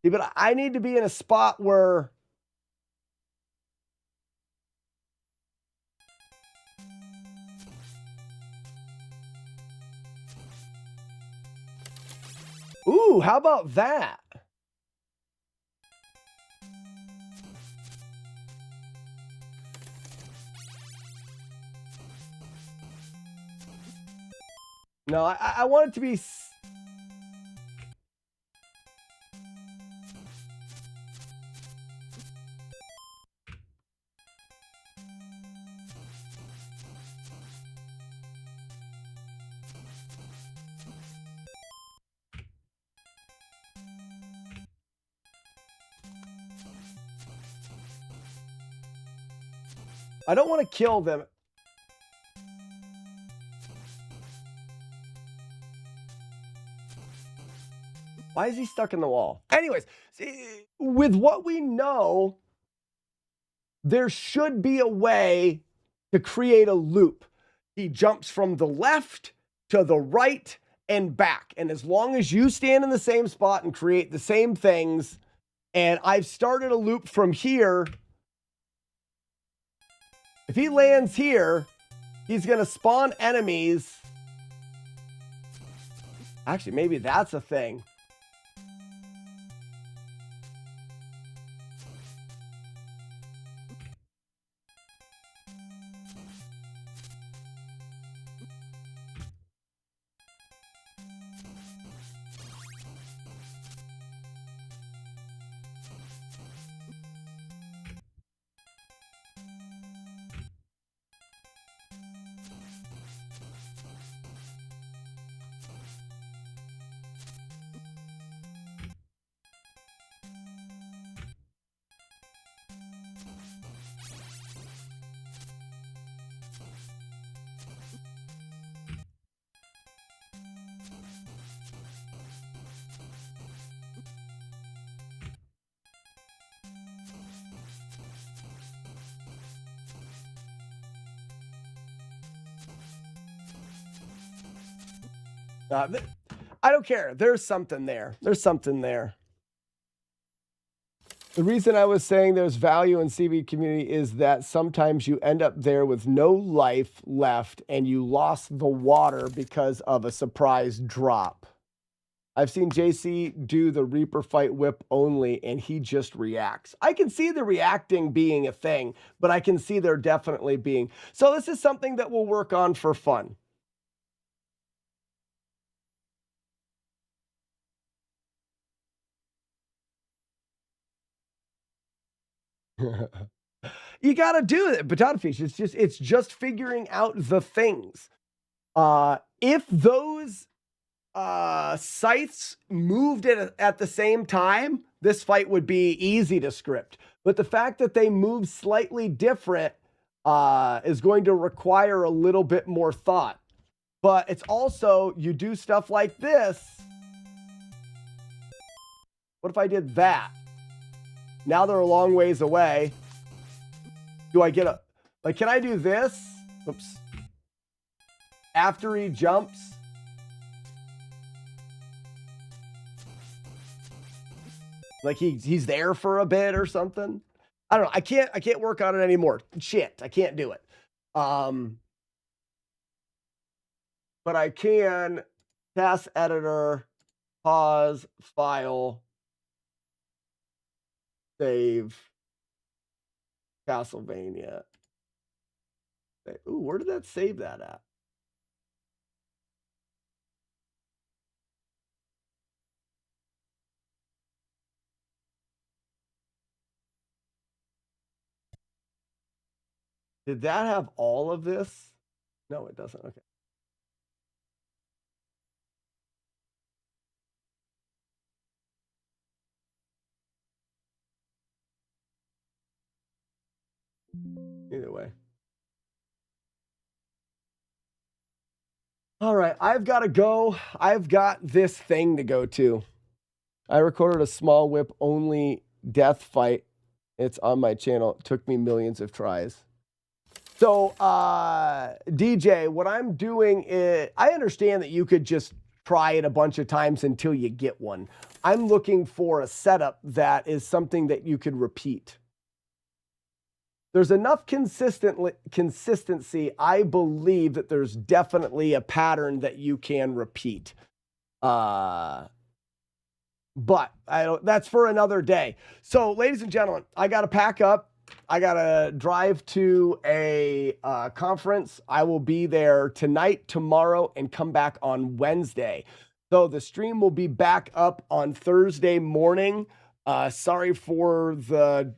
Speaker 7: See, but I need to be in a spot where ooh, how about that? No, I want it to be. I don't want to kill them. Why is he stuck in the wall? Anyways, see, with what we know, there should be a way to create a loop. He jumps from the left to the right and back. And as long as you stand in the same spot and create the same things, and I've started a loop from here. If he lands here, he's going to spawn enemies. Actually, maybe that's a thing. I don't care. There's something there. There's something there. The reason I was saying there's value in CB community is that sometimes you end up there with no life left and you lost the water because of a surprise drop. I've seen JC do the Reaper fight whip only and he just reacts. I can see the reacting being a thing, but I can see there definitely being. So this is something that we'll work on for fun. You got to do it, potato fish. It's just figuring out the things. If those scythes moved at the same time, this fight would be easy to script. But the fact that they move slightly different is going to require a little bit more thought. But it's also, you do stuff like this. What if I did that? Now they're a long ways away. Do I get a... Like, can I do this? Oops. After he jumps. Like he's there for a bit or something. I don't know. I can't work on it anymore. Shit, I can't do it. But I can task editor, pause, file, save, Castlevania. Ooh, where did that save that at? Did that have all of this? No, it doesn't. Okay. Either way. All right, I've got to go. I've got this thing to go to. I recorded a small whip only death fight. It's on my channel. It took me millions of tries. So, DJ, what I'm doing is, I understand that you could just try it a bunch of times until you get one. I'm looking for a setup that is something that you could repeat. There's enough consistency, I believe, that there's definitely a pattern that you can repeat. But that's for another day. So, ladies and gentlemen, I got to pack up. I got to drive to a conference. I will be there tonight, tomorrow, and come back on Wednesday. So the stream will be back up on Thursday morning. Sorry for the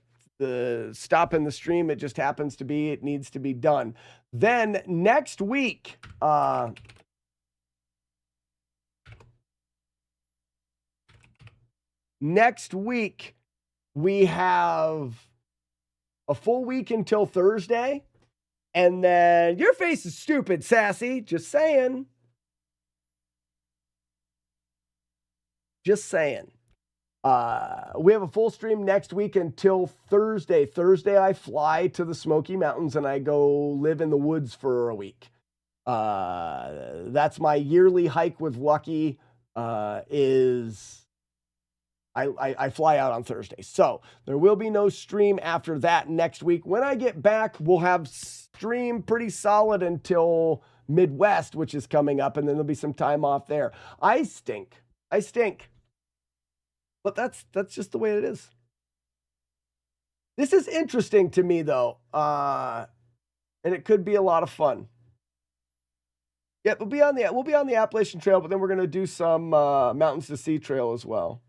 Speaker 7: stop in the stream. It just happens to be, it needs to be done. Then next week, we have a full week until Thursday. And then your face is stupid, Sassy. Just saying. Just saying. We have a full stream next week until Thursday. Thursday, I fly to the Smoky Mountains and I go live in the woods for a week. That's my yearly hike with Lucky. I fly out on Thursday. So there will be no stream after that next week. When I get back, we'll have stream pretty solid until Midwest, which is coming up, and then there'll be some time off there. I stink. But that's just the way it is. This is interesting to me, though, and it could be a lot of fun. Yeah, we'll be on the Appalachian Trail, but then we're gonna do some Mountains to Sea Trail as well.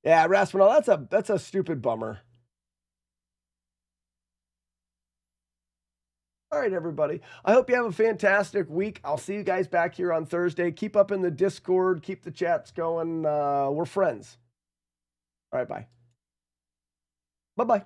Speaker 7: Yeah, Raspinall, that's a stupid bummer. All right, everybody. I hope you have a fantastic week. I'll see you guys back here on Thursday. Keep up in the Discord. Keep the chats going. We're friends. All right, bye. Bye-bye.